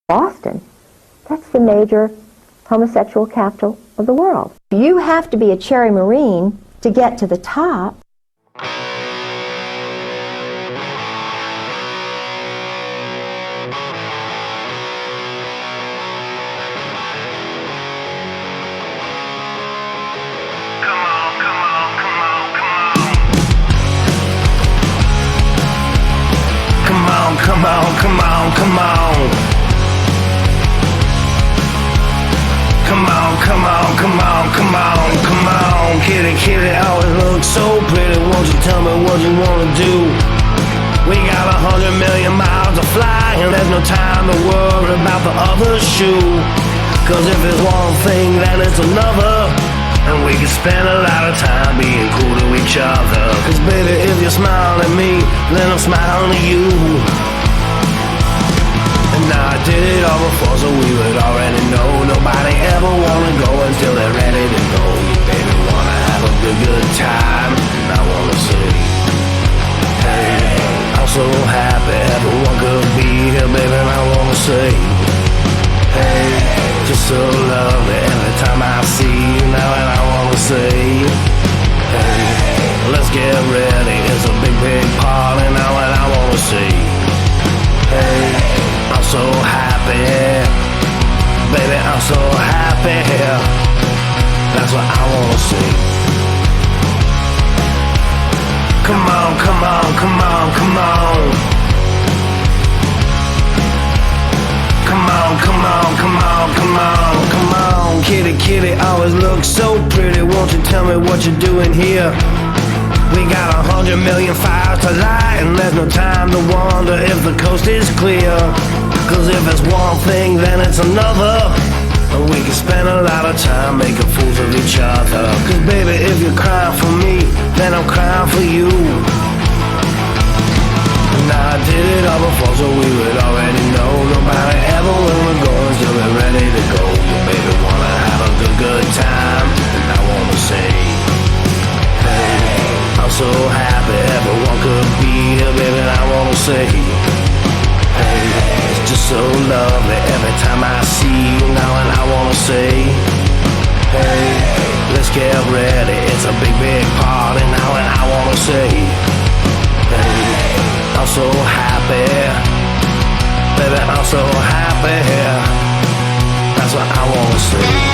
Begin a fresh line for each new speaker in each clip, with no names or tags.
Boston, that's the major homosexual capital of the world. You have to be a cherry Marine to get to the top.
Come on, come on, come on. Come on, come on, come on, come on, come on. Kitty, kitty, always look so pretty. Won't you tell me what you wanna do? We got 100 million miles to fly, and there's no time to worry about the other shoe. Cause if it's one thing, then it's another. And we can spend a lot of time being cool to each other. Cause baby, if you smile at me, then I'm smiling at you. And I did it all before, so we would already know. Nobody ever wanna go until they're ready to go. You baby wanna have a good time, and I wanna say, hey, I'm so happy everyone could be here, baby, and I wanna say, hey, just so lovely every time I see you now, and I wanna say, hey, let's get ready, it's a big, big party now, and I wanna say, hey, I'm so happy, baby, I'm so happy, that's what I wanna say. Come on, come on, come on, come on. Come on, come on, come on, come on, come on. Kitty, kitty, always look so pretty. Won't you tell me what you're doing here? We got 100 million fires to light, and there's no time to wonder if the coast is clear. Cause if it's one thing, then it's another. And we can spend a lot of time making fools of each other. Cause baby, if you're crying for me, then I'm crying for you. And I did it all before, so we would already know. Nobody ever wanna go until they're ready to go. You baby wanna have a good time, and I wanna say, hey, I'm so happy everyone could be here, baby, and I wanna say, hey, it's just so lovely every time I see you now, and I wanna say, hey, let's get ready, it's a big, big party now, and I wanna say, hey, I'm so happy, baby, I'm so happy, that's what I wanna say.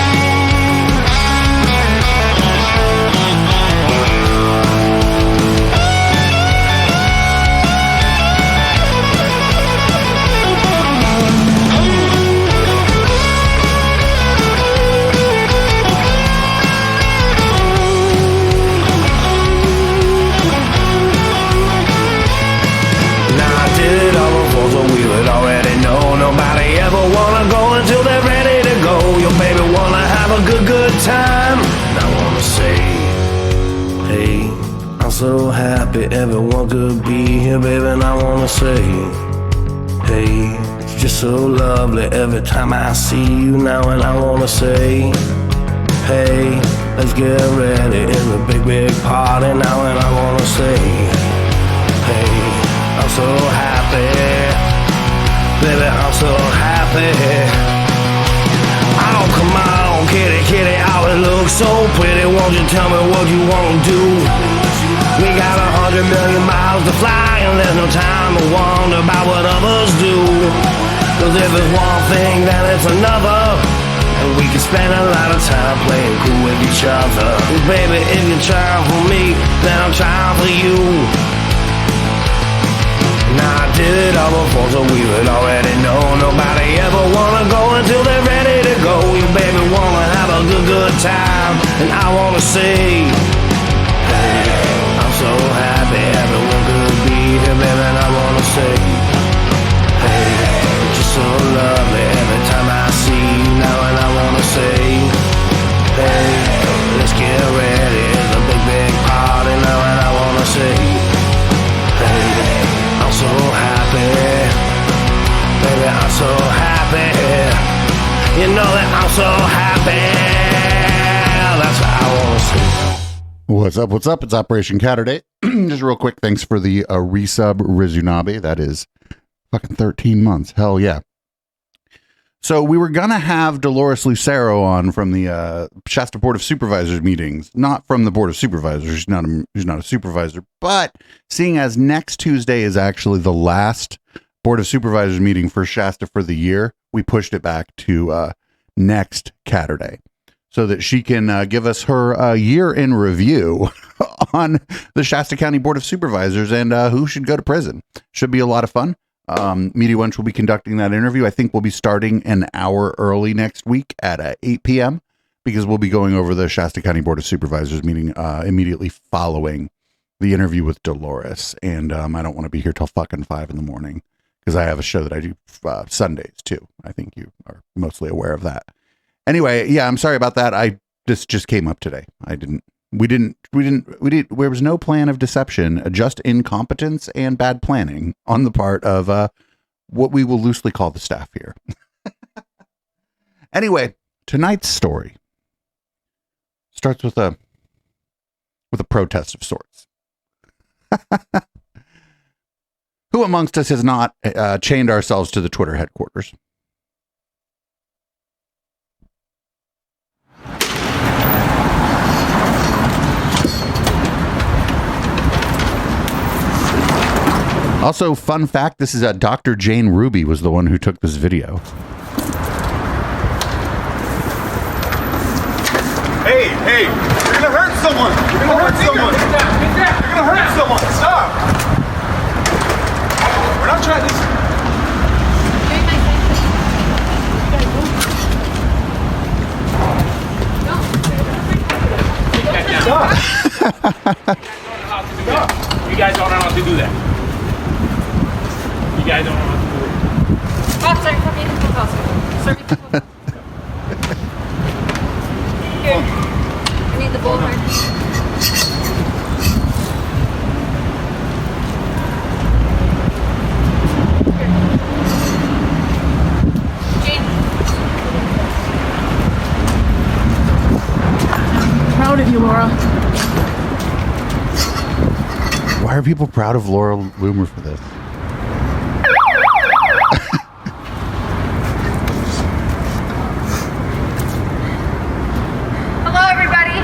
We would already know. Nobody ever wanna go until they're ready to go. Your baby wanna have a good time, and I wanna say, hey, I'm so happy everyone could be here, baby, and I wanna say, hey, it's just so lovely every time I see you now, and I wanna say, hey, let's get ready, it's a big, big party now, and I wanna say, hey, I'm so happy, baby, I'm so happy. Oh, come on, kitty, kitty, always look so pretty. Won't you tell me what you wanna do? We got 100 million miles to fly, and there's no time to wonder about what others do. Cause if it's one thing, then it's another. And we can spend a lot of time playing cool with each other. Cause baby, if you're trying for me, then I'm trying for you. Now I did it all before, so we would already know. Nobody ever wanna go until they're ready to go. You baby wanna have a good time, and I wanna say, hey, I'm so happy everyone could be here, baby, and I wanna say, hey, just so lovely every time I see you now, and I wanna say, hey, let's get ready, it's a big, big party now, and I wanna say, hey, I'm so happy, baby, I'm so happy. You know that I'm so happy. That's what I want to see.
What's up? What's up? It's Operation Caturday. Just real quick, thanks for the resub Rizunabe. That is fucking 13 months. Hell yeah. So we were going to have Dolores Lucero on from the Shasta Board of Supervisors meetings, not from the Board of Supervisors. She's not a supervisor. But seeing as next Tuesday is actually the last Board of Supervisors meeting for Shasta for the year, we pushed it back to next Caturday so that she can give us her year in review on the Shasta County Board of Supervisors and who should go to prison. Should be a lot of fun. Media Wench will be conducting that interview. I think we'll be starting an hour early next week at 8 p.m. because we'll be going over the Shasta County Board of Supervisors meeting immediately following the interview with Dolores. And I don't want to be here till fucking 5 in the morning because I have a show that I do Sundays too. I think you are mostly aware of that. Anyway, yeah, I'm sorry about that. This just came up today. There was no plan of deception, just incompetence and bad planning on the part of what we will loosely call the staff here. Anyway, tonight's story starts with a protest of sorts. Who amongst us has not chained ourselves to the Twitter headquarters? Also, fun fact, this is Dr. Jane Ruby was the one who took this video.
Hey, you're gonna hurt someone! You're gonna hurt someone! You're gonna hurt someone! Stop! We're not trying to...
Stop! You guys don't know how to do that. You guys don't know how to do it.
Officer, come in the hospital. Sir, here. I need the bullhorn. Jane.
Proud of you, Laura.
Why are people proud of Laura Loomer for this?
Hello, everybody.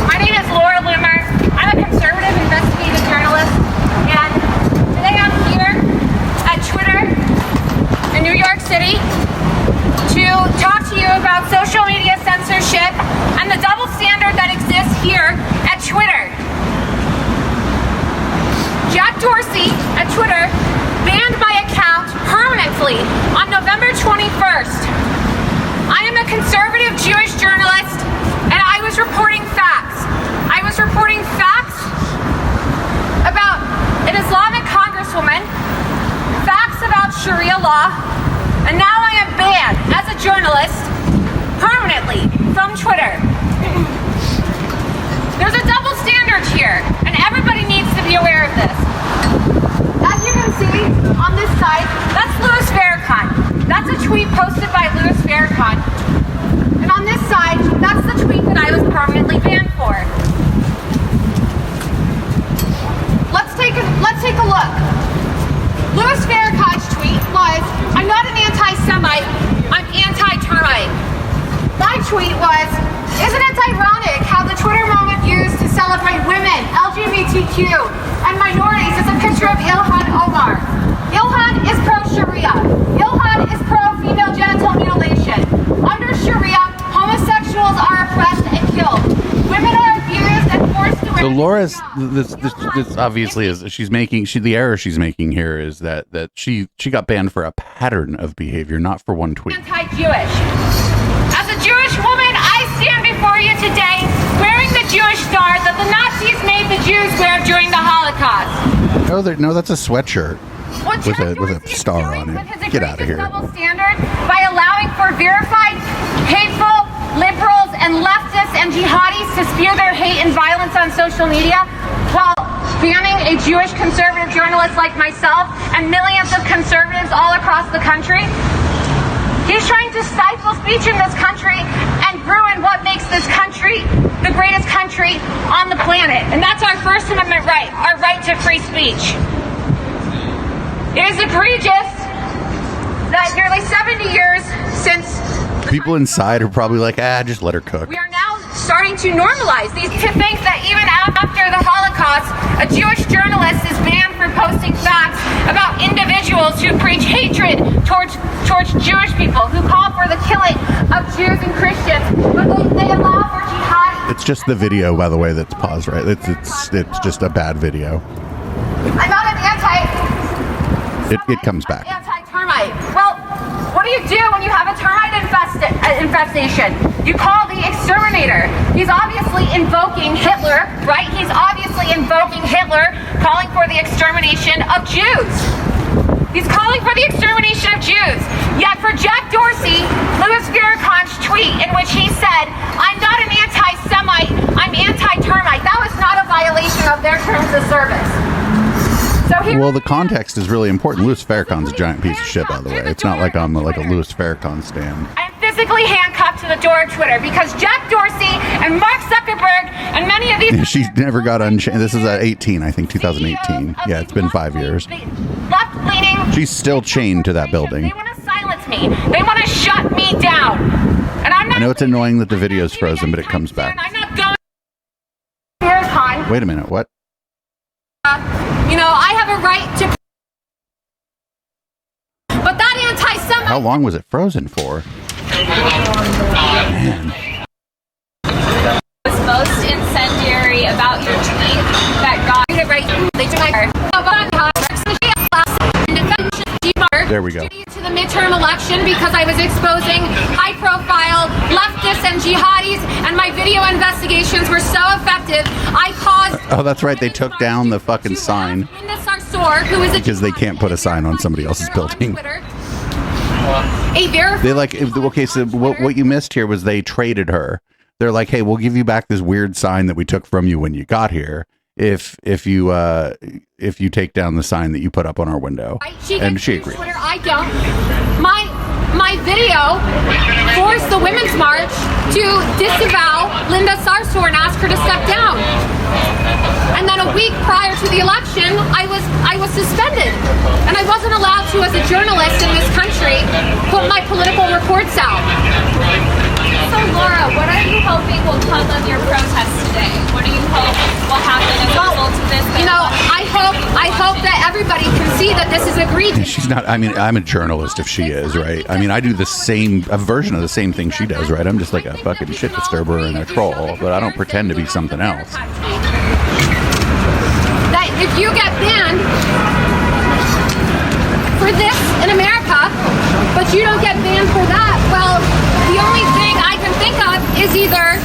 My name is Laura Loomer. I'm a conservative investigative journalist, and today I'm here at Twitter in New York City to talk to you about social media censorship and the double standard that exists here at Twitter. Jack Dorsey at Twitter banned my account permanently on November 21st. I am a conservative Jewish journalist and I was reporting facts. I was reporting facts about an Islamic congresswoman, facts about Sharia law, and now I am banned as a journalist permanently from Twitter. There's a double standard here, and everybody needs to be aware of this. As you can see on this side, that's Louis Farrakhan. That's a tweet posted by Louis Farrakhan. And on this side, that's the tweet that I was permanently banned for. Let's take a look. Louis Farrakhan's tweet was, "I'm not an anti-Semite, I'm anti-termite." My tweet was, "Isn't it ironic how the Twitter moment used to celebrate women, LGBTQ, and minorities is a picture of Ilhan Omar? Ilhan is pro-Sharia. Ilhan is pro-female genital mutilation. Under Sharia, homosexuals are oppressed and killed. Women are abused and forced to wear..."
So Laura's this obviously is the error she's making here is that she got banned for a pattern of behavior, not for one tweet.
Anti-Jewish. As a Jewish woman, I stand before you today wearing the Jewish star that the Nazis made the Jews wear during the Holocaust.
No, that's a sweatshirt
What
with
Jack
a
Dorsey is
star
doing
on
with
it.
his
Get out of
egregious
here.
double standard by allowing for verified, hateful liberals and leftists and jihadis to spew their hate and violence on social media, while banning a Jewish conservative journalist like myself and millions of conservatives all across the country. He's trying to stifle speech in this and ruin what makes this country the greatest country on the planet. And that's our our First Amendment right, our right to free speech. It is egregious that nearly 70 years since
People inside are probably like, just let her cook.
we are now starting to normalize these, to think that even after the Holocaust, a Jewish journalist is banned from posting facts about individuals who preach hatred towards Jewish people, who call for the killing of Jews and Christians, but they allow for jihad.
It's just the video, by the way, that's paused, right? It's just a bad video.
I'm not an
It comes back.
Anti-termite. Well, what do you do when you have a termite infestation? You call the exterminator. He's obviously invoking Hitler, right? He's obviously invoking Hitler, calling for the extermination of Jews. He's calling for the extermination of Jews. Yet for Jack Dorsey, Louis Farrakhan's tweet in which he said, "I'm not an anti-Semite, I'm anti-termite," that was not a violation of their terms of service.
Well, the context is really important. Louis Farrakhan's a giant piece of shit, by the way. It's not like I'm like a Louis Farrakhan stand.
I'm physically handcuffed to the door of Twitter because Jack Dorsey and Mark Zuckerberg and many of these...
She never got unchained. This is at 18, I think, 2018. Yeah, it's been 5 years.
Left-leaning...
She's still chained to that building.
They want to silence me. They want to shut me down. And I'm not...
I know it's annoying that the video's frozen, but it comes back.
I'm not going... Farrakhan.
Wait a minute, what?
I have a right to... But that anti-Semite...
How long was it frozen for? Man.
Was most incendiary about your tweet that got you to write
There we go.
To the midterm election because I was exposing high-profile leftists and jihadis, and my video investigations were so effective. I caused...
Oh, that's right. They took down the fucking sign because they can't put a sign on somebody else's building. They like, okay, so what you missed here was they traded her. They're like, hey, we'll give you back this weird sign that we took from you when you got here if you take down the sign that you put up on our window. And she agreed.
Twitter, I don't. My video forced the Women's March to disavow Linda Sarsour and ask her to step down. And then a week prior to the election, I was suspended. And I wasn't allowed to, as a journalist in this country, put my political reports out.
So Laura, what are you hoping will come of your protest today? What do you hope will happen as a result of this?
I hope that everybody can see that this is egregious.
She's not, I mean, I'm a journalist if she is, right? I mean, I do a version of the same thing she does, right? I'm just like a fucking shit disturber and a troll, but I don't pretend to be something else.
That if you get banned for this in America, but you don't get banned for that, well, the only thing I can think of is either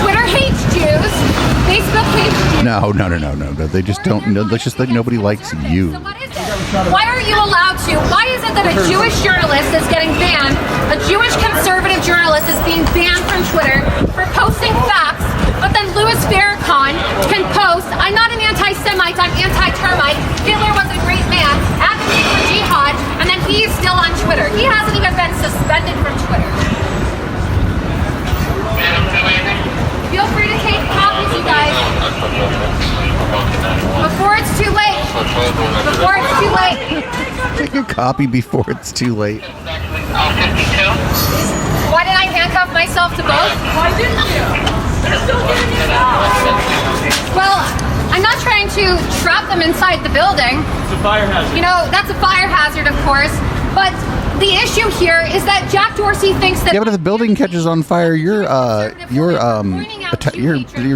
Twitter hates Jews, Facebook hates Jews.
No. They just don't. No, it's just that nobody likes you.
So what is it? Why are you allowed to? Why is it that a Jewish journalist is getting banned? A Jewish conservative journalist is being banned from Twitter for posting facts, but then Louis Farrakhan can post, "I'm not an anti-Semite, I'm anti-termite. Hitler was a great man, advocating for jihad," and then he's still on Twitter. He hasn't even been suspended from Twitter. Feel free to take copies, you guys. Before it's too late. Before it's too late.
Take a copy before it's too late.
Why did I handcuff myself to both? Why didn't you? They're still getting it out. Well, I'm not trying to trap them inside the building.
It's a fire hazard.
That's a fire hazard, of course. But the issue here is that Jack Dorsey thinks that...
Yeah, but if the building catches on fire, you're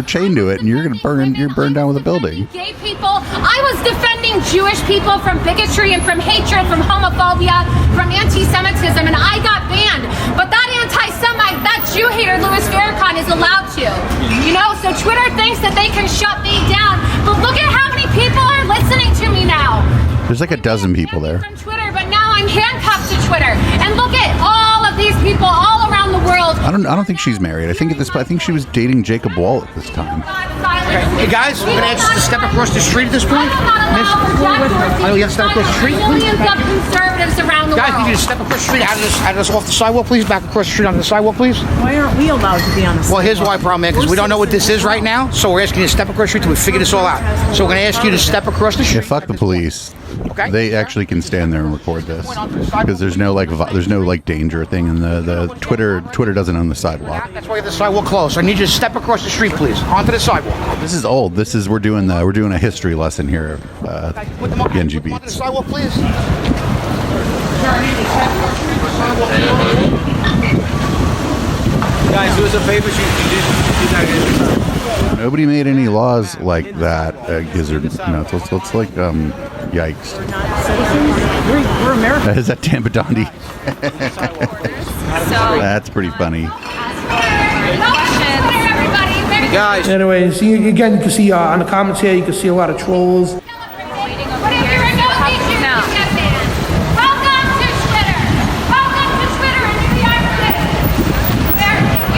chained to it, and you're burned down with a building.
Gay people. I was defending Jewish people from bigotry and from hatred, from homophobia, from anti-Semitism, and I got banned. But that anti-Semite, that Jew hater, Louis Farrakhan, is allowed to. So Twitter thinks that they can shut me down. But look at how many people are listening to me now.
There's like a dozen people there.
From Twitter, but now I'm handcuffed to Twitter. And look at all of these people all around the world.
I don't think she's married. I think she was dating Jacob Wohl at this time.
Hey guys, we're gonna ask you to step across the street at this point.
I
you have to step across the street.
Millions of conservatives around the
Guys,
world.
need you to step across the street out of this off the sidewalk, please. Back across the street onto the sidewalk, please.
Why aren't we allowed to be on the sidewalk?
Well, here's why, problem, man, because we don't know what this is right now, so we're asking you to step across the street till we figure this all out. So we're gonna ask you to step across the street.
Yeah, fuck the police.
Okay.
They actually can stand there and record this because there's no danger thing, and the Twitter doesn't own the sidewalk.
That's why we have the sidewalk closed. I need you to step across the street, please, onto the sidewalk.
This is old. We're doing a history lesson here.
Put them on,
Genji
put them onto the
Beats.
sidewalk, please.
Guys, do us a favor. You gotta
Nobody made any laws like that, Gizzard. No, it's like yikes.
We're Americans.
Is that Tampadandi?
So,
That's pretty funny.
guys.
Anyways, again, you can see on the comments here, you can see a lot of trolls.
But if you're a no feature, you get banned. Welcome to Twitter. Welcome to Twitter in New York City.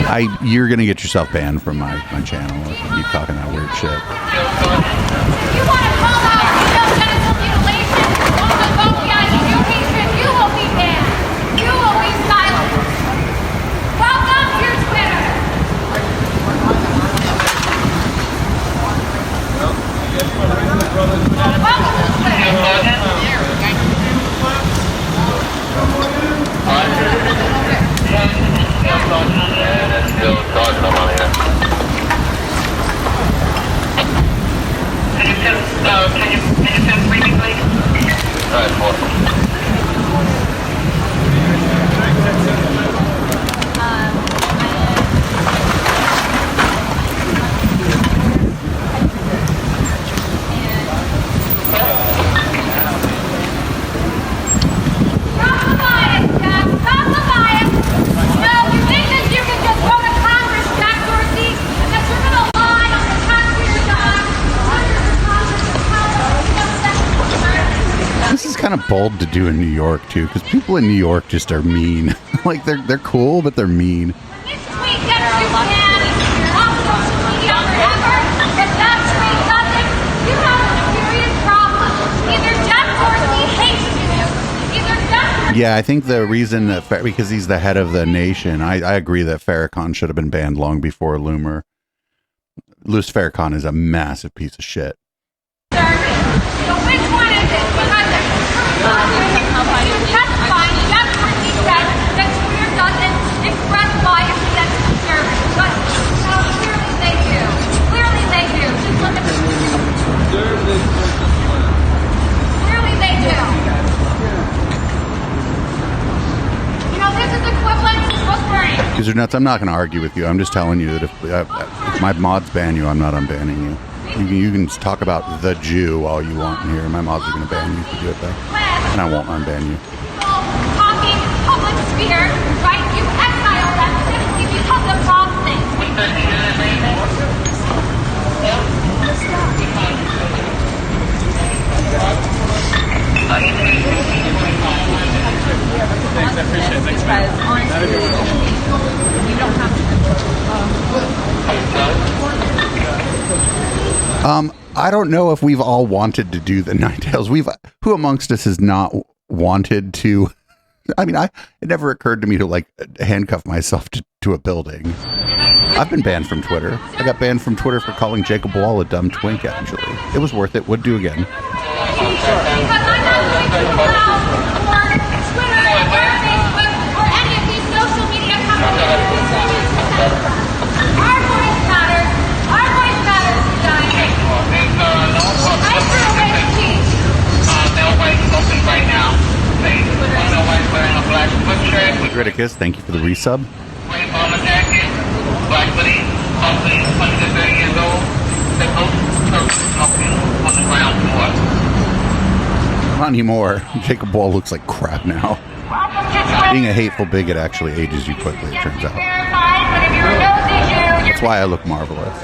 Where you
You're gonna get yourself banned from my channel if you keep talking that weird shit.
you want to call out genital mutilation, homophobia, and hatred, you will be banned. You will be silenced. Welcome to Twitter. Welcome to Twitter. Stop the bias, Jack. Stop the bias. No, you think that you can just go to Congress, Jack Dorsey, and that you're going to lie on the taxpayer dime under the Congress of power.
This is kind of bold to do in New York too, because people in New York just are mean. Like they're cool, but they're mean.
When this tweet gets you banned off social media forever, if that tweet doesn't, you have a serious problem. Either Jack Dorsey hates you, either Jack
Yeah, I think the reason that because he's the head of the nation, I agree that Farrakhan should have been banned long before Loomer. Louis Farrakhan is a massive piece of shit.
So which one is it? Because that's fine. Jack Dorsey said that Twitter doesn't express bias against conservatives, but clearly they do. Clearly they do. Just look at the Clearly they do. You know, this is equivalent to whispering.
Because you're nuts. I'm not going to argue with you. I'm just telling you that if my mods ban you, I'm not unbanning you. You can just talk about the Jew all you want in here. My mods are going to ban you if you do it though. And I won't unban you.
Talking public sphere, right? You exile them simply because of wrong things.
because honestly, you don't have to.
I don't know if we've all wanted to do the Nine Tails. Who amongst us has not wanted to? I mean, it never occurred to me to like handcuff myself to a building. I've been banned from Twitter. I got banned from Twitter for calling Jacob Wohl a dumb twink, actually. It was worth it. Would do again.
Because I'm not going to allow for Twitter or Facebook or any of these social media companies to continue to censor us. Our voice matters. Our voice matters, you guys. I threw away the key.
Criticus, thank you for the resub. Not anymore. Jacob Wohl looks like crap now. Being a hateful bigot actually ages you quickly, it turns out. That's why I look marvelous.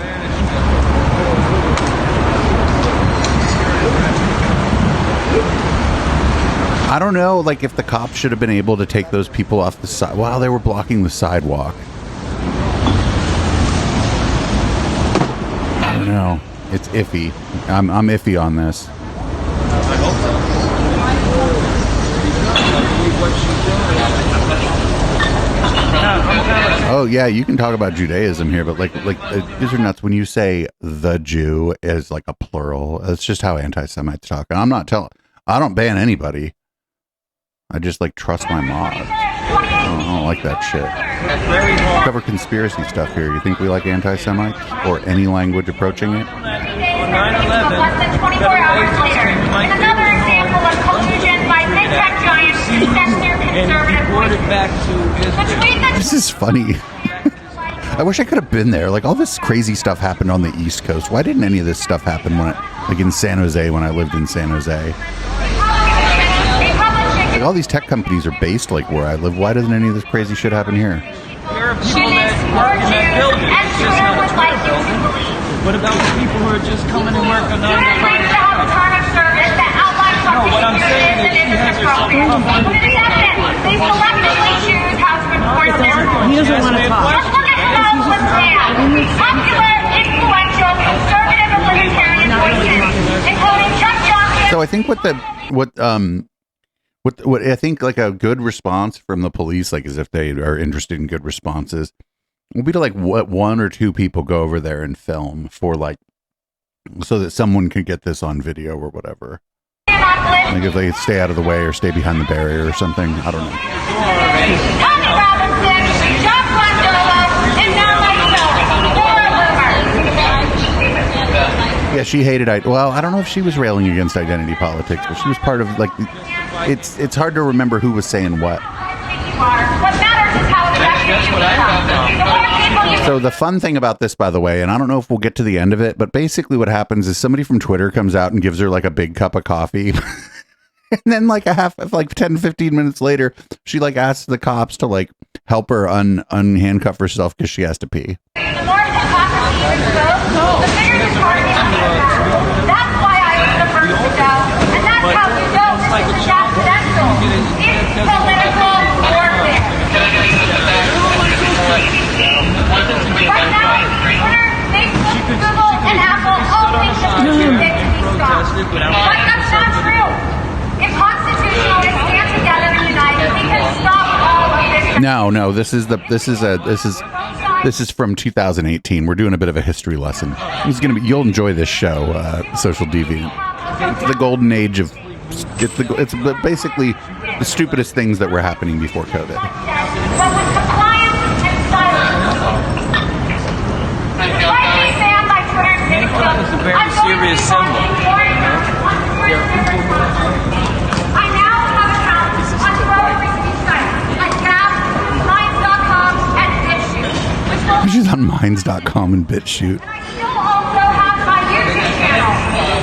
I don't know, like, if the cops should have been able to take those people off the side while they were blocking the sidewalk. I don't know. It's iffy. I'm iffy on this. Oh yeah, you can talk about Judaism here, but like these are nuts when you say the Jew is like a plural. That's just how anti-Semites talk. And I don't ban anybody. I just like trust my mods. I don't like that shit. Cover conspiracy stuff here. You think we like anti-Semites or any language approaching it?
Less than 24 hours later, another example of culture gen by big tech giants to censor conservative voices.
This is funny. I wish I could have been there. Like, all this crazy stuff happened on the East Coast. Why didn't any of this stuff happen like in San Jose when I lived in San Jose? Like, all these tech companies are based like where I live. Why doesn't any of this crazy shit happen here?
What about the people who are just coming to work on 9 to 5?
No, what I'm saying is she has herself covered. They selectively choose how to enforce their rules.
He doesn't want to talk.
Just look at how it looks now. Popular, influential, conservative, and libertarian voices, including Chuck Johnson.
So I think what I think like a good response from the police, like, is if they are interested in good responses, will be to like what 1 or 2 people go over there and film for like so that someone can get this on video or whatever. Like if they stay out of the way or stay behind the barrier or something. I don't know. Yeah, she hated well, I don't know if she was railing against identity politics, but she was part of like it's hard to remember who was saying what. So the fun thing about this, by the way, and I don't know if we'll get to the end of it, but basically what happens is somebody from Twitter comes out and gives her like a big cup of coffee. And then like 10, 15 minutes later, she like asks the cops to like help her unhandcuff herself because she has to pee.
The more hypocrisy you expose, the bigger the target on the ground. That's why I was the first to go. And that's how you know this is accidental. It's political warfare. Right now, Twitter, Facebook, Google, and Apple all think this is too big to be stopped. But that's not true. If constitutionalists stand together and united, we can stop all of this.
No, this is from 2018. We're doing a bit of a history lesson. You'll enjoy this show, Social Deviant. It's the golden age of it's basically the stupidest things that were happening before COVID.
But with compliance and silence. Rightly stand by Twitter's Facebook.
It's a very serious symbol.
I now have accounts on 12 free speech sites like Gab, Minds.com, and BitChute.
She's on Minds.com and BitChute.
I still also have my YouTube channel.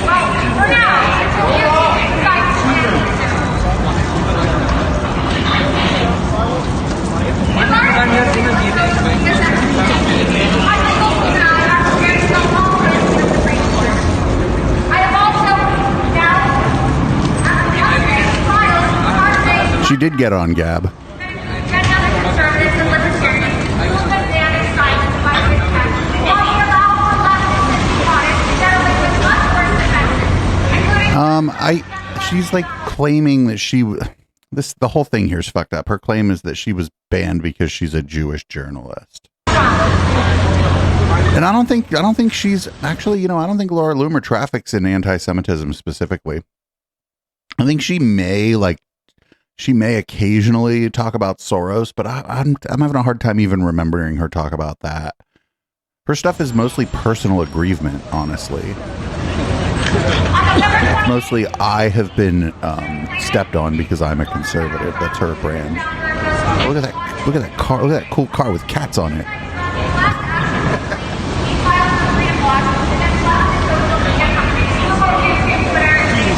Well, for now, until YouTube decides to ban me soon.
She did get on Gab. She's like claiming that the whole thing here is fucked up. Her claim is that she was banned because she's a Jewish journalist. And I don't think she's actually, I don't think Laura Loomer traffics in anti-Semitism specifically. I think she may occasionally talk about Soros, but I'm having a hard time even remembering her talk about that. Her stuff is mostly personal aggrievement, honestly. Mostly, I have been stepped on because I'm a conservative. That's her brand. Look at that car! Look at that cool car with cats on it.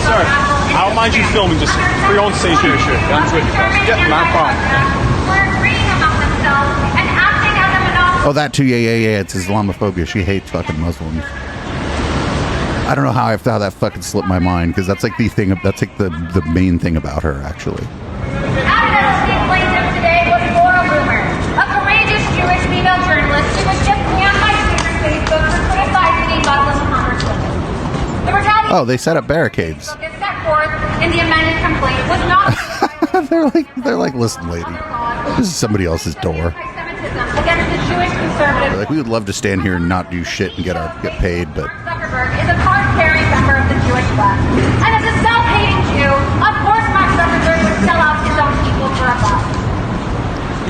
Sir, I don't mind you filming, just for your own safety. On Twitter. Yep, not a problem.
Oh, that too. Yeah. It's Islamophobia. She hates fucking Muslims. I don't know how that fucking slipped my mind, because that's like the thing. That's like the main thing about her, actually.
Out-of-state plaintiff today was Loomer, a courageous Jewish female journalist who was just banned by Facebook for criticizing a Muslim congresswoman. The retaliation
Oh, they set up barricades.
is set forth in the amended complaint was not
they're like, listen, lady, this is somebody else's door.
against the Jewish conservative.
They're like, we would love to stand here and not do shit and get paid, but
Zuckerberg is a card-carrying member of the Jewish left, and as a self-hating Jew, of course Mark Zuckerberg would sell out his own people for a buck.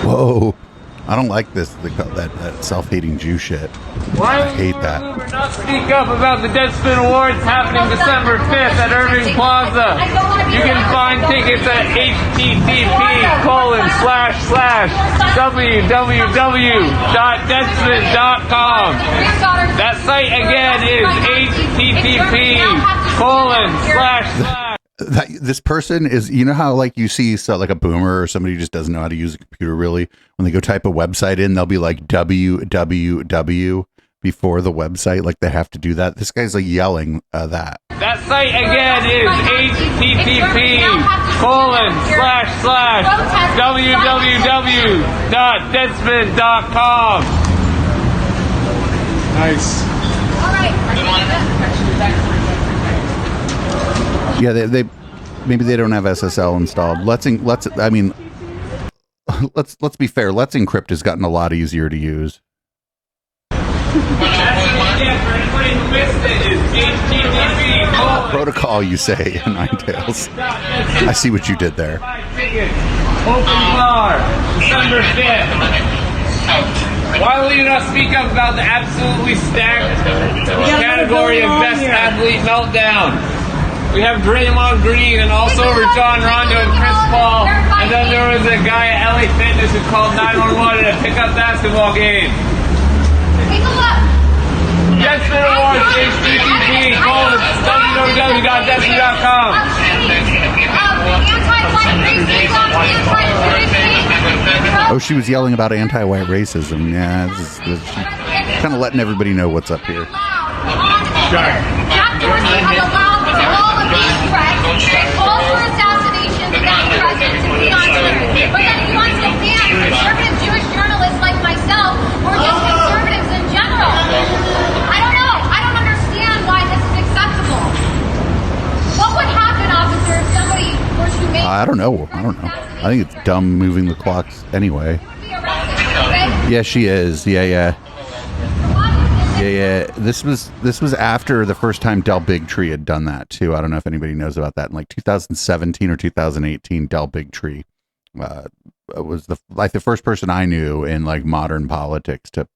whoa, I don't like that self-hating Jew shit. I hate that.
Loomer not speak up about the Deadspin Awards happening December 5th at Irving Plaza. You can find tickets at http://www.deadspin.com. That site again is http://
This person is, you know how like you see like a boomer or somebody who just doesn't know how to use a computer really, when they go type a website in, they'll be like www before the website, like they have to do that. This guy's like yelling that.
That site again is http://www.deadspin.com.
Nice.
Yeah, they maybe they don't have SSL installed. Let's be fair. Let's Encrypt has gotten a lot easier to use. Protocol, you say, Ninetales. I see what you did there.
Open bar, December 5th. Why will you not speak up about the absolutely stacked category of best athlete meltdown? We have Draymond Green and also Rajon Rondo and Chris Paul. And then there was a guy at LA Fitness who called 911 at a pickup basketball game.
Take a look.
Deadspin Awards, http://www.deadspin.com.
Oh, she was yelling about anti-white racism. Yeah, this is kind of letting everybody know what's up here.
Jack Dorsey has allowed all of these threats and calls for assassinations against presidents to be on Twitter. But then he wants to ban conservative Jewish journalists like myself or just conservatives in general. I don't know. I don't understand why this is acceptable. What would happen, officer, if somebody were to make...
I don't know. I think it's dumb moving the clocks anyway. Yeah, she is. Yeah. This was after the first time Del Bigtree had done that too. I don't know if anybody knows about that. In like 2017 or 2018, Del Bigtree was the first person I knew in like modern politics to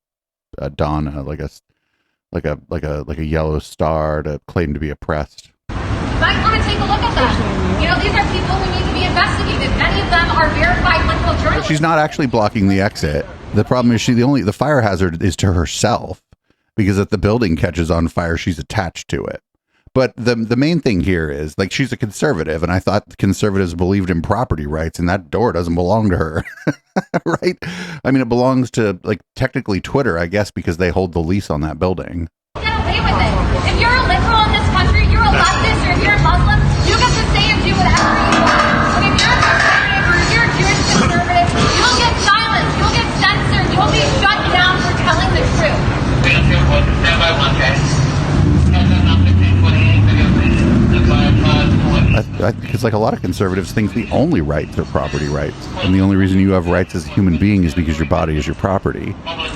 don like a yellow star to claim to be oppressed.
Might want to take a look at that. You know, these are people who need to be investigated. Many of them are verified liberal journalists.
She's not actually blocking the exit. The problem is the fire hazard is to herself, because if the building catches on fire, she's attached to it. But the main thing here is, like, she's a conservative, and I thought conservatives believed in property rights, and that door doesn't belong to her, right? I mean, it belongs to, like, technically Twitter, I guess, because they hold the lease on that building.
Get away with it. If you're a liberal in this country, you're a leftist, or if you're a Muslim, you get to say and do whatever you want. But if you're a conservative or if you're a Jewish conservative, you'll get silenced, you'll get censored, you'll be shut down for telling the truth.
Because like a lot of conservatives think the only rights are property rights, and the only reason you have rights as a human being is because your body is your property. I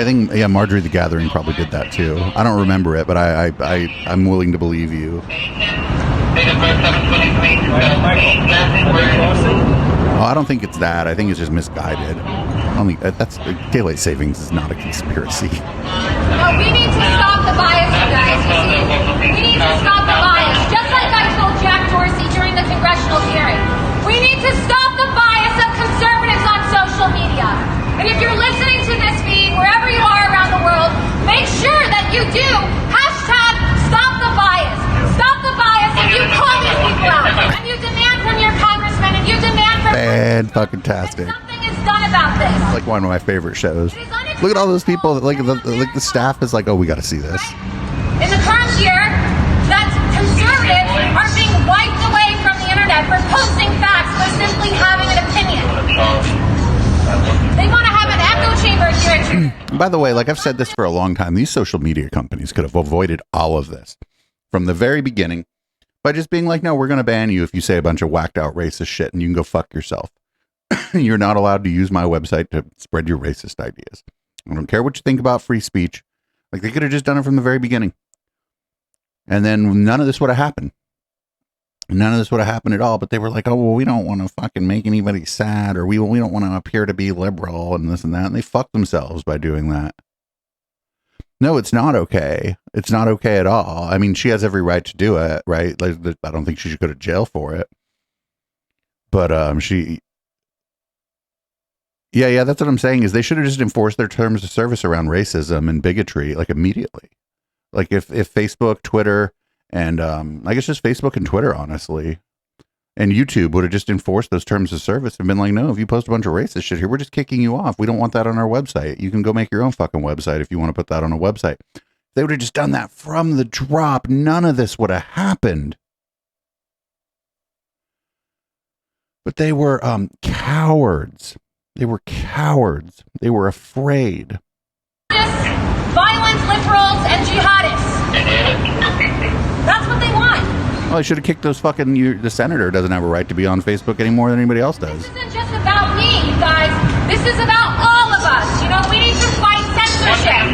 think Marjorie the Gathering probably did that too. I don't remember it, but I'm willing to believe you. Oh, I don't think it's that. I think it's just misguided. That's daylight savings is not a conspiracy.
We need to stop the bias, you guys. We need to stop the bias. Just like I told Jack Dorsey during the congressional hearing. We need to stop the bias of conservatives on social media. And if you're listening to this feed, wherever you are around the world, make sure that you do hashtag stop the bias. Stop the bias, and you call these people out. And you demand from your congressmen, and you demand from...
Fan-fucking-tastic.
Something is done about this.
Like one of my favorite shows.
It is
Look at all those people that like the staff is like, oh, we got to see this.
In the current year, that conservatives are being wiped away from the internet for posting facts but simply having an opinion. They want to have an echo chamber here.
By the way, like I've said this for a long time, these social media companies could have avoided all of this from the very beginning by just being like, no, we're going to ban you if you say a bunch of whacked out racist shit and you can go fuck yourself. You're not allowed to use my website to spread your racist ideas. I don't care what you think about free speech. Like, they could have just done it from the very beginning. And then none of this would have happened. None of this would have happened at all. But they were like, oh, well, we don't want to fucking make anybody sad, or we don't want to appear to be liberal and this and that. And they fucked themselves by doing that. No, it's not okay. It's not okay at all. I mean, she has every right to do it, right? Like, I don't think she should go to jail for it. But Yeah, that's what I'm saying, is they should have just enforced their terms of service around racism and bigotry, like, immediately. Like, if Facebook, Twitter, and I guess just Facebook and Twitter, honestly, and YouTube would have just enforced those terms of service and been like, no, if you post a bunch of racist shit here, we're just kicking you off. We don't want that on our website. You can go make your own fucking website if you want to put that on a website. They would have just done that from the drop. None of this would have happened. But they were cowards. They were cowards. They were afraid.
Violent liberals and jihadists. That's what they want.
Well, I should have kicked those fucking... the senator doesn't have a right to be on Facebook any more than anybody else does.
This isn't just about me, you guys. This is about all of us. You know, we need to fight censorship.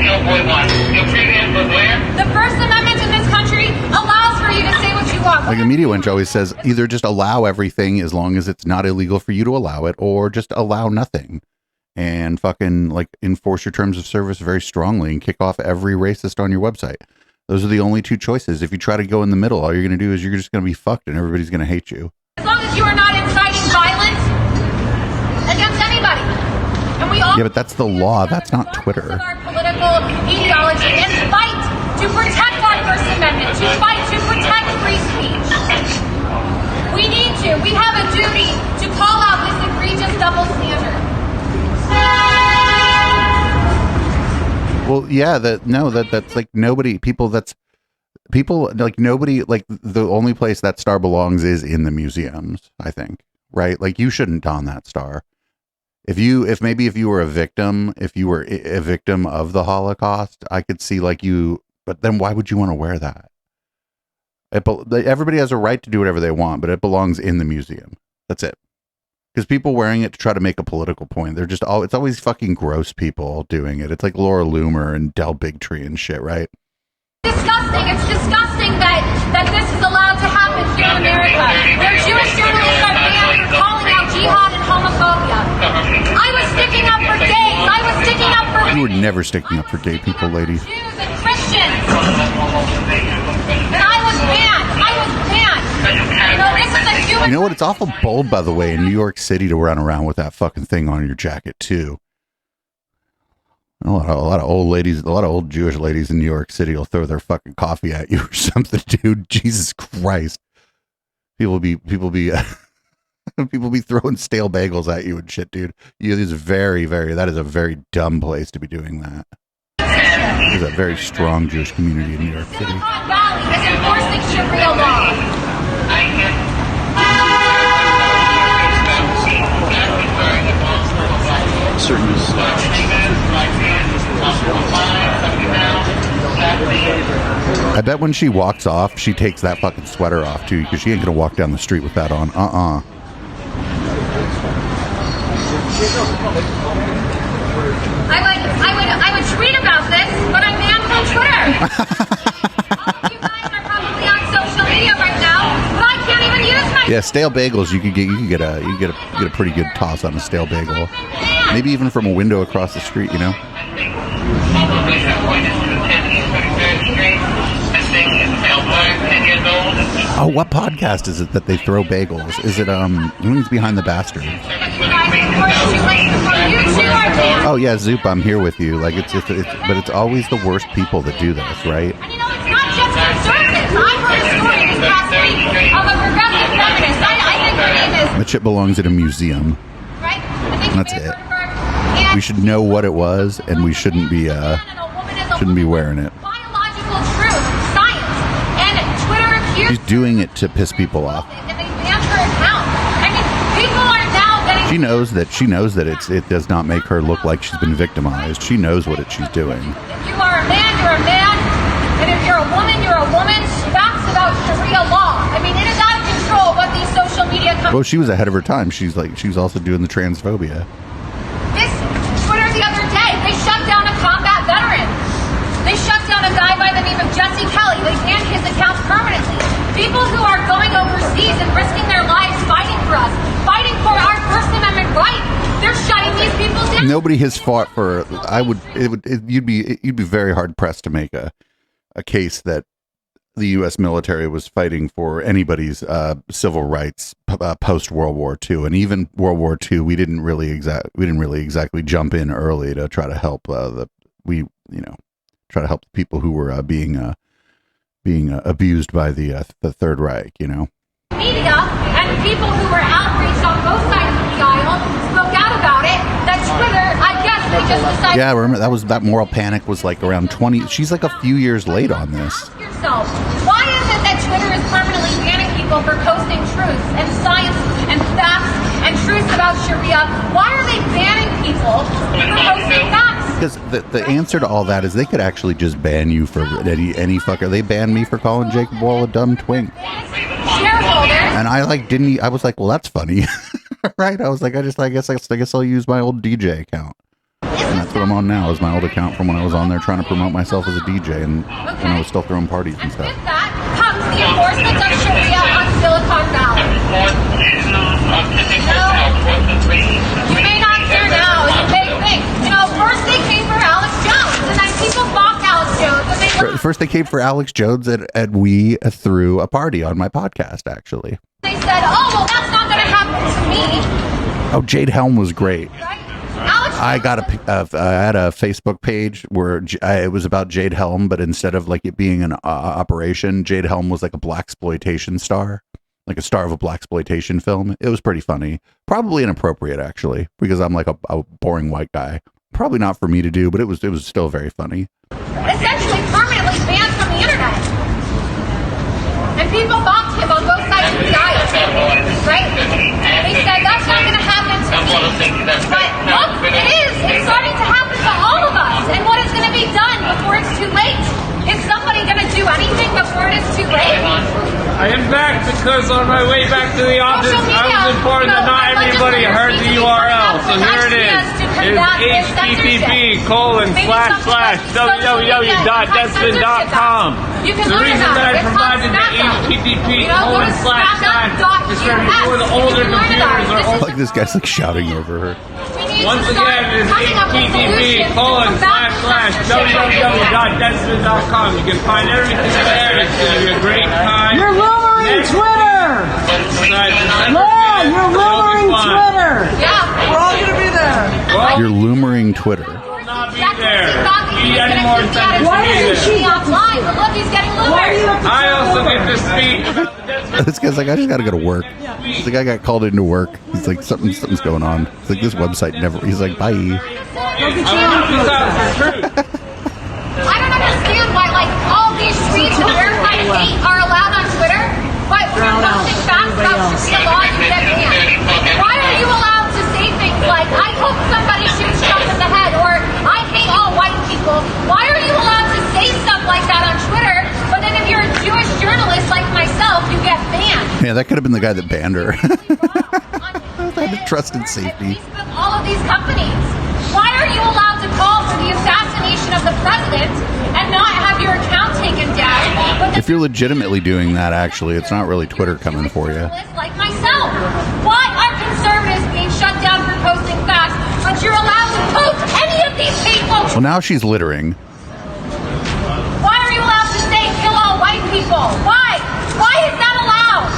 The First Amendment in this country allows for you to say what you want.
Like the media wench always says, either just allow everything as long as it's not illegal for you to allow it, or just allow nothing. And fucking, like, enforce your terms of service very strongly and kick off every racist on your website. Those are the only two choices. If you try to go in the middle, all you're going to do is you're just going to be fucked and everybody's going to hate you.
As long as you are not inciting violence against anybody. And we all...
Yeah, but that's the law. That's not Twitter.
...our political ideology and fight to protect our First Amendment, to fight to protect free speech. We need to. We have a duty to call out this egregious double standard.
Well, yeah, that's like nobody, like nobody, like the only place that star belongs is in the museums, I think, right? Like, you shouldn't don that star. If you were a victim, if you were a victim of the Holocaust, I could see like you, but then why would you want to wear that? Everybody has a right to do whatever they want, but it belongs in the museum. That's it. Because people wearing it to try to make a political point, they're just it's always fucking gross people doing it. It's like Laura Loomer and Del Bigtree and shit, right?
Disgusting. It's disgusting that this is allowed to happen here in America. Where Jewish journalists are banned for calling out jihad and homophobia. I was sticking up for gays. I was sticking up for...
You were never sticking up for gay people, lady.
Jews and Christians. And I was banned.
You know what? It's awful bold, by the way, in New York City to run around with that fucking thing on your jacket, too. A lot of old ladies, a lot of old Jewish ladies in New York City will throw their fucking coffee at you or something, dude. Jesus Christ. People be throwing stale bagels at you and shit, dude. That is a very dumb place to be doing that. There's a very strong Jewish community in New York City.
Silicon Valley is enforcing Sharia law.
I bet when she walks off, she takes that fucking sweater off too, because she ain't gonna walk down the street with that on.
I would tweet about this, but I'm banned from Twitter. All of you guys are probably on social media right now, but I can't even use my...
Yeah, stale bagels. You could get a pretty good toss on a stale bagel. Maybe even from a window across the street, you know. Oh, what podcast is it that they throw bagels? Is it Wings Behind the Bastards? Oh yeah, Zoop, I'm here with you. Like but it's always the worst people that do this, right?
And you know, it's not just conservatives. I heard a story this past week of a progressive feminist. I think her name is...
That shit belongs in a museum.
Right?
That's it. We should know what it was, and we shouldn't be wearing it.
Biological truth, science, and Twitter accused.
She's doing it to piss people off.
And they banned her account. I mean, people are now getting.
She knows that it does not make her look like she's been victimized. She knows what she's doing.
If you are a man, you're a man, and if you're a woman, you're a woman. That's about Sharia law. I mean, it is out of control what these social media companies.
Well, she was ahead of her time. She's also doing the transphobia.
This Twitter the other day, they shut down a combat veteran. They shut down a guy by the name of Jesse Kelly. They banned his account permanently. People who are going overseas and risking their lives fighting for us, fighting for our First Amendment right, they're shutting these people down.
Nobody has fought for. You'd be very hard pressed to make a case that the U.S. military was fighting for anybody's civil rights post World War II, and even World War II, we didn't really exactly jump in early to try to help try to help the people who were being abused by the Third Reich.
Media and people who were outraged on both sides of the aisle spoke out about it. That Twitter, I guess they just decided.
Yeah, remember that moral panic was like around 20. She's like a few years late on this.
Ask yourself, why is it that Twitter is permanently banning people for posting truths and science and facts and truths about Sharia? Why are they banning people for posting facts?
Because the answer to all that is they could actually just ban you for any fucker. They banned me for calling Jacob Wohl a dumb twink. And I was like, well, that's funny. Right? I was like, I guess I'll use my old DJ account. And that's what I'm on now, is my old account from when I was on there trying to promote myself as a DJ and when I was still throwing parties and stuff.
With that comes the enforcement of Sharia on Silicon Valley. You may not care now, you may think, first they came for Alex Jones, and then people mocked Alex Jones. And
first they came for Alex Jones, and we threw a party on my podcast, actually.
They said, oh, well, that's not going to happen to me.
Oh, Jade Helm was great.
Right?
I had a Facebook page where it was about Jade Helm, but instead of like it being an operation, Jade Helm was like a blaxploitation star, like a star of a blaxploitation film. It was pretty funny, probably inappropriate actually, because I'm like a boring white guy. Probably not for me to do, but it was still very funny.
Essentially permanently banned from the internet. And people mocked him on both sides of the aisle, right? They said, that's not going to happen to me. But look, it is. It's starting to happen to all of us. And what is going to be done before it's too late? Is somebody going to do anything before it is too late?
I am back because on my way back to the office, I was informed that not everybody heard the URL. So here it is. It is http://www.desmond.com. The reason that I provided the http:// is for the older computers are
like this guy's like shouting over her.
Once again, it is http://www.desmond.com. You can find everything there. It's going to be a great time.
You're lowering Twitter! You're lowering Twitter!
Yeah.
We're all going to be there.
Well,
You're loomering Twitter.
will not be there. Be any more incentive to
Why
be
isn't she
there.
Online, but look, he's getting loomed.
I also get to speak.
This guy's like, I just gotta go to work. He's like, I got called into work. He's like, something's going on. He's like, this website never. He's like, bye.
I want this out for truth.
I don't understand why, all these tweets of verified hate are allowed on Twitter, but when you're posting facts about Sharia law, you get banned. Why are you allowed to say things like, I hope somebody shoots Trump in the head, or I hate all white people? Why are you allowed to say stuff like that on Twitter, but then if you're a Jewish journalist like myself, you get banned?
Yeah, that could have been the guy that banned her. I had trust and safety.
All of these companies. Why are you allowed to call for the assassination of the president and not have your account taken down? But
If you're legitimately doing that, actually, it's not really Twitter coming for you.
like myself. Why are conservatives being shut down for posting facts, but you're allowed to post any of these hateful?
Well, now she's littering.
Why are you allowed to say kill all white people? Why? Why is that allowed?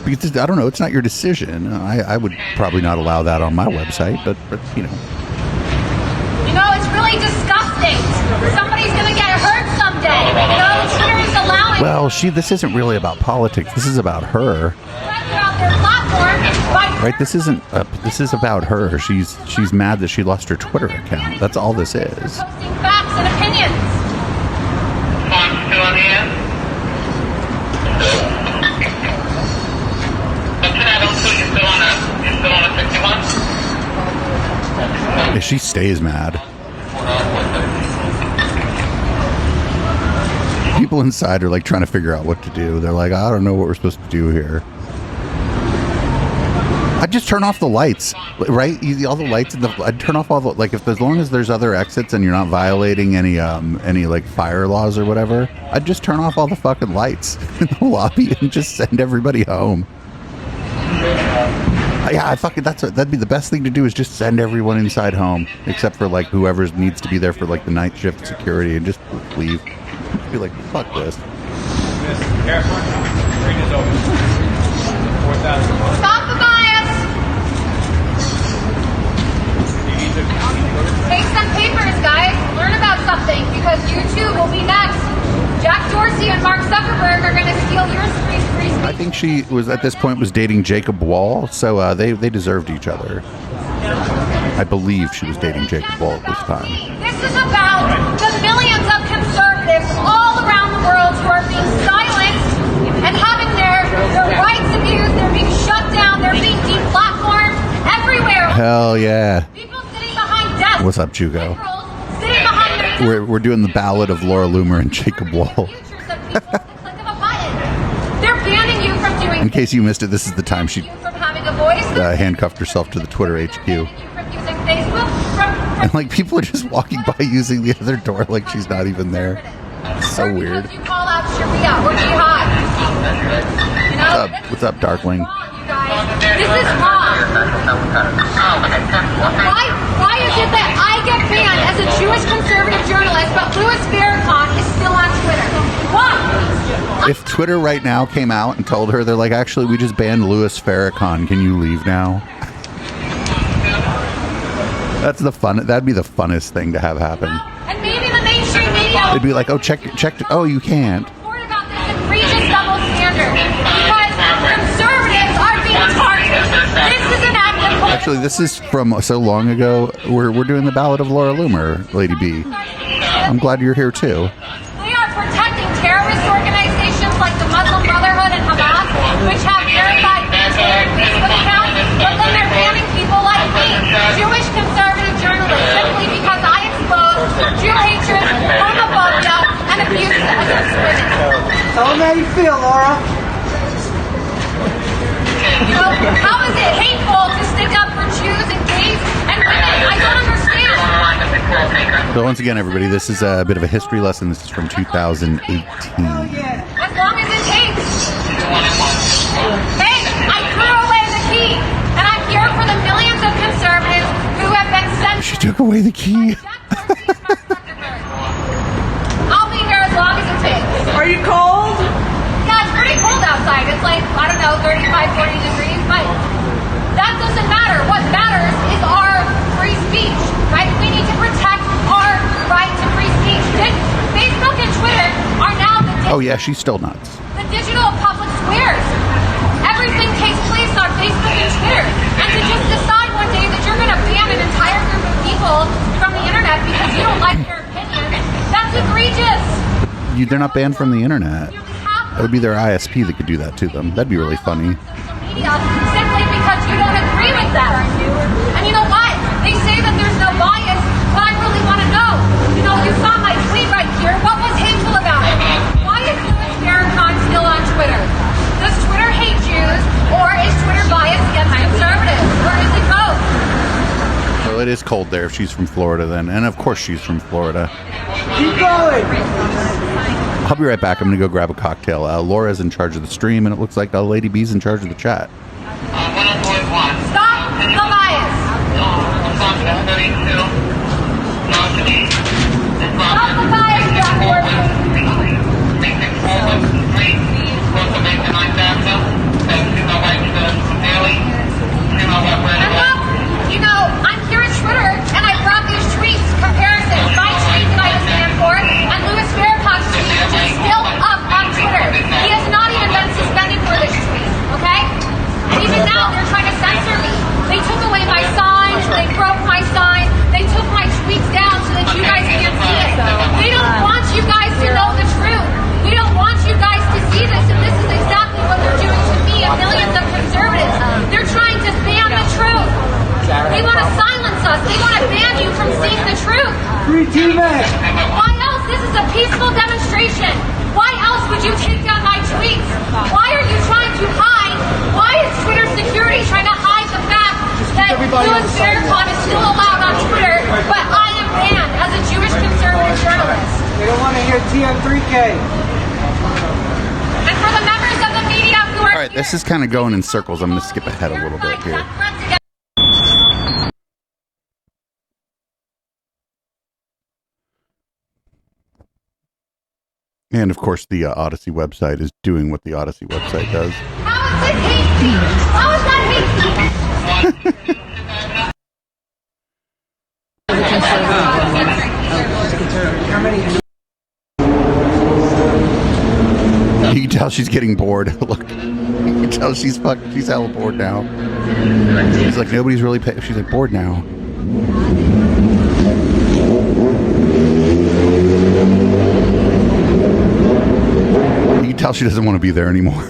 Because, I don't know. It's not your decision. I would probably not allow that on my website, but you know.
It's really disgusting. Somebody's going to get hurt someday. Twitter is allowing.
Well, this isn't really about politics. This is about her.
Throughout their platform by
Right? This isn't. This is about her. She's mad that she lost her Twitter account. That's all this is.
Posting facts and opinions.
Still on the end? You're still on a 51?
If she stays mad. People inside are like trying to figure out what to do. They're like, I don't know what we're supposed to do here. I'd just turn off the lights, right? All the lights in the. I'd turn off all the like if as long as there's other exits and you're not violating any like fire laws or whatever. I'd just turn off all the fucking lights in the lobby and just send everybody home. Yeah, that'd be the best thing to do is just send everyone inside home, except for like whoever needs to be there for like the night shift security and just leave. Be like, fuck this.
Stop the bias. Take some papers, guys. Learn about something because you too will be next. Jack Dorsey and Mark Zuckerberg are going to steal your free speech.
I think she was at this point was dating Jacob Wohl, so they deserved each other. I believe she was dating Jacob Wohl at this time.
This is about the millions of conservatives all around the world who are being silenced and having their rights abused. They're being shut down. They're being deplatformed everywhere.
Hell yeah.
People sitting behind desks.
What's up, Jugo?
Sitting behind
We're doing the Ballad of Laura Loomer and Jacob Wohl.
They're banning you from doing.
In case you missed it, this is the time she
from having a voice.
handcuffed herself to the Twitter HQ.
From using Facebook.
And like people are just walking by using the other door like she's not even there. It's so weird.
You call out Sharia or jihad. You know,
What's up, Darkling?
this is wrong. Why is it that I get banned as a Jewish conservative journalist, but Louis Farrakhan is still on Twitter? Why?
If Twitter right now came out and told her, they're like, actually, we just banned Louis Farrakhan. Can you leave now? That'd be the funnest thing to have happen.
And maybe the mainstream media.
It'd be like, oh, check. Oh, you can't.
Report about this egregious double standard because conservatives are being targeted. This is an act of.
Actually, this is from so long ago. We're doing the Ballad of Laura Loomer, Lady B. I'm glad you're here too.
They are protecting terrorist organizations like the Muslim Brotherhood and Hamas, which have verified Facebook accounts, but then they're banning people like me, Jewish conservative journalists, simply because I expose Jew hatred, homophobia, and abuse against women.
Tell them how you feel, Laura.
So how is it hateful to stick up for Jews and gays and women? I don't understand.
So once again, everybody, this is a bit of a history lesson. This is from 2018.
As long as it takes. Hey, I threw away the key, and I'm here for the millions of conservatives who have been sent.
She took away the key.
I'll be here as long as it takes.
Are you cold?
Yeah, it's pretty cold outside. It's like, I don't know, 35, 40 degrees, but that doesn't matter. What matters is our free speech, right? We need to protect our right to free speech. Facebook and Twitter are now
Oh yeah, she's still nuts.
the digital public squares. Everything takes place on Facebook and Twitter. And to just decide one day that you're going to ban an entire group of people from the internet because you don't like their opinion, that's egregious.
They're not banned from the internet. That would be their ISP that could do that to them. That'd be really funny.
Media simply because you don't agree with them. And you know what? They say that there's no bias, but I really want to know. You know, you saw my tweet right here. What was hateful about it? Why is Louis Farrakhan still on Twitter? Does Twitter hate Jews, or is Twitter biased against conservatives, or is it both?
Well, it is cold there if she's from Florida then. And of course she's from Florida.
Keep going.
I'll be right back. I'm going to go grab a cocktail. Laura's in charge of the stream, and it looks like Lady B's in charge of the chat.
Stop the bias. Stop the bias, Jack And look, you know, I'm here at Twitter, and I brought these tweets, comparisons, my tweet that I was banned for, and Louis Farrakhan's tweet, which is still up on Twitter. He has not even been suspended for this tweet, okay? Even now, they're trying to censor
TM3K.
And for the members of the media who are
All right, this is kind of going in circles. I'm going to skip ahead a little bit here. And of course, the Odyssey website is doing what the Odyssey website does.
How is it hate speech? How is that hate speech?
You can tell she's getting bored. Look, you can tell she's hella bored now. She's like, nobody's really she's like, bored now. You can tell she doesn't want to be there anymore.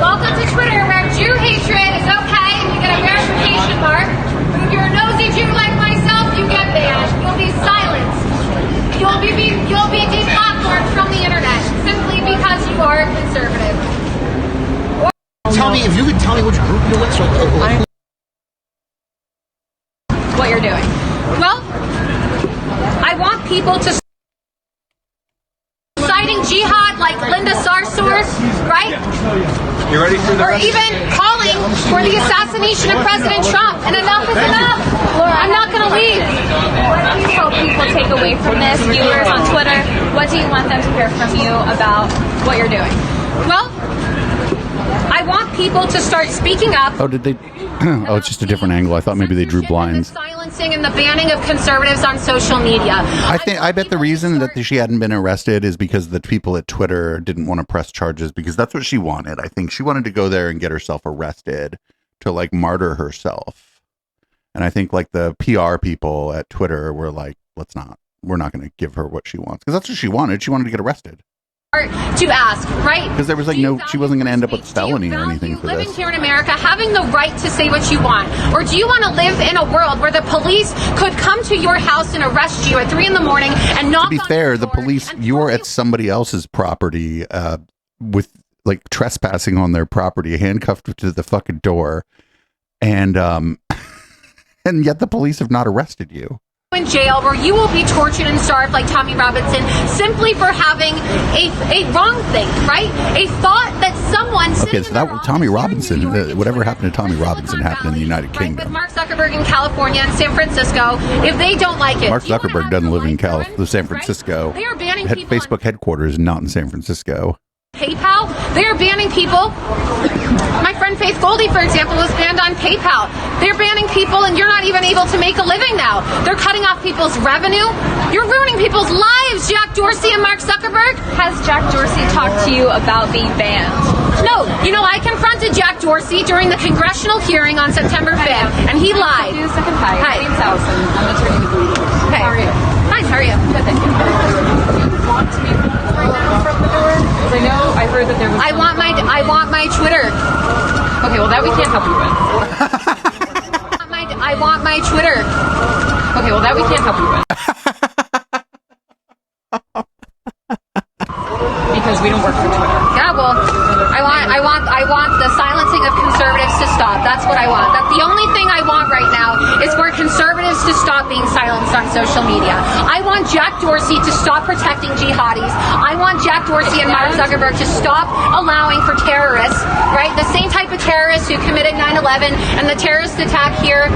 Welcome to Twitter, where Jew hatred is okay. You get a verification mark. If you're a nosy Jew like myself, you get banned. You'll be silenced. You'll be deplatformed from the internet simply because you are conservative.
Tell me, if you could tell me which group you're with, so
What you're doing. Well, I want people to citing jihad like Linda Sarsour, right?
You ready for the
Or even calling for the assassination of President Trump. And enough is enough. I'm not going to leave.
What do you hope people take away from this? Viewers on Twitter, what do you want them to hear from you about what you're doing?
Well, I want people to start speaking up.
Oh, did they? Oh, it's just a different angle. I thought maybe they drew blinds.
Silencing and the banning of conservatives on social media.
I bet the reason that she hadn't been arrested is because the people at Twitter didn't want to press charges, because that's what she wanted. I think she wanted to go there and get herself arrested to like martyr herself. And I think like the PR people at Twitter were like, we're not going to give her what she wants, because that's what she wanted. She wanted to get arrested.
To ask, right?
Because there was like she wasn't going to end up with a felony or anything for
living
this.
here in America, having the right to say what you want? Or do you want to live in a world where the police could come to your house and arrest you at 3 a.m. and knock on your door?
To be fair, the police, you're at somebody else's property with like trespassing on their property, handcuffed to the fucking door, and and yet the police have not arrested you.
In jail, where you will be tortured and starved like Tommy Robinson simply for having a wrong thing, right? A thought that someone
Okay, so that Tommy Robinson, whatever happened to Tommy Robinson happened in the United Kingdom.
With Mark Zuckerberg in California and San Francisco, if they don't like it,
Mark Zuckerberg doesn't live in San Francisco.
They are banning people
Facebook headquarters is not in San Francisco.
PayPal. They are banning people. My friend Faith Goldie, for example, was banned on PayPal. They're banning people, and you're not even able to make a living now. They're cutting off people's revenue. You're ruining people's lives, Jack Dorsey and Mark Zuckerberg.
Has Jack Dorsey talked to you about being banned?
No. You know, I confronted Jack Dorsey during the congressional hearing on September 5th, and he lied.
Hi.
Hi.
My name's Allison. I'm attorney with Wohl.
Hey.
How are you?
Fine. How are you?
Good, thank you. Do you want to be removed right now from the door? Because I know I heard that there was.
I want my Twitter.
Okay, well that we can't help you with.
I want my Twitter.
Okay, well that we can't help you with. Because we don't work for Twitter.
Yeah, well, I want the silencing of conservatives to stop. That's what I want. That's the only thing I want right now is for conservatives to stop being silenced on social media. I want Jack Dorsey to stop protecting jihadis. I want Jack Dorsey and Mark Zuckerberg to stop allowing for terrorists, right? The same type of terrorists who committed 9/11 and the terrorist attack here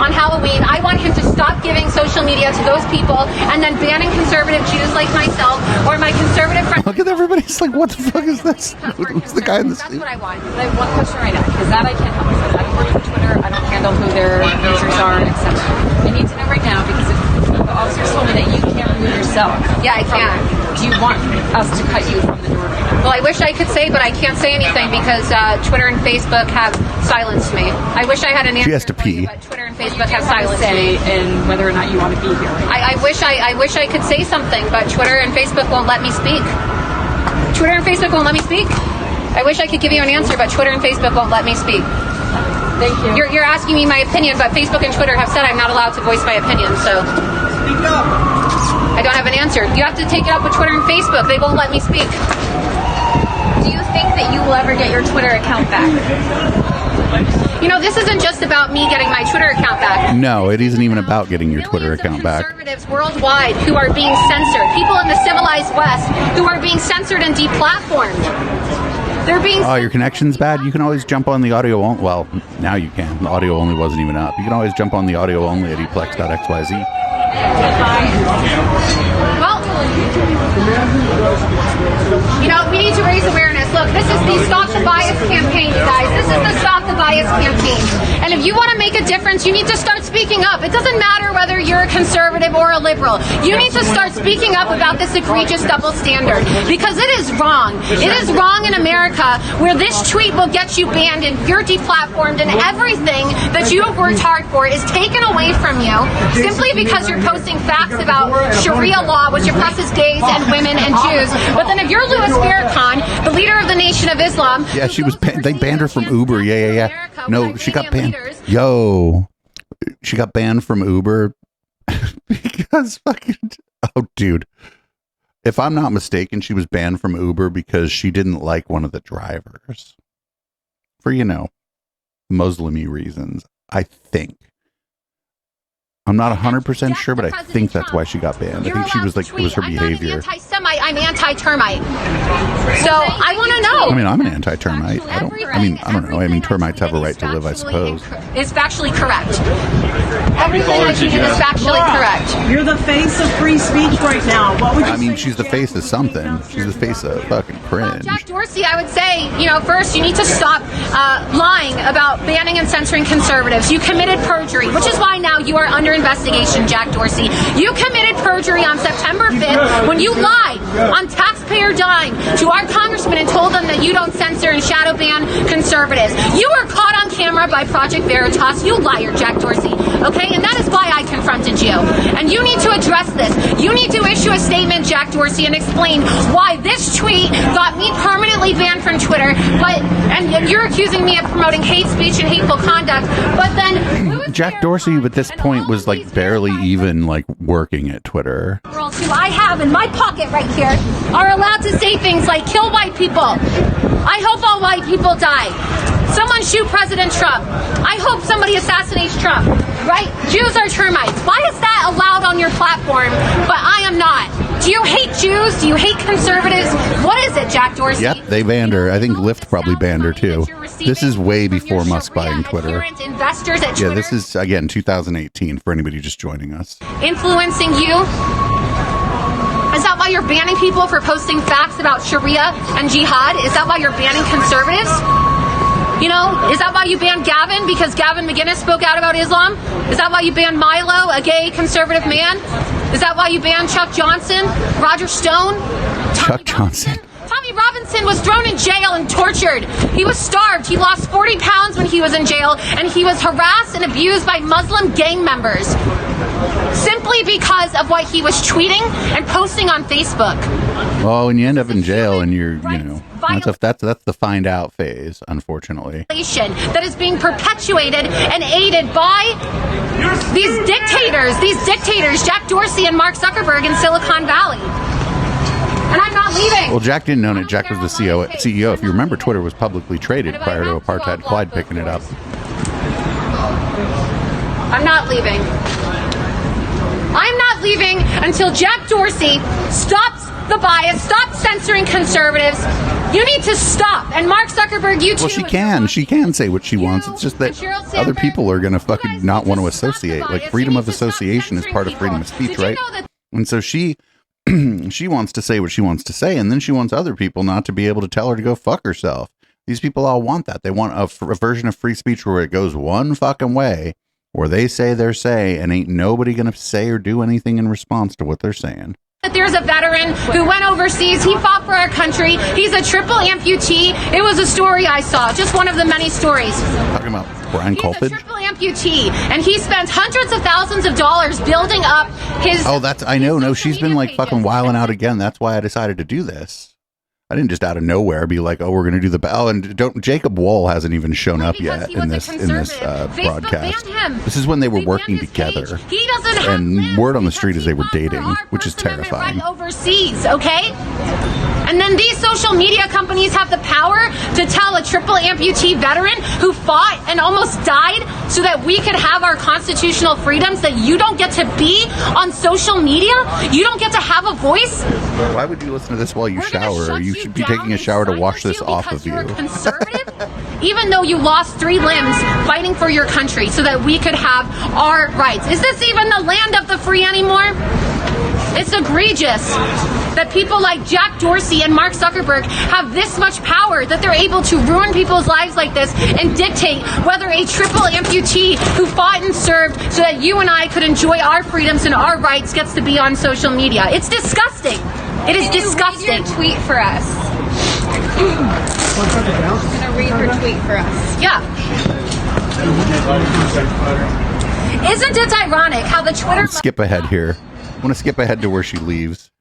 on Halloween. I want him to stop giving social media to those people and then banning conservative Jews like myself or my conservative friends.
Look at everybody's like, what the fuck is this? Who's the guy in the
That's what I want.
I have one question right now, because that I can't help with. I don't work for Twitter. I don't handle who their users are, etc. I need to know right now, because if the officers told me that you can't remove yourself.
Yeah, I can.
Do you want us to cut you from the door right now?
Well, I wish I could say, but I can't say anything because Twitter and Facebook have silenced me. I wish I had an answer.
She has to pee.
But Twitter and Facebook have silenced me.
And whether or not you want to be here.
I wish I could say something, but Twitter and Facebook won't let me speak. Twitter and Facebook won't let me speak. I wish I could give you an answer, but Twitter and Facebook won't let me speak.
Thank you.
You're asking me my opinion, but Facebook and Twitter have said I'm not allowed to voice my opinion, so
Speak up.
I don't have an answer. You have to take it up with Twitter and Facebook. They won't let me speak.
Do you think that you will ever get your Twitter account back?
You know, this isn't just about me getting my Twitter account back.
No, it isn't even about getting your Twitter account back.
Conservatives worldwide who are being censored. People in the civilized West who are being censored and deplatformed. They're being.
Oh, your connection's bad? You can always jump on the audio only. Well, now you can. The audio only wasn't even up. You can always jump on the audio only at eplex.xyz.
Well, you know, we need to raise awareness. Look, this is the Stop the Bias campaign, you guys. This is the Stop the Bias campaign. And if you want to make a difference, you need to start speaking up. It doesn't matter whether you're a conservative or a liberal. You need to start speaking up about this egregious double standard, because it is wrong. It is wrong in America, where this tweet will get you banned and you're deplatformed and everything that you have worked hard for is taken away from you simply because you're posting facts about Sharia law, which oppresses gays and women and Jews. But then if you're Louis Farrakhan, the leader of the Nation of Islam...
Yeah, she was. They banned her from Uber. Yeah. No, she got banned. Yo, she got banned from Uber because fucking... Oh, dude. If I'm not mistaken, she was banned from Uber because she didn't like one of the drivers. For, Muslim-y reasons, I think. I'm not 100% sure, but I think that's why she got banned. I think she was like, it was her behavior.
I'm not an anti-Semite, I'm anti-termite. So I want to know.
I mean, I'm an anti-termite. I don't know. I mean, termites have a right to live, I suppose.
It's factually correct. Everything I do is factually correct.
You're the face of free speech right now. What would you
I mean, she's the face of something. She's the face of fucking cringe.
Jack Dorsey, I would say, first you need to stop lying about banning and censoring conservatives. You committed perjury, which is why now you are under investigation, Jack Dorsey. You committed perjury on September 5th when you lied on taxpayer dime to our congressman and told them that you don't censor and shadow ban conservatives. You were caught on camera by Project Veritas. You liar, Jack Dorsey. Okay, and that is why I confronted you. And you need to address this. You need to issue a statement, Jack Dorsey, and explain why this tweet got me permanently banned from Twitter, and you're accusing me of promoting hate speech and hateful conduct, but then...
Jack Dorsey, at this point, was like barely even like working at Twitter.
Girls who I have in my pocket right here are allowed to say things like kill white people. I hope all white people die. Someone shoot President Trump. I hope somebody assassinates Trump. Right? Jews are termites. Why is that allowed on your platform, but I am not? Do you hate Jews? Do you hate conservatives? What is it, Jack Dorsey?
Yep, they banned her. I think Lyft probably banned her too. This is way before Musk buying Twitter.
Investors at Twitter.
Yeah, this is, again, 2018 for anybody just joining us.
Influencing you? Is that why you're banning people for posting facts about Sharia and jihad? Is that why you're banning conservatives? Is that why you banned Gavin? Because Gavin McGinnis spoke out about Islam? Is that why you banned Milo, a gay conservative man? Is that why you banned Chuck Johnson, Roger Stone?
Chuck Johnson.
Tommy Robinson was thrown in jail and tortured. He was starved. He lost 40 pounds when he was in jail, and he was harassed and abused by Muslim gang members simply because of what he was tweeting and posting on Facebook.
Well, when you end up in jail and you're, that's the find out phase, unfortunately.
That is being perpetuated and aided by these dictators, Jack Dorsey and Mark Zuckerberg in Silicon Valley. And I'm not leaving.
Well, Jack didn't own it. Jack was the CEO. If you remember, Twitter was publicly traded prior to apartheid Clyde picking it up.
I'm not leaving. I'm not leaving until Jack Dorsey stops the bias, stops censoring conservatives. You need to stop. And Mark Zuckerberg, you too.
Well, she can. She can say what she wants. It's just that other people are going to fucking not want to associate. Like, freedom of association is part of freedom of speech, right? And so she wants to say what she wants to say, and then she wants other people not to be able to tell her to go fuck herself. These people all want that. They want a version of free speech where it goes one fucking way, where they say their say, and ain't nobody going to say or do anything in response to what they're saying.
There's a veteran who went overseas. He fought for our country. He's a triple amputee. It was a story I saw, just one of the many stories.
Talking about Brian Colfage?
He's a triple amputee, and he spent hundreds of thousands of dollars building up his...
Oh, I know. No, she's been like fucking wilding out again. That's why I decided to do this. I didn't just out of nowhere be like, oh, we're going to do the and Jacob Wohl hasn't even shown up yet in this broadcast. This is when they were working together.
He doesn't have
and word on the street is they were dating, which is terrifying.
Right overseas, okay? And then these social media companies have the power to tell a triple amputee veteran who fought and almost died so that we could have our constitutional freedoms that you don't get to be on social media? You don't get to have a voice?
Why would you listen to this while you shower? You should be taking a shower to wash this off of you.
Conservative, even though you lost 3 limbs fighting for your country so that we could have our rights. Is this even the land of the free anymore? It's egregious that people like Jack Dorsey and Mark Zuckerberg have this much power that they're able to ruin people's lives like this and dictate whether a triple amputee who fought and served so that you and I could enjoy our freedoms and our rights gets to be on social media. It's disgusting. It is disgusting.
Read your tweet for us. I'm gonna read her tweet for us.
Yeah. Isn't it ironic how the Twitter
Let's skip ahead here. I want to skip ahead to where she leaves.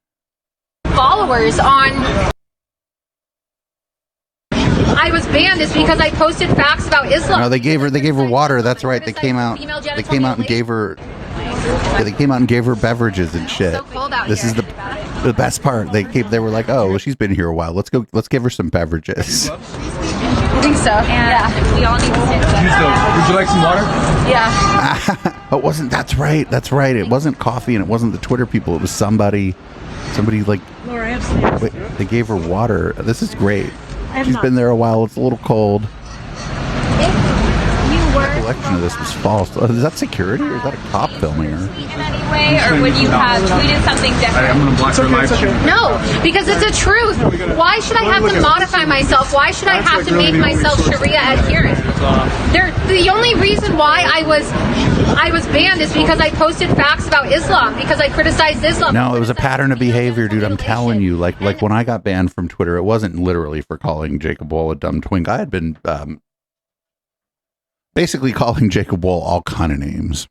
Followers on I was banned is because I posted facts about Islam.
No, they gave her water. That's right. They came out and gave her beverages and shit. This is the best part. They were like, "Oh, well, she's been here a while. Let's give her some beverages."
I think so. Yeah.
We all need to sit together.
Would you like some water?
Yeah.
It wasn't. That's right. It wasn't coffee, and it wasn't the Twitter people. It was somebody like.
Laura, I have snacks.
Wait, they gave her water. This is great.
I have
She's
not.
been there a while. It's a little cold.
You were
Recollection of this was false. Is that security or is that a cop filming her?
in any way, or would you have tweeted something different?
I'm going to block her live stream.
No, because it's the truth. Why should I have to modify myself? Why should I have to make myself Sharia adherent? The only reason why I was banned is because I posted facts about Islam, because I criticized Islam.
No, it was a pattern of behavior, dude. I'm telling you. Like when I got banned from Twitter, it wasn't literally for calling Jacob Wohl a dumb twink. I had been basically calling Jacob Wohl all kind of names,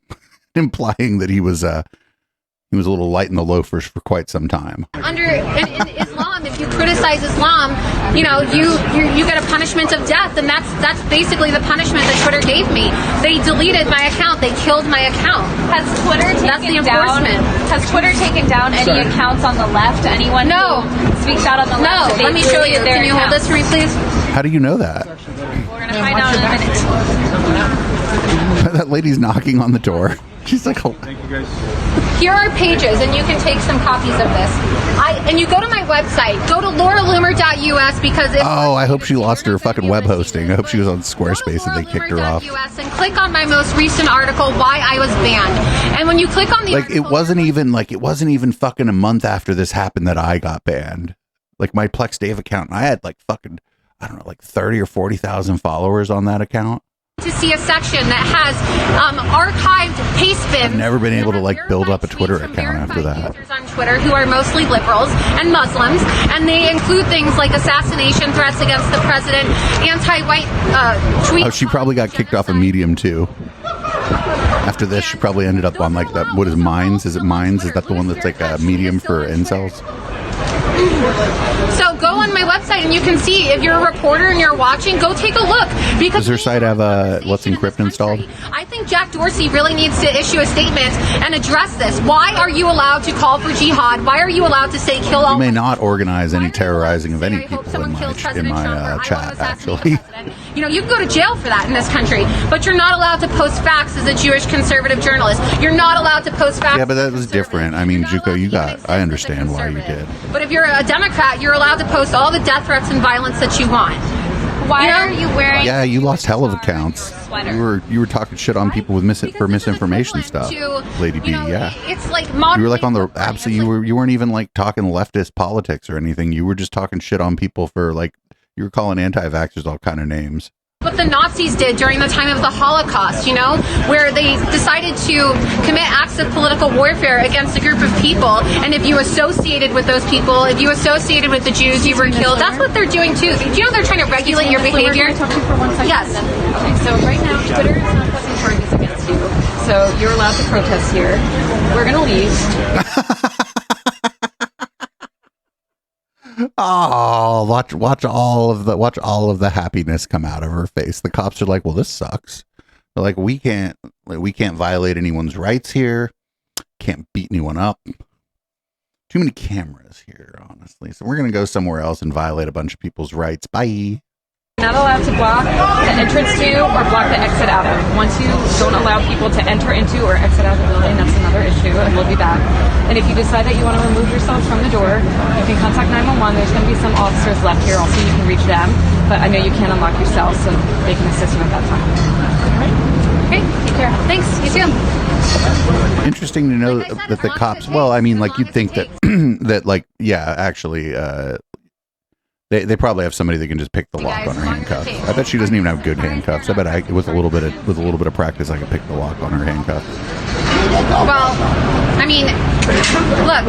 implying that he was a little light in the loafers for quite some time.
In Islam, if you criticize Islam, you get a punishment of death, and that's basically the punishment that Twitter gave me. They deleted my account. They killed my account.
Has Twitter taken down any accounts on the left? Anyone
No.
who speaks out on the left?
No. Let me show you. Can you hold this for me, please?
How do you know that?
We're gonna find out in a minute.
That lady's knocking on the door. She's like, oh.
Thank you, guys.
Here are pages, and you can take some copies of this. And you go to my website. Go to lauraloomer.us because
I hope she lost her fucking web hosting. I hope she was on Squarespace and they kicked her off.
And click on my most recent article, why I was banned. And when you click on the
Like it wasn't even fucking a month after this happened that I got banned. Like my Plex Dave account, I had like fucking, I don't know, like 30 or 40,000 followers on that account.
To see a section that has archived paste bins.
I've never been able to like build up a Twitter account after that.
On Twitter who are mostly liberals and Muslims, and they include things like assassination threats against the president, anti-white tweets.
Oh, she probably got kicked off of Medium too. After this, she probably ended up on like that. What is Minds? Is it Minds? Is that the one that's like a medium for incels?
So go on my website and you can see, if you're a reporter and you're watching, go take a look. Because
does her site have Let's Encrypt installed?
I think Jack Dorsey really needs to issue a statement and address this. Why are you allowed to call for jihad? Why are you allowed to say kill all?
You may not organize any terrorizing of any people in my chat, actually.
You can go to jail for that in this country, but you're not allowed to post facts as a Jewish conservative journalist. You're not allowed to post facts.
Yeah, but that was different. I mean, Juco, I understand why you did.
But if you're a Democrat, you're allowed to post all the death threats and violence that you want.
Why are you wearing?
Yeah, you lost hell of accounts. You were talking shit on people with misinformation stuff, Lady B. Yeah,
it's like
you were like on the absolute. You weren't even like talking leftist politics or anything. You were just talking shit on people for like you were calling anti-vaxxers all kind of names.
What the Nazis did during the time of the Holocaust, where they decided to commit acts of political warfare against a group of people, and if you associated with those people, if you associated with the Jews, you were killed. That's what they're doing too. Do you know they're trying to regulate your behavior?
We're going to talk to you for 1 second.
Yes.
Okay, so right now, Twitter is not pressing charges against you, so you're allowed to protest here. We're going to leave.
Oh, watch all of the happiness come out of her face. The cops are like, well, this sucks. They're like, we can't violate anyone's rights here. Can't beat anyone up. Too many cameras here, honestly. So we're gonna go somewhere else and violate a bunch of people's rights. Bye.
Not allowed to block the entrance to or block the exit out of. Once you don't allow people to enter into or exit out of the building, that's another issue, and we'll be back. And if you decide that you want to remove yourself from the door, you can contact 911. There's going to be some officers left here also, you can reach them. But I know you can't unlock yourself, so they can assist you at that time. All right? Okay, take care. Thanks. You too.
Interesting to know that the cops, well, I mean, like, you'd think that, that, like, yeah, actually, they probably have somebody that can just pick the lock on her handcuffs. I bet she doesn't even have good handcuffs. I bet with a little bit of practice, I could pick the lock on her handcuffs.
Well, I mean, look,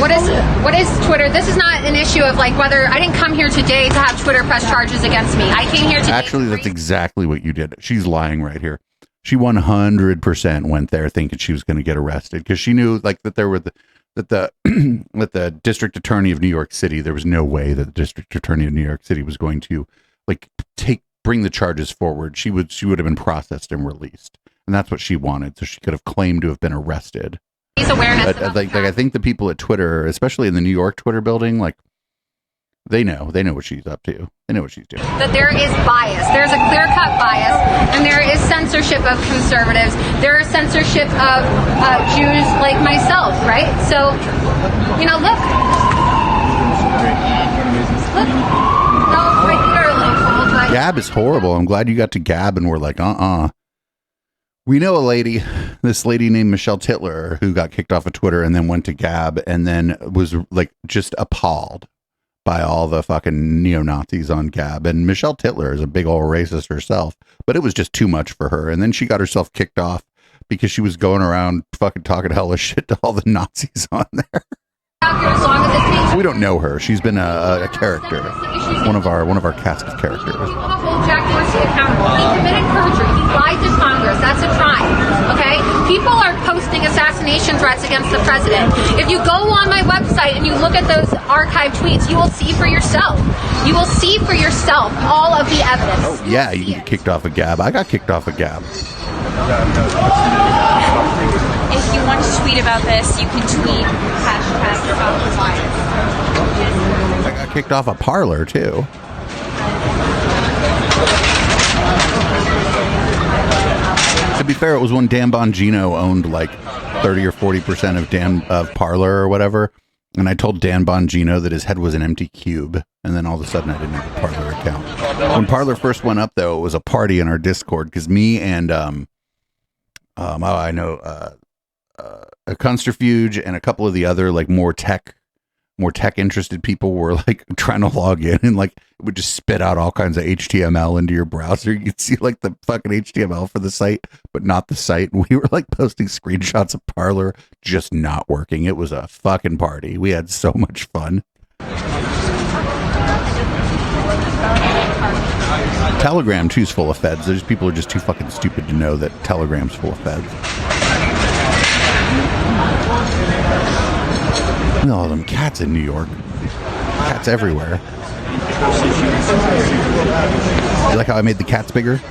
what is Twitter? This is not an issue of like whether I didn't come here today to have Twitter press charges against me. I came here today. Actually,
that's exactly what you did. She's lying right here. She 100% went there thinking she was going to get arrested because she knew like that there were that the district attorney of New York City, there was no way that the district attorney of New York City was going to like bring the charges forward. She would have been processed and released, and that's what she wanted. So she could have claimed to have been arrested.
Awareness.
Like I think the people at Twitter, especially in the New York Twitter building, like they know what she's up to. They know what she's doing.
That there is bias. There's a clear-cut bias, and there is censorship of conservatives. There is censorship of Jews like myself, right? So, you know, look. No, regularly told, but
Gab is horrible. I'm glad you got to Gab and we're like, We know this lady named Michelle Titler, who got kicked off of Twitter and then went to Gab and then was like just appalled by all the fucking neo-Nazis on Gab. And Michelle Titler is a big old racist herself, but it was just too much for her. And then she got herself kicked off because she was going around fucking talking hella shit to all the Nazis on there. We don't know her. She's been a character, one of our cast of characters.
Jack Dorsey accountable. He committed perjury. He lied to Congress. That's a crime. Okay? People are posting assassination threats against the president. If you go on my website and you look at those archived tweets, you will see for yourself. You will see for yourself all of the evidence.
Oh yeah, you can get kicked off of Gab. I got kicked off of Gab.
If you want to tweet about this, you can tweet
I got kicked off of Parler too. To be fair, it was when Dan Bongino owned like 30 or 40% of Parler or whatever, and I told Dan Bongino that his head was an empty cube, and then all of a sudden I didn't have a Parler account. When Parler first went up, though, it was a party in our Discord because me and a Consterfuge and a couple of the other like more tech interested people were like trying to log in, and like it would just spit out all kinds of HTML into your browser. You'd see like the fucking HTML for the site, but not the site. And we were like posting screenshots of Parler just not working. It was a fucking party. We had so much fun. Telegram too's full of feds. There's people are just too fucking stupid to know that Telegram's full of feds. Look at all them cats in New York. Cats everywhere. You like how I made the cats bigger?
My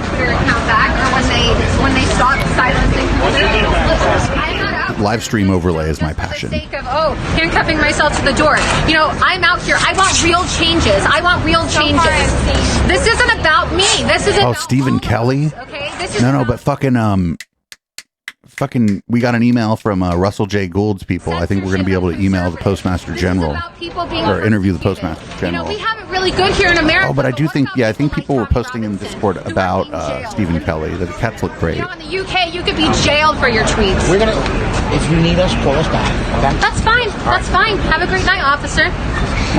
Twitter account back, or when they stop silencing
Live stream overlay is my passion.
For the sake of handcuffing myself to the door. You know, I'm out here. I want real changes. I want real changes. This isn't about me. This isn't.
Oh, Stephen Kelly.
Okay, this is
no, but fucking we got an email from Russell J. Gould's people. I think we're going to be able to email the Postmaster General or interview the Postmaster General.
You know, we have it really good here in America.
Oh, but I do think, I think people were posting in Discord about Stephen Kelly that the cats look great.
You know, in the UK, you could be jailed for your tweets.
We're gonna, if you need us, call us back. Okay?
That's fine. That's fine. Have a great night, officer.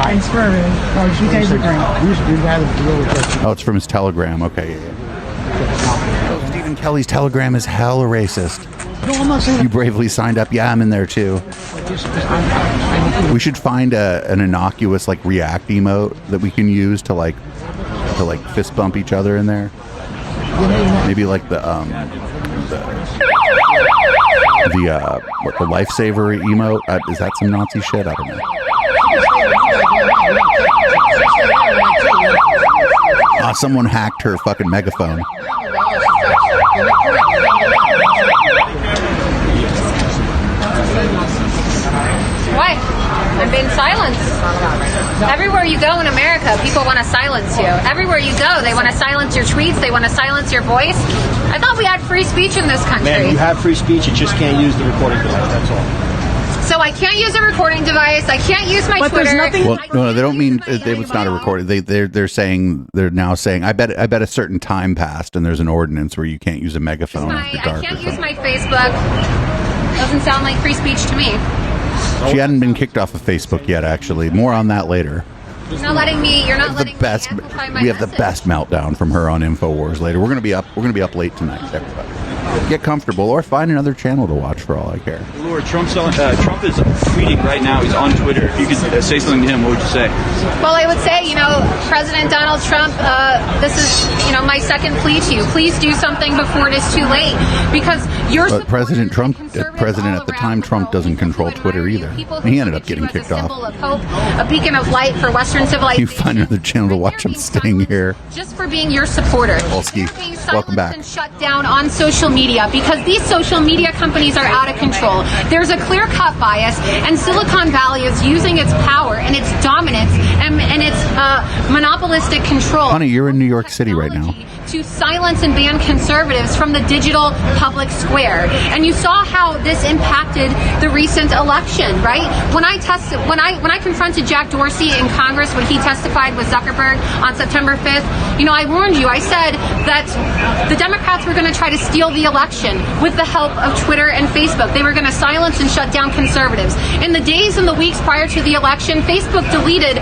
Thanks for everything. Oh, you guys are great.
Oh, it's from his Telegram. Okay. Oh, Stephen Kelly's Telegram is hella racist.
No, I'm not saying
you bravely signed up. Yeah, I'm in there too. We should find an innocuous like React emote that we can use to fist bump each other in there. Maybe like the lifesaver emote. Is that some Nazi shit? I don't know. someone hacked her fucking megaphone.
Why? I'm being silenced. Everywhere you go in America, people want to silence you. Everywhere you go, they want to silence your tweets. They want to silence your voice. I thought we had free speech in this country.
Man, you have free speech. You just can't use the recording device. That's all.
So I can't use a recording device. I can't use my Twitter.
Well, no, they don't mean it's not a recording. They're now saying I bet a certain time passed and there's an ordinance where you can't use a megaphone after dark.
I can't use my Facebook. Doesn't sound like free speech to me.
She hadn't been kicked off of Facebook yet, actually. More on that later.
You're not letting me amplify my
We have the
message.
best meltdown from her on InfoWars later. We're gonna be up late tonight, everybody. Get comfortable or find another channel to watch for all I care.
Lord, Trump is tweeting right now. He's on Twitter. If you could say something to him, what would you say?
Well, I would say, President Donald Trump, this is, my second plea to you. Please do something before it is too late, because
But President at the time, Trump doesn't control Twitter either. He ended up getting kicked off.
Of hope, a beacon of light for Western civilization.
You find another channel to watch. I'm staying here.
Just for being your supporter.
Polsky, welcome back.
And shut down on social media because these social media companies are out of control. There's a clear-cut bias, and Silicon Valley is using its power and its dominance and its monopolistic control.
Honey, you're in New York City right now.
To silence and ban conservatives from the digital public square. And you saw how this impacted the recent election, right? When I confronted Jack Dorsey in Congress when he testified with Zuckerberg on September 5th, I warned you. I said that the Democrats were going to try to steal the election with the help of Twitter and Facebook. They were going to silence and shut down conservatives. In the days and the weeks prior to the election, Facebook deleted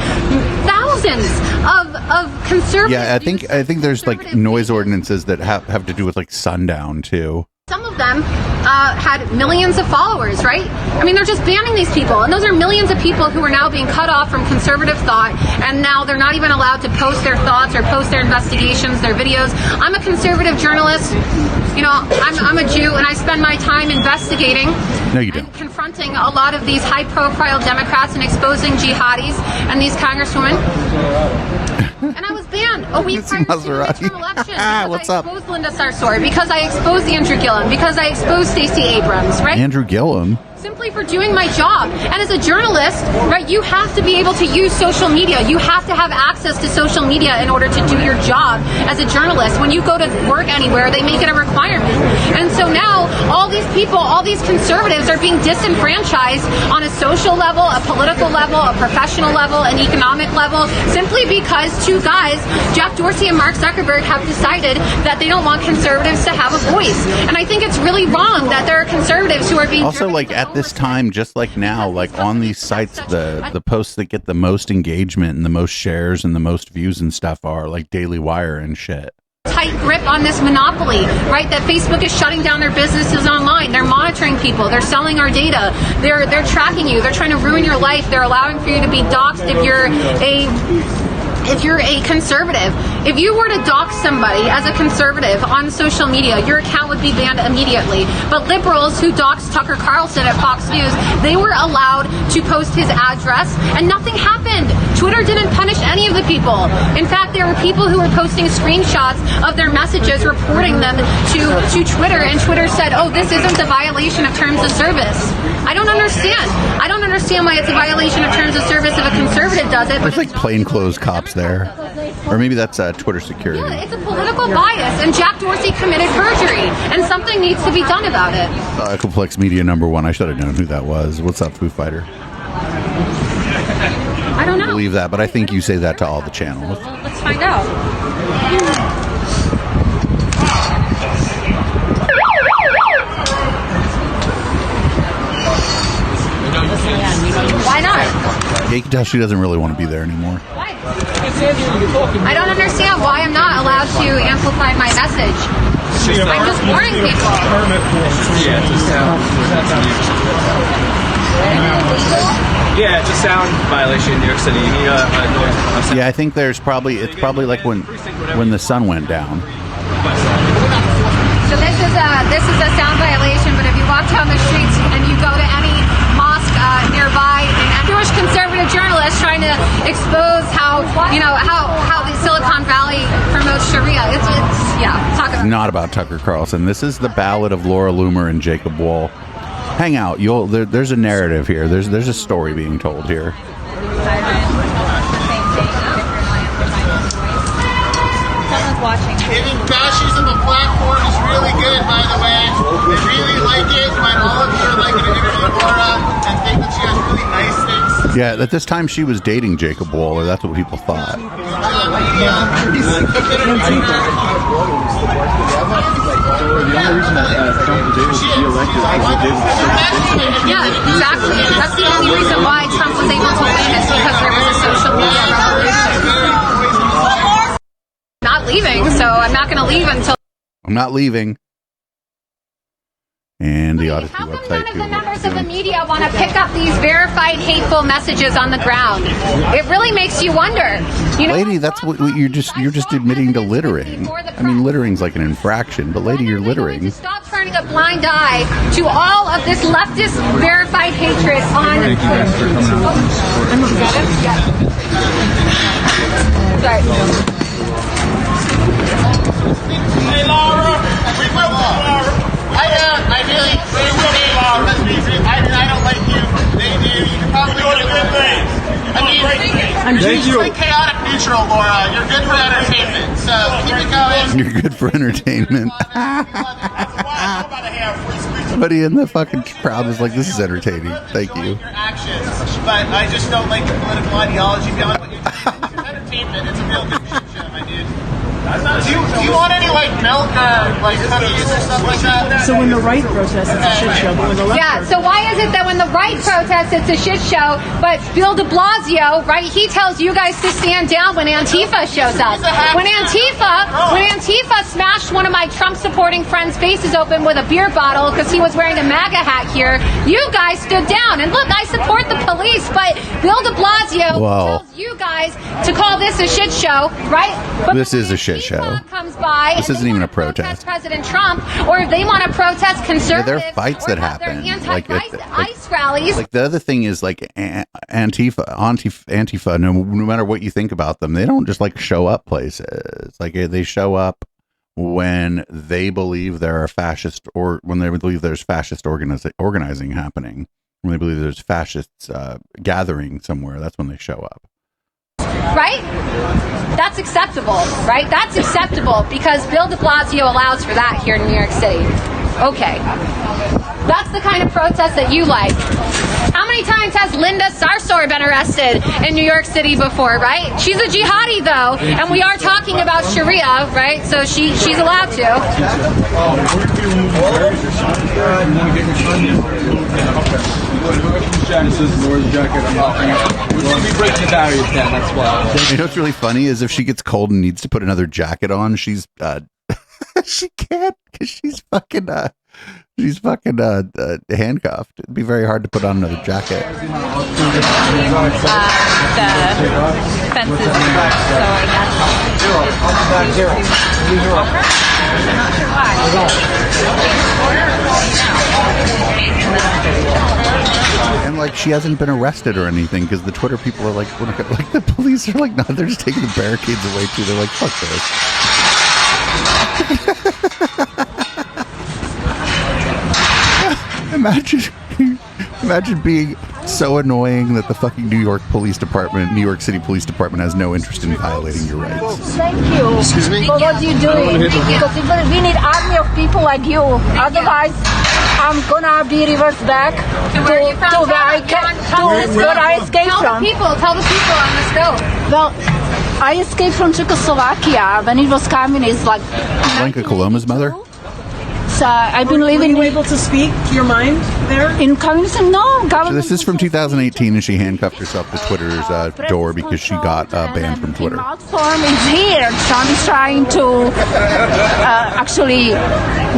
thousands of conservatives.
Yeah, I think there's like noise ordinances that have to do with like sundown too.
Some of them had millions of followers, right? I mean, they're just banning these people. And those are millions of people who are now being cut off from conservative thought. And now they're not even allowed to post their thoughts or post their investigations, their videos. I'm a conservative journalist. I'm a Jew, and I spend my time investigating.
No, you don't.
And confronting a lot of these high-profile Democrats and exposing jihadis and these congresswomen. And I was banned a week prior to the midterm election.
What's
I exposed Linda Sarsour, because I exposed Andrew Gillum, because I exposed Stacey Abrams, right?
Andrew Gillum?
Simply for doing my job. And as a journalist, right, you have to be able to use social media. You have to have access to social media in order to do your job as a journalist. When you go to work anywhere, they make it a requirement. And so now all these people, all these conservatives are being disenfranchised on a social level, a political level, a professional level, an economic level, simply because two guys, Jack Dorsey and Mark Zuckerberg, have decided that they don't want conservatives to have a voice. And I think it's really wrong that there are conservatives who are being
also like at this time, just like now, like on these sites, the posts that get the most engagement and the most shares and the most views and stuff are like Daily Wire and shit.
Tight grip on this monopoly, right? That Facebook is shutting down their businesses online. They're monitoring people. They're selling our data. They're tracking you. They're trying to ruin your life. They're allowing for you to be doxxed if you're a conservative. If you were to dox somebody as a conservative on social media, your account would be banned immediately. But liberals who doxed Tucker Carlson at Fox News, they were allowed to post his address and nothing happened. Twitter didn't punish any of the people. In fact, there were people who were posting screenshots of their messages, reporting them to Twitter, and Twitter said, oh, this isn't a violation of terms of service. I don't understand. I don't understand why it's a violation of terms of service if a conservative does it.
There's like plainclothes cops there. Or maybe that's Twitter security.
Yeah, it's a political bias, and Jack Dorsey committed perjury, and something needs to be done about it.
Complex Media #1. I should have known who that was. What's up, Foo Fighter?
I don't know.
I believe that, but I think you say that to all the channels.
Well, let's find out. Why not?
Yeah, you can tell she doesn't really want to be there anymore.
Why? I don't understand why I'm not allowed to amplify my message. I'm just warning people.
Yeah, it's a sound violation in New York City. You need a noise.
Yeah, I think it's probably like when the sun went down.
So this is a sound violation, but if you walk down the streets and you go to any mosque nearby, and Jewish conservative journalists trying to expose how the Silicon Valley from the
is not about Tucker Carlson. This is the Ballad of Laura Loomer and Jacob Wohl. Hang out. There's a narrative here. There's a story being told here.
Watching.
Giving fascism a platform is really good, by the way. They really like it when all of you are like an interview Laura and think that she has really nice things.
Yeah, at this time she was dating Jacob Wohl, or that's what people thought.
The only reason that Trump was able to be elected was
Yeah, exactly. That's the only reason why Trump was able to win is because there was a social media revolution. Not leaving, so I'm not going to leave until...
I'm not leaving. And the Odyssey
How come
website.
none of the members of the media want to pick up these verified hateful messages on the ground? It really makes you wonder. You know,
lady, that's what you're just admitting to littering. I mean, littering's like an infraction, but lady, you're littering.
stop turning a blind eye to all of this leftist verified hatred on...
Thank you guys for coming out.
Sorry.
Hey, Laura. I really I don't like you. They do. You can probably do good things. I mean, you're chaotic neutral, Laura. You're good for entertainment. So keep it going.
You're good for entertainment. Somebody in the fucking crowd was like, "This is entertaining. Thank you."
Your actions, but I just don't like your political ideology beyond what you're doing. It's entertainment. It's a real good show, my dude. Do you want any like milk or like cookies or stuff like that?
So when the right protests, it's a shit show. But when the left
Yeah, so why is it that when the right protests, it's a shit show, but Bill de Blasio, right, he tells you guys to stand down when Antifa shows up. When Antifa smashed one of my Trump-supporting friends' faces open with a beer bottle because he was wearing a MAGA hat here, you guys stood down. And look, I support the police, but Bill de Blasio tells you guys to call this a shit show, right? But
this is a shit show.
Comes by
this isn't even a protest.
President Trump, or if they want to protest conservatives,
there are fights that happen.
Like ICE rallies.
Like the other thing is like Antifa. No matter what you think about them, they don't just like show up places. Like they show up when they believe there are fascist, or when they believe there's fascist organizing happening. When they believe there's fascists gathering somewhere, that's when they show up.
Right? That's acceptable, right? That's acceptable because Bill de Blasio allows for that here in New York City. Okay. That's the kind of protest that you like. How many times has Linda Sarsour been arrested in New York City before, right? She's a jihadi, though, and we are talking about Sharia, right? So she's allowed to.
You know what's really funny is if she gets cold and needs to put another jacket on, she's she can't because she's fucking handcuffed. It'd be very hard to put on another jacket.
The fences, so I
And like she hasn't been arrested or anything because the Twitter people are like the police are like, no, they're just taking the barricades away too. They're like, fuck this. Imagine being so annoying that the fucking New York City Police Department has no interest in violating your rights.
Thank you.
Excuse me?
For what you're doing. Because we need army of people like you. Otherwise, I'm gonna be reversed back to where I escaped from.
Tell the people on the stove.
Well, I escaped from Czechoslovakia when it was communist, like
Blanca Coloma's mother?
So I've been living.
Were you able to speak your mind there?
In communism, no.
So this is from 2018, and she handcuffed herself to Twitter's door because she got banned from Twitter.
The platform is here. Trump is trying to actually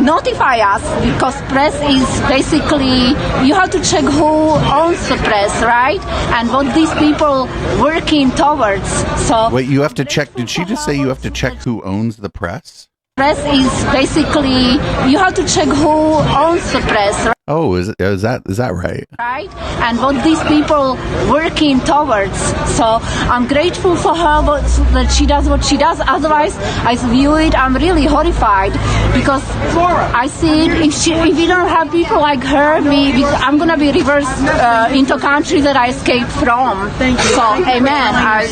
notify us because press is basically, you have to check who owns the press, right? And what these people working towards. So
wait, you have to check. Did she just say you have to check who owns the press?
Press is basically, you have to check who owns the press. Right?
Oh, is that right?
Right, and what these people working towards. So I'm grateful for her that she does what she does. Otherwise, I view it. I'm really horrified because I see it. If we don't have people like her, I'm gonna be reversed into a country that I escaped from.
Thank you.
So, amen.
I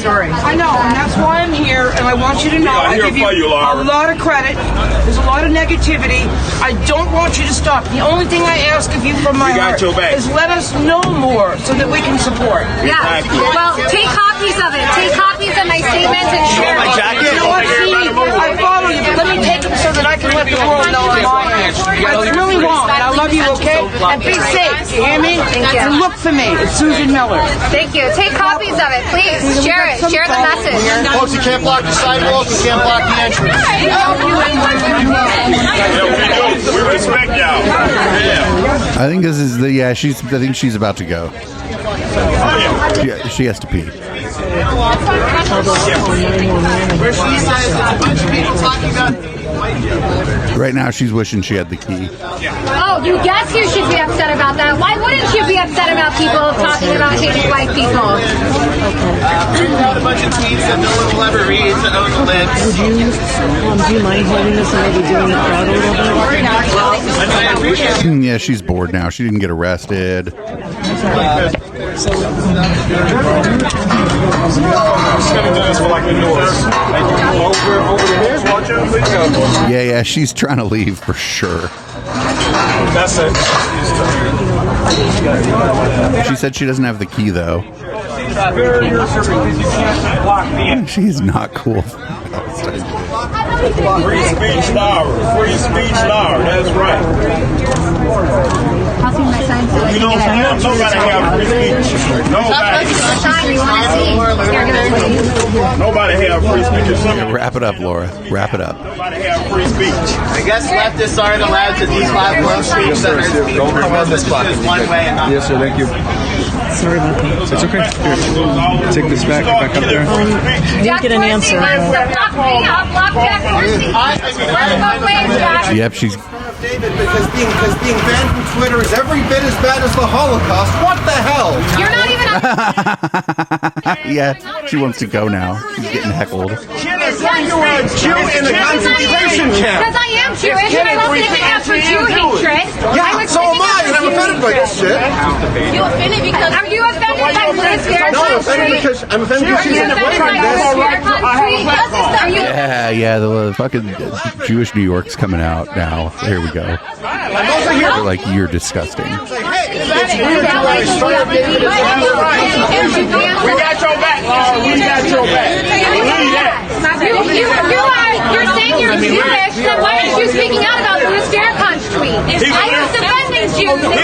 know, and that's why I'm here, and I want you to know I give you a lot of credit. There's a lot of negativity. I don't want you to stop. The only thing I ask of you from my heart is let us know more so that we can support.
Yeah. Well, take copies of it. Take copies of my statements and share
my jacket? You know what, Feeny? I follow you, but let me take them so that I can let the world know I'm on it. I really won't. And I love you, okay? And be safe. You hear me?
Thank you.
And look for me. It's Susan Miller.
Thank you. Take copies of it, please. Share it. Share the message.
Folks, you can't block the sidewalks, you can't block the entrance.
We respect y'all.
I think this is the I think she's about to go. Yeah, she has to pee. Right now, she's wishing she had the key.
Oh, you guess you should be upset about that. Why wouldn't you be upset about people talking about hating white people?
Got a bunch of tweets that no one will ever read to own the libs.
Would you, do you mind holding this and maybe doing the crowd a little bit?
Yeah, she's bored now. She didn't get arrested.
Just gonna do this for like the North. Over the hills, watch out, please.
Yeah, she's trying to leave for sure.
That's it.
She said she doesn't have the key though. She's not cool.
Free speech Laura. Free speech Laura. That's right.
I'll see my sign so I
You know, nobody have free speech. Nobody have free speech.
Yeah, wrap it up, Laura. Wrap it up.
Nobody have free speech.
I guess leftists aren't allowed to deflate love speech that there's people from one way and not
Yes, sir. Thank you.
Sorry about that.
It's okay. Here, take this back up there.
I didn't get an answer.
Block me. I'll block Jack Dorsey. Both ways, Jack.
Yep, she's.
David, because being banned from Twitter is every bit as bad as the Holocaust. What the hell?
You're not even.
Yeah, she wants to go now. She's getting heckled.
Kenneth, you were a Jew in a concentration camp.
Because I am Jewish and I don't think I have for Jew hatred.
Yeah, so am I, and I'm offended by this shit.
You offended because. Are you offended by Liz
No, I'm offended because she's in the
Yeah, the fucking Jewish New York's coming out now. Here we go. They're like, you're disgusting.
We got your back, Laura. We got your back.
You're saying you're Jewish, then why aren't you speaking out about Louis Farrakhan's tweet? I was defending Jews and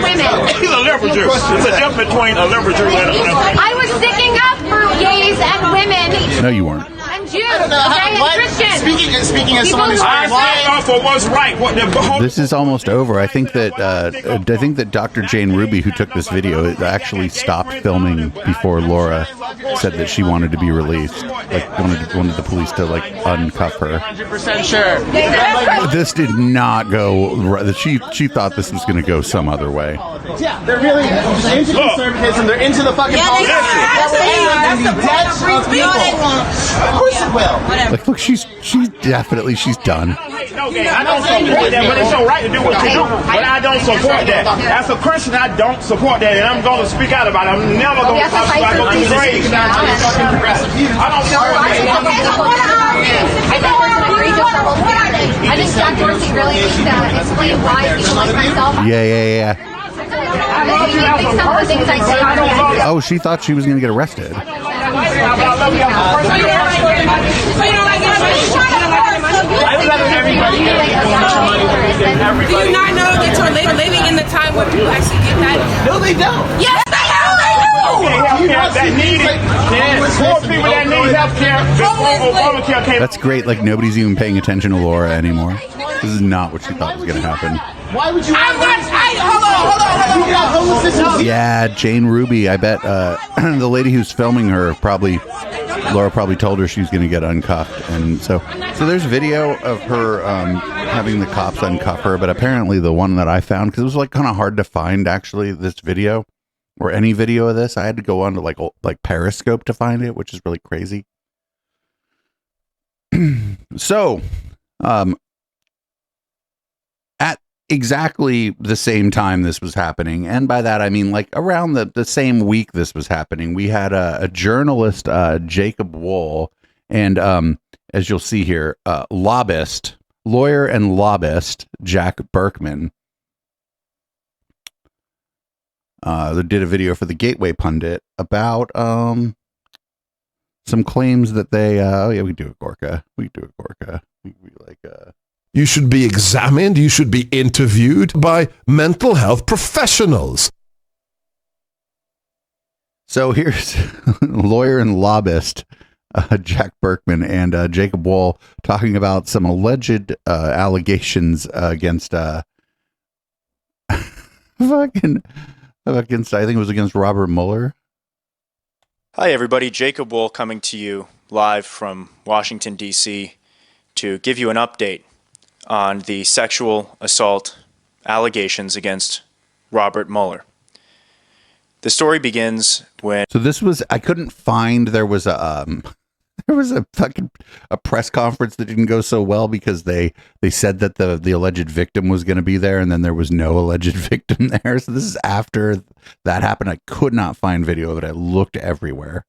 women.
He's a liberal Jew. There's a difference between a liberal Jew and a
I was sticking up for gays and women.
No, you weren't.
And Jews, okay, and Christians.
Speaking as someone who's
I stand up for what's right.
This is almost over. I think that Dr. Jane Ruby, who took this video, actually stopped filming before Laura said that she wanted to be released. Like wanted the police to like uncuff her.
100% sure.
This did not go. She thought this was going to go some other way.
Yeah, they're really into conservatism. They're into the fucking politics. That's the depths of people. Of course it will.
Like, look, she's definitely done.
I don't support that, but it's your right to do what you do. But I don't support that. As a Christian, I don't support that, and I'm going to speak out about it. I'm never going to talk about it. I don't support
I think Jack Dorsey really needs to explain why people like myself.
Yeah.
I think some of the things I say.
Oh, she thought she was going to get arrested.
Do you not know that you're living in the time where people actually get that?
No, they don't.
Yes, they do.
That's great. Like, nobody's even paying attention to Laura anymore. This is not what she thought was going to happen.
Why would you?
Yeah, Jane Ruby. I bet the lady who's filming her probably Laura probably told her she was going to get uncuffed, and so there's video of her having the cops uncuff her, but apparently the one that I found, because it was like kind of hard to find actually this video or any video of this, I had to go on to like Periscope to find it, which is really crazy. So, at exactly the same time this was happening, and by that I mean like around the same week this was happening, we had a journalist, Jacob Wohl, and as you'll see here, lawyer and lobbyist Jack Berkman did a video for the Gateway Pundit about some claims that they we do a Gorka. We
You should be examined, you should be interviewed by mental health professionals.
So here's lawyer and lobbyist Jack Berkman and Jacob Wohl talking about some alleged allegations against I think it was against Robert Mueller.
Hi everybody, Jacob Wohl coming to you live from Washington, D.C. to give you an update on the sexual assault allegations against Robert Mueller. The story begins when...
So this was, I couldn't find, there was a fucking press conference that didn't go so well because they said that the alleged victim was going to be there, and then there was no alleged victim there. So this is after that happened. I could not find video of it. I looked everywhere.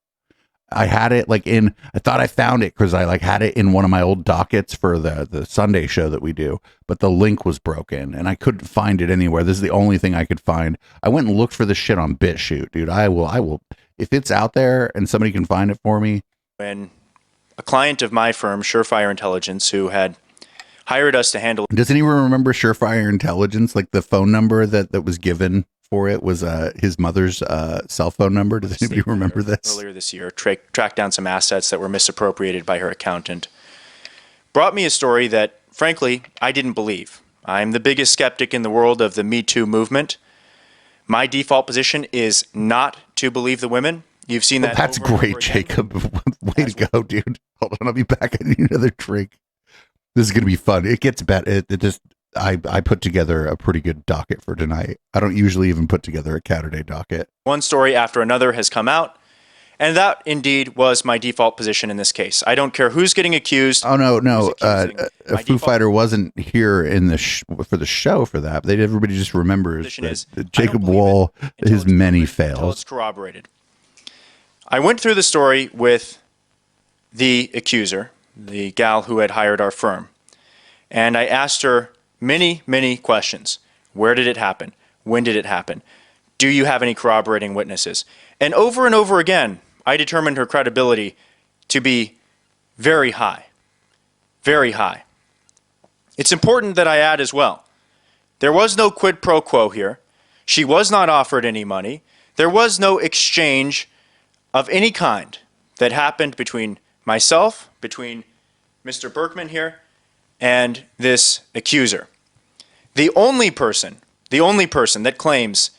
I had it I thought I found it because I had it in one of my old dockets for the Sunday show that we do, but the link was broken and I couldn't find it anywhere. This is the only thing I could find. I went and looked for this shit on BitChute, dude. I will, if it's out there and somebody can find it for me.
When a client of my firm, Surefire Intelligence, who had hired us to handle...
Does anyone remember Surefire Intelligence? Like the phone number that was given for it was his mother's cell phone number. Does anybody remember this?
Earlier this year, tracked down some assets that were misappropriated by her accountant. Brought me a story that, frankly, I didn't believe. I'm the biggest skeptic in the world of the Me Too movement. My default position is not to believe the women. You've seen that.
That's great, Jacob. Way to go, dude. Hold on, I'll be back. I need another drink. This is going to be fun. It gets better. I put together a pretty good docket for tonight. I don't usually even put together a Caturday docket.
One story after another has come out, and that indeed was my default position in this case. I don't care who's getting accused.
Oh, no. A Foo Fighter wasn't here in for the show for that. Everybody just remembers that Jacob Wohl, his many fails.
It's corroborated. I went through the story with the accuser, the gal who had hired our firm, and I asked her many, many questions. Where did it happen? When did it happen? Do you have any corroborating witnesses? And over again, I determined her credibility to be very high. Very high. It's important that I add as well, there was no quid pro quo here. She was not offered any money. There was no exchange of any kind that happened between myself, between Mr. Berkman here, and this accuser. The only person that claims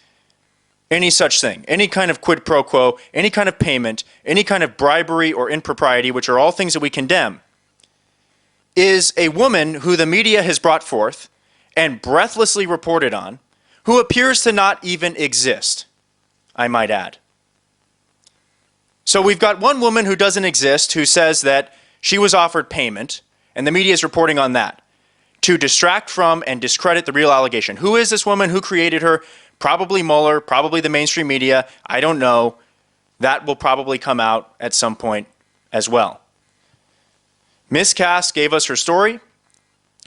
any such thing, any kind of quid pro quo, any kind of payment, any kind of bribery or impropriety, which are all things that we condemn, is a woman who the media has brought forth and breathlessly reported on, who appears to not even exist, I might add. So we've got one woman who doesn't exist who says that she was offered payment, and the media is reporting on that, to distract from and discredit the real allegation. Who is this woman? Who created her? Probably Mueller, probably the mainstream media. I don't know. That will probably come out at some point as well. Ms. Cass gave us her story.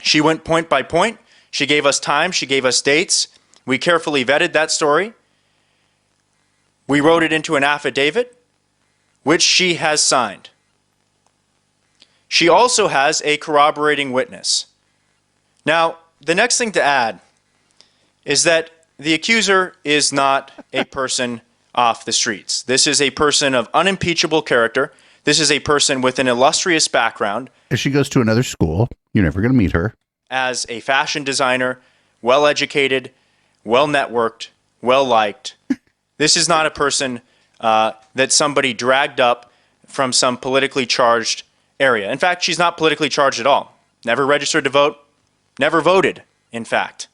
She went point by point. She gave us time. She gave us dates. We carefully vetted that story. We wrote it into an affidavit, which she has signed. She also has a corroborating witness. Now, the next thing to add is that the accuser is not a person off the streets. This is a person of unimpeachable character. This is a person with an illustrious background.
If she goes to another school, you're never going to meet her.
As a fashion designer, well-educated, well-networked, well-liked. This is not a person that somebody dragged up from some politically charged area. In fact, she's not politically charged at all. Never registered to vote, never voted, in fact.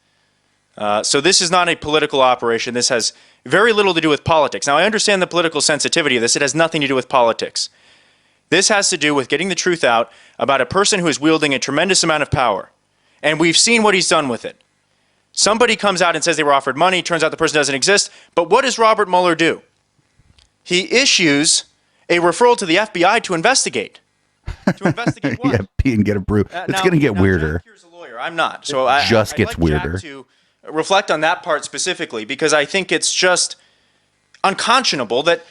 So this is not a political operation. This has very little to do with politics. Now, I understand the political sensitivity of this. It has nothing to do with politics. This has to do with getting the truth out about a person who is wielding a tremendous amount of power. And we've seen what he's done with it. Somebody comes out and says they were offered money. Turns out the person doesn't exist. But what does Robert Mueller do? He issues a referral to the FBI to investigate. To investigate what?
Yeah, pee and get a brew. It's going to get weirder.
Jack here's a lawyer. I'm not. So I'd
gets
like
weirder.
Jack to reflect on that part specifically, because I think it's just unconscionable that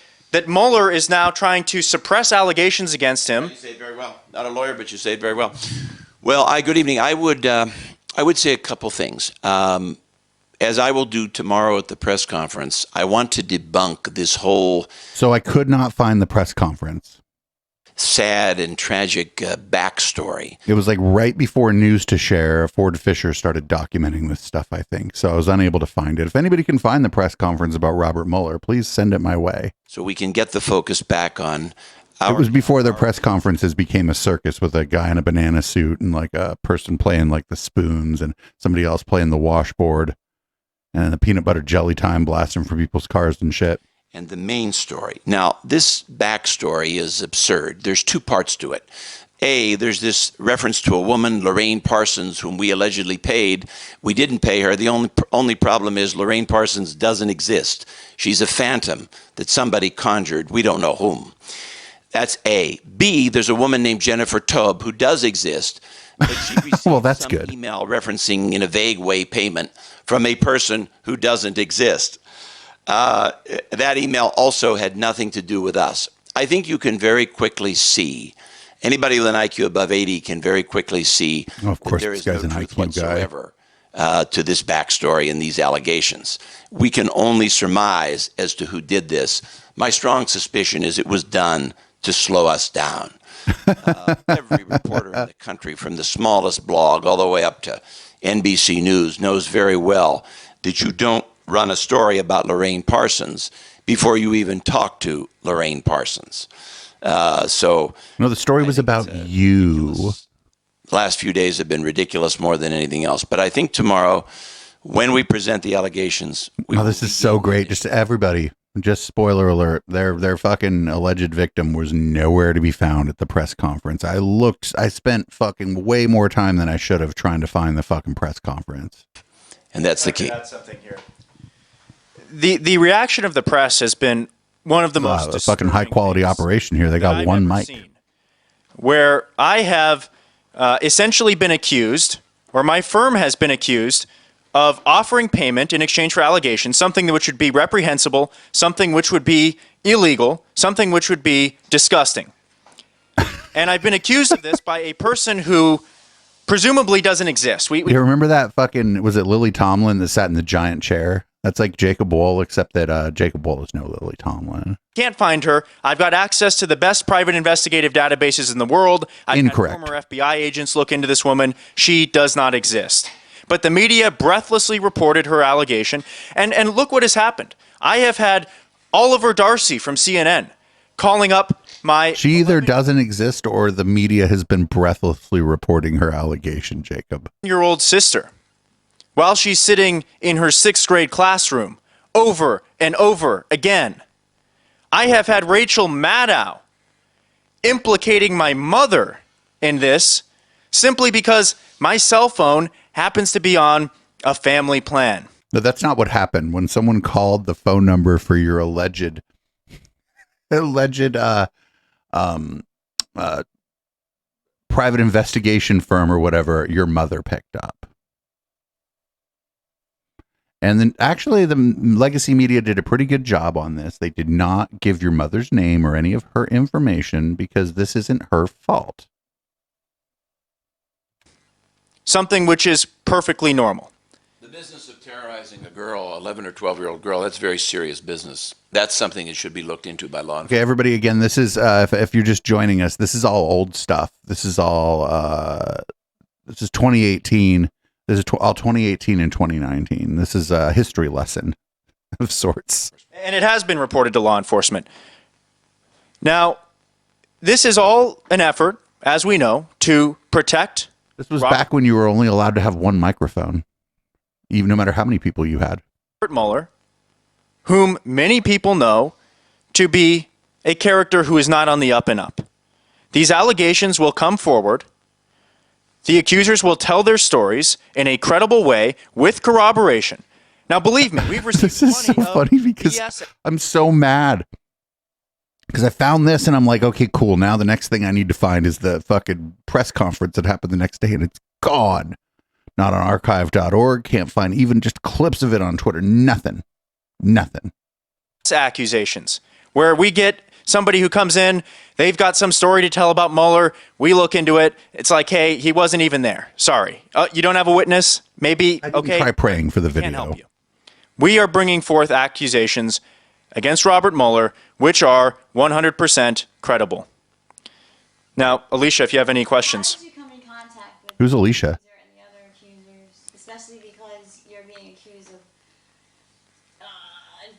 Mueller is now trying to suppress allegations against him.
You say it very well. Not a lawyer, but you say it very well. Well, good evening. I would say a couple things. As I will do tomorrow at the press conference, I want to debunk this whole...
So I could not find the press conference.
Sad and tragic backstory.
It was like right before News to Share, Ford Fisher started documenting this stuff, I think. So I was unable to find it. If anybody can find the press conference about Robert Mueller, please send it my way.
So we can get the focus back on...
It was before their press conferences became a circus with a guy in a banana suit and like a person playing like the spoons and somebody else playing the washboard and the peanut butter jelly time blasting for people's cars and shit.
And the main story. Now, this backstory is absurd. There's two parts to it. A, there's this reference to a woman, Lorraine Parsons, whom we allegedly paid. We didn't pay her. The only problem is Lorraine Parsons doesn't exist. She's a phantom that somebody conjured. We don't know whom. That's A. B, there's a woman named Jennifer Taub who does exist. But she received
well, that's
some
good.
Email referencing in a vague way payment from a person who doesn't exist. That email also had nothing to do with us. I think you can very quickly see, anybody with an IQ above 80 can very quickly see
of course,
that there is
this guy's
no
an
truth
IQ
whatsoever to this backstory and these allegations. We can only surmise as to who did this. My strong suspicion is it was done to slow us down. Every reporter in the country, from the smallest blog all the way up to NBC News, knows very well that you don't run a story about Lorraine Parsons before you even talk to Lorraine Parsons. No,
the story was about you.
The last few days have been ridiculous more than anything else. But I think tomorrow, when we present the allegations...
this is so great. Just everybody, just spoiler alert, their fucking alleged victim was nowhere to be found at the press conference. I spent fucking way more time than I should have trying to find the fucking press conference.
And that's the key.
Add something here. The reaction of the press has been one of the most
a fucking high quality operation here. They got one mic.
Where I have essentially been accused, or my firm has been accused, of offering payment in exchange for allegations, something which would be reprehensible, something which would be illegal, something which would be disgusting. And I've been accused of this by a person who presumably doesn't exist.
You remember that fucking, was it Lily Tomlin that sat in the giant chair? That's like Jacob Wohl, except that Jacob Wohl is no Lily Tomlin.
Can't find her. I've got access to the best private investigative databases in the world. I've
Incorrect.
had former FBI agents look into this woman. She does not exist. But the media breathlessly reported her allegation. And look what has happened. I have had Oliver Darcy from CNN calling up my...
She either doesn't exist or the media has been breathlessly reporting her allegation, Jacob.
...year-old sister, while she's sitting in her 6th grade classroom, over and over again. I have had Rachel Maddow implicating my mother in this simply because my cell phone happens to be on a family plan.
No, that's not what happened. When someone called the phone number for your alleged private investigation firm or whatever, your mother picked up. And then actually the legacy media did a pretty good job on this. They did not give your mother's name or any of her information because this isn't her fault.
Something which is perfectly normal.
The business of terrorizing a girl, 11 or 12-year-old girl, that's very serious business. That's something that should be looked into by law enforcement.
Okay, everybody, again, this is, if you're just joining us, this is all old stuff. This is all, this is 2018. This is all 2018 and 2019. This is a history lesson of sorts.
And it has been reported to law enforcement. Now, this is all an effort, as we know, to protect.
This was back when you were only allowed to have one microphone, even no matter how many people you had.
Robert Mueller, whom many people know to be a character who is not on the up and up. These allegations will come forward. The accusers will tell their stories in a credible way with corroboration. Now, believe me, we've received
This is so funny because I'm so mad. Because I found this and I'm like, okay, cool. Now the next thing I need to find is the fucking press conference that happened the next day, and it's gone. Not on archive.org. Can't find even just clips of it on Twitter. Nothing.
Accusations where we get somebody who comes in, they've got some story to tell about Mueller. We look into it. It's like, hey, he wasn't even there. Sorry. You don't have a witness? Maybe. Okay.
Try praying for the
Can't
video.
help you. We are bringing forth accusations against Robert Mueller, which are 100% credible. Now, Alicia, if you have any questions.
Who's Alicia?
Especially because you're being accused of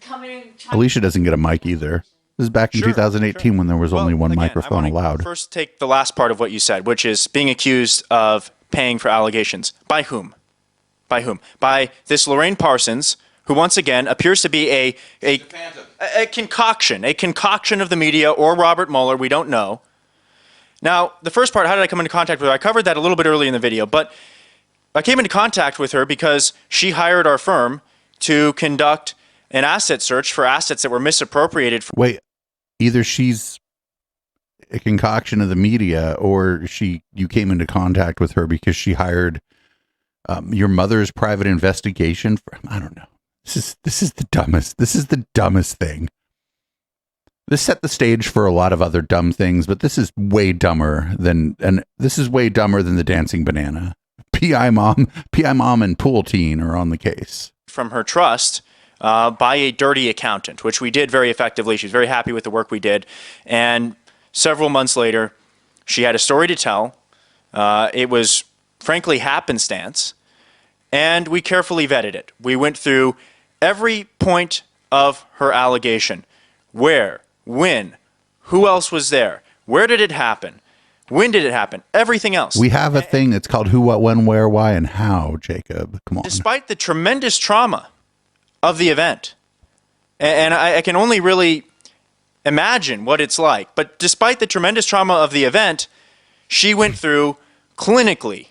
coming.
Alicia doesn't get a mic either. This is back in 2018 when there was only one microphone allowed.
First, take the last part of what you said, which is being accused of paying for allegations. By whom? By whom? By this Lorraine Parsons, who once again appears to be a concoction of the media or Robert Mueller. We don't know. Now, the first part, how did I come into contact with her? I covered that a little bit early in the video, but I came into contact with her because she hired our firm to conduct an asset search for assets that were misappropriated.
Wait, either she's a concoction of the media or you came into contact with her because she hired your mother's private investigation. I don't know. This is the dumbest thing. This set the stage for a lot of other dumb things, but this is way dumber than the dancing banana. PI mom and pool teen are on the case.
From her trust by a dirty accountant, which we did very effectively. She was very happy with the work we did. And several months later, she had a story to tell. It was frankly happenstance. And we carefully vetted it. We went through every point of her allegation. Where? When? Who else was there? Where did it happen? When did it happen? Everything else.
We have a thing that's called who, what, when, where, why, and how, Jacob. Come on.
Despite the tremendous trauma of the event, and I can only really imagine what it's like, but despite the tremendous trauma of the event, she went through clinically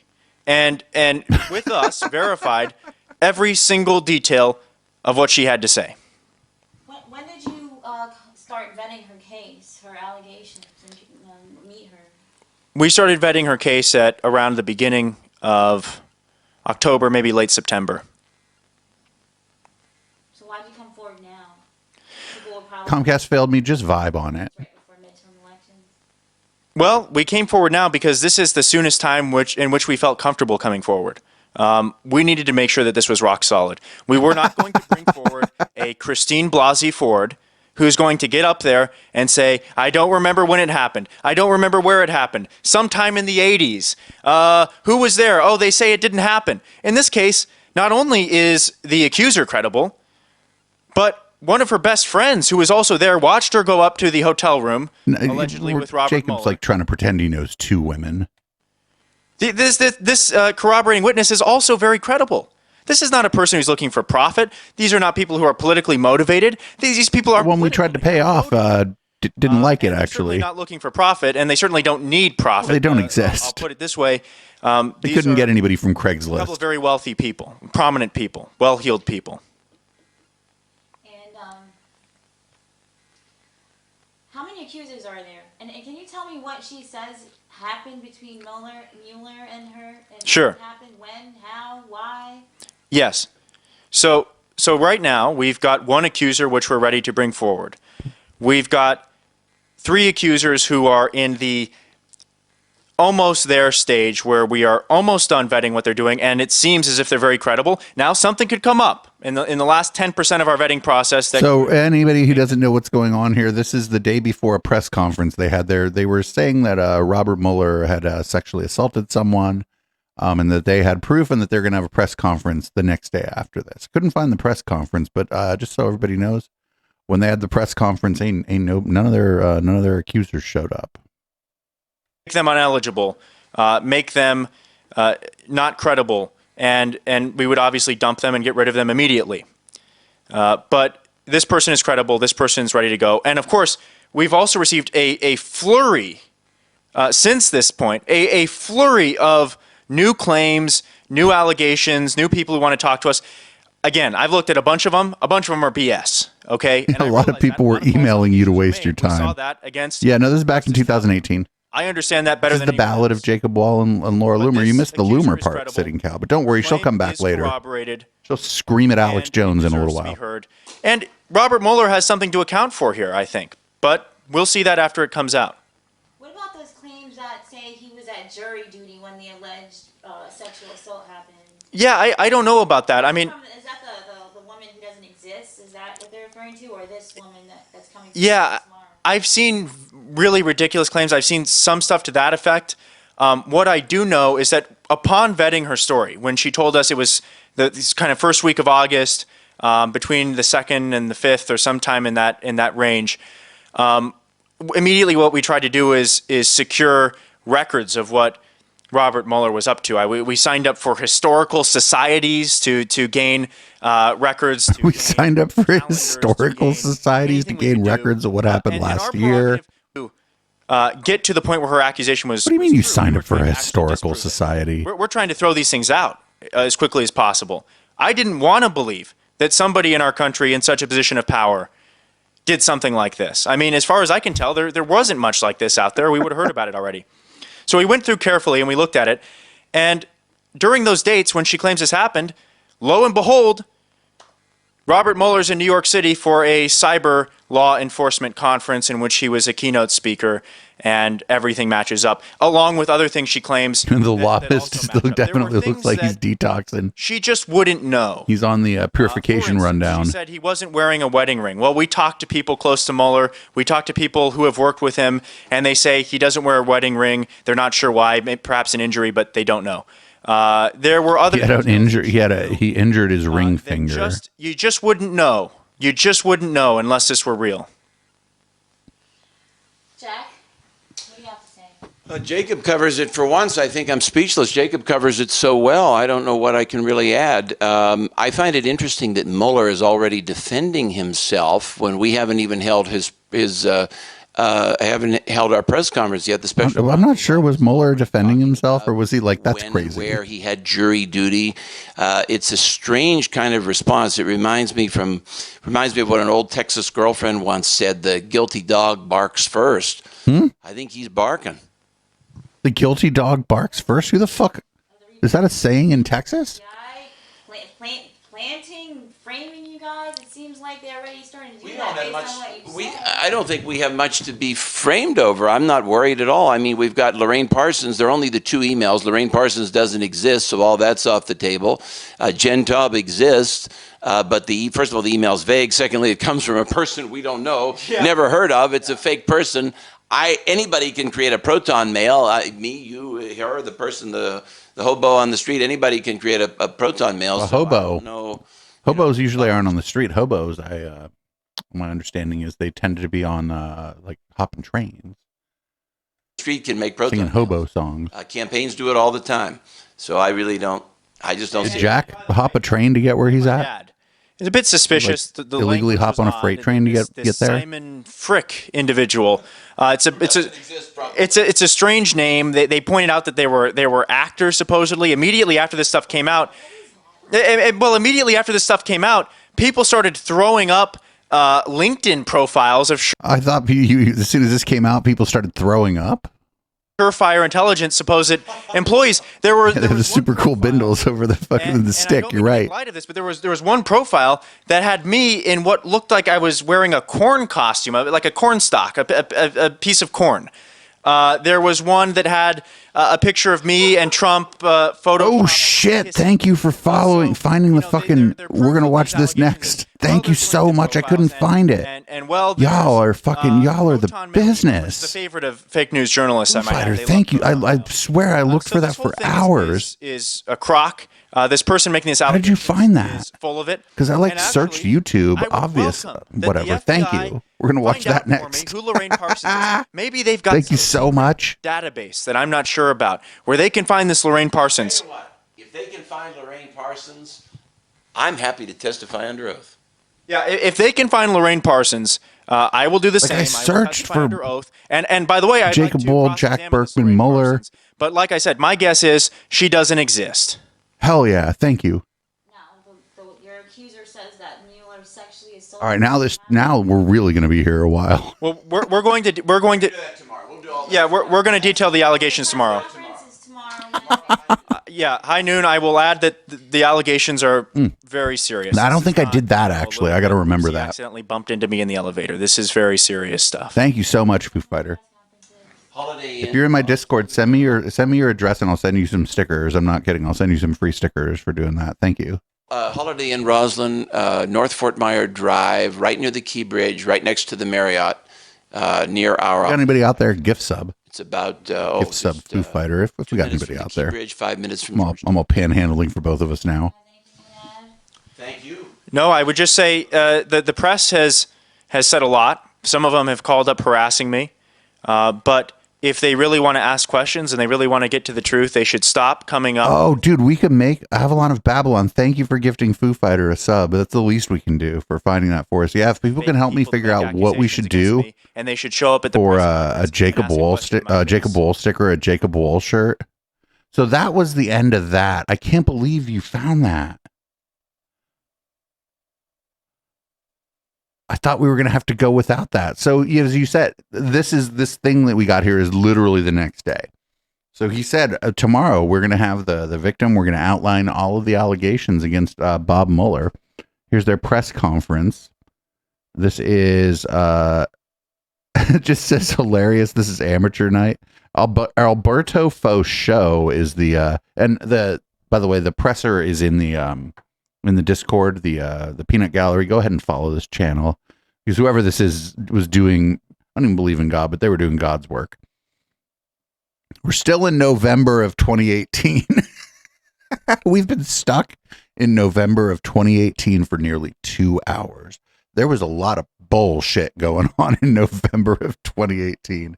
and with us verified every single detail of what she had to say.
When did you start vetting her case, her allegations, and meet her?
We started vetting her case at around the beginning of October, maybe late September.
So why did you come forward now?
Comcast failed me. Just vibe on it.
Well, we came forward now because this is the soonest time in which we felt comfortable coming forward. We needed to make sure that this was rock solid. We were not going to bring forward a Christine Blasey Ford who's going to get up there and say, I don't remember when it happened. I don't remember where it happened. Sometime in the 80s. Who was there? Oh, they say it didn't happen. In this case, not only is the accuser credible, but one of her best friends, who was also there, watched her go up to the hotel room, allegedly with Robert
Jacob's
Mueller.
like trying to pretend he knows two women.
This corroborating witness is also very credible. This is not a person who's looking for profit. These are not people who are politically motivated. These people are.
The one we tried to pay off didn't like it, actually.
Not looking for profit, and they certainly don't need profit.
They don't exist.
I'll put it this way.
They couldn't get anybody from
A couple
Craigslist.
of very wealthy people, prominent people, well-heeled people.
How many accusers are there? And can you tell me what she says happened between Mueller and her? And
Sure.
What happened, when, how, why?
Yes. So right now, we've got one accuser which we're ready to bring forward. We've got 3 accusers who are in the almost there stage where we are almost done vetting what they're doing, and it seems as if they're very credible. Now something could come up in the last 10% of our vetting process.
So anybody who doesn't know what's going on here, this is the day before a press conference they had there. They were saying that Robert Mueller had sexually assaulted someone, and that they had proof, and that they're going to have a press conference the next day after this. Couldn't find the press conference, but just so everybody knows, when they had the press conference, none of their accusers showed up.
them ineligible, make them not credible, and we would obviously dump them and get rid of them immediately. But this person is credible. This person is ready to go. And of course, we've also received a flurry since this point, a flurry of new claims, new allegations, new people who want to talk to us. Again, I've looked at a bunch of them. A bunch of them are BS. Okay,
and a lot of people were emailing you to waste your time.
We saw that against.
Yeah, no, this is back in 2018.
I understand that better
this is
than
the Ballad of Jacob Wohl and Laura Loomer. You missed the Loomer part, Sitting Cow, but don't worry, she'll come back later. She'll scream at Alex Jones in a little while.
And Robert Mueller has something to account for here, I think. But we'll see that after it comes out.
What about those claims that say he was at jury duty when the alleged sexual assault happened?
Yeah, I don't know about that. I mean,
is that the woman who doesn't exist? Is that what they're referring to, or this woman that's coming?
Yeah, I've seen really ridiculous claims. I've seen some stuff to that effect. What I do know is that upon vetting her story, when she told us it was this kind of first week of August, between the 2nd and the 5th, or sometime in that range, immediately what we tried to do is secure records of what Robert Mueller was up to. We signed up for historical societies to gain records.
We signed up for historical societies to gain records of what happened last year.
Get to the point where her accusation was.
What do you mean you signed up for a historical society?
We're trying to throw these things out as quickly as possible. I didn't want to believe that somebody in our country in such a position of power did something like this. I mean, as far as I can tell, there wasn't much like this out there. We would have heard about it already. So we went through carefully and we looked at it. And during those dates when she claims this happened, lo and behold, Robert Mueller's in New York City for a cyber law enforcement conference in which he was a keynote speaker, and everything matches up, along with other things she claims.
The lobbyist definitely looks like he's detoxing.
She just wouldn't know.
He's on the purification rundown.
She said he wasn't wearing a wedding ring. Well, we talked to people close to Mueller. We talked to people who have worked with him, and they say he doesn't wear a wedding ring. They're not sure why, perhaps an injury, but they don't know. There were other.
He injured his ring finger.
You just wouldn't know. You just wouldn't know unless this were real.
Jack, what do you have to say?
Jacob covers it for once. I think I'm speechless. Jacob covers it so well. I don't know what I can really add. I find it interesting that Mueller is already defending himself when we haven't even held haven't held our press conference yet. The special.
I'm not sure. Was Mueller defending himself, or was he like, that's crazy?
Where he had jury duty. It's a strange kind of response. It reminds me of what an old Texas girlfriend once said: "The guilty dog barks first." I think he's barking.
The guilty dog barks first. Who the fuck? Is that a saying in Texas?
Planting, framing you guys. It seems like they're already starting to do that based on what you said.
I don't think we have much to be framed over. I'm not worried at all. I mean, we've got Lorraine Parsons. There are only the 2 emails. Lorraine Parsons doesn't exist, so all that's off the table. Jen Taub exists, but first of all, the email's vague. Secondly, it comes from a person we don't know, never heard of. It's a fake person. Anybody can create a proton mail. Me, you, her, the person, the hobo on the street. Anybody can create a proton mail.
A hobo. No, hobos usually aren't on the street. Hobos, my understanding is they tend to be on like hopping trains.
Street can make proton
singing hobo songs.
Campaigns do it all the time. So I really don't. I just don't.
Did Jack hop a train to get where he's at?
It's a bit suspicious.
Like illegally hop on a freight train to get there.
Simon Frick individual. It's a strange name. They pointed out that they were actors supposedly. Immediately after this stuff came out, people started throwing up LinkedIn profiles of.
I thought as soon as this came out, people started throwing up.
Surefire Intelligence supposed employees. There was
super cool bindles over the fucking the stick. You're right.
Lie to this, but there was one profile that had me in what looked like I was wearing a corn costume, like a corn stalk, a piece of corn. There was one that had a picture of me and Trump photo.
Oh shit! Thank you for finding the fucking. We're gonna watch this next. Thank you so much. I couldn't find it.
And well,
y'all are the business.
The favorite of fake news journalists. I might have.
Thank you. I swear I looked for that for hours.
Is a crock. this person making this
How did you find that?
is full of it.
Because I like
And
searched
actually,
YouTube,
I would
obvious,
welcome that
whatever.
the
Thank
FBI
you. We're gonna watch
find
that
out for
next.
me who Lorraine Parsons is. Maybe they've got
Thank you so much.
database that I'm not sure about where they can find this Lorraine Parsons.
If they can find Lorraine Parsons, I'm happy to testify under oath.
Yeah, if they can find Lorraine Parsons, I will do the same.
I searched for
under oath. And by the way, I'd
Jacob
like to
Wohl, Jack
cross-examine this
Berkman,
Lorraine
Mueller.
Parsons. But like I said, my guess is she doesn't exist.
Hell yeah, thank you.
Your accuser says that Mueller sexually assaulted.
All right, now we're really going to be here a while.
Well, we're going to we're going to we're going to detail the allegations tomorrow. Yeah, high noon. I will add that the allegations are very serious.
I don't think I did that actually. I got to remember that.
Accidentally bumped into me in the elevator. This is very serious stuff.
Thank you so much, Foo Fighter. If you're in my Discord, send me your address and I'll send you some stickers. I'm not kidding. I'll send you some free stickers for doing that. Thank you.
Holiday Inn Roslyn, North Fort Myer Drive, right near the Key Bridge, right next to the Marriott, near our.
Got anybody out there? Gift sub.
It's about
gift sub Foo Fighter. If we got anybody out there,
Bridge, 5 minutes from.
I'm all panhandling for both of us now.
Thank you.
No, I would just say the press has said a lot. Some of them have called up harassing me, but if they really want to ask questions and they really want to get to the truth, they should stop coming up.
Oh, dude, we could make Avalon of Babylon. Thank you for gifting Foo Fighter a sub. That's the least we can do for finding that for us. Yeah, if people can help me figure out what we should do,
and they should show up at the
for a Jacob Wohl Jacob Wohl sticker, a Jacob Wohl shirt. So that was the end of that. I can't believe you found that. I thought we were going to have to go without that. So as you said, this thing that we got here is literally the next day. So he said, tomorrow we're going to have the victim. We're going to outline all of the allegations against Bob Mueller. Here's their press conference. This is, it just says hilarious. This is amateur night. Alberto Faux Show is by the way, the presser is in the Discord, the Peanut Gallery. Go ahead and follow this channel because whoever this is was doing, I don't even believe in God, but they were doing God's work. We're still in November of 2018. We've been stuck in November of 2018 for nearly 2 hours. There was a lot of bullshit going on in November of 2018.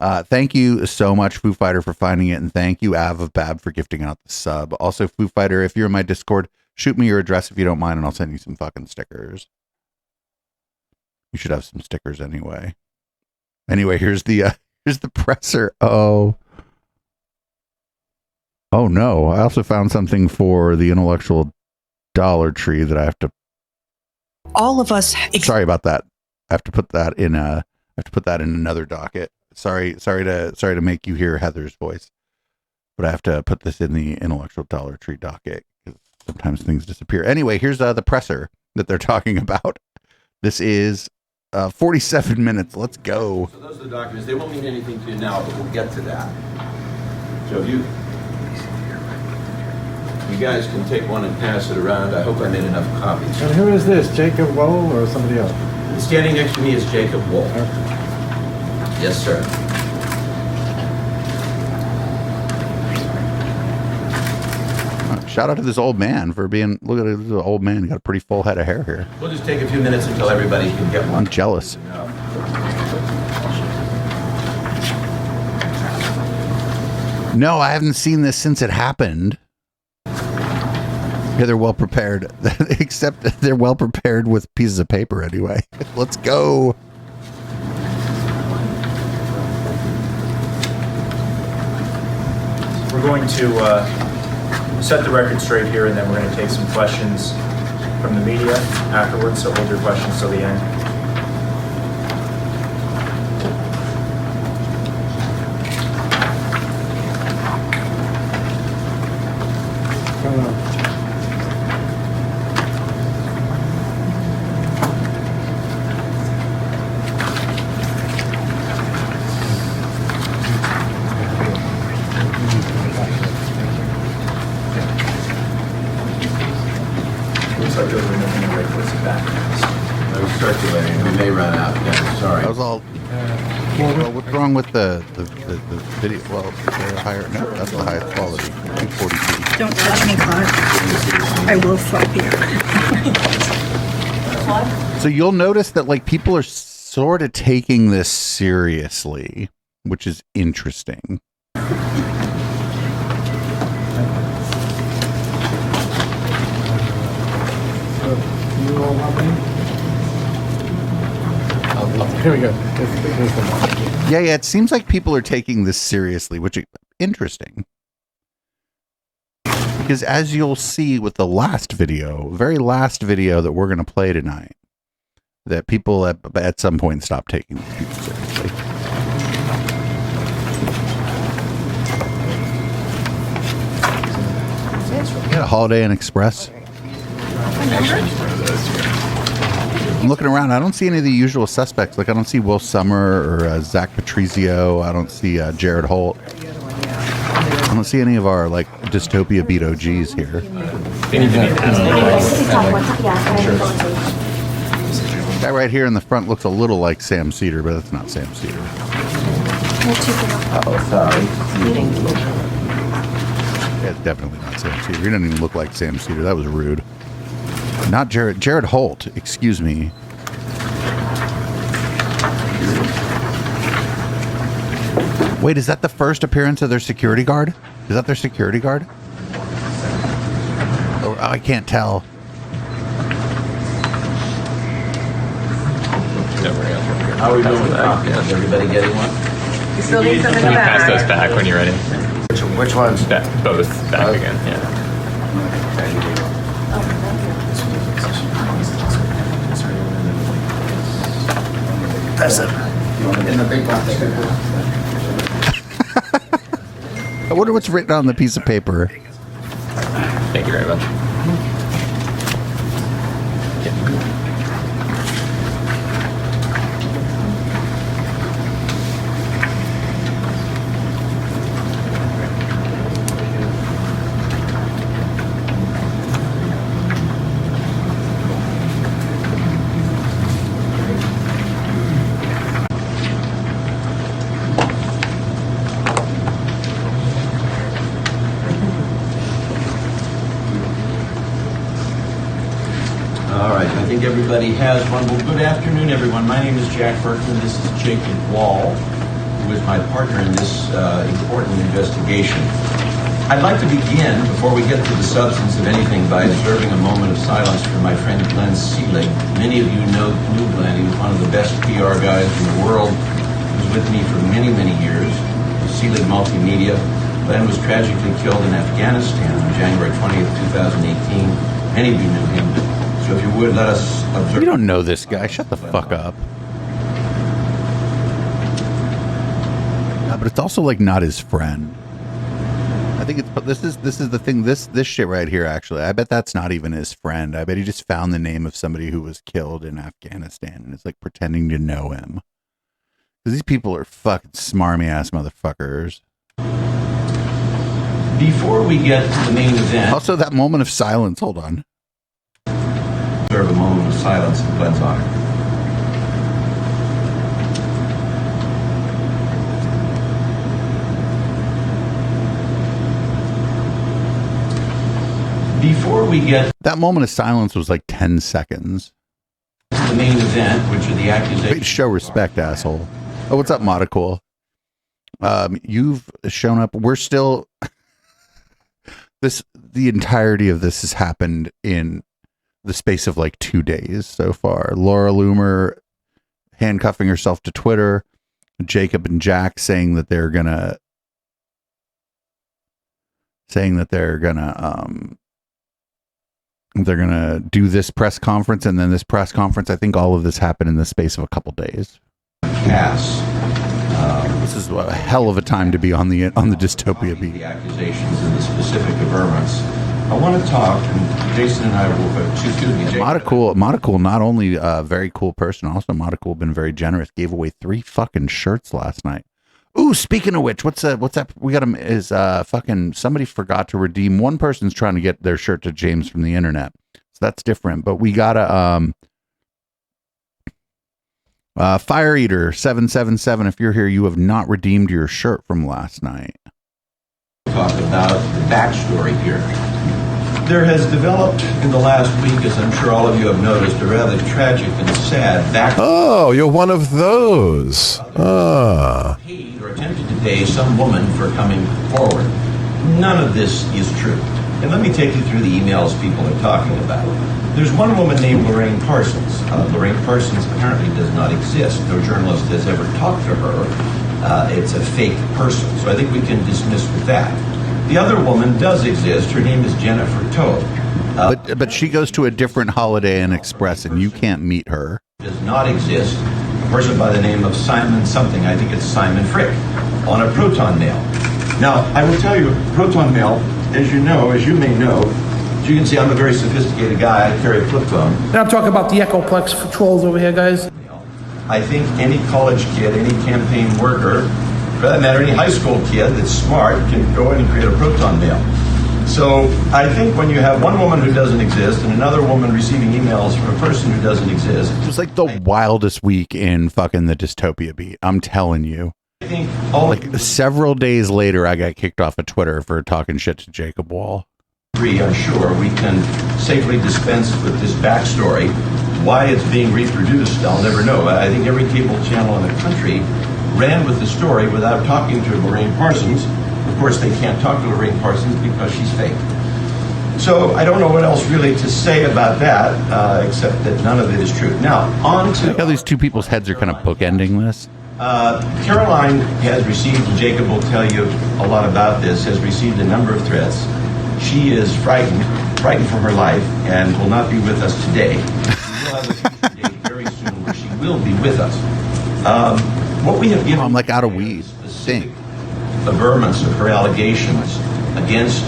Thank you so much, Foo Fighter, for finding it. And thank you, Av of Bab, for gifting out the sub. Also, Foo Fighter, if you're in my Discord, shoot me your address if you don't mind, and I'll send you some fucking stickers. You should have some stickers anyway. Anyway, here's the presser. Oh no! I also found something for the intellectual Dollar Tree that I have to.
All of us.
Sorry about that. I have to put that in. I have to put that in another docket. Sorry to make you hear Heather's voice, but I have to put this in the intellectual Dollar Tree docket. Sometimes things disappear. Anyway, here's the presser that they're talking about. This is 47 minutes. Let's go.
So those are the documents. They won't mean anything to you now, but we'll get to that. So you guys can take one and pass it around. I hope I made enough copies.
And who is this, Jacob Wohl or somebody else?
Standing next to me is Jacob Wohl. Yes, sir.
Shout out to this old man for being, look at this old man. He got a pretty full head of hair here.
We'll just take a few minutes until everybody can get one.
I'm jealous. No, I haven't seen this since it happened. Yeah, they're well prepared. Except they're well prepared with pieces of paper anyway. Let's go.
We're going to set the record straight here, and then we're going to take some questions from the media afterwards, so hold your questions till the end.
That was all. Well, what's wrong with the video? Well, higher. No, that's the highest quality. 240p.
Don't touch me, Claude. I will fuck you.
So you'll notice that like people are sort of taking this seriously, which is interesting.
Here we go.
Yeah, it seems like people are taking this seriously, which is interesting. Because as you'll see with the very last video that we're going to play tonight, that people at some point stop taking these people seriously. You got a Holiday Inn Express? I'm looking around. I don't see any of the usual suspects. Like, I don't see Will Summer or Zach Patrizio. I don't see Jared Holt. I don't see any of our, like, dystopia beat OGs here. That right here in the front looks a little like Sam Cedar, but that's not Sam Cedar.
Oh, sorry.
Yeah, it's definitely not Sam Cedar. He doesn't even look like Sam Cedar. That was rude. Not Jared. Jared Holt. Excuse me. Wait, is that the first appearance of their security guard? Is that their security guard? Oh, I can't tell.
How are we doing with that? Is everybody getting one?
You still need some in the
Can you
back.
pass those back when you're ready?
Which ones?
Both back again, yeah.
That's it. In the big box.
I wonder what's written on the piece of paper.
Thank you very much. All right, I think everybody has one. Well, good afternoon, everyone. My name is Jack Berkman. This is Jacob Wohl, who is my partner in this important investigation. I'd like to begin, before we get to the substance of anything, by observing a moment of silence for my friend Glenn Seelig. Many of you knew Glenn. He was one of the best PR guys in the world. He was with me for many, many years. Seelig Multimedia. Glenn was tragically killed in Afghanistan on January 20th, 2018. Many of you knew him. So if you would, let us observe.
You don't know this guy. Shut the fuck up. But it's also like not his friend. I think it's this is the thing. This shit right here. Actually, I bet that's not even his friend. I bet he just found the name of somebody who was killed in Afghanistan and is like pretending to know him. Because these people are fucking smarmy ass motherfuckers.
Before we get to the main event.
Also, that moment of silence. Hold on.
Observe a moment of silence in Glenn's honor. Before we get
that moment of silence was like 10 seconds.
The main event, which are the accusations.
Wait, show respect, asshole. Oh, what's up, Monocool? You've shown up. We're still the entirety of this has happened in the space of like 2 days so far. Laura Loomer handcuffing herself to Twitter, Jacob and Jack saying that they're gonna do this press conference, and then this press conference. I think all of this happened in the space of a couple days.
Pass.
This is a hell of a time to be on the dystopia beat.
The accusations and the specific averments. I want to talk, and Jason and I will.
Monocool, not only a very cool person, also Monocool been very generous. Gave away 3 fucking shirts last night. Ooh, speaking of which, what's that? We got him. Is fucking somebody forgot to redeem. One person's trying to get their shirt to James from the internet, so that's different. But we got a Fire Eater 777. If you're here, you have not redeemed your shirt from last night.
talk about the backstory here. There has developed in the last week, as I'm sure all of you have noticed, a rather tragic and sad backstory.
Oh, you're one of those. Ah.
Paid or attempted to pay some woman for coming forward. None of this is true. And let me take you through the emails people are talking about. There's one woman named Lorraine Parsons. Lorraine Parsons apparently does not exist. No journalist has ever talked to her. It's a fake person. So I think we can dismiss with that. The other woman does exist. Her name is Jennifer Todd.
But she goes to a different Holiday Inn Express, and you can't meet her.
Does not exist. A person by the name of Simon something, I think it's Simon Frick, on a proton mail. Now, I will tell you, proton mail, as you may know, as you can see, I'm a very sophisticated guy. I carry a flip phone.
Now I'm talking about the Echoplex trolls over here, guys.
I think any college kid, any campaign worker, for that matter, any high school kid that's smart can go in and create a proton mail. So I think when you have one woman who doesn't exist and another woman receiving emails from a person who doesn't exist.
It was like the wildest week in fucking the dystopia beat. I'm telling you.
I think
several days later, I got kicked off of Twitter for talking shit to Jacob Wohl.
I'm sure we can safely dispense with this backstory. Why it's being reproduced, I'll never know. I think every cable channel in the country ran with the story without talking to Lorraine Parsons. Of course, they can't talk to Lorraine Parsons because she's fake. So I don't know what else really to say about that, except that none of it is true. Now, on to...
I like how these two people's heads are kind of bookending this.
Caroline has received, and Jacob will tell you a lot about this, has received a number of threats. She is frightened for her life, and will not be with us today. She will have a future date very soon where she will be with us. What we have given...
I'm like out of weed.
Specific averments of her allegations against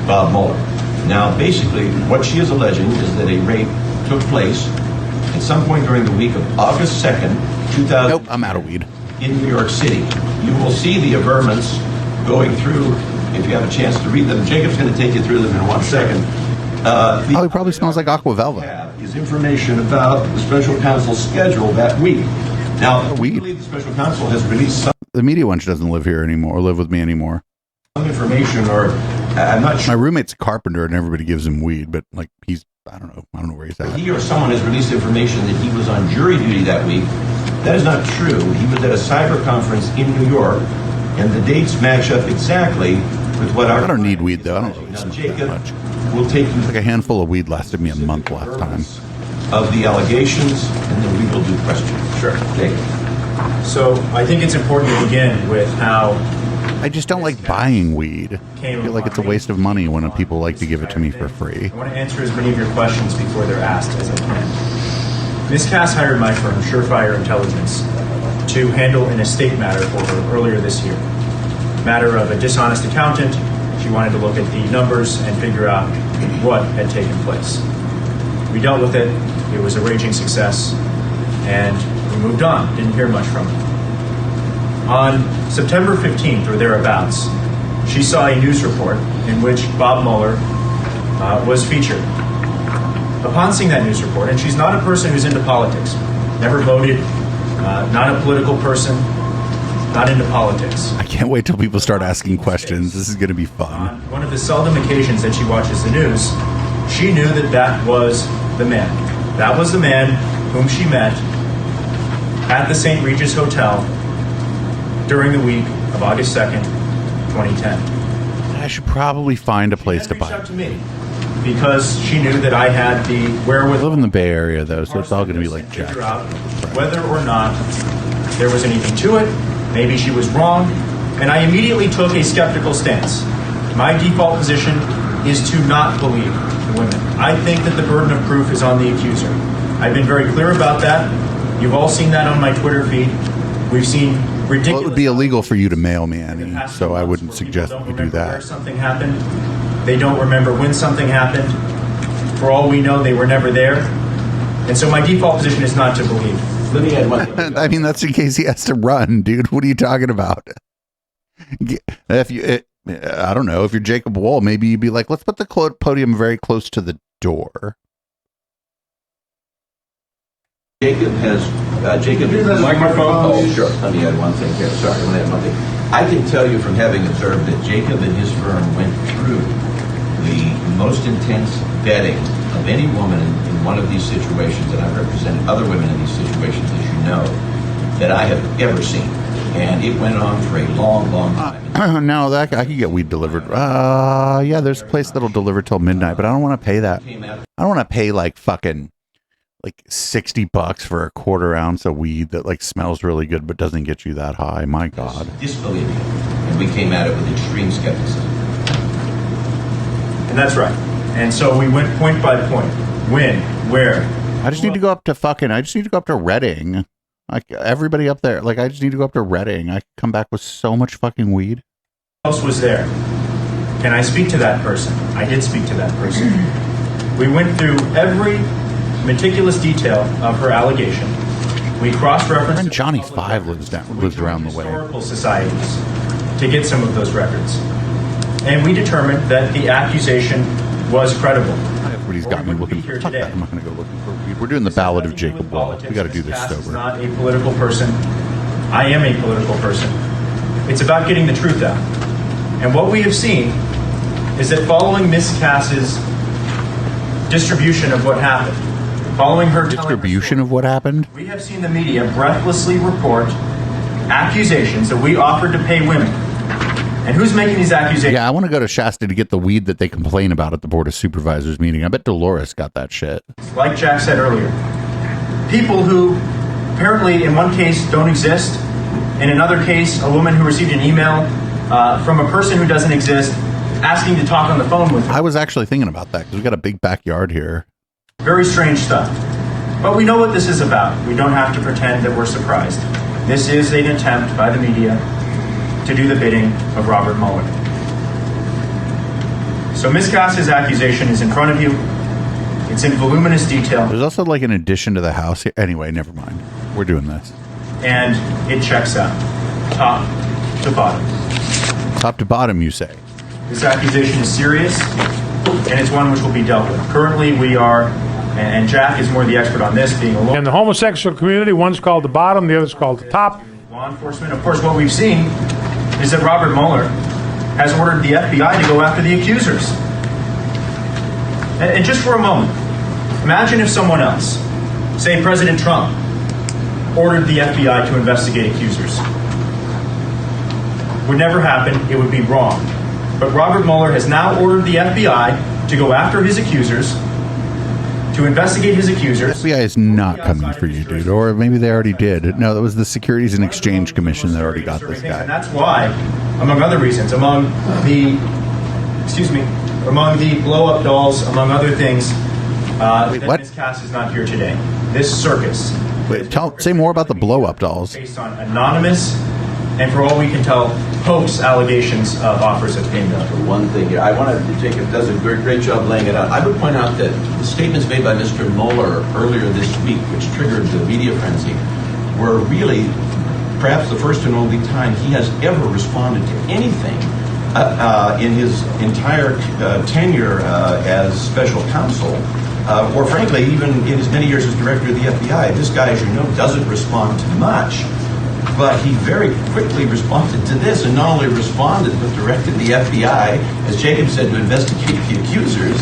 Bob Mueller. Now, basically, what she is alleging is that a rape took place at some point during the week of August 2nd, 2000.
Nope, I'm out of weed.
In New York City. You will see the averments going through if you have a chance to read them. Jacob's going to take you through them in 1 second.
He probably smells like Aqua Velva.
Is information about the special counsel's schedule that week. Now, I
weed.
believe the special counsel has released some
The media wench doesn't live here anymore, or live with me anymore.
Information, or I'm not sure.
My roommate's a carpenter, and everybody gives him weed, but like he's, I don't know where he's at.
He or someone has released information that he was on jury duty that week. That is not true. He was at a cyber conference in New York, and the dates match up exactly with what our...
I don't need weed, though. I don't really smoke that much.
We'll take you...
Like a handful of weed lasted me a month last time.
Of the allegations, and then we will do questions.
Sure.
Jacob.
So I think it's important to begin with how...
I just don't like buying weed. I feel like it's a waste of money when people like to give it to me for free.
I want to answer as many of your questions before they're asked as I can. Ms. Cass hired my firm, Surefire Intelligence, to handle an estate matter for her earlier this year. Matter of a dishonest accountant. She wanted to look at the numbers and figure out what had taken place. We dealt with it. It was a raging success, and we moved on. Didn't hear much from her. On September 15th or thereabouts, she saw a news report in which Bob Mueller was featured. Upon seeing that news report, and she's not a person who's into politics, never voted, not a political person, not into politics.
I can't wait till people start asking questions. This is going to be fun.
On one of the seldom occasions that she watches the news, she knew that that was the man. That was the man whom she met at the St. Regis Hotel during the week of August 2nd, 2010.
I should probably find a place to buy
it. To me because she knew that I had the wherewithal.
I live in the Bay Area, though, so it's all going to be like Jack.
Figure out whether or not there was anything to it. Maybe she was wrong, and I immediately took a skeptical stance. My default position is to not believe the women. I think that the burden of proof is on the accuser. I've been very clear about that. You've all seen that on my Twitter feed. We've seen ridiculous...
Well, it would be illegal for you to mail me any, so I wouldn't suggest that you do that.
Where something happened. They don't remember when something happened. For all we know, they were never there. And so my default position is not to believe.
Let me add one.
I mean, that's in case he has to run, dude. What are you talking about? If you, I don't know, if you're Jacob Wohl, maybe you'd be like, let's put the podium very close to the door.
Jacob has microphone. Oh, sure. Let me add one thing here. Sorry, let me add one thing. I can tell you from having observed that Jacob and his firm went through the most intense vetting of any woman in one of these situations, and I've represented other women in these situations, as you know, that I have ever seen. And it went on for a long, long time.
No, that I could get weed delivered. Yeah, there's a place that'll deliver till midnight, but I don't want to pay that. I don't want to pay like fucking like $60 for a quarter ounce of weed that like smells really good but doesn't get you that high. My God.
Disbelieving it. And we came at it with extreme skepticism.
And that's right. And so we went point by point. When, where.
I just need to go up to Reading. Like everybody up there. Like I just need to go up to Reading. I come back with so much fucking weed.
Who else was there? Can I speak to that person? I did speak to that person. We went through every meticulous detail of her allegation. We cross-referenced.
And Johnny Five lives around the way.
Historical societies to get some of those records, and we determined that the accusation was credible.
Everybody's got me looking for. Fuck that. I'm not going to go looking for weed. We're doing the Ballad of Jacob Wohl. We got to do this sober.
Not a political person. I am a political person. It's about getting the truth out. And what we have seen is that following Miss Cass's distribution of what happened, following her
distribution of what happened,
we have seen the media breathlessly report accusations that we offered to pay women. And who's making these accusations?
Yeah, I want to go to Shasta to get the weed that they complain about at the Board of Supervisors meeting. I bet Dolores got that shit.
Like Jack said earlier, people who apparently in one case don't exist, in another case a woman who received an email from a person who doesn't exist asking to talk on the phone with her.
I was actually thinking about that because we got a big backyard here.
Very strange stuff. But we know what this is about. We don't have to pretend that we're surprised. This is an attempt by the media to do the bidding of Robert Mueller. So Ms. Cass's accusation is in front of you. It's in voluminous detail.
There's also like an addition to the house here. Anyway, never mind. We're doing this.
And it checks out. Top to bottom.
Top to bottom, you say?
This accusation is serious, and it's one which will be dealt with. Currently, we are, and Jack is more the expert on this, being a lawyer.
In the homosexual community, one's called the bottom, the other's called the top.
Law enforcement, of course, what we've seen is that Robert Mueller has ordered the FBI to go after the accusers. And just for a moment, imagine if someone else, say President Trump, ordered the FBI to investigate accusers. Would never happen. It would be wrong. But Robert Mueller has now ordered the FBI to go after his accusers, to investigate his accusers.
The FBI is not coming for you, dude. Or maybe they already did. No, that was the Securities and Exchange Commission that already got this guy.
And that's why, among other reasons, among the blow-up dolls, among other things, that Ms. Cass is not here today. This circus.
Wait, say more about the blow-up dolls.
Based on anonymous, and for all we can tell, hoax allegations of offers of payment.
For one thing here, I wanted to Jacob does a great job laying it out. I would point out that the statements made by Mr. Mueller earlier this week, which triggered the media frenzy, were really perhaps the first and only time he has ever responded to anything in his entire tenure as special counsel, or frankly, even in his many years as director of the FBI. This guy, as you know, doesn't respond to much. But he very quickly responded to this, and not only responded, but directed the FBI, as Jacob said, to investigate the accusers.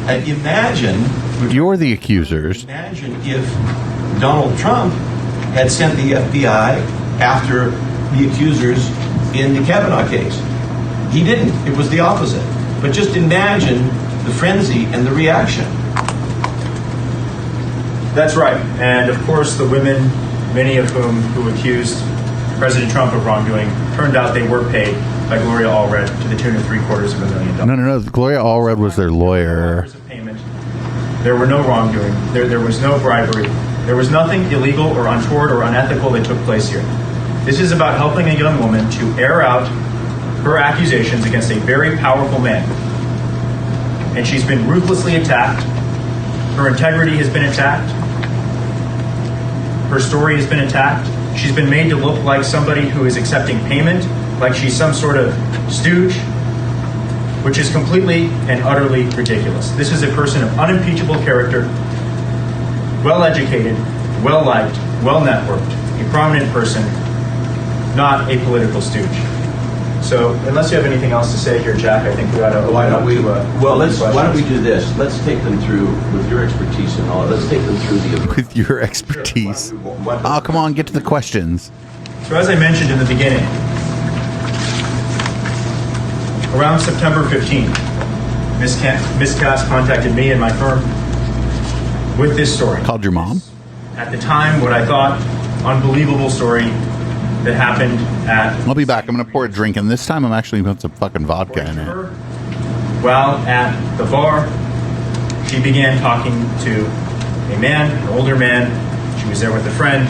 And imagine...
You're the accusers.
Imagine if Donald Trump had sent the FBI after the accusers in the Kavanaugh case. He didn't. It was the opposite. But just imagine the frenzy and the reaction.
That's right. And of course, the women, many of who accused President Trump of wrongdoing, turned out they were paid by Gloria Allred to the tune of $750,000.
No. Gloria Allred was their lawyer.
There were no wrongdoing. There was no bribery. There was nothing illegal or untoward or unethical that took place here. This is about helping a young woman to air out her accusations against a very powerful man. And she's been ruthlessly attacked. Her integrity has been attacked. Her story has been attacked. She's been made to look like somebody who is accepting payment, like she's some sort of stooge, which is completely and utterly ridiculous. This is a person of unimpeachable character, well-educated, well-liked, well-networked, a prominent person, not a political stooge. So, unless you have anything else to say here, Jack, I think we ought to open up to
why don't we do this? Let's take them through, with your expertise and all, let's take them through the...
With your expertise. Oh, come on, get to the questions.
So as I mentioned in the beginning, around September 15th, Miss Cass contacted me and my firm with this story.
Called your mom?
At the time, what I thought unbelievable story that happened at...
I'll be back. I'm going to pour a drink, and this time I'm actually going to put some fucking vodka in it.
While at the bar, she began talking to a man, an older man. She was there with a friend,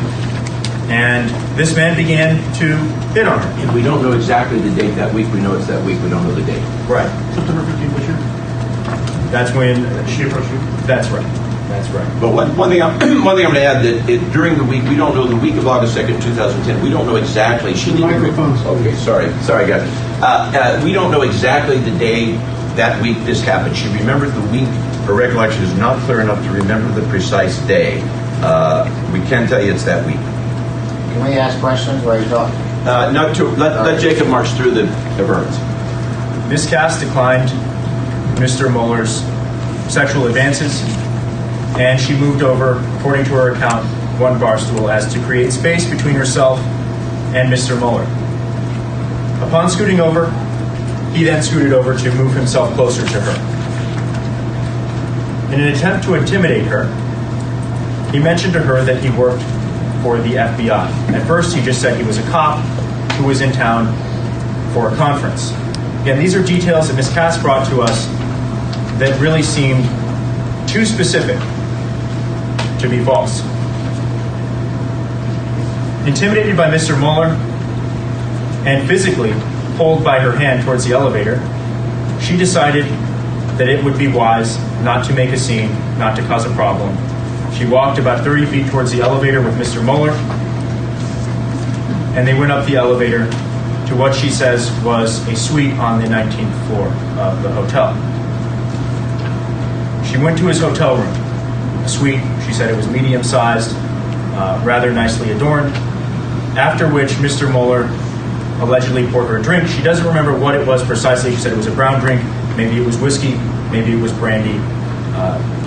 and this man began to hit on her.
And we don't know exactly the date that week. We know it's that week. We don't know the date.
Right.
September 15th was your?
That's when
she approached you?
That's right. That's right.
But one thing I'm going to add, that during the week, we don't know the week of August 2nd, 2010. We don't know exactly.
Microphones.
Okay, sorry, guys. We don't know exactly the day that week this happened. She remembered the week. Her recollection is not clear enough to remember the precise day. We can tell you it's that week.
Can we ask questions while you talk?
Let Jacob march through the burns.
Ms. Cass declined Mr. Mueller's sexual advances, and she moved over, according to her account, one bar stool as to create space between herself and Mr. Mueller. Upon scooting over, he then scooted over to move himself closer to her. In an attempt to intimidate her, he mentioned to her that he worked for the FBI. At first, he just said he was a cop who was in town for a conference. Again, these are details that Ms. Cass brought to us that really seemed too specific to be false. Intimidated by Mr. Mueller and physically pulled by her hand towards the elevator, she decided that it would be wise not to make a scene, not to cause a problem. She walked about 30 feet towards the elevator with Mr. Mueller, and they went up the elevator to what she says was a suite on the 19th floor of the hotel. She went to his hotel room, a suite. She said it was medium-sized, rather nicely adorned, after which Mr. Mueller allegedly poured her a drink. She doesn't remember what it was precisely. She said it was a brown drink. Maybe it was whiskey. Maybe it was brandy.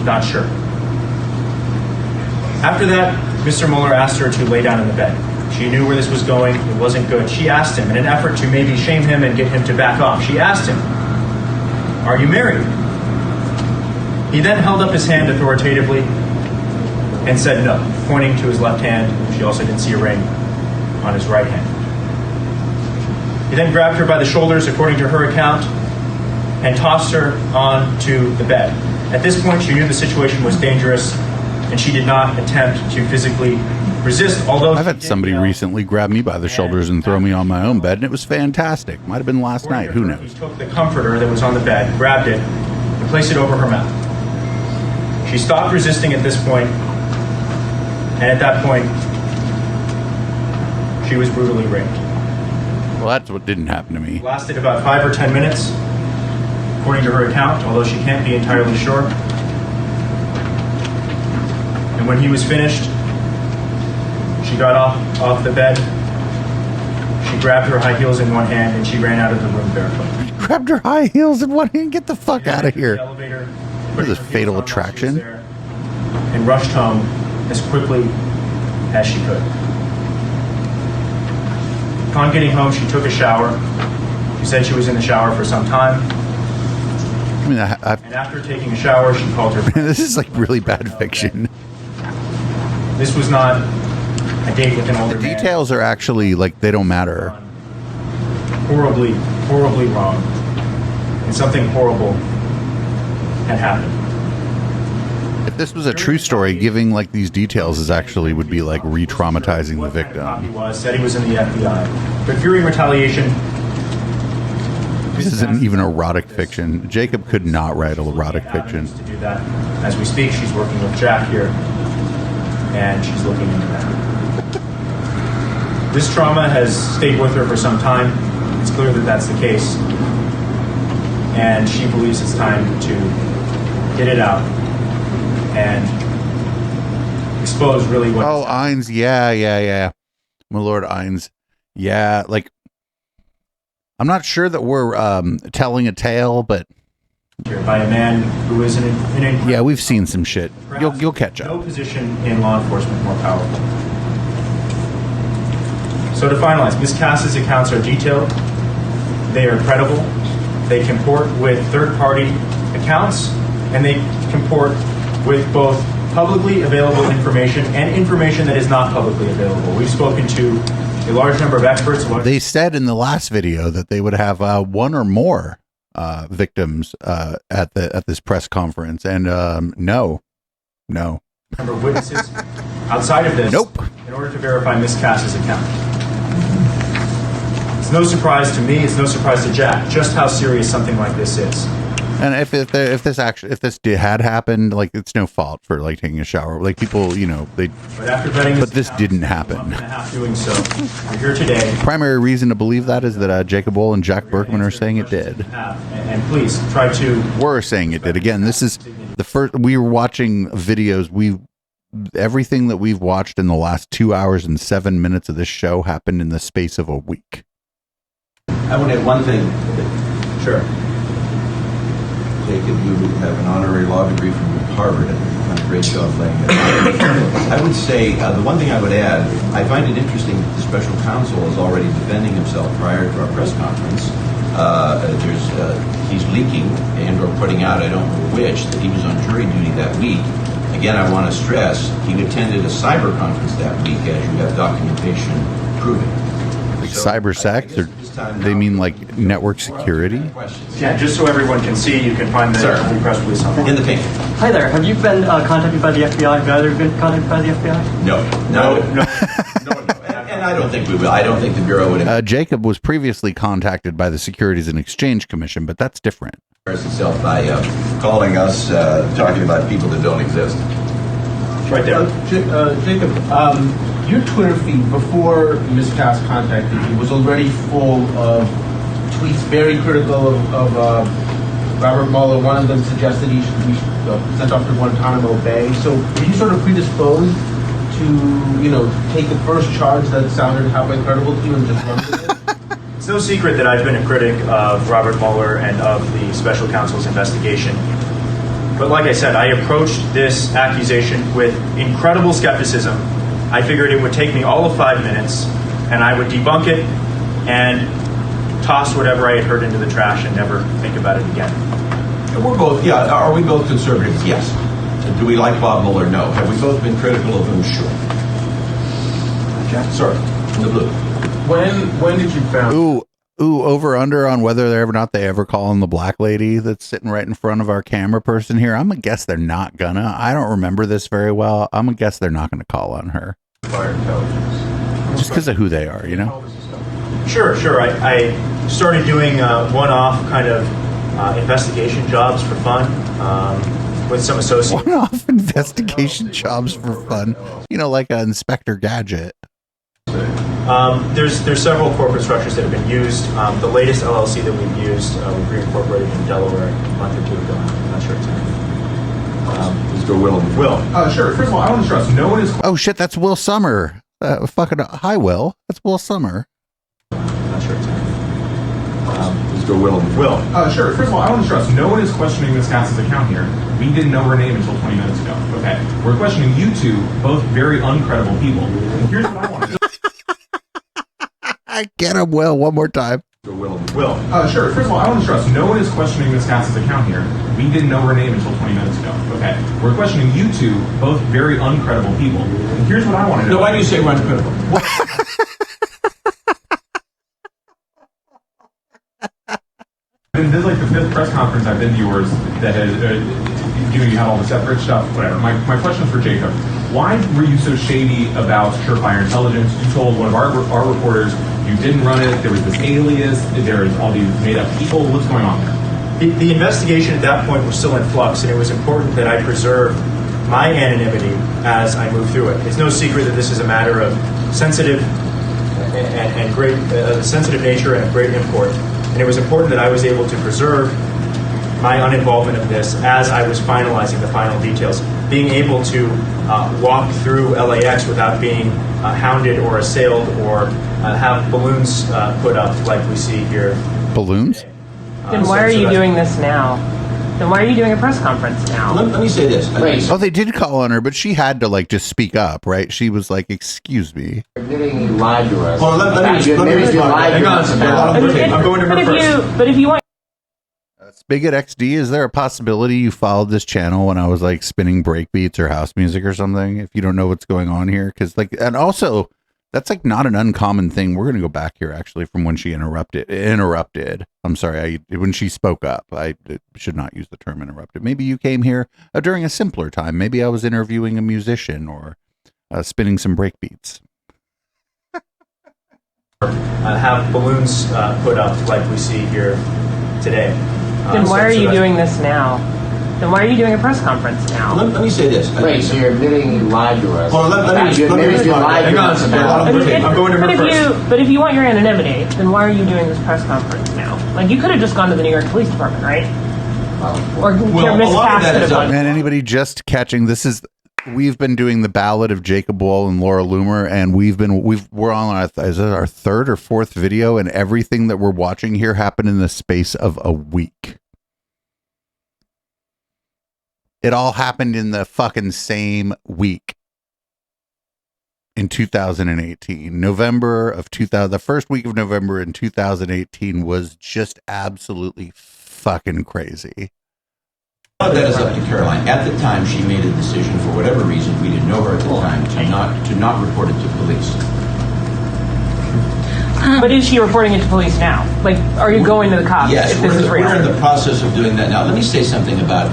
Not sure. After that, Mr. Mueller asked her to lay down in the bed. She knew where this was going. It wasn't good. She asked him, in an effort to maybe shame him and get him to back off, she asked him, "Are you married?" He then held up his hand authoritatively and said no, pointing to his left hand. She also didn't see a ring on his right hand. He then grabbed her by the shoulders, according to her account, and tossed her onto the bed. At this point, she knew the situation was dangerous, and she did not attempt to physically resist, although
I've had somebody recently grab me by the shoulders and throw me on my own bed, and it was fantastic. Might have been last night. Who knows?
He took the comforter that was on the bed, grabbed it, and placed it over her mouth. She stopped resisting at this point, and at that point, she was brutally raped.
Well, that's what didn't happen to me.
It lasted about 5 or 10 minutes, according to her account, although she can't be entirely sure. And when he was finished, she got off the bed. She grabbed her high heels in one hand and she ran out of the room barefoot.
Grabbed her high heels in one hand. Get the fuck out of here. What is this, Fatal Attraction?
And rushed home as quickly as she could. Upon getting home, she took a shower. She said she was in the shower for some time.
I mean,
and after taking a shower, she called her friend.
This is like really bad fiction.
This was not a date with an older man.
The details are actually like they don't matter.
Horribly, horribly wrong. And something horrible had happened.
If this was a true story, giving like these details is actually would be like re-traumatizing the victim.
He said he was in the FBI. But fearing retaliation,
this isn't even erotic fiction. Jacob could not write erotic fiction.
To do that. As we speak, she's working with Jack here, and she's looking into that. This trauma has stayed with her for some time. It's clear that that's the case, and she believes it's time to get it out and expose really what.
Oh, Ines, yeah. My Lord Ines, yeah. Like, I'm not sure that we're telling a tale, but
by a man who is in
yeah, we've seen some shit. You'll catch up.
No position in law enforcement more powerful. So to finalize, Ms. Cass's accounts are detailed. They are credible. They comport with third-party accounts, and they comport with both publicly available information and information that is not publicly available. We've spoken to a large number of experts.
They said in the last video that they would have one or more victims at this press conference, and no.
Number of witnesses outside of this.
Nope.
In order to verify Ms. Cass's account. It's no surprise to me. It's no surprise to Jack just how serious something like this is.
And if this had happened, like, it's no fault for like taking a shower. Like, people, you know, they.
But after vetting
this didn't happen.
A month and a half doing so, we're here today.
Primary reason to believe that is that Jacob Wohl and Jack Berkman are saying it did.
And please try to.
We're saying it did. Again, this is the first. We were watching videos. Everything that we've watched in the last 2 hours and 7 minutes of this show happened in the space of a week.
I want to add one thing.
Sure.
Jacob, you have an honorary law degree from Harvard, and you've done a great job laying it out. I would say the one thing I would add, I find it interesting that the special counsel is already defending himself prior to our press conference. He's leaking and or putting out, I don't know which, that he was on jury duty that week. Again, I want to stress, he attended a cyber conference that week, as you have documentation proving.
Like cyber sex, or they mean like network security?
Yeah, just so everyone can see, you can find the press release on
in the paper.
Hi there. Have you been contacted by the FBI? Have you either been contacted by the FBI?
No. And I don't think we will. I don't think the Bureau would.
Jacob was previously contacted by the Securities and Exchange Commission, but that's different.
Itself by calling us, talking about people that don't exist.
Right there.
Jacob, your Twitter feed before Ms. Cass contacted you was already full of tweets very critical of Robert Mueller. One of them suggested he should be sent off to Guantanamo Bay. So were you sort of predisposed to, take the first charge that sounded halfway credible to you and just run with it?
It's no secret that I've been a critic of Robert Mueller and of the special counsel's investigation. But like I said, I approached this accusation with incredible skepticism. I figured it would take me all of 5 minutes, and I would debunk it and toss whatever I had heard into the trash and never think about it again.
We're both, are we both conservatives? Yes. Do we like Bob Mueller? No. Have we both been critical of him? Sure. Jack? Sorry. In the blue.
When did you found?
Ooh, over under on whether they're ever not they ever call in the black lady that's sitting right in front of our camera person here. I'm gonna guess they're not gonna. I don't remember this very well. I'm gonna guess they're not gonna call on her.
Fire intelligence.
Just because of who they are, you know?
Sure. I started doing one-off kind of investigation jobs for fun with some associates.
One-off investigation jobs for fun. You know, like an Inspector Gadget.
There's several corporate structures that have been used. The latest LLC that we've used, we reincorporated in Delaware a month or two ago. I'm not sure exactly.
Mr. Will.
Sure. First of all, I want to stress, no one is.
Oh shit, that's Will Summer. Hi, Will. That's Will Summer.
I'm not sure exactly.
Mr. Will.
Sure. First of all, I want to stress, no one is questioning Ms. Cass's account here. We didn't know her name until 20 minutes ago. Okay. We're questioning you two, both very uncredible people. And here's what I want to do.
Get him, Will, one more time.
Will. Sure. First of all, I want to stress, no one is questioning Ms. Cass's account here. We didn't know her name until 20 minutes ago. Okay. We're questioning you two, both very uncredible people. And here's what I want to know.
No, why do you say we're uncredible?
This is like the 5th press conference I've been to yours that has, you had all the separate stuff, whatever. My question is for Jacob. Why were you so shady about Surefire Intelligence? You told one of our reporters you didn't run it, there was this alias, there's all these made-up people. What's going on there?
The investigation at that point was still in flux, and it was important that I preserve my anonymity as I move through it. It's no secret that this is a matter of sensitive and great sensitive nature and of great import. And it was important that I was able to preserve my uninvolvement of this as I was finalizing the final details. Being able to walk through LAX without being hounded or assailed or have balloons put up like we see here.
Balloons?
Then why are you doing this now? Then why are you doing a press conference now?
Let me say this.
Oh, they did call on her, but she had to like just speak up, right? She was like, "Excuse me."
Admitting you lied to us.
Well, let me
lied to us about it.
I'm going to her first.
But if you want.
Spigot XD, is there a possibility you followed this channel when I was like spinning breakbeats or house music or something? If you don't know what's going on here, because like, and also that's like not an uncommon thing. We're gonna go back here actually from when she interrupted. I'm sorry, when she spoke up. I should not use the term interrupted. Maybe you came here during a simpler time. Maybe I was interviewing a musician or spinning some breakbeats.
Have balloons put up like we see here today.
Then why are you doing this now? Then why are you doing a press conference now?
Let me say this.
Wait, so you're admitting you lied to us?
Well, let me
you lied to us about it.
I'm going to her first.
But if you want your anonymity, then why are you doing this press conference now? Like, you could have just gone to the New York Police Department, right? Or Miss Cass could have gone.
And anybody just catching, we've been doing the Ballad of Jacob Wohl and Laura Loomer, and we're on our third or fourth video, and everything that we're watching here happened in the space of a week. It all happened in the fucking same week. In 2018, November of 2000, the first week of November in 2018 was just absolutely fucking crazy.
That is up to Caroline. At the time, she made a decision for whatever reason, we didn't know her at the time, to not report it to police.
But is she reporting it to police now? Like, are you going to the cops
yes,
if this is real?
We're in the process of doing that now. Let me say something about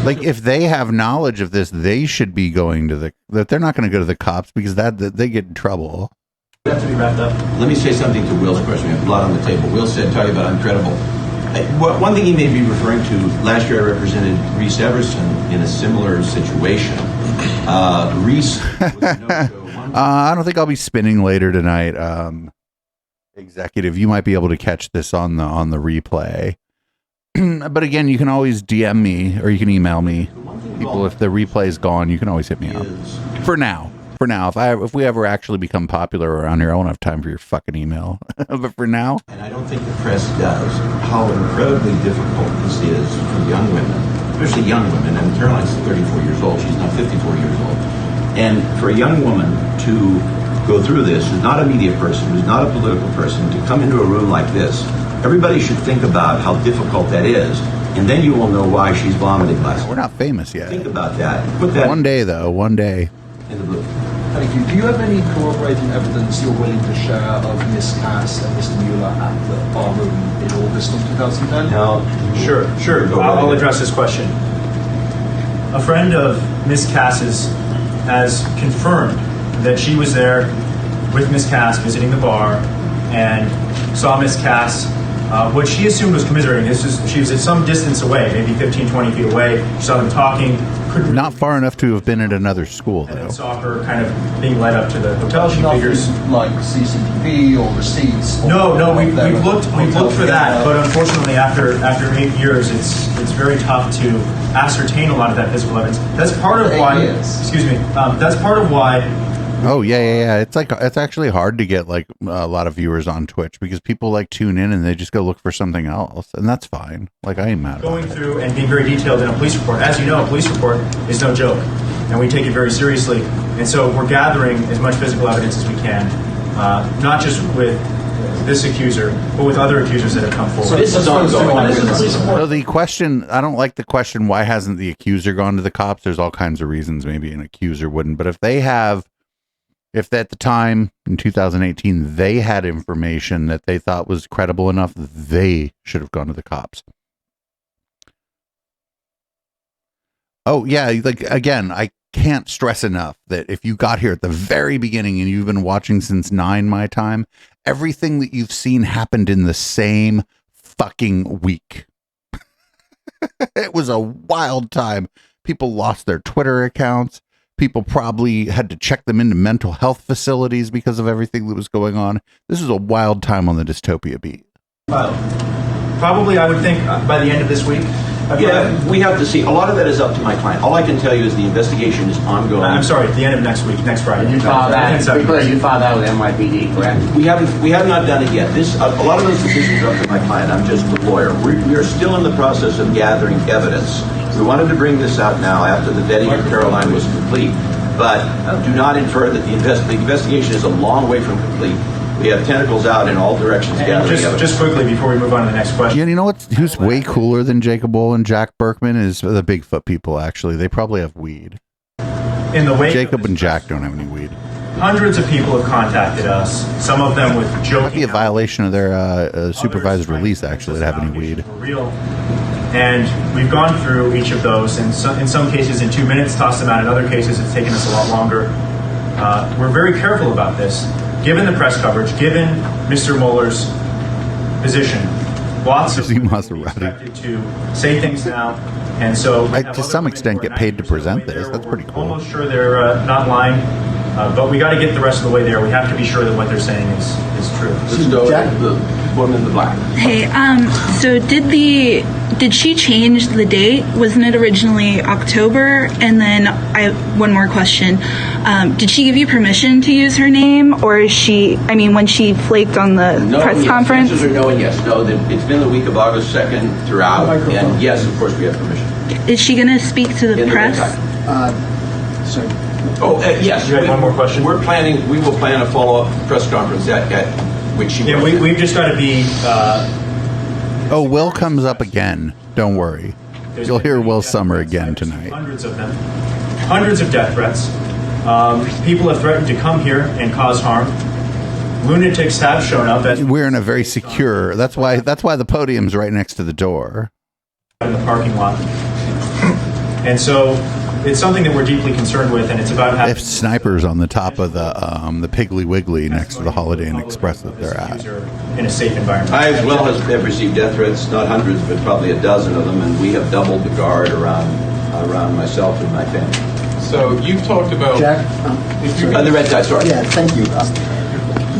like if they have knowledge of this, they should be going to that they're not going to go to the cops because that they get in trouble.
We have to be wrapped up. Let me say something to Will's question. We have a lot on the table. Will said, talking about incredible. One thing he may be referring to, last year I represented Reese Everson in a similar situation. Reese was a no-show.
I don't think I'll be spinning later tonight. Executive, you might be able to catch this on the replay. But again, you can always DM me or you can email me. People, if the replay is gone, you can always hit me up. For now, if we ever actually become popular around here, I won't have time for your fucking email. But for now,
and I don't think the press does, how incredibly difficult this is for young women, especially young women. And Caroline's 34 years old; she's not 54 years old. And for a young woman to go through this, who's not a media person, who's not a political person, to come into a room like this, everybody should think about how difficult that is, and then you will know why she's vomiting last night.
We're not famous yet.
Think about that. Put that
one day, though. One day.
In the blue.
Thank you. Do you have any corroborating evidence you're willing to share of Miss Cass and Mr. Mueller at the bar room in August of 2010?
No.
Sure. I'll address this question. A friend of Miss Cass's has confirmed that she was there with Miss Cass visiting the bar and saw Miss Cass, what she assumed was commiserating. She was at some distance away, maybe 15, 20 feet away. She saw them talking.
Not far enough to have been at another school, though.
And saw her kind of being led up to the hotel. She figures
like CCTV or receipts.
No, we've looked for that, but unfortunately, after 8 years, it's very tough to ascertain a lot of that physical evidence. That's part of why. Excuse me. That's part of why.
Oh yeah. It's actually hard to get like a lot of viewers on Twitch because people like tune in and they just go look for something else, and that's fine. Like I ain't mad about it.
Going through and being very detailed in a police report. As you know, a police report is no joke, and we take it very seriously. And so we're gathering as much physical evidence as we can, not just with this accuser, but with other accusers that have come forward.
So this is ongoing.
So the question, I don't like the question, why hasn't the accuser gone to the cops? There's all kinds of reasons maybe an accuser wouldn't, but if at the time in 2018 they had information that they thought was credible enough, they should have gone to the cops. Oh yeah, like again, I can't stress enough that if you got here at the very beginning and you've been watching since 9 my time, everything that you've seen happened in the same fucking week. It was a wild time. People lost their Twitter accounts. People probably had to check them into mental health facilities because of everything that was going on. This is a wild time on the dystopia beat.
Probably, I would think by the end of this week,
Yeah, we have to see. A lot of that is up to my client. All I can tell you is the investigation is ongoing.
I'm sorry, at the end of next week, next Friday.
You filed that because you filed that with NYPD, correct?
We have not done it yet. A lot of those decisions are up to my client. I'm just the lawyer. We are still in the process of gathering evidence. We wanted to bring this out now after the vetting of Caroline was complete, but do not infer that the investigation is a long way from complete. We have tentacles out in all directions gathering evidence.
Just quickly before we move on to the next question.
Yeah, you know who's way cooler than Jacob Wohl and Jack Berkman is the Bigfoot people. Actually, they probably have weed.
In the wake
Jacob and Jack don't have any weed.
Hundreds of people have contacted us. Some of them with joking.
Might be a violation of their supervised release. Actually, to have any weed.
Real. And we've gone through each of those, and in some cases in 2 minutes, tossed them out. In other cases, it's taken us a lot longer. We're very careful about this. Given the press coverage, given Mr. Mueller's position, lots of people expected to say things now, and so
I, to some extent, get paid to present this. That's pretty cool.
Almost sure they're not lying, but we got to get the rest of the way there. We have to be sure that what they're saying is true.
Let's go to the woman in the black.
Hey, so did she change the date? Wasn't it originally October? And then one more question. Did she give you permission to use her name, or is she, when she flaked on the press conference?
Answers are no and yes. No, it's been the week of August 2nd throughout, and yes, of course, we have permission.
Is she going to speak to the press?
Sorry. Yes.
You had one more question?
We will plan a follow-up press conference at which she will.
Yeah, we've just got to be...
Will comes up again. Don't worry. You'll hear Will Summer again tonight.
Hundreds of them. Hundreds of death threats. People have threatened to come here and cause harm. Lunatics have shown up.
We're in a very secure... That's why the podium's right next to the door.
In the parking lot. And so it's something that we're deeply concerned with, and it's about having...
They have snipers on the top of the Piggly Wiggly next to the Holiday Inn Express that they're at.
In a safe environment.
I as well have received death threats, not hundreds, but probably a dozen of them, and we have doubled the guard around myself and my family.
So you've talked about...
Jack?
The red tie, sorry.
Yeah, thank you.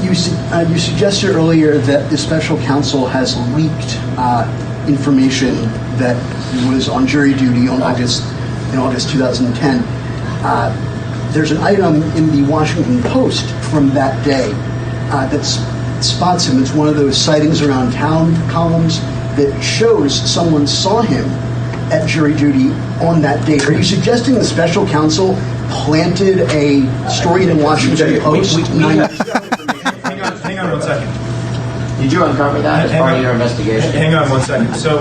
You suggested earlier that the special counsel has leaked information that was on jury duty in August 2010. There's an item in the Washington Post from that day that spots him. It's one of those sightings around town columns that shows someone saw him at jury duty on that date. Are you suggesting the special counsel planted a story in the Washington Post?
Hang on 1 second.
Did you uncover that as part of your investigation?
Hang on 1 second. So,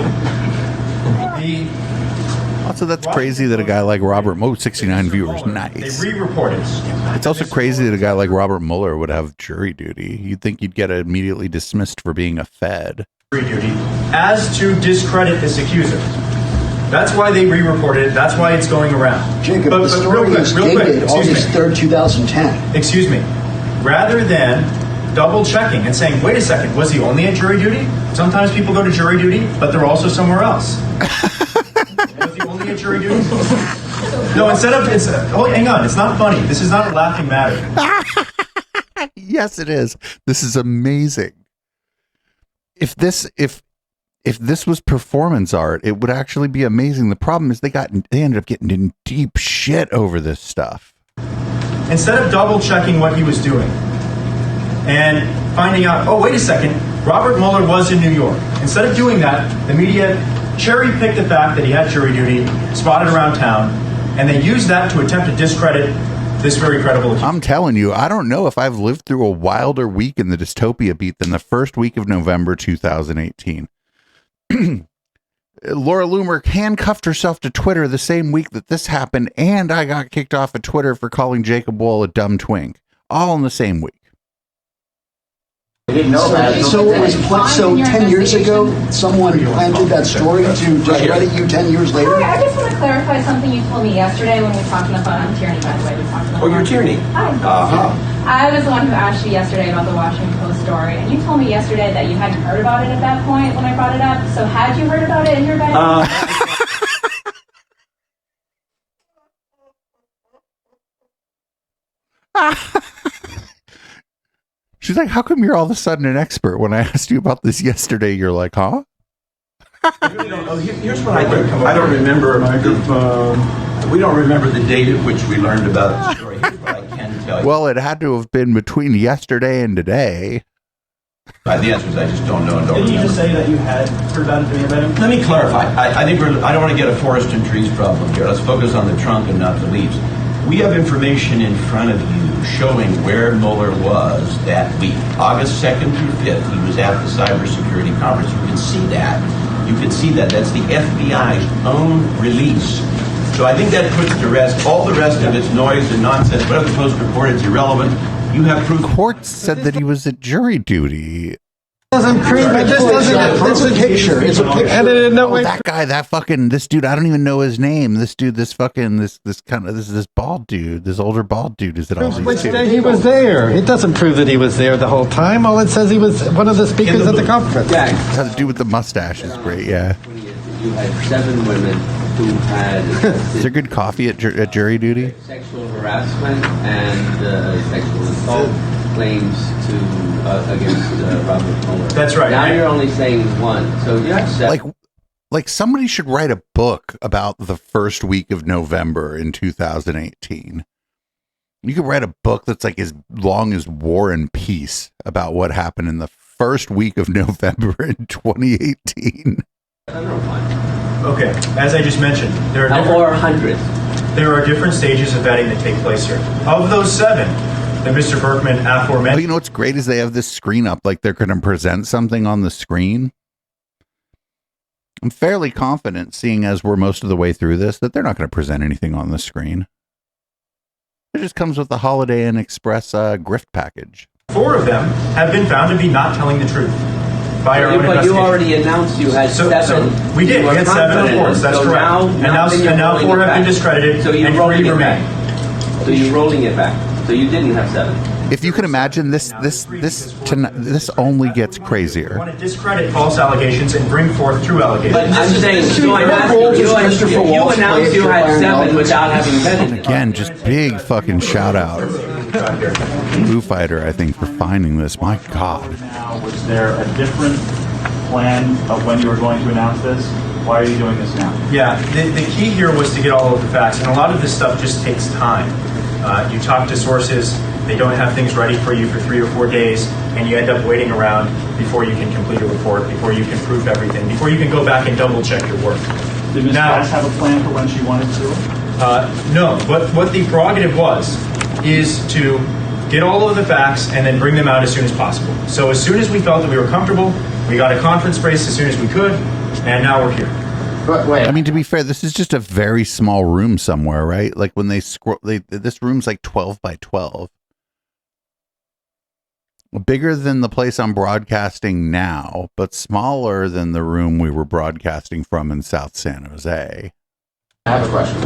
Also, that's crazy that a guy like Robert Mueller, 69 viewers, nice.
They re-reported.
It's also crazy that a guy like Robert Mueller would have jury duty. You'd think you'd get immediately dismissed for being a Fed.
Jury duty as to discredit this accuser. That's why they re-reported it. That's why it's going around.
Jacob, the story is dated August 3rd, 2010.
Excuse me. Rather than double-checking and saying, wait a second, was he only at jury duty? Sometimes people go to jury duty, but they're also somewhere else. Was he only at jury duty? No, hang on, it's not funny. This is not a laughing matter.
Yes, it is. This is amazing. If this was performance art, it would actually be amazing. The problem is they ended up getting in deep shit over this stuff.
Instead of double-checking what he was doing and finding out, oh, wait a second, Robert Mueller was in New York. Instead of doing that, the media cherry-picked the fact that he had jury duty, spotted around town, and they used that to attempt to discredit this very credible accuser.
I'm telling you, I don't know if I've lived through a wilder week in the dystopia beat than the first week of November 2018. Laura Loomer handcuffed herself to Twitter the same week that this happened, and I got kicked off of Twitter for calling Jacob Wohl a dumb twink. All in the same week.
I didn't know that.
So 10 years ago, someone planted that story to discredit you 10 years later?
Hi, I just want to clarify something you told me yesterday when we were talking about, I'm Tierney, by the way. We talked about
you're Tierney.
Hi. I was the one who asked you yesterday about the Washington Post story, and you told me yesterday that you hadn't heard about it at that point when I brought it up. So had you heard about it in your bed?
She's like, how come you're all of a sudden an expert? When I asked you about this yesterday, you're like, huh?
Here's what I think. I don't remember. We don't remember the date at which we learned about the story. Here's what I can tell you.
Well, it had to have been between yesterday and today.
The answer is I just don't know and don't
Didn't you
remember.
just say that you had heard about it during the event?
Let me clarify. I think I don't want to get a forest and trees problem here. Let's focus on the trunk and not the leaves. We have information in front of you showing where Mueller was that week. August 2nd through 5th, he was at the cybersecurity conference. You can see that. You can see that. That's the FBI's own release. So I think that puts to rest all the rest of its noise and nonsense. Whatever the Post reported is irrelevant. You have proof.
Court said that he was at jury duty.
Doesn't prove it. This doesn't. It's a picture. It's a picture. And
that guy, this dude. I don't even know his name. This dude, this bald dude, this older bald dude. Is it all
which day he was there? It doesn't prove that he was there the whole time. All it says he was one of the speakers at the conference.
Yeah, it has to do with the mustache. Is great. Yeah.
You had 7 women who had.
Is there good coffee at jury duty?
Sexual harassment and sexual assault claims against Robert Mueller.
That's right.
Now you're only saying 1, so you have 7.
Like somebody should write a book about the first week of November in 2018. You could write a book that's like as long as War and Peace about what happened in the first week of November in 2018.
Okay, as I just mentioned, there are different stages of vetting that take place here. Of those 7 that Mr. Berkman aforementioned.
Oh, you know what's great is they have this screen up, like they're going to present something on the screen. I'm fairly confident, seeing as we're most of the way through this, that they're not going to present anything on the screen. It just comes with the Holiday Inn Express grift package.
4 of them have been found to be not telling the truth. By our own
but you already announced you had 7.
So we did. We had 7 reports. That's correct. Now 4 have been discredited.
So you're
and
rolling
3
it
remain.
back. So you're rolling it back. So you didn't have 7.
If you can imagine, this only gets crazier.
I want to discredit false allegations and bring forth true allegations.
But I'm saying, so I'm asking you announced you had 7 without having vetted.
Again, just big fucking shout out. Foo Fighter, I think, for finding this. My God.
Now, was there a different plan of when you were going to announce this? Why are you doing this now?
Yeah, the key here was to get all of the facts, and a lot of this stuff just takes time. You talk to sources, they don't have things ready for you for 3 or 4 days, and you end up waiting around before you can complete a report, before you can prove everything, before you can go back and double check your work.
Did Ms. Cass have a plan for when she wanted to?
No, what the prerogative was is to get all of the facts and then bring them out as soon as possible. So as soon as we felt that we were comfortable, we got a conference space as soon as we could, and now we're here.
But wait, I mean, to be fair, this is just a very small room somewhere, right? Like when they scroll, this room's like 12 by 12. Bigger than the place I'm broadcasting now, but smaller than the room we were broadcasting from in South San Jose.
I have a question.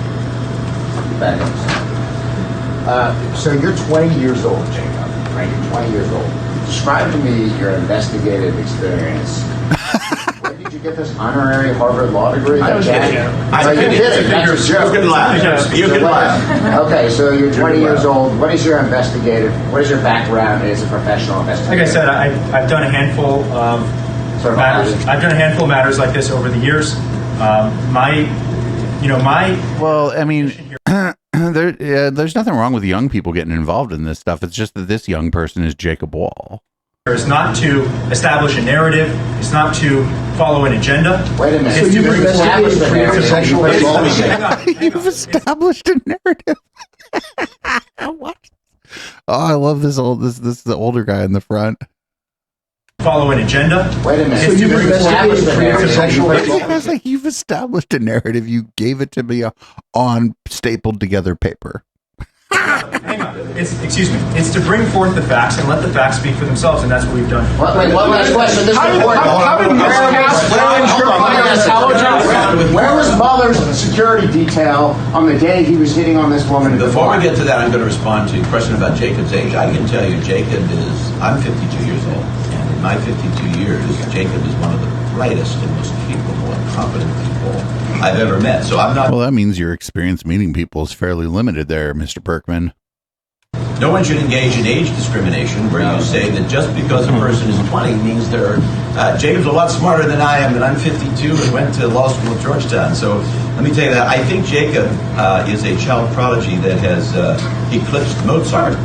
Back up. So you're 20 years old, Jacob, right? You're 20 years old. Describe to me your investigative experience. Where did you get this honorary Harvard Law degree?
I was kidding.
You're kidding. That's a joke.
You can laugh. You can laugh.
Okay, so you're 20 years old. What is your background as a professional investigator?
Like I said, I've done a handful of matters. I've done a handful of matters like this over the years.
Well, I mean, there's nothing wrong with young people getting involved in this stuff. It's just that this young person is Jacob Wohl.
It's not to establish a narrative. It's not to follow an agenda.
Wait a minute.
So you've established a narrative.
Sexual assault.
You've established a narrative. What? Oh, I love this is the older guy in the front.
Follow an agenda.
Wait a minute. So you've established a narrative.
I was like, you've established a narrative. You gave it to me on stapled together paper.
Hang on. Excuse me. It's to bring forth the facts and let the facts speak for themselves, and that's what we've done.
Wait, one last question. This is important. Where was Mueller's security detail on the day he was hitting on this woman in the
Before
bar?
we get to that, I'm going to respond to your question about Jacob's age. I can tell you, I'm 52 years old, and in my 52 years, Jacob is one of the brightest and most capable and competent people I've ever met. So I'm not.
Well, that means your experience meeting people is fairly limited there, Mr. Berkman.
No one should engage in age discrimination where you say that just because a person is 20 means they're... Jacob's a lot smarter than I am, and I'm 52 and went to law school at Georgetown. So let me tell you that. I think Jacob is a child prodigy that has eclipsed Mozart.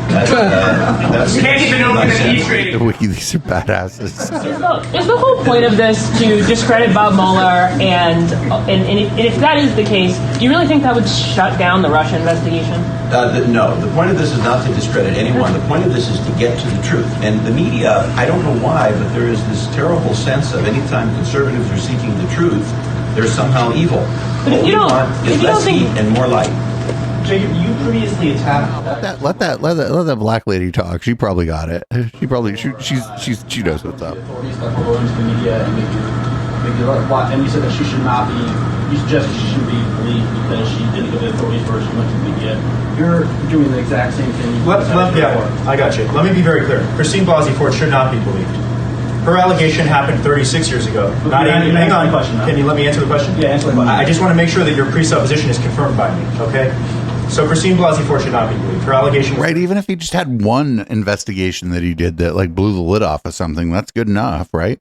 That's
You can't even open an E-trade.
These are badasses.
Is the whole point of this to discredit Bob Mueller? And if that is the case, do you really think that would shut down the Russia investigation?
No, the point of this is not to discredit anyone. The point of this is to get to the truth. And the media, I don't know why, but there is this terrible sense of anytime conservatives are seeking the truth, they're somehow evil.
But
what we want is less heat and more light.
Jacob, you previously attacked.
Let that black lady talk. She probably got it. She knows what's up.
Authorities that will go into the media and make you and you said that she should not be. You suggested she shouldn't be believed because she didn't go to the authorities first. She went to the media. You're doing the exact same thing.
I got you. Let me be very clear. Christine Blasey Ford should not be believed. Her allegation happened 36 years ago. Hang on. Can you let me answer the question?
Yeah, answer the question.
I just want to make sure that your presupposition is confirmed by me. Okay. So Christine Blasey Ford should not be believed. Her allegation,
right? Even if he just had one investigation that he did that like blew the lid off of something, that's good enough, right?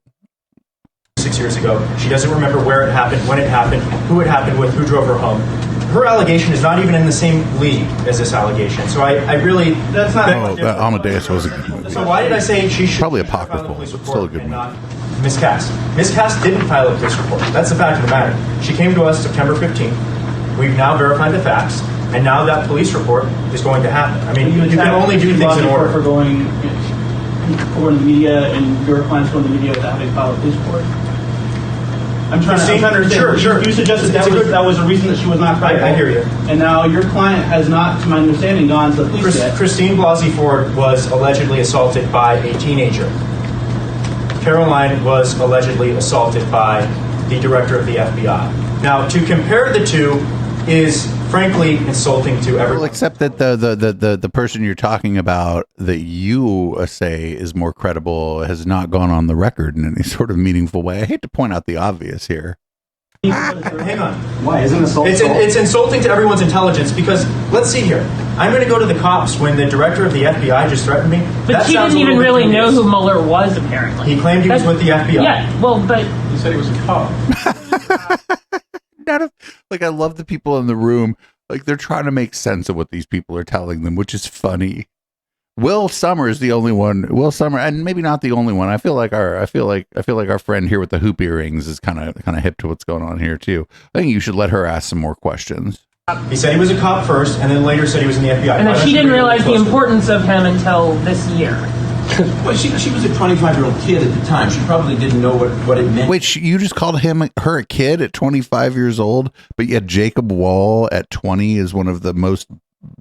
6 years ago, she doesn't remember where it happened, when it happened, who it happened with, who drove her home. Her allegation is not even in the same league as this allegation. So I really that's not.
Amadeus was a good movie.
So why did I say she should
probably apocryphal? Still a good movie.
Ms. Cass. Ms. Cass didn't file a police report. That's the fact of the matter. She came to us September 15th. We've now verified the facts. And now that police report is going to happen. I mean, you can only do things in order.
For going to the media and your clients going to the media without having filed a police report? I'm trying to understand.
Sure.
You suggested that was a reason that she was not credible.
I hear you.
And now your client has not, to my understanding, gone to the police yet.
Christine Blasey Ford was allegedly assaulted by a teenager. Caroline was allegedly assaulted by the director of the FBI. Now, to compare the two is frankly insulting to everyone.
Well, except that the person you're talking about that you say is more credible has not gone on the record in any sort of meaningful way. I hate to point out the obvious here.
Hang on.
Why isn't assault?
It's insulting to everyone's intelligence because let's see here. I'm going to go to the cops when the director of the FBI just threatened me.
But he didn't even really know who Mueller was. Apparently,
he claimed he was with the FBI.
Yeah, well, but
he said he was a cop.
Like, I love the people in the room. Like, they're trying to make sense of what these people are telling them, which is funny. Will Summer is the only one. Will Summer, and maybe not the only one. I feel like our friend here with the hoop earrings is kind of hip to what's going on here too. I think you should let her ask some more questions.
He said he was a cop first, and then later said he was in the FBI.
And then she didn't realize the importance of him until this year.
Well, she was a 25-year-old kid at the time. She probably didn't know what it meant.
Wait, you just called her a kid at 25 years old, but yet Jacob Wohl at 20 is one of the most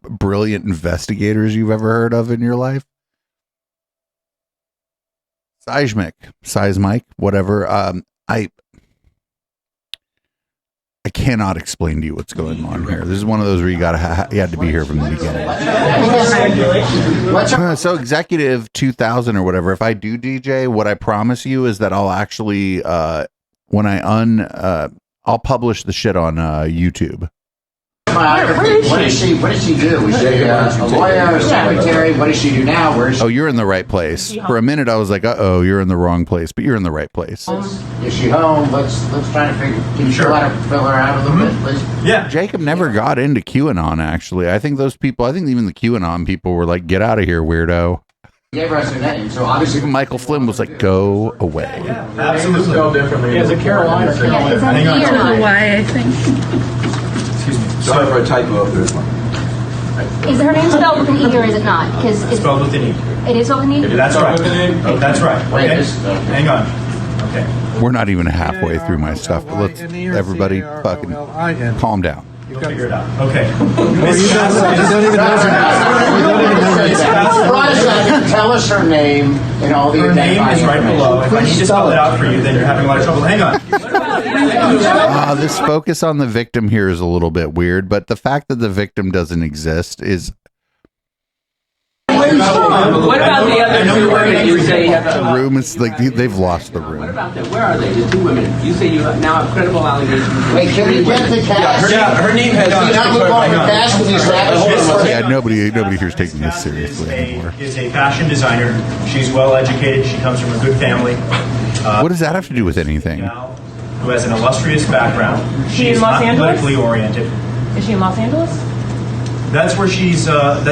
brilliant investigators you've ever heard of in your life? Seismic, whatever. I cannot explain to you what's going on here. This is one of those where you had to be here from the beginning. So Executive 2000 or whatever, if I do DJ, what I promise you is that I'll actually, when I'll publish the shit on YouTube.
What does she do? Is she a lawyer, a secretary? What does she do now? Where is she?
Oh, you're in the right place. For a minute, I was like, "Uh-oh, you're in the wrong place," but you're in the right place.
Is she home? Let's try to figure. Can you fill her out a little bit, please?
Yeah.
Jacob never got into QAnon. Actually, I think those people. I think even the QAnon people were like, "Get out of here, weirdo."
Gave us her name, so obviously
even Michael Flynn was like, "Go away."
Yeah, absolutely.
Spelled differently. Is it Carolina?
Is that an E or a Y, I think.
Excuse me.
Sorry for a typo up there.
Is her name spelled with an E or is it not? Because
it's spelled with an E.
It is spelled with an E?
That's right. That's right. Okay. Hang on. Okay.
We're not even halfway through my stuff. But let's everybody fucking calm down.
You'll figure it out. Okay.
Tell us her name and all the
her name is right below. If I need to spell it out for you, then you're having a lot of trouble. Hang on.
This focus on the victim here is a little bit weird, but the fact that the victim doesn't exist is...
What about the other two that you say you have
The room is like they've lost the room.
What about them? Where are they? The two women. You say you now have credible allegations.
Wait, can we get the cast?
Her name has.
Yeah, nobody here is taking this seriously anymore.
Is a fashion designer. She's well educated. She comes from a good family.
What does that have to do with anything?
Who has an illustrious background.
She in
She's
Los
not
Angeles?
politically oriented.
Is she in Los Angeles?
That's where she's from.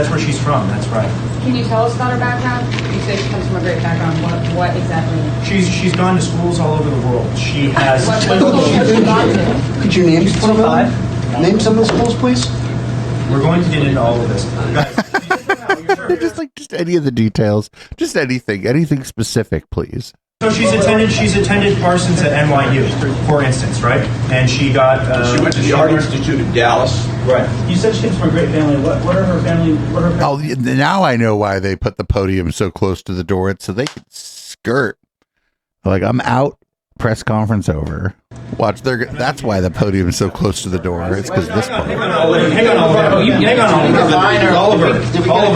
That's right.
Can you tell us about her background? You say she comes from a great background. What exactly?
She's gone to schools all over the world. She has.
What schools has she gone to?
Could you name some of them? Name some of the schools, please.
We're going to get into all of this.
just any of the details, just anything specific, please.
So she's attended Parsons at NYU, for instance, right? And she got.
She went to the Art Institute in Dallas.
Right.
You said she comes from a great family. What are her family? What are her
Oh, now I know why they put the podium so close to the door. It's so they could skirt. Like, I'm out. Press conference over. Watch, that's why the podium is so close to the door. It's because this part.
Hang on, Oliver.
Did we get a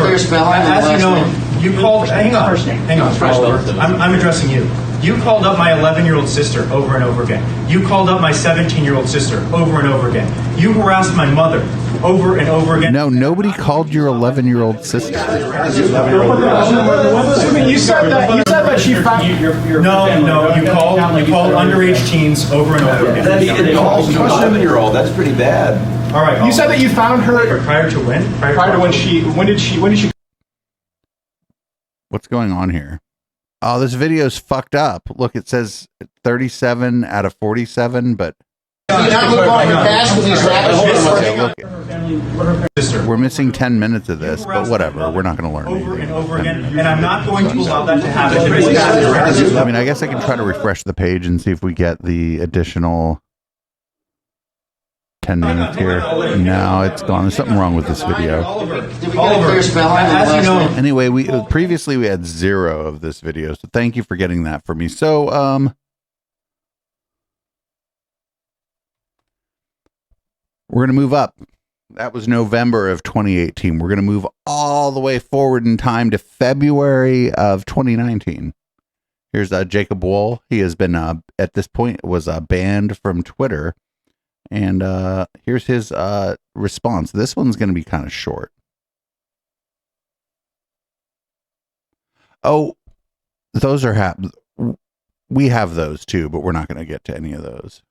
clear spelling?
As you know, you called. Hang on, Oliver. I'm addressing you. You called up my 11-year-old sister over and over again. You called up my 17-year-old sister over and over again. You harassed my mother over and over again.
No, nobody called your 11-year-old sister.
You said that she found your
No, you called underage teens over and over again.
That's 7-year-old. That's pretty bad.
All right.
You said that you found her
prior to when?
Prior to when she. When did she?
What's going on here? Oh, this video's fucked up. Look, it says 37 out of 47, but we're missing 10 minutes of this, but whatever. We're not going to learn
over and over again, and I'm not going to allow that to happen.
I mean, I guess I can try to refresh the page and see if we get the additional 10 minutes here. No, it's gone. There's something wrong with this video.
Did we get a clear spelling?
Anyway, previously we had 0 of this video, so thank you for getting that for me. So, we're going to move up. That was November of 2018. We're going to move all the way forward in time to February of 2019. Here's Jacob Wohl. He has been, at this point, was banned from Twitter. And here's his response. This one's going to be kind of short. Oh, those are we have those too, but we're not going to get to any of those.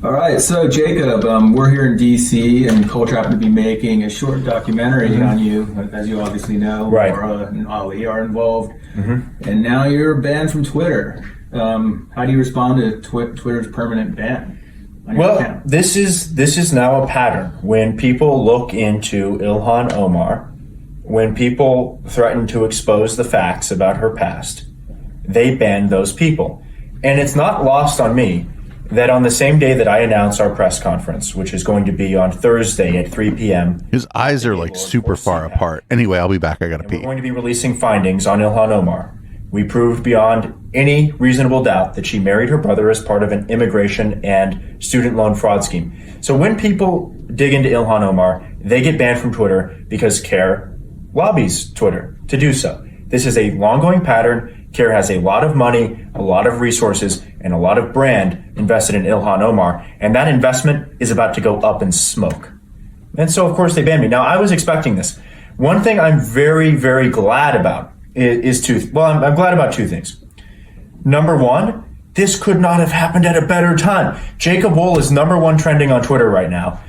All right, so Jacob, we're here in DC, and Culture happened to be making a short documentary on you, as you obviously know.
Right.
Laura and Ali are involved, and now you're banned from Twitter. How do you respond to Twitter's permanent ban?
Well, this is now a pattern. When people look into Ilhan Omar, when people threaten to expose the facts about her past, they ban those people. And it's not lost on me that on the same day that I announce our press conference, which is going to be on Thursday at 3 p.m.
His eyes are like super far apart. Anyway, I'll be back. I gotta pee.
We're going to be releasing findings on Ilhan Omar. We proved beyond any reasonable doubt that she married her brother as part of an immigration and student loan fraud scheme. So when people dig into Ilhan Omar, they get banned from Twitter because CARE lobbies Twitter to do so. This is a long-going pattern. CARE has a lot of money, a lot of resources, and a lot of brand invested in Ilhan Omar, and that investment is about to go up in smoke. And so, of course, they banned me. Now, I was expecting this. One thing I'm very, very glad about I'm glad about two things. Number one, this could not have happened at a better time. Jacob Wohl is #1 trending on Twitter right now,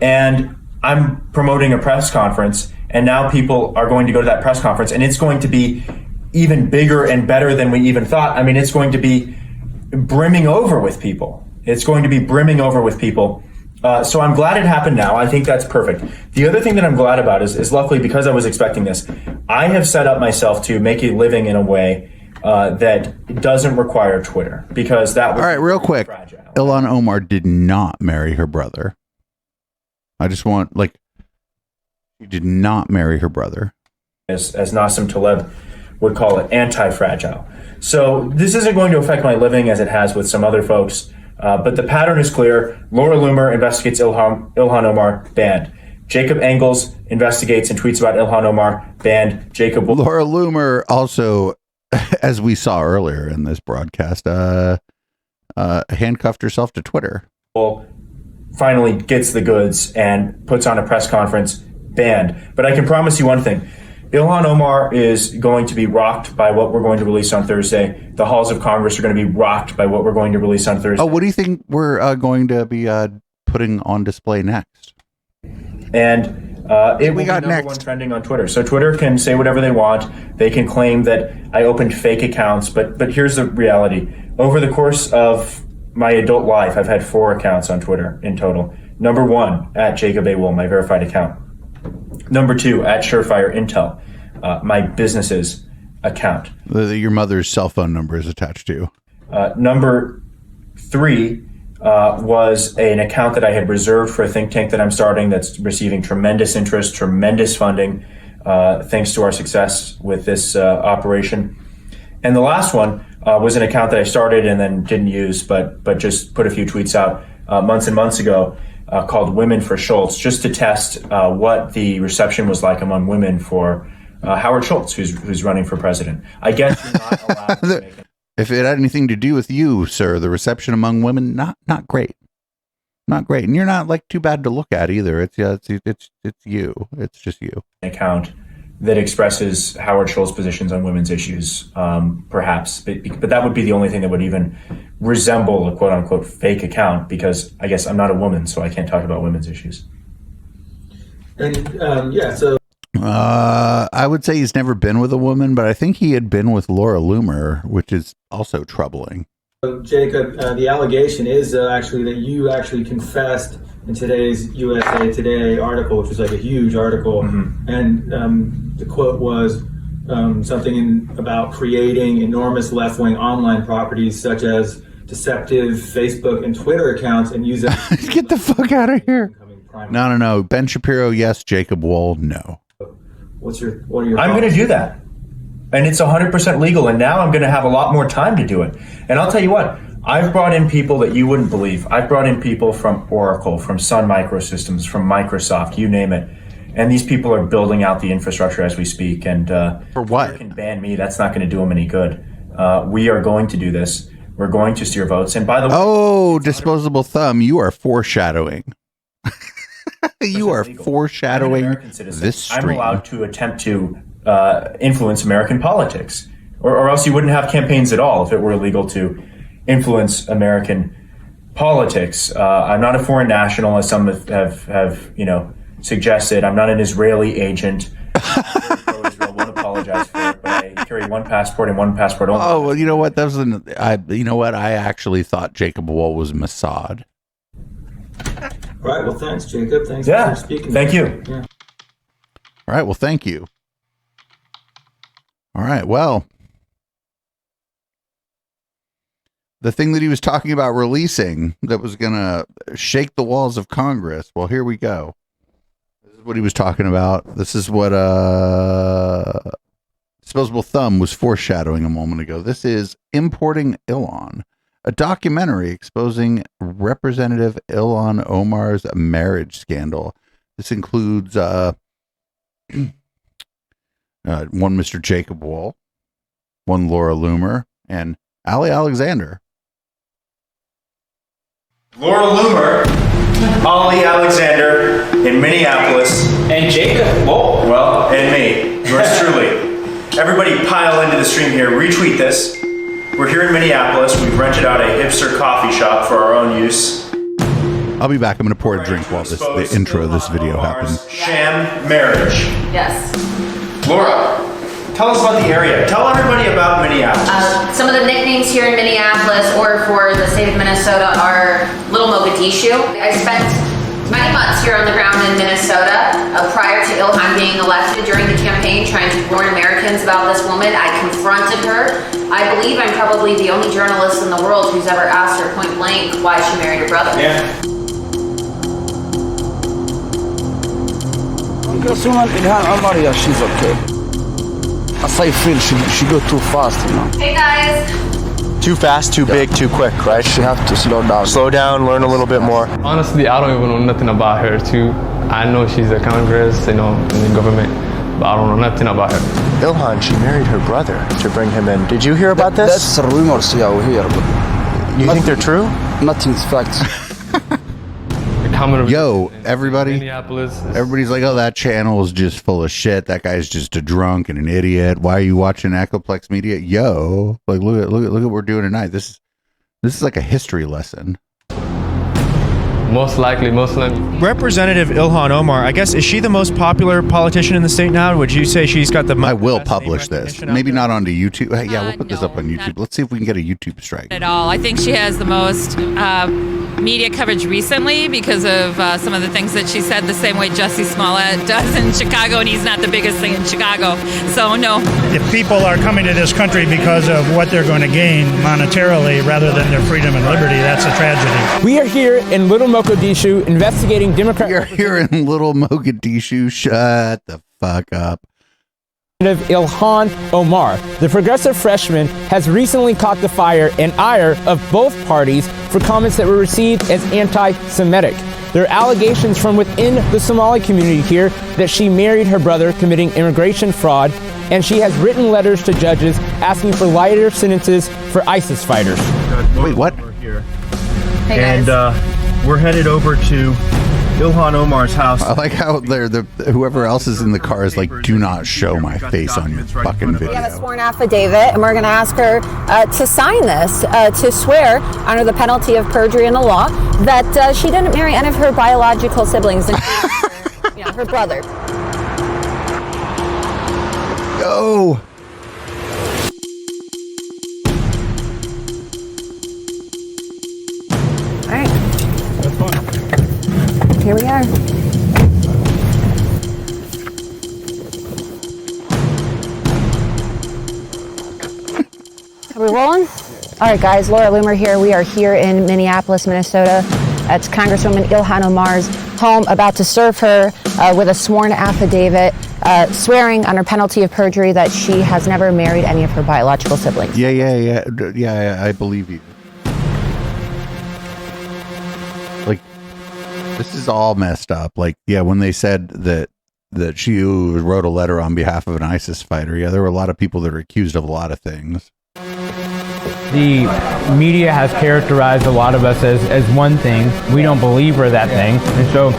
and I'm promoting a press conference, and now people are going to go to that press conference, and it's going to be even bigger and better than we even thought. I mean, it's going to be brimming over with people. So I'm glad it happened now. I think that's perfect. The other thing that I'm glad about is luckily, because I was expecting this, I have set up myself to make a living in a way that doesn't require Twitter, because that was...
All right, real quick. Ilhan Omar did not marry her brother. I just want, she did not marry her brother.
As Nassim Taleb would call it, anti-fragile. So this isn't going to affect my living as it has with some other folks. But the pattern is clear. Laura Loomer investigates Ilhan Omar, banned. Jacob Engels investigates and tweets about Ilhan Omar, banned Jacob Wohl.
Laura Loomer also, as we saw earlier in this broadcast, handcuffed herself to Twitter.
Finally gets the goods and puts on a press conference, banned. But I can promise you one thing. Ilhan Omar is going to be rocked by what we're going to release on Thursday. The halls of Congress are going to be rocked by what we're going to release on Thursday.
Oh, what do you think we're going to be putting on display next?
And it will be number one trending on Twitter. So Twitter can say whatever they want. They can claim that I opened fake accounts, but here's the reality. Over the course of my adult life, I've had 4 accounts on Twitter in total. Number 1, at Jacob A. Wohl, my verified account. Number 2, at Surefire Intel, my business's account.
Your mother's cell phone number is attached to.
Number 3 was an account that I had reserved for a think tank that I'm starting that's receiving tremendous interest, tremendous funding, thanks to our success with this operation. And the last one was an account that I started and then didn't use, but just put a few tweets out months and months ago called Women for Schultz, just to test what the reception was like among women for Howard Schultz, who's running for president. I guess you're not allowed to make it.
If it had anything to do with you, sir, the reception among women, not great. Not great. And you're not like too bad to look at either. It's you. It's just you.
Account that expresses Howard Schultz's positions on women's issues, perhaps. But that would be the only thing that would even resemble a quote unquote fake account, because I guess I'm not a woman, so I can't talk about women's issues.
And so
I would say he's never been with a woman, but I think he had been with Laura Loomer, which is also troubling.
Jacob, the allegation is actually that you actually confessed in today's USA Today article, which was like a huge article, and the quote was something about creating enormous left-wing online properties such as deceptive Facebook and Twitter accounts and use it.
Get the fuck out of here! No. Ben Shapiro, yes. Jacob Wohl, no.
What are your
I'm going to do that. And it's 100% legal. And now I'm going to have a lot more time to do it. And I'll tell you what, I've brought in people that you wouldn't believe. I've brought in people from Oracle, from Sun Microsystems, from Microsoft, you name it. And these people are building out the infrastructure as we speak. And
for what?
They can ban me. That's not going to do them any good. We are going to do this. We're going to steer votes. And by the way...
Oh, disposable thumb, you are foreshadowing. You are foreshadowing this stream.
I'm allowed to attempt to influence American politics, or else you wouldn't have campaigns at all if it were illegal to influence American politics. I'm not a foreign national, as some have suggested. I'm not an Israeli agent. Israel won't apologize for it, but I carry one passport and one passport only.
Oh, well, you know what? You know what? I actually thought Jacob Wohl was Mossad.
All right. Well, thanks, Jacob. Thanks for speaking.
Thank you.
Yeah.
All right. Well, thank you. All right. Well, the thing that he was talking about releasing that was going to shake the walls of Congress. Well, here we go. This is what he was talking about. This is what Disposable Thumb was foreshadowing a moment ago. This is Importing Ilhan, a documentary exposing Representative Ilhan Omar's marriage scandal. This includes one Mr. Jacob Wohl, one Laura Loomer, and Ali Alexander.
Laura Loomer, Ali Alexander in Minneapolis,
and Jacob Wohl.
Well, and me, yours truly. Everybody pile into the stream here. Retweet this. We're here in Minneapolis. We've rented out a hipster coffee shop for our own use.
I'll be back. I'm going to pour a drink while the intro of this video happens.
Sham marriage.
Yes.
Laura, tell us about the area. Tell everybody about Minneapolis.
Some of the nicknames here in Minneapolis or for the state of Minnesota are Little Mogadishu. I spent many months here on the ground in Minnesota prior to Ilhan being elected during the campaign, trying to warn Americans about this woman. I confronted her. I believe I'm probably the only journalist in the world who's ever asked her point blank why she married her brother.
Yeah.
Ilhan Omar, yeah, she's okay. As I feel she go too fast, you know.
Hey guys.
Too fast, too big, too quick, right?
She have to slow down.
Slow down, learn a little bit more.
Honestly, I don't even know nothing about her too. I know she's a Congress, in the government, but I don't know nothing about her.
Ilhan, she married her brother to bring him in. Did you hear about this?
That's rumors, yeah, we hear. But
you think they're true?
Nothing's facts.
Yo, everybody.
Minneapolis.
Everybody's like, oh, that channel is just full of shit. That guy's just a drunk and an idiot. Why are you watching Echoplex Media? Yo, like look at what we're doing tonight. This is like a history lesson.
Most likely Muslim.
Representative Ilhan Omar, I guess, is she the most popular politician in the state now? Would you say she's got the most?
I will publish this. Maybe not onto YouTube. Yeah, we'll put this up on YouTube. Let's see if we can get a YouTube strike.
At all. I think she has the most media coverage recently because of some of the things that she said, the same way Jussie Smollett does in Chicago, and he's not the biggest thing in Chicago. So, no.
If people are coming to this country because of what they're going to gain monetarily rather than their freedom and liberty, that's a tragedy.
We are here in Little Mogadishu investigating Democrat.
We are here in Little Mogadishu. Shut the fuck up.
Ilhan Omar, the progressive freshman, has recently caught the fire and ire of both parties for comments that were received as anti-Semitic. There are allegations from within the Somali community here that she married her brother, committing immigration fraud, and she has written letters to judges asking for lighter sentences for ISIS fighters.
Wait, what?
We're here. Hey, and we're headed over to Ilhan Omar's house.
I like how whoever else is in the car is like, do not show my face on your fucking video.
We have a sworn affidavit, and we're going to ask her to sign this, to swear under the penalty of perjury in the law that she didn't marry any of her biological siblings, including her brother.
Go.
All right. Here we are. Are we rolling? All right, guys. Laura Loomer here. We are here in Minneapolis, Minnesota. That's Congresswoman Ilhan Omar's home, about to serve her with a sworn affidavit, swearing under penalty of perjury that she has never married any of her biological siblings.
Yeah, I believe you. Like, this is all messed up. Like, yeah, when they said that she wrote a letter on behalf of an ISIS fighter, yeah, there were a lot of people that are accused of a lot of things.
The media has characterized a lot of us as one thing. We don't believe we're that thing. And so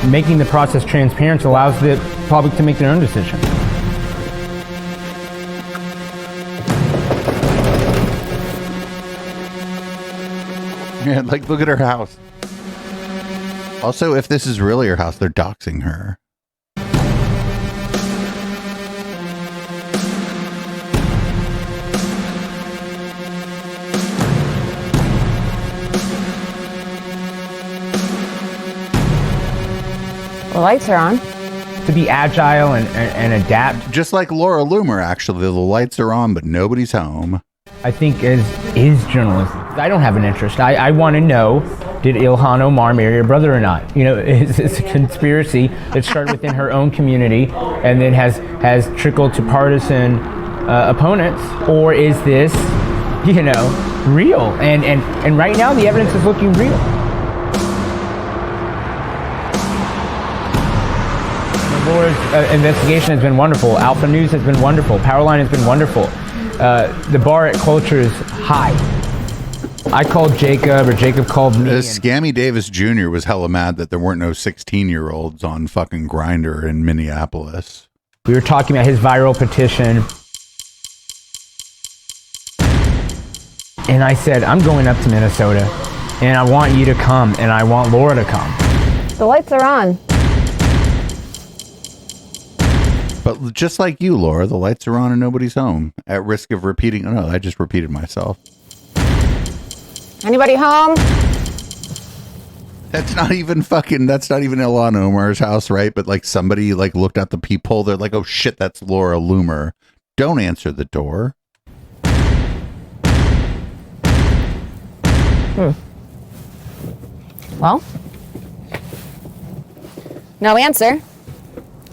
making the process transparent allows the public to make their own decision.
Yeah, like, look at her house. Also, if this is really her house, they're doxing her.
The lights are on.
To be agile and adapt.
Just like Laura Loomer, actually. The lights are on, but nobody's home.
I think as journalism, I don't have an interest. I want to know, did Ilhan Omar marry her brother or not? You know, it's a conspiracy that started within her own community and then has trickled to partisan opponents, or is this, real? And right now the evidence is looking real. Laura's investigation has been wonderful. Alpha News has been wonderful. Powerline has been wonderful. The bar at Culture is high. I called Jacob, or Jacob called me.
Scammy Davis Jr. was hella mad that there weren't no 16-year-olds on fucking Grindr in Minneapolis.
We were talking about his viral petition. And I said, I'm going up to Minnesota, and I want you to come, and I want Laura to come.
The lights are on.
But just like you, Laura, the lights are on and nobody's home. At risk of repeating... Oh, no, I just repeated myself.
Anybody home?
That's not even Ilhan Omar's house, right? But like somebody like looked at the peephole. They're like, oh shit, that's Laura Loomer. Don't answer the door.
Well, no answer.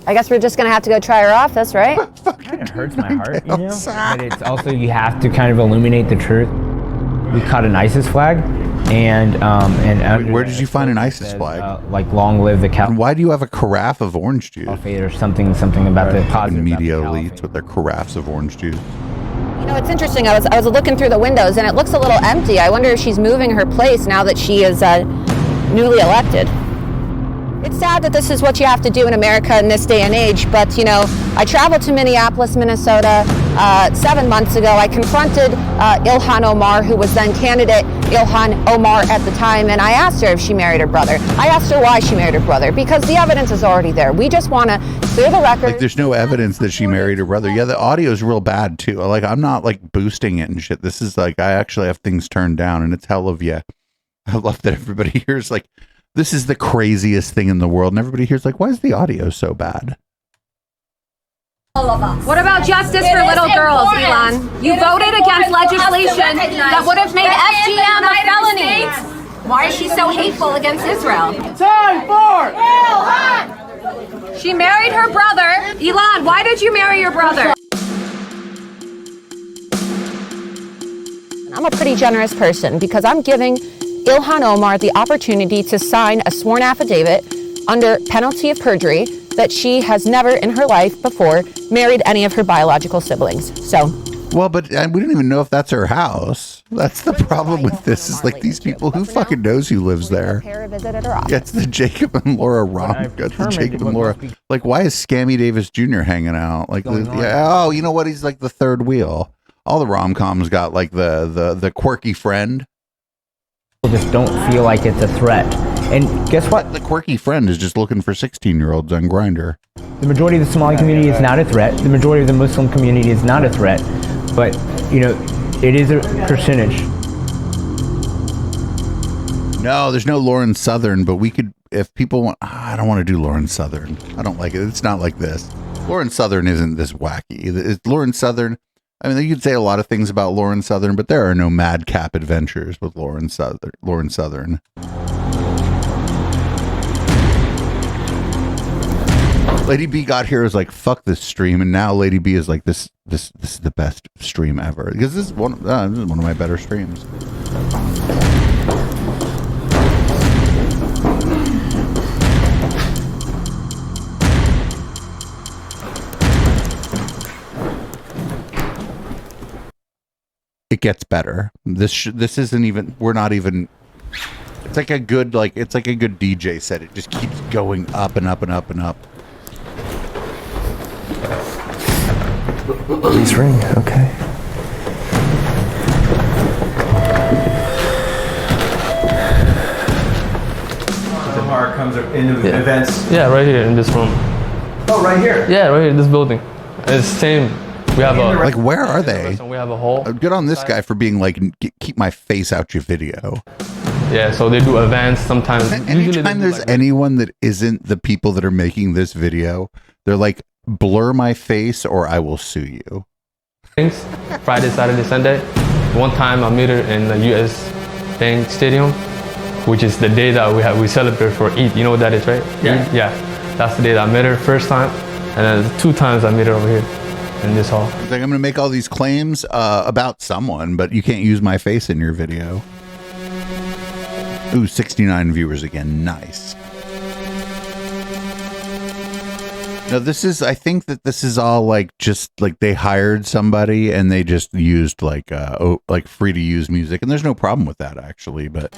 I guess we're just going to have to go try her office, right?
kind of hurts my heart, you know. But it's also, you have to kind of illuminate the truth. We caught an ISIS flag, and
where did you find an ISIS flag?
Like, long live the Caliphate.
Why do you have a carafe of orange juice?
Or something about the positive
media elites with their carafes of orange juice.
You know, it's interesting. I was looking through the windows, and it looks a little empty. I wonder if she's moving her place now that she is newly elected. It's sad that this is what you have to do in America in this day and age, but, you know, I traveled to Minneapolis, Minnesota 7 months ago. I confronted Ilhan Omar, who was then candidate Ilhan Omar at the time, and I asked her if she married her brother. I asked her why she married her brother, because the evidence is already there. We just want to clear the record.
Like, there's no evidence that she married her brother. Yeah, the audio is real bad, too. Like, I'm not, like, boosting it and shit. This is, like, I actually have things turned down, and it's hell of yeah. I love that everybody hears, like, this is the craziest thing in the world. And everybody here's like, why is the audio so bad?
What about justice for little girls, Elon? You voted against legislation that would have made FGM a felony. Why is she so hateful against Israel?
Time for
Ilhan! She married her brother. Elon, why did you marry your brother? I'm a pretty generous person because I'm giving Ilhan Omar the opportunity to sign a sworn affidavit under penalty of perjury that she has never in her life before married any of her biological siblings. So,
well, but we don't even know if that's her house. That's the problem with this, is like these people, who fucking knows who lives there? Yeah, it's the Jacob and Laura it's the Jacob and Laura. Like, why is Scammy Davis Jr. hanging out? Like, oh, you know what? He's like the third wheel. All the rom-coms got like the quirky friend.
Just don't feel like it's a threat. And guess what?
The quirky friend is just looking for 16-year-olds on Grindr.
The majority of the Somali community is not a threat. The majority of the Muslim community is not a threat. But, you know, it is a percentage.
No, there's no Lauren Southern, but we could, if people want, I don't want to do Lauren Southern. I don't like it. It's not like this. Lauren Southern isn't this wacky. It's Lauren Southern. I mean, you could say a lot of things about Lauren Southern, but there are no madcap adventures with Lauren Southern. Lady B got here, was like, fuck this stream, and now Lady B is like, this is the best stream ever, because this is one of my better streams. It gets better. This isn't even. We're not even. It's like a good DJ set. It just keeps going up and up and up and up.
Please ring. Okay.
Omar comes into events.
Yeah, right here in this room.
Oh, right here.
Yeah, right here in this building. It's same. We have a
like. Where are they?
We have a hall.
Good on this guy for being like, keep my face out your video.
Yeah, so they do events sometimes.
Anytime there's like anyone that isn't the people that are making this video, they're like, blur my face or I will sue you.
Things Friday, Saturday, Sunday. One time I met her in the U.S. Bank Stadium, which is the day that we celebrate for Eid. You know what that is, right?
Yeah.
Eid? Yeah. That's the day that I met her first time, and then 2 times I met her over here in this hall.
It's like, I'm gonna make all these claims about someone, but you can't use my face in your video. Ooh, 69 viewers again. Nice. No, this is, I think that this is all like, just like they hired somebody and they just used like free to use music, and there's no problem with that actually, but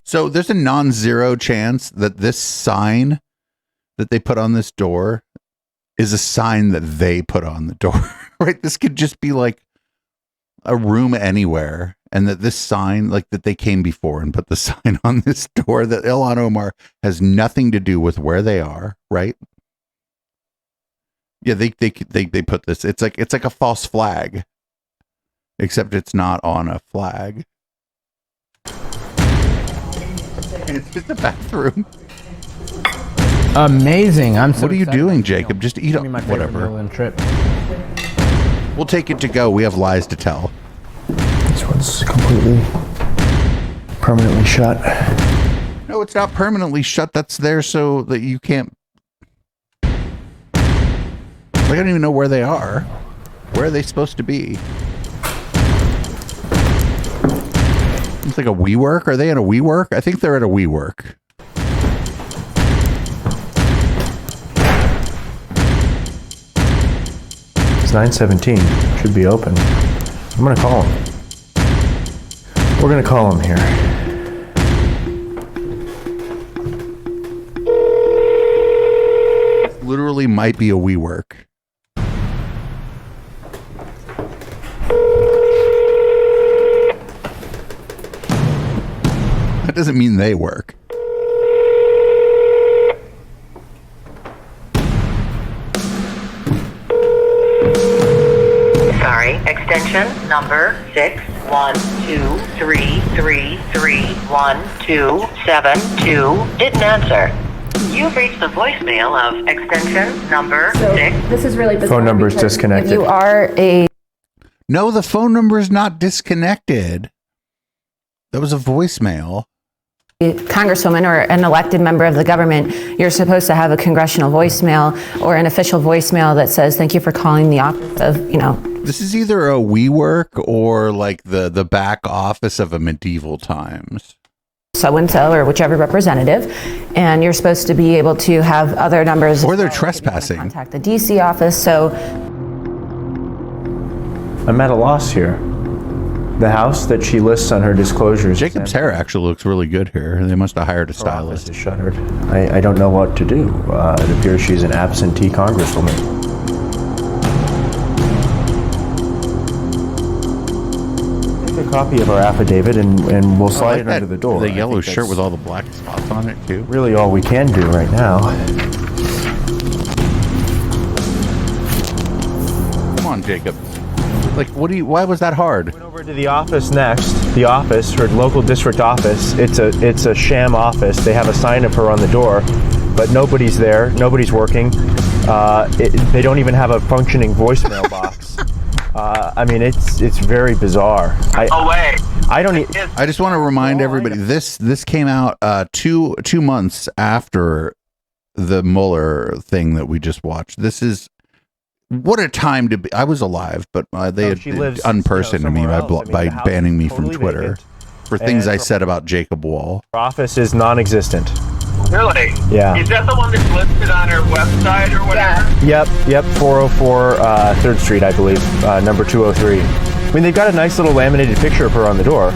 so there's a non-zero chance that this sign that they put on this door is a sign that they put on the door, right? This could just be like a room anywhere, and that this sign, like that they came before and put the sign on this door, that Ilhan Omar has nothing to do with where they are, right? Yeah, they put this. It's like a false flag, except it's not on a flag. And it's just a bathroom.
Amazing. I'm so
What are you
excited.
doing, Jacob? Just eat up. Whatever.
Trip.
We'll take it to go. We have lies to tell.
This one's completely permanently shut.
No, it's not permanently shut. That's there so that you can't. I don't even know where they are. Where are they supposed to be? It's like a WeWork. Are they at a WeWork? I think they're at a WeWork.
It's 9:17. Should be open. I'm gonna call him. We're gonna call him here.
Literally might be a WeWork. That doesn't mean they work.
Sorry, extension number 612333127 didn't answer. You've reached the voicemail of extension number 6.
This is really bizarre.
Phone number is
because
disconnected.
if you are a
No, the phone number is not disconnected. That was a voicemail.
Congresswoman or an elected member of the government, you're supposed to have a congressional voicemail or an official voicemail that says, thank you for calling the office of,
This is either a WeWork or like the back office of a medieval times.
so-and-so or whichever representative, and you're supposed to be able to have other numbers.
Or they're trespassing.
Contact the DC office, so.
I'm at a loss here. The house that she lists on her disclosures.
Jacob's hair actually looks really good here. They must have hired a stylist.
Is shuttered. I don't know what to do. It appears she's an absentee congresswoman. Take a copy of our affidavit and we'll slide it under the door.
The yellow shirt with all the black spots on it too.
Really all we can do right now.
Come on, Jacob. Like, why was that hard?
Went over to the office next. The office, her local district office. It's a sham office. They have a sign of her on the door, but nobody's there. Nobody's working. They don't even have a functioning voicemail box. I mean, it's very bizarre. I
just want to remind everybody this came out 2 months after the Mueller thing that we just watched. This is. What a time to be! I was alive, but they had unpersoned me by banning me from Twitter for things I said about Jacob Wohl.
Her office is non-existent.
Really?
Yeah.
Is that the one that's listed on her website or whatever?
Yep. 404 3rd Street, I believe, number 203. I mean, they've got a nice little laminated picture of her on the door.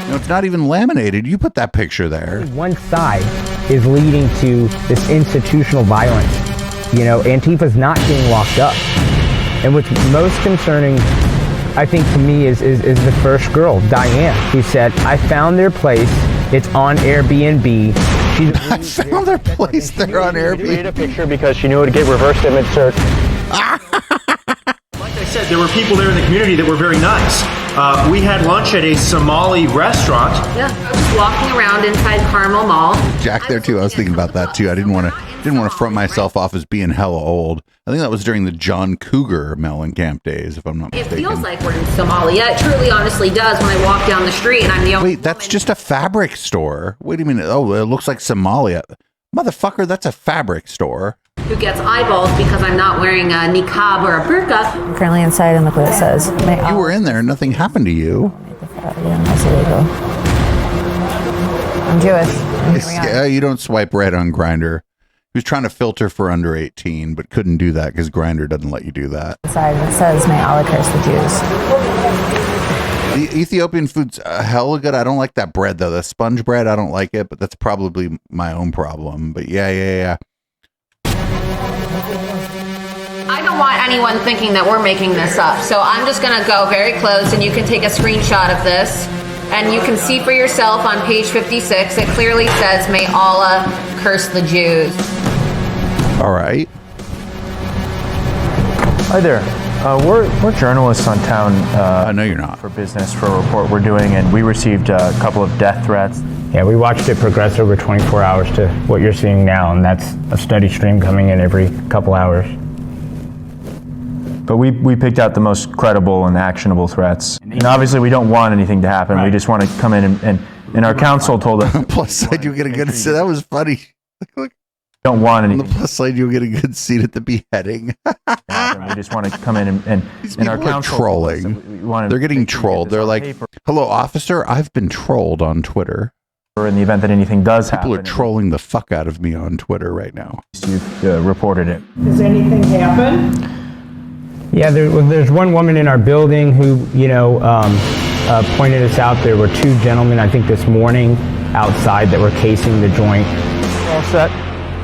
No, it's not even laminated. You put that picture there.
One side is leading to this institutional violence. Antifa's not getting locked up. And what's most concerning, I think, to me is the first girl, Diane, who said, I found their place. It's on Airbnb.
I found their place. They're on Airbnb.
She created a picture because she knew it would get reverse image search. Like I said, there were people there in the community that were very nice. We had lunch at a Somali restaurant.
Yeah, I was walking around inside Carmel Mall.
Jack there too. I was thinking about that too. I didn't want to front myself off as being hella old. I think that was during the John Cougar Mellencamp days, if I'm not mistaken.
It feels like we're in Somalia. It truly, honestly does when I walk down the street and I'm the only.
Wait, that's just a fabric store. Wait a minute. Oh, it looks like Somalia. Motherfucker, that's a fabric store.
Who gets eyeballs because I'm not wearing a niqab or a burqa.
I'm currently inside and look what it says.
You were in there and nothing happened to you.
That's illegal. I'm Jewish.
Yeah, you don't swipe right on Grindr. He was trying to filter for under 18, but couldn't do that because Grindr doesn't let you do that.
Inside it says, may Allah curse the Jews.
The Ethiopian food's hella good. I don't like that bread, though. The sponge bread, I don't like it, but that's probably my own problem. But yeah.
I don't want anyone thinking that we're making this up. So I'm just going to go very close and you can take a screenshot of this. And you can see for yourself on page 56, it clearly says, may Allah curse the Jews.
All right.
Hi there. We're journalists on town.
No, you're not.
For business, for a report we're doing, and we received a couple of death threats.
Yeah, we watched it progress over 24 hours to what you're seeing now, and that's a steady stream coming in every couple hours.
But we picked out the most credible and actionable threats. And obviously we don't want anything to happen. Right. We just want to come in and our counsel told us.
Plus side, you get a good seat. That was funny.
Don't want anything.
On the plus side, you'll get a good seat at the beheading.
We just want to come in and our counsel
trolling. They're getting trolled. They're like, "Hello, officer. I've been trolled on Twitter."
Or in the event that anything does happen,
people are trolling the fuck out of me on Twitter right now.
You've reported it.
Has anything happened?
Yeah, there's one woman in our building who, pointed us out. There were two gentlemen, I think this morning, outside that were casing the joint.
All set.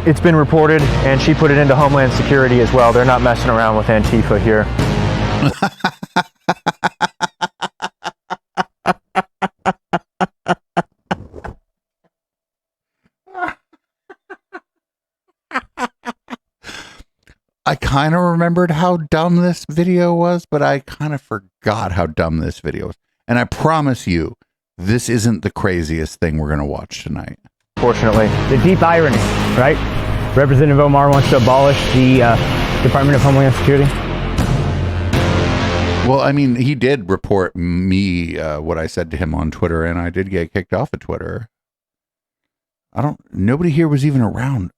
It's been reported, and she put it into Homeland Security as well. They're not messing around with Antifa here.
I kind of remembered how dumb this video was, but I kind of forgot how dumb this video was. And I promise you, this isn't the craziest thing we're going to watch tonight.
Fortunately.
The deep irony, right? Representative Omar wants to abolish the Department of Homeland Security.
Well, I mean, he did report me what I said to him on Twitter, and I did get kicked off of Twitter. Nobody here was even around.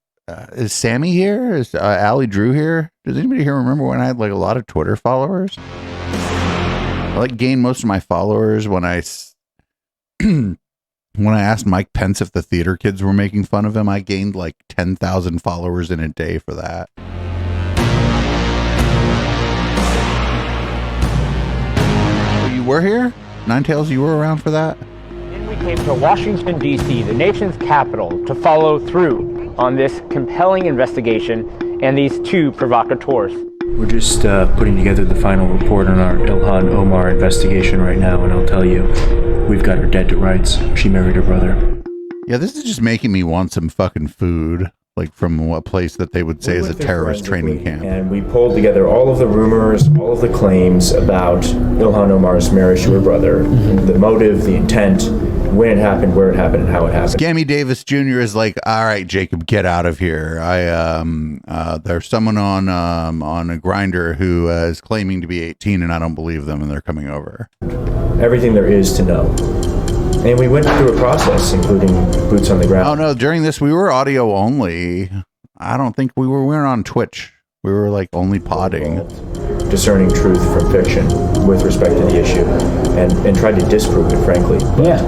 Is Sammy here? Is Allie Drew here? Does anybody here remember when I had like a lot of Twitter followers? I like gained most of my followers when I asked Mike Pence if the theater kids were making fun of him. I gained like 10,000 followers in a day for that. Oh, you were here? Ninetails, you were around for that?
Then we came to Washington, D.C., the nation's capital, to follow through on this compelling investigation and these two provocateurs.
We're just putting together the final report on our Ilhan Omar investigation right now, and I'll tell you, we've got her dead to rights. She married her brother.
Yeah, this is just making me want some fucking food, like from a place that they would say is a terrorist training camp.
And we pulled together all of the rumors, all of the claims about Ilhan Omar's marriage to her brother, the motive, the intent, when it happened, where it happened, and how it happened.
Scammy Davis Jr. is like, all right, Jacob, get out of here. There's someone on a grinder who is claiming to be 18, and I don't believe them, and they're coming over.
Everything there is to know. And we went through a process, including boots on the ground.
Oh no, during this we were audio only. I don't think we weren't on Twitch. We were like only podding.
Discerning truth from fiction with respect to the issue and tried to disprove it, frankly.
Yeah.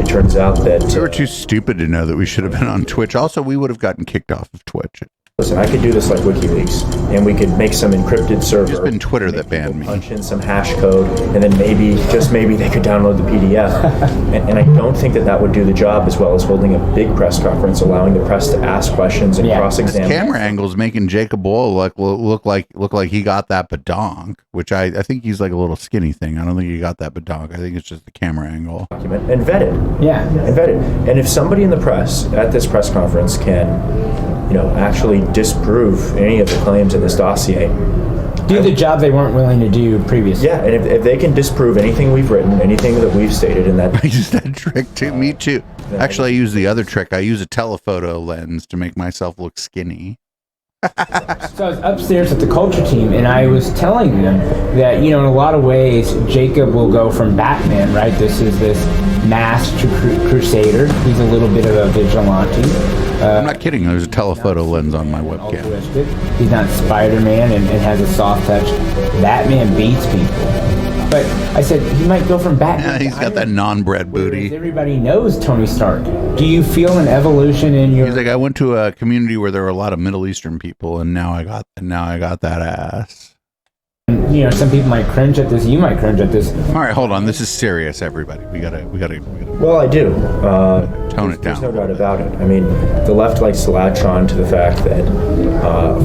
It turns out that
we were too stupid to know that we should have been on Twitch. Also, we would have gotten kicked off of Twitch.
Listen, I could do this like WikiLeaks, and we could make some encrypted server.
It's been Twitter that banned me.
Punch in some hash code, and then maybe, just maybe, they could download the PDF. and I don't think that would do the job as well as holding a big press conference, allowing the press to ask questions and cross-examine.
This camera angle's making Jacob Wohl look like he got that badonk, which I think he's like a little skinny thing. I don't think he got that badonk. I think it's just the camera angle.
Document and vetted.
Yeah.
And vetted. And if somebody in the press at this press conference can actually disprove any of the claims in this dossier.
Do the job they weren't willing to do previously.
Yeah, and if they can disprove anything we've written, anything that we've stated in that...
I use that trick too, me too. Actually, I use the other trick. I use a telephoto lens to make myself look skinny.
So I was upstairs with the culture team, and I was telling them that, in a lot of ways, Jacob will go from Batman, right? This is this masked crusader. He's a little bit of a vigilante.
I'm not kidding. There's a telephoto lens on my webcam.
He's not Spider-Man and has a soft touch. Batman beats people. But I said, he might go from Batman.
Yeah, he's got that non-bred booty.
Everybody knows Tony Stark. Do you feel an evolution in your...
He's like, I went to a community where there were a lot of Middle Eastern people, and now I got that ass.
Some people might cringe at this. You might cringe at this.
All right, hold on. This is serious, everybody. We gotta.
Well, I do.
Tone it down.
There's no doubt about it. I mean, the left likes to latch on to the fact that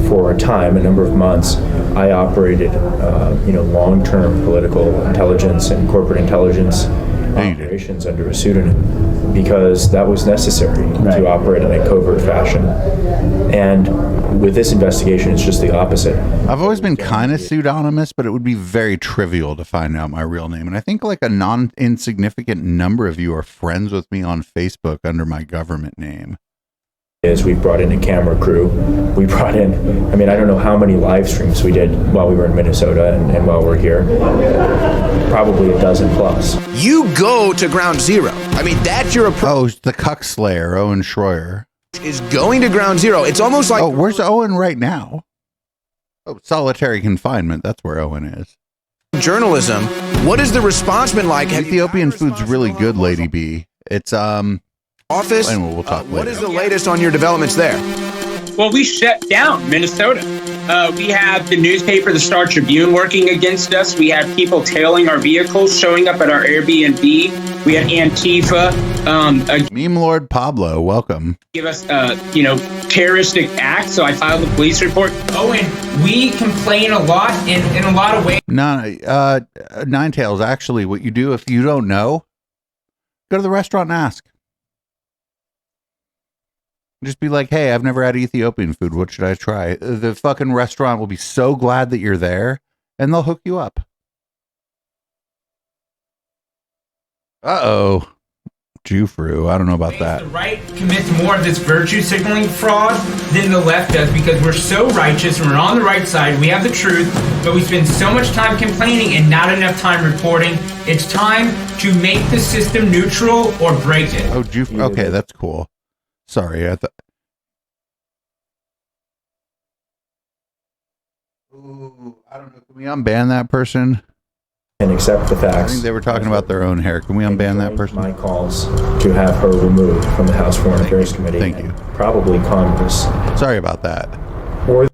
for a time, a number of months, I operated, long-term political intelligence and corporate intelligence operations under a pseudonym because that was necessary to operate in a covert fashion. And with this investigation, it's just the opposite.
I've always been kind of pseudonymous, but it would be very trivial to find out my real name. And I think like a non-insignificant number of you are friends with me on Facebook under my government name.
Is we brought in a camera crew. We brought in, I mean, I don't know how many live streams we did while we were in Minnesota and while we're here. Probably a dozen plus.
You go to ground zero. I mean, that's your approach.
Oh, the cuck slayer, Owen Schroyer.
Is going to ground zero. It's almost like...
Oh, where's Owen right now? Oh, solitary confinement. That's where Owen is.
Journalism. What has the response been like?
Ethiopian food's really good, Lady B. It's,
office.
Anyway, we'll talk later.
What is the latest on your developments there?
Well, we shut down Minnesota. We have the newspaper, the Star Tribune, working against us. We have people tailing our vehicles, showing up at our Airbnb. We had Antifa.
Meme Lord Pablo, welcome.
Give us, terroristic acts. So I filed a police report. Oh, and we complain a lot in a lot of ways.
Nine Tails, actually, what you do if you don't know, go to the restaurant and ask. Just be like, hey, I've never had Ethiopian food. What should I try? The fucking restaurant will be so glad that you're there, and they'll hook you up. Uh-oh. Jufru. I don't know about that.
The right commits more of this virtue signaling fraud than the left does because we're so righteous and we're on the right side. We have the truth, but we spend so much time complaining and not enough time reporting. It's time to make the system neutral or break it.
Oh, Jufru. Okay, that's cool. Sorry, I thought. Ooh, I don't know. Can we unban that person?
And accept the facts.
I think they were talking about their own hair. Can we unban that person?
My calls to have her removed from the House Foreign Affairs Committee.
Thank you.
Probably Congress.
Sorry about that.
Or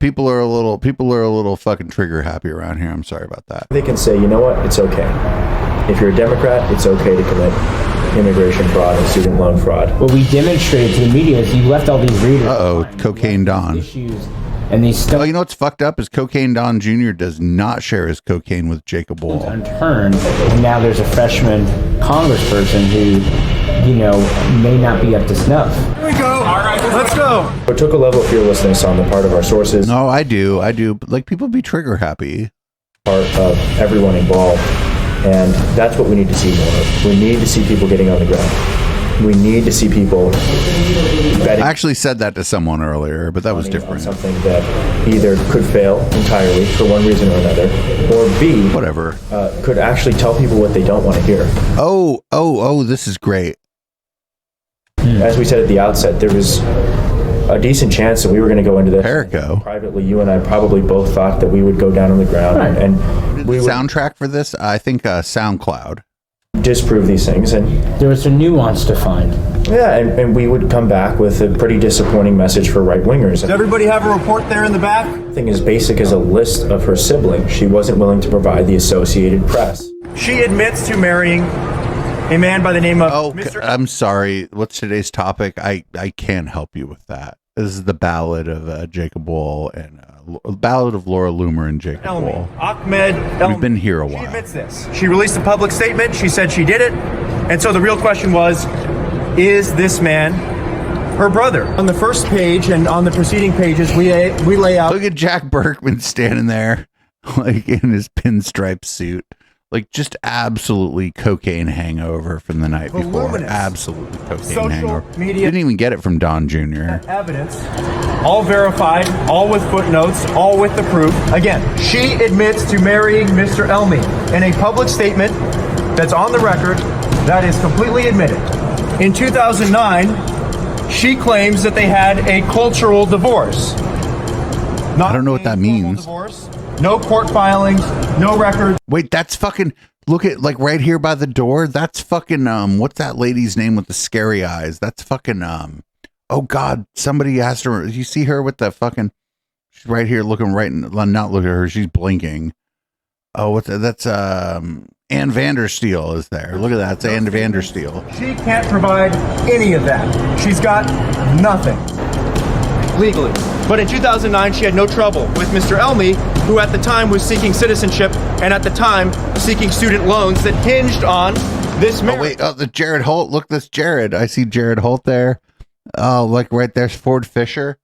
people are a little fucking trigger happy around here. I'm sorry about that.
They can say, you know what? It's okay. If you're a Democrat, it's okay to commit immigration fraud and student loan fraud.
What we demonstrated to the media is you left all these readers.
Cocaine Don.
And these stuff.
Oh, you know what's fucked up is Cocaine Don Jr. does not share his cocaine with Jacob Wohl.
Unturned, and now there's a freshman congressperson who, may not be up to snuff.
Here we go. All right, let's go.
It took a level of fearlessness on the part of our sources.
No, I do. But like people be trigger happy.
Part of everyone involved. And that's what we need to see more of. We need to see people getting on the ground. We need to see people betting.
I actually said that to someone earlier, but that was different.
Something that either could fail entirely for one reason or another, or B,
whatever,
could actually tell people what they don't want to hear.
Oh, this is great.
As we said at the outset, there was a decent chance that we were going to go into this privately. You and I probably both thought that we would go down on the ground and we would
soundtrack for this. I think SoundCloud
disprove these things, and
there was a nuance to find.
Yeah, and we would come back with a pretty disappointing message for right-wingers.
Does everybody have a report there in the back?
Thing as basic as a list of her siblings. She wasn't willing to provide the Associated Press.
She admits to marrying a man by the name of Mr.
I'm sorry. What's today's topic? I can't help you with that. This is the Ballad of Jacob Wohl and Ballad of Laura Loomer and Jacob Wohl.
Ahmed
We've been here a while.
She admits this. She released a public statement. She said she did it. And so the real question was, is this man her brother? On the first page and on the preceding pages, we lay out.
Look at Jack Berkman standing there, like in his pinstripe suit. Like just absolutely cocaine hangover from the night before. Absolutely cocaine hangover.
Media
didn't even get it from Don Jr.
Evidence, all verified, all with footnotes, all with the proof. Again, she admits to marrying Mr. Elmi in a public statement that's on the record that is completely admitted. In 2009, she claims that they had a cultural divorce.
I don't know what that means.
Divorce. No court filings, no records.
Wait, that's fucking, look at, like, right here by the door. That's fucking, what's that lady's name with the scary eyes? That's fucking, oh God, somebody asked her, you see her with the fucking, she's right here looking right, not looking at her, she's blinking. Oh, what's that? That's, Ann Vandersteel is there. Look at that, it's Ann Vandersteel.
She can't provide any of that. She's got nothing. Legally. But in 2009, she had no trouble with Mr. Elmi, who at the time was seeking citizenship and at the time seeking student loans that hinged on this marriage.
Oh, wait, the Jared Holt. Look, this Jared. I see Jared Holt there. Oh, like right there's Ford Fisher.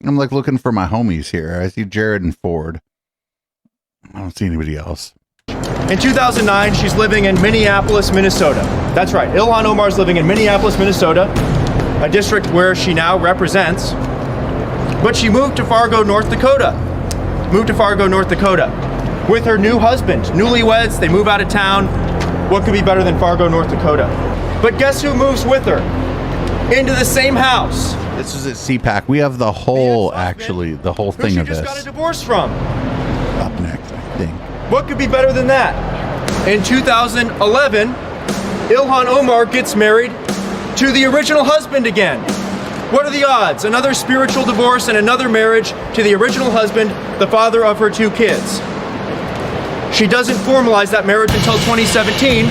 I'm like looking for my homies here. I see Jared and Ford. I don't see anybody else.
In 2009, she's living in Minneapolis, Minnesota. That's right. Ilhan Omar's living in Minneapolis, Minnesota. a district where she now represents, but she moved to Fargo, North Dakota. With her new husband. Newlyweds, they move out of town. What could be better than Fargo, North Dakota? But guess who moves with her? Into the same house.
This is at CPAC. We have the whole thing of this.
Who she just got a divorce from.
Up next, I think.
What could be better than that? In 2011, Ilhan Omar gets married to the original husband again. What are the odds? Another spiritual divorce and another marriage to the original husband, the father of her 2 kids. She doesn't formalize that marriage until 2017,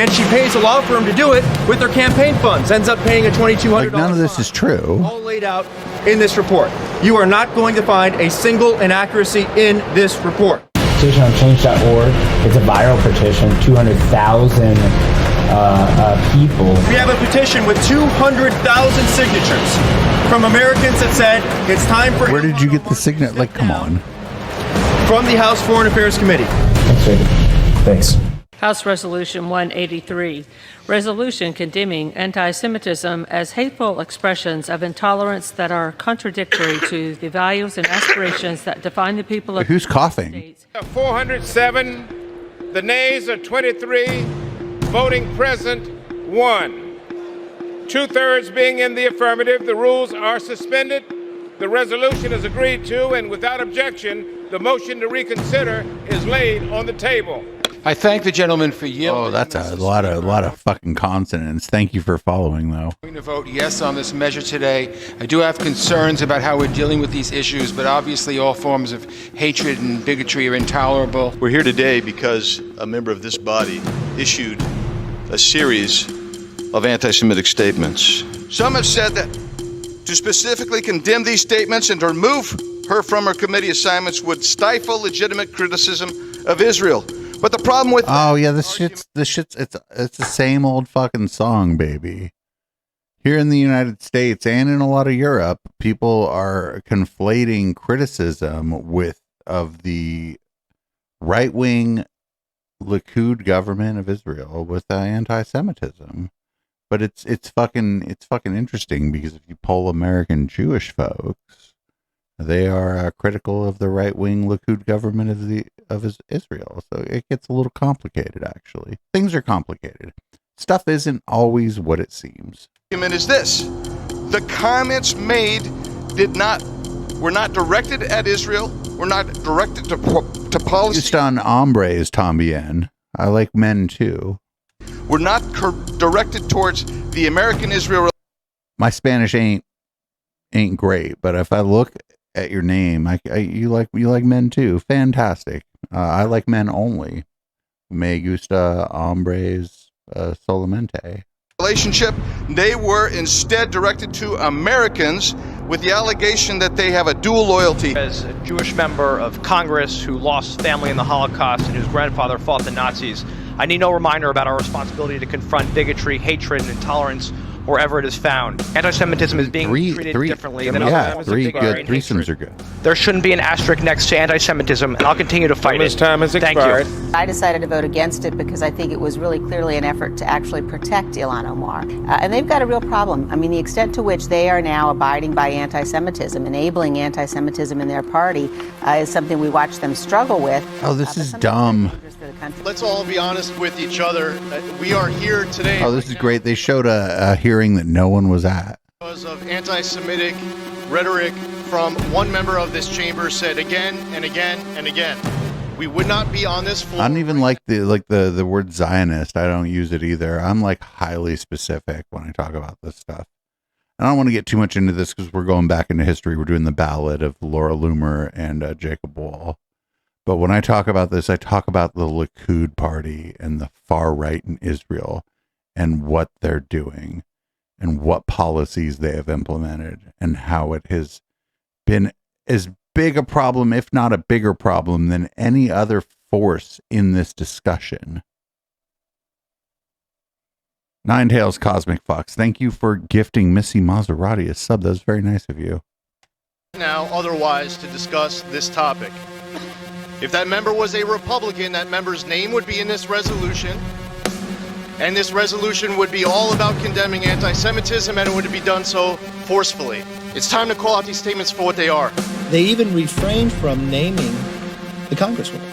and she pays a law firm to do it with her campaign funds. Ends up paying a $2,200
none of this is true.
All laid out in this report. You are not going to find a single inaccuracy in this report.
Petition on change.org. It's a viral petition, 200,000 people.
We have a petition with 200,000 signatures from Americans that said it's time for...
Where did you get the signature? Like, come on.
From the House Foreign Affairs Committee.
Thanks.
House Resolution 183, resolution condemning anti-Semitism as hateful expressions of intolerance that are contradictory to the values and aspirations that define the people of...
Who's coughing?
407, the nays are 23, voting present 1. 2/3 being in the affirmative, the rules are suspended. The resolution is agreed to, and without objection, the motion to reconsider is laid on the table.
I thank the gentleman for yielding.
Oh, that's a lot of fucking consonants. Thank you for following, though.
I'm going to vote yes on this measure today. I do have concerns about how we're dealing with these issues, but obviously all forms of hatred and bigotry are intolerable.
We're here today because a member of this body issued a series of anti-Semitic statements. Some have said that to specifically condemn these statements and to remove her from her committee assignments would stifle legitimate criticism of Israel. But the problem with
this shit's it's the same old fucking song, baby. Here in the United States and in a lot of Europe, people are conflating criticism of the right-wing Likud government of Israel with anti-Semitism. But it's fucking interesting because if you poll American Jewish folks, they are critical of the right-wing Likud government of Israel. So it gets a little complicated, actually. Things are complicated. Stuff isn't always what it seems.
Argument is this: the comments made were not directed at Israel. Were not directed to policy.
Just on hombres también. I like men too.
Were not directed towards the American-Israel.
My Spanish ain't great, but if I look at your name, you like men too. Fantastic. I like men only. Me gusta hombres solamente.
Relationship. They were instead directed to Americans with the allegation that they have a dual loyalty.
As a Jewish member of Congress who lost family in the Holocaust and whose grandfather fought the Nazis, I need no reminder about our responsibility to confront bigotry, hatred, and intolerance wherever it is found. Anti-Semitism is being treated differently than other forms of bigotry.
Threesomes are good.
There shouldn't be an asterisk next to anti-Semitism, and I'll continue to fight it.
Time has expired.
Thank you.
I decided to vote against it because I think it was really clearly an effort to actually protect Ilhan Omar. And they've got a real problem. I mean, the extent to which they are now abiding by anti-Semitism, enabling anti-Semitism in their party, is something we watch them struggle with.
Oh, this is dumb.
Let's all be honest with each other. We are here today.
Oh, this is great. They showed a hearing that no one was at.
Because of anti-Semitic rhetoric from one member of this chamber said again and again and again, we would not be on this floor.
I don't even like the word Zionist. I don't use it either. I'm like highly specific when I talk about this stuff. I don't want to get too much into this because we're going back into history. We're doing the Ballad of Laura Loomer and Jacob Wohl. But when I talk about this, I talk about the Likud party and the far right in Israel and what they're doing and what policies they have implemented and how it has been as big a problem, if not a bigger problem, than any other force in this discussion. Nine Tails Cosmic Fox, thank you for gifting Missy Maserati a sub. That was very nice of you.
Now, otherwise, to discuss this topic. If that member was a Republican, that member's name would be in this resolution.
And this resolution would be all about condemning anti-Semitism, and it would be done so forcefully. It's time to call out these statements for what they are.
They even refrained from naming the congresswoman.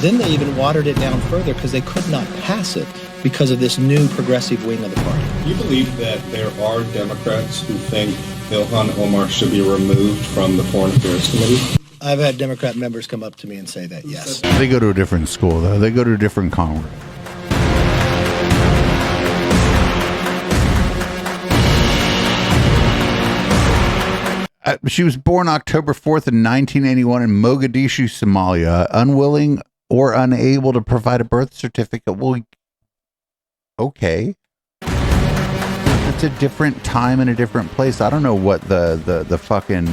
Then they even watered it down further because they could not pass it because of this new progressive wing of the party.
You believe that there are Democrats who think Ilhan Omar should be removed from the Foreign Affairs Committee?
I've had Democrat members come up to me and say that, yes.
They go to a different school, though. They go to a different Congress. She was born October 4th in 1981 in Mogadishu, Somalia, unwilling or unable to provide a birth certificate. Well, okay. It's a different time and a different place. I don't know what the fucking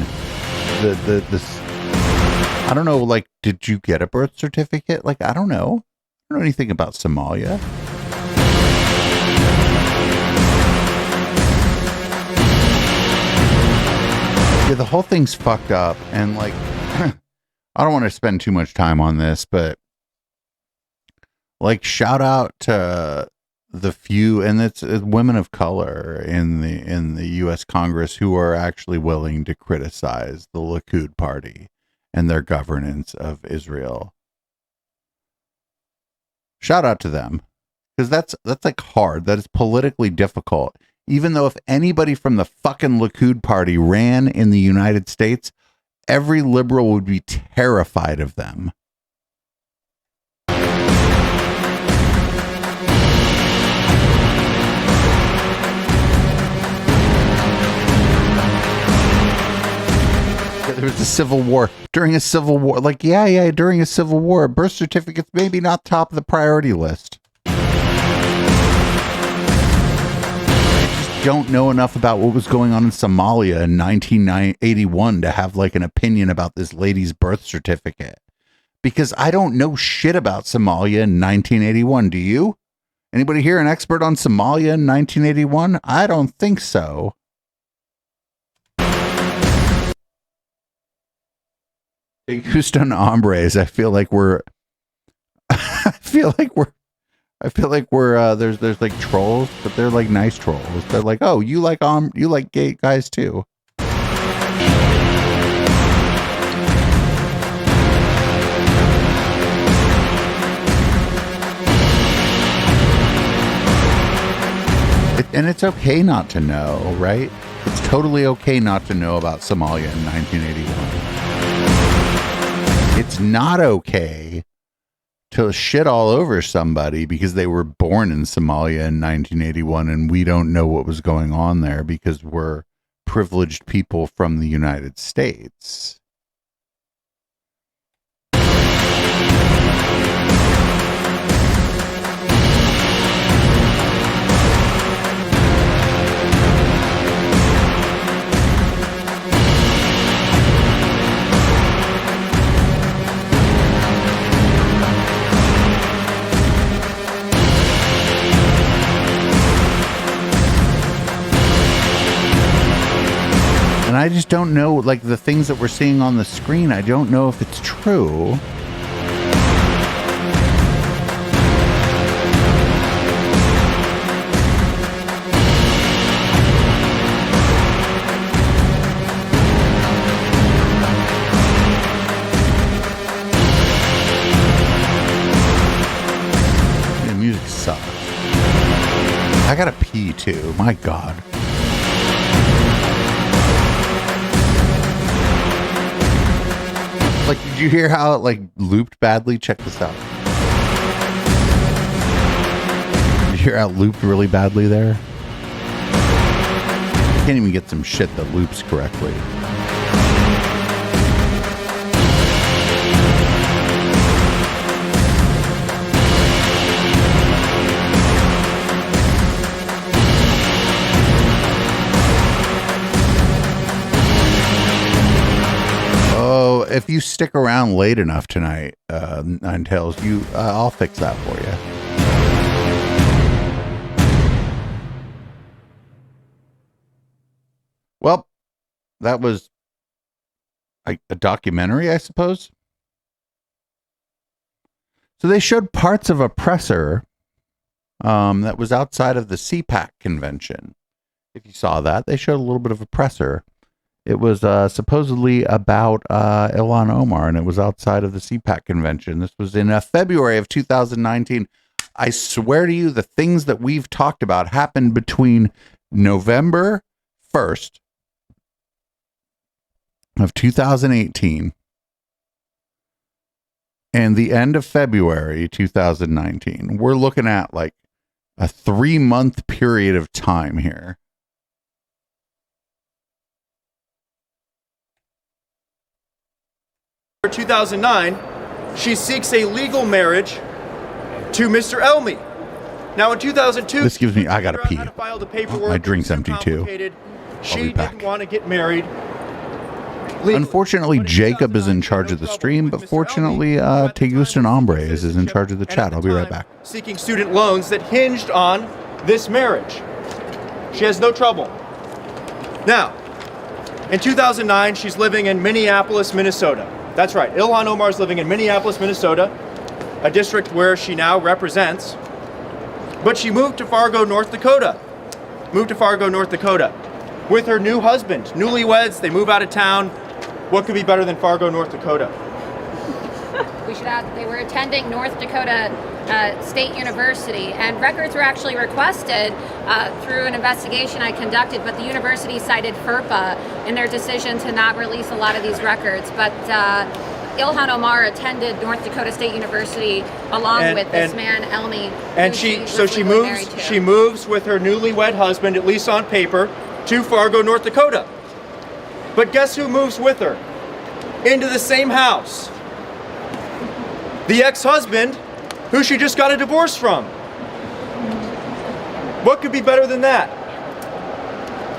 I don't know, like, did you get a birth certificate? Like, I don't know. I don't know anything about Somalia. Yeah, the whole thing's fucked up, and like, I don't want to spend too much time on this, but like, shout out to the few, and it's women of color in the U.S. Congress who are actually willing to criticize the Likud party and their governance of Israel. Shout out to them, because that's like hard. That is politically difficult. Even though if anybody from the fucking Likud party ran in the United States, every liberal would be terrified of them. There was a civil war. During a civil war, like, yeah, during a civil war, birth certificates maybe not top of the priority list. Don't know enough about what was going on in Somalia in 1981 to have like an opinion about this lady's birth certificate, because I don't know shit about Somalia in 1981. Do you? Anybody here an expert on Somalia in 1981? I don't think so. Big Houston hombres. I feel like we're there's like trolls, but they're like nice trolls. They're like, oh, you like gay guys too. And it's okay not to know, right? It's totally okay not to know about Somalia in 1981. It's not okay to shit all over somebody because they were born in Somalia in 1981 and we don't know what was going on there because we're privileged people from the United States. And I just don't know, like, the things that we're seeing on the screen, I don't know if it's true. The music sucks. I gotta pee too, my God. Like, did you hear how it, like, looped badly? Check this out. Did you hear how it looped really badly there? You can't even get some shit that loops correctly. If you stick around late enough tonight, Nine Tails, I'll fix that for you. Well, that was a documentary, I suppose. So they showed parts of Oppressor that was outside of the CPAC convention. If you saw that, they showed a little bit of a presser. It was supposedly about Ilhan Omar, and it was outside of the CPAC convention. This was in February of 2019. I swear to you, the things that we've talked about happened between November 1st of 2018 and the end of February 2019. We're looking at like a 3-month period of time here.
In 2009, she seeks a legal marriage to Mr. Elmi. Now in 2002,
this gives me, I gotta pee. My drink's empty too.
She didn't want to get married.
Unfortunately, Jacob is in charge of the stream, but fortunately, Tegustin Hombre is in charge of the chat. I'll be right back.
Seeking student loans that hinged on this marriage. She has no trouble. Now, in 2009, she's living in Minneapolis, Minnesota. That's right, Ilhan Omar's living in Minneapolis, Minnesota, a district where she now represents. But she moved to Fargo, North Dakota. With her new husband. Newlyweds, they move out of town. What could be better than Fargo, North Dakota?
We should add that they were attending North Dakota State University, and records were actually requested through an investigation I conducted, but the university cited FERPA in their decision to not release a lot of these records. But Ilhan Omar attended North Dakota State University along with this man, Elmi.
And she moves with her newlywed husband, at least on paper, to Fargo, North Dakota. But guess who moves with her? Into the same house. The ex-husband, who she just got a divorce from. What could be better than that?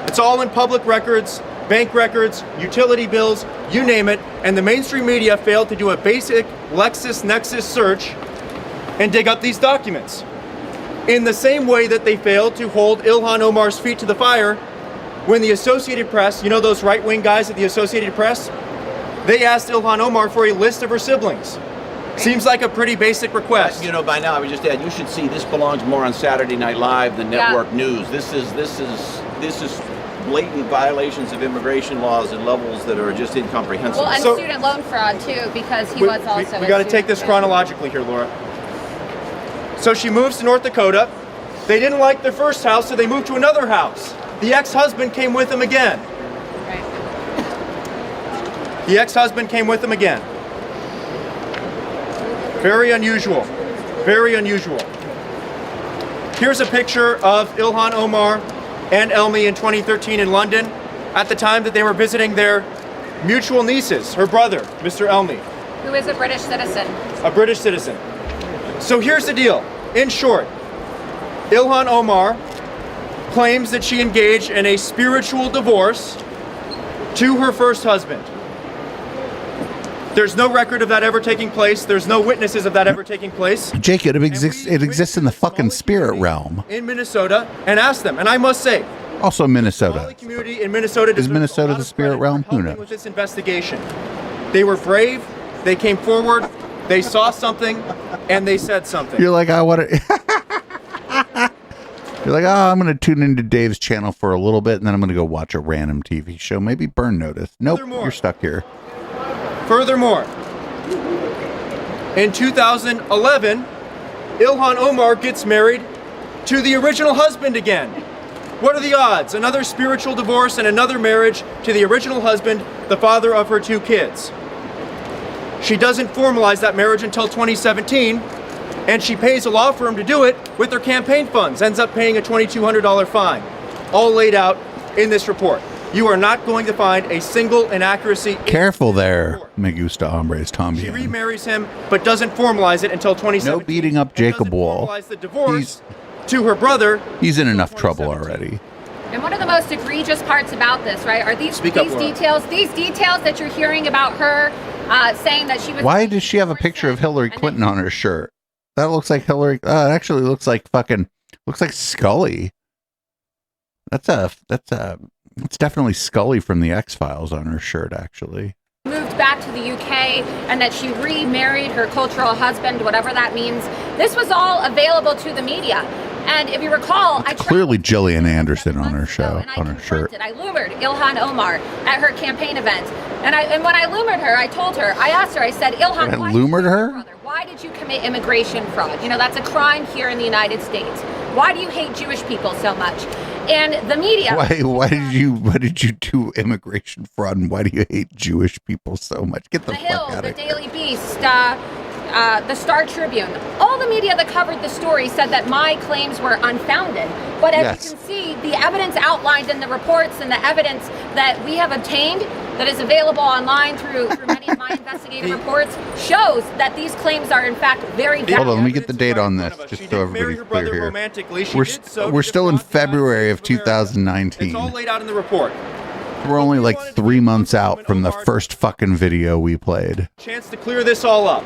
It's all in public records, bank records, utility bills, you name it, and the mainstream media failed to do a basic LexisNexis search and dig up these documents. In the same way that they failed to hold Ilhan Omar's feet to the fire when the Associated Press, you know those right-wing guys at the Associated Press? They asked Ilhan Omar for a list of her siblings. Seems like a pretty basic request.
You know, by now I would just add, you should see this belongs more on Saturday Night Live than network news. This is blatant violations of immigration laws at levels that are just incomprehensible.
Well, and student loan fraud too, because he was also.
We got to take this chronologically here, Laura. So she moves to North Dakota. They didn't like their first house, so they moved to another house. The ex-husband came with them again. The ex-husband came with them again. Very unusual. Very unusual. Here's a picture of Ilhan Omar and Elmi in 2013 in London at the time that they were visiting their mutual nieces, her brother, Mr. Elmi.
Who is a British citizen.
A British citizen. So here's the deal. In short, Ilhan Omar claims that she engaged in a spiritual divorce to her first husband. There's no record of that ever taking place. There's no witnesses of that ever taking place.
Jake, it exists in the fucking spirit realm.
In Minnesota, and ask them. And I must say,
also Minnesota.
Community in Minnesota
is Minnesota the spirit realm? Who knows?
With this investigation, they were brave. They came forward. They saw something, and they said something.
You're like, I want to. You're like, oh, I'm going to tune into Dave's channel for a little bit, and then I'm going to go watch a random TV show. Maybe Burn Notice. Nope, you're stuck here.
Furthermore, in 2011, Ilhan Omar gets married to the original husband again. What are the odds? Another spiritual divorce and another marriage to the original husband, the father of her 2 kids. She doesn't formalize that marriage until 2017, and she pays a law firm to do it with her campaign funds, ends up paying a $2,200 fine. All laid out in this report. You are not going to find a single inaccuracy.
Careful there, Me Gusta Hombres, Tom.
She remarries him, but doesn't formalize it until 2017.
No beating up Jacob Wohl.
The divorce to her brother.
He's in enough trouble already.
And one of the most egregious parts about this, right, are these details that you're hearing about her saying that she was.
Why does she have a picture of Hillary Clinton on her shirt? That looks like Hillary. It actually looks like Scully. It's definitely Scully from the X-Files on her shirt, actually.
Moved back to the UK and that she remarried her cultural husband, whatever that means. This was all available to the media. And if you recall, I
Clearly Gillian Anderson on her show, on her shirt.
I Loomered Ilhan Omar at her campaign event. And when I Loomered her, I told her, I asked her, I said, Ilhan,
And Loomered her?
why did you commit immigration fraud? You know, that's a crime here in the United States. Why do you hate Jewish people so much? And the media.
Why did you do immigration fraud, and why do you hate Jewish people so much? Get the fuck
Hill,
out
the
of here.
Daily Beast, the Star Tribune, all the media that covered the story said that my claims were unfounded. But as you can see, the evidence outlined in the reports and the evidence that we have obtained that is available online through many of my investigative reports shows that these claims are in fact very valid.
Hold on, let me get the date on this, just so everybody's clear here.
Romantically. She
We're,
did so
we're
to
still in
defraud the United
February of
States America.
2019.
It's all laid out in the report.
We're only like 3 months out from the first fucking video we played.
Chance to clear this all up.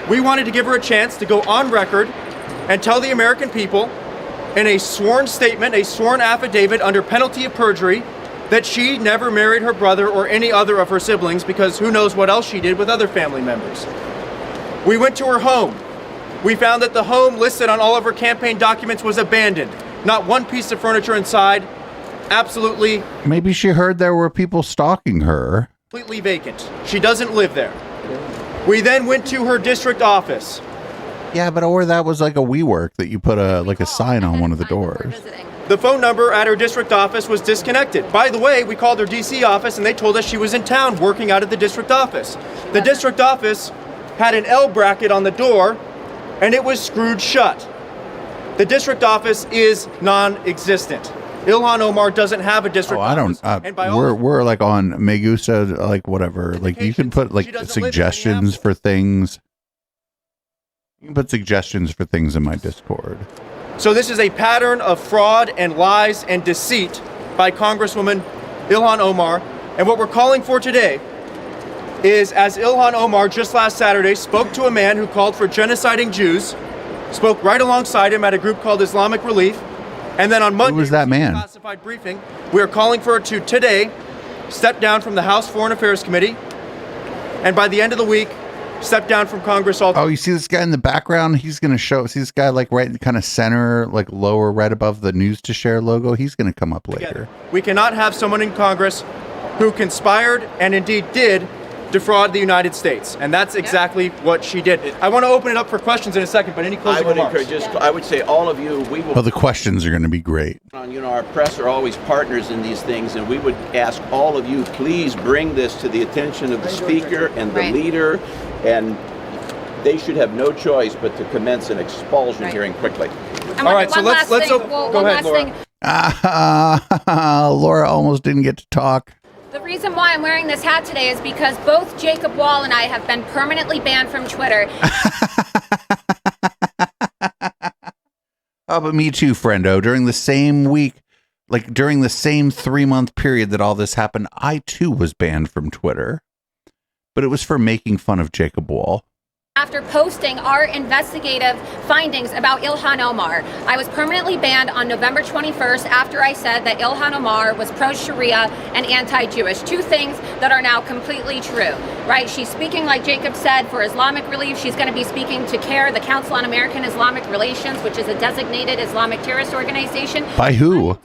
We wanted to give her a chance to go on record and tell the American people in a sworn statement, a sworn affidavit under penalty of perjury, that she never married her brother or any other of her siblings, because who knows what else she did with other family members. We went to her home. We found that the home listed on all of her campaign documents was abandoned. Not one piece of furniture inside. Absolutely.
Maybe she heard there were people stalking her.
Completely vacant. She doesn't live there. We then went to her district office.
Yeah, but or that was like a WeWork that you put a sign on one of the doors.
The phone number at her district office was disconnected. By the way, we called her DC office and they told us she was in town working out of the district office. The district office had an L bracket on the door and it was screwed shut. The district office is non-existent. Ilhan Omar doesn't have a district office.
We're like on Megusta, like whatever. Like you can put like suggestions for things. You can put suggestions for things in my Discord.
So this is a pattern of fraud and lies and deceit by Congresswoman Ilhan Omar. And what we're calling for today is, as Ilhan Omar just last Saturday spoke to a man who called for genociding Jews, spoke right alongside him at a group called Islamic Relief, and then on Monday,
who was that man?
Classified briefing, we are calling for her to today step down from the House Foreign Affairs Committee, and by the end of the week, step down from Congress altogether.
Oh, you see this guy in the background? He's going to show. See this guy like right in the kind of center, like lower, right above the News to Share logo? He's going to come up later.
We cannot have someone in Congress who conspired and indeed did defraud the United States. And that's exactly what she did. I want to open it up for questions in a second, but any closing remarks?
I would say all of you, we will.
Oh, the questions are going to be great.
You know, our press are always partners in these things, and we would ask all of you, please bring this to the attention of the speaker and the leader, and they should have no choice but to commence an expulsion hearing quickly.
All right, so let's go ahead, Laura.
Laura almost didn't get to talk.
The reason why I'm wearing this hat today is because both Jacob Wohl and I have been permanently banned from Twitter.
Oh, but me too, friendo. During the same week, like during the same 3-month period that all this happened, I too was banned from Twitter. But it was for making fun of Jacob Wohl.
After posting our investigative findings about Ilhan Omar. I was permanently banned on November 21st after I said that Ilhan Omar was pro-Sharia and anti-Jewish. Two things that are now completely true, right? She's speaking, like Jacob said, for Islamic Relief. She's going to be speaking to CARE, the Council on American Islamic Relations, which is a designated Islamic terrorist organization.
By who?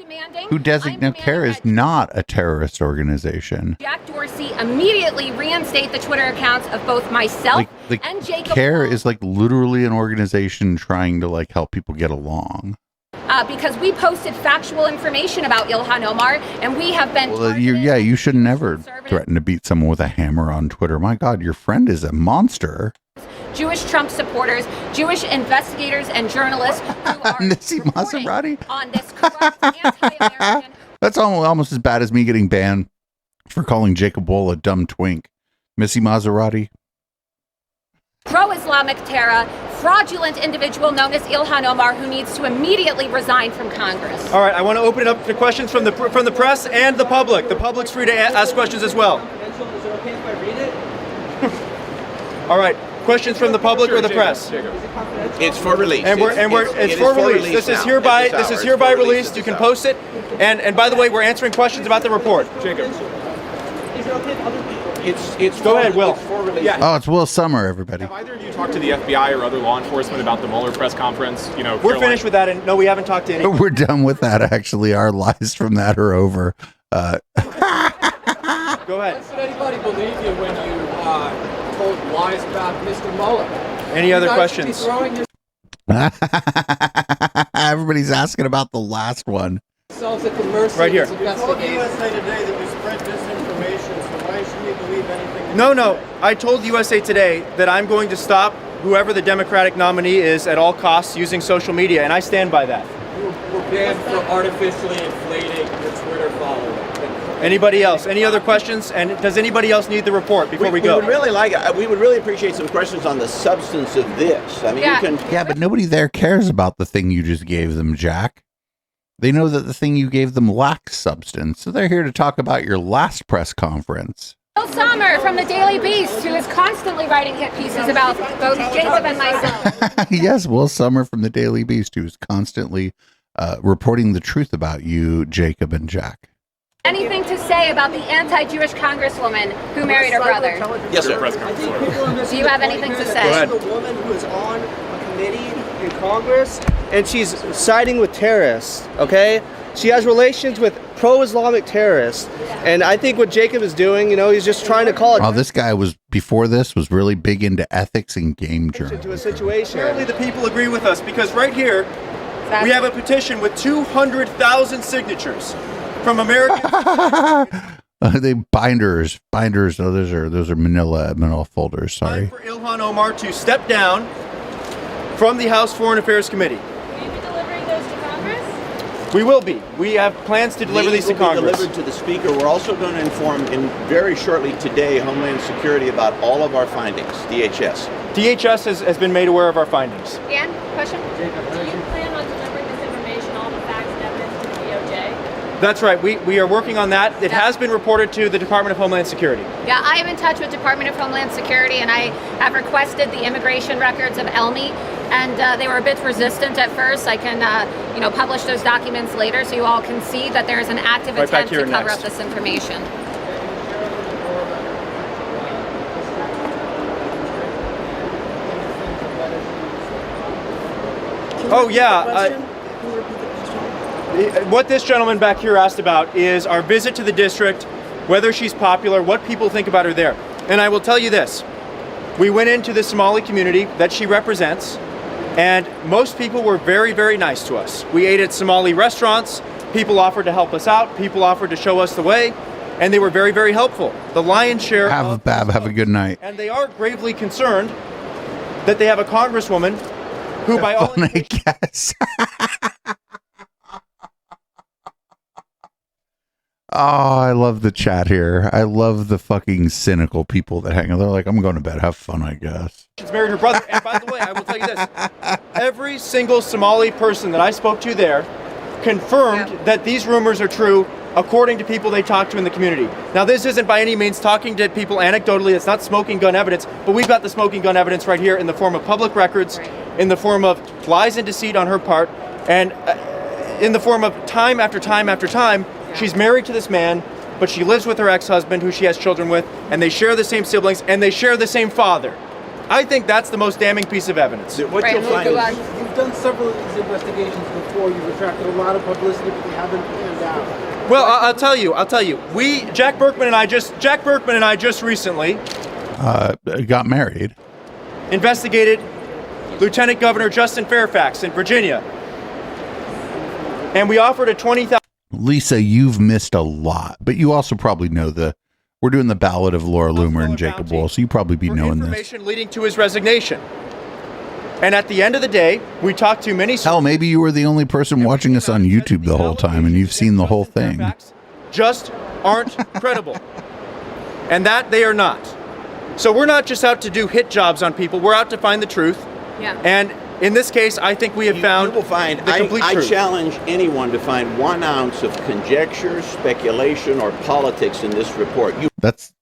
Who designates CARE is not a terrorist organization.
Jack Dorsey immediately reinstate the Twitter accounts of both myself and Jacob.
CARE is like literally an organization trying to like help people get along.
Because we posted factual information about Ilhan Omar, and we have been.
Well, you should never threaten to beat someone with a hammer on Twitter. My God, your friend is a monster.
Jewish Trump supporters, Jewish investigators, and journalists who are
Missy Maserati
on this corrupt anti-American.
That's almost as bad as me getting banned for calling Jacob Wohl a dumb twink. Missy Maserati.
Pro-Islamic terror, fraudulent individual known as Ilhan Omar, who needs to immediately resign from Congress.
All right, I want to open it up to questions from the press and the public. The public's free to ask questions as well.
Is it okay if I read it?
All right, questions from the public or the press?
It's for release.
It's for release. This is hereby released. You can post it. And by the way, we're answering questions about the report. Jacob.
Is it okay if other people? It's
Go ahead, Will.
Oh, it's Will Summer, everybody.
Have either of you talked to the FBI or other law enforcement about the Mueller press conference? You know,
we're finished with that, and no, we haven't talked to anyone.
We're done with that, actually. Our lies from that are over.
Go ahead.
Should anybody believe you when you told lies about Mr. Mueller?
Any other questions?
Everybody's asking about the last one.
Right here.
You told USA Today that you spread disinformation, so why should we believe anything?
No. I told USA Today that I'm going to stop whoever the Democratic nominee is at all costs using social media, and I stand by that.
We're banned for artificially inflating your Twitter following.
Anybody else? Any other questions? And does anybody else need the report before we go?
We would really appreciate some questions on the substance of this. I mean, you can.
Yeah, but nobody there cares about the thing you just gave them, Jack. They know that the thing you gave them lacks substance, so they're here to talk about your last press conference.
Will Sommer from the Daily Beast, who is constantly writing hit pieces about both Jacob and myself.
Yes, Will Summer from the Daily Beast, who's constantly reporting the truth about you, Jacob and Jack.
Anything to say about the anti-Jewish congresswoman who married her brother?
Yes, sir.
Do you have anything to say?
Go ahead. The woman who is on a committee in Congress, and she's siding with terrorists, okay? She has relations with pro-Islamic terrorists, and I think what Jacob is doing, he's just trying to call it.
Oh, this guy was really big into ethics and game journalism.
To a situation.
Apparently the people agree with us, because right here we have a petition with 200,000 signatures from Americans.
They binders. Oh, those are manila folders. Sorry.
For Ilhan Omar to step down from the House Foreign Affairs Committee.
Will you be delivering those to Congress?
We will be. We have plans to deliver these to Congress.
Delivered to the Speaker. We're also going to inform very shortly today Homeland Security about all of our findings. DHS.
DHS has been made aware of our findings.
Dan, question? Do you plan on delivering this information, all the facts and evidence, to the DOJ?
That's right. We are working on that. It has been reported to the Department of Homeland Security.
Yeah, I am in touch with Department of Homeland Security, and I have requested the immigration records of Elmi, and they were a bit resistant at first. I can, publish those documents later, so you all can see that there is an active attempt to cover up this information.
Oh yeah. What this gentleman back here asked about is our visit to the district, whether she's popular, what people think about her there. And I will tell you this, we went into the Somali community that she represents, and most people were very, very nice to us. We ate at Somali restaurants, people offered to help us out, people offered to show us the way, and they were very, very helpful. The lion's share
have a good night.
And they are gravely concerned that they have a congresswoman who by all
I guess. Oh, I love the chat here. I love the fucking cynical people that hang out. They're like, I'm going to bed. Have fun, I guess.
She's married her brother. And by the way, I will tell you this. Every single Somali person that I spoke to there confirmed that these rumors are true according to people they talked to in the community. Now, this isn't by any means talking to people anecdotally. It's not smoking gun evidence, but we've got the smoking gun evidence right here in the form of public records, in the form of lies and deceit on her part, and in the form of time after time after time. She's married to this man, but she lives with her ex-husband, who she has children with, and they share the same siblings, and they share the same father. I think that's the most damning piece of evidence.
What you'll find is you've done several of these investigations before. You've attracted a lot of publicity, but they haven't panned out.
Well, I'll tell you. Jack Berkman and I just recently
got married.
Investigated Lieutenant Governor Justin Fairfax in Virginia, and we offered a $20,000.
Lisa, you've missed a lot, but you also probably know we're doing the Ballad of Laura Loomer and Jacob Wohl, so you probably be knowing this.
Information leading to his resignation. And at the end of the day, we talked to many.
Hell, maybe you were the only person watching us on YouTube the whole time, and you've seen the whole thing.
Just aren't credible, and that they are not. So we're not just out to do hit jobs on people. We're out to find the truth.
Yeah.
And in this case, I think we have found
the complete
truth.
I challenge anyone to find 1 ounce of conjecture, speculation, or politics in this report.
That's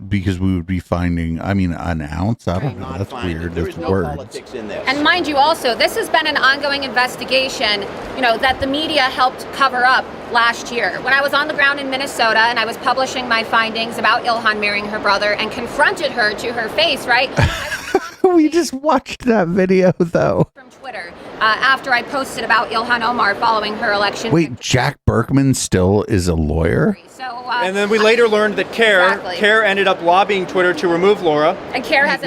because we would be finding, I mean, an ounce? I don't know. That's weird. There's words.
And mind you also, this has been an ongoing investigation, that the media helped cover up last year. When I was on the ground in Minnesota and I was publishing my findings about Ilhan marrying her brother and confronted her to her face, right?
We just watched that video, though.
From Twitter, after I posted about Ilhan Omar following her election.
Wait, Jack Berkman still is a lawyer?
And then we later learned that CARE ended up lobbying Twitter to remove Laura.
And CARE has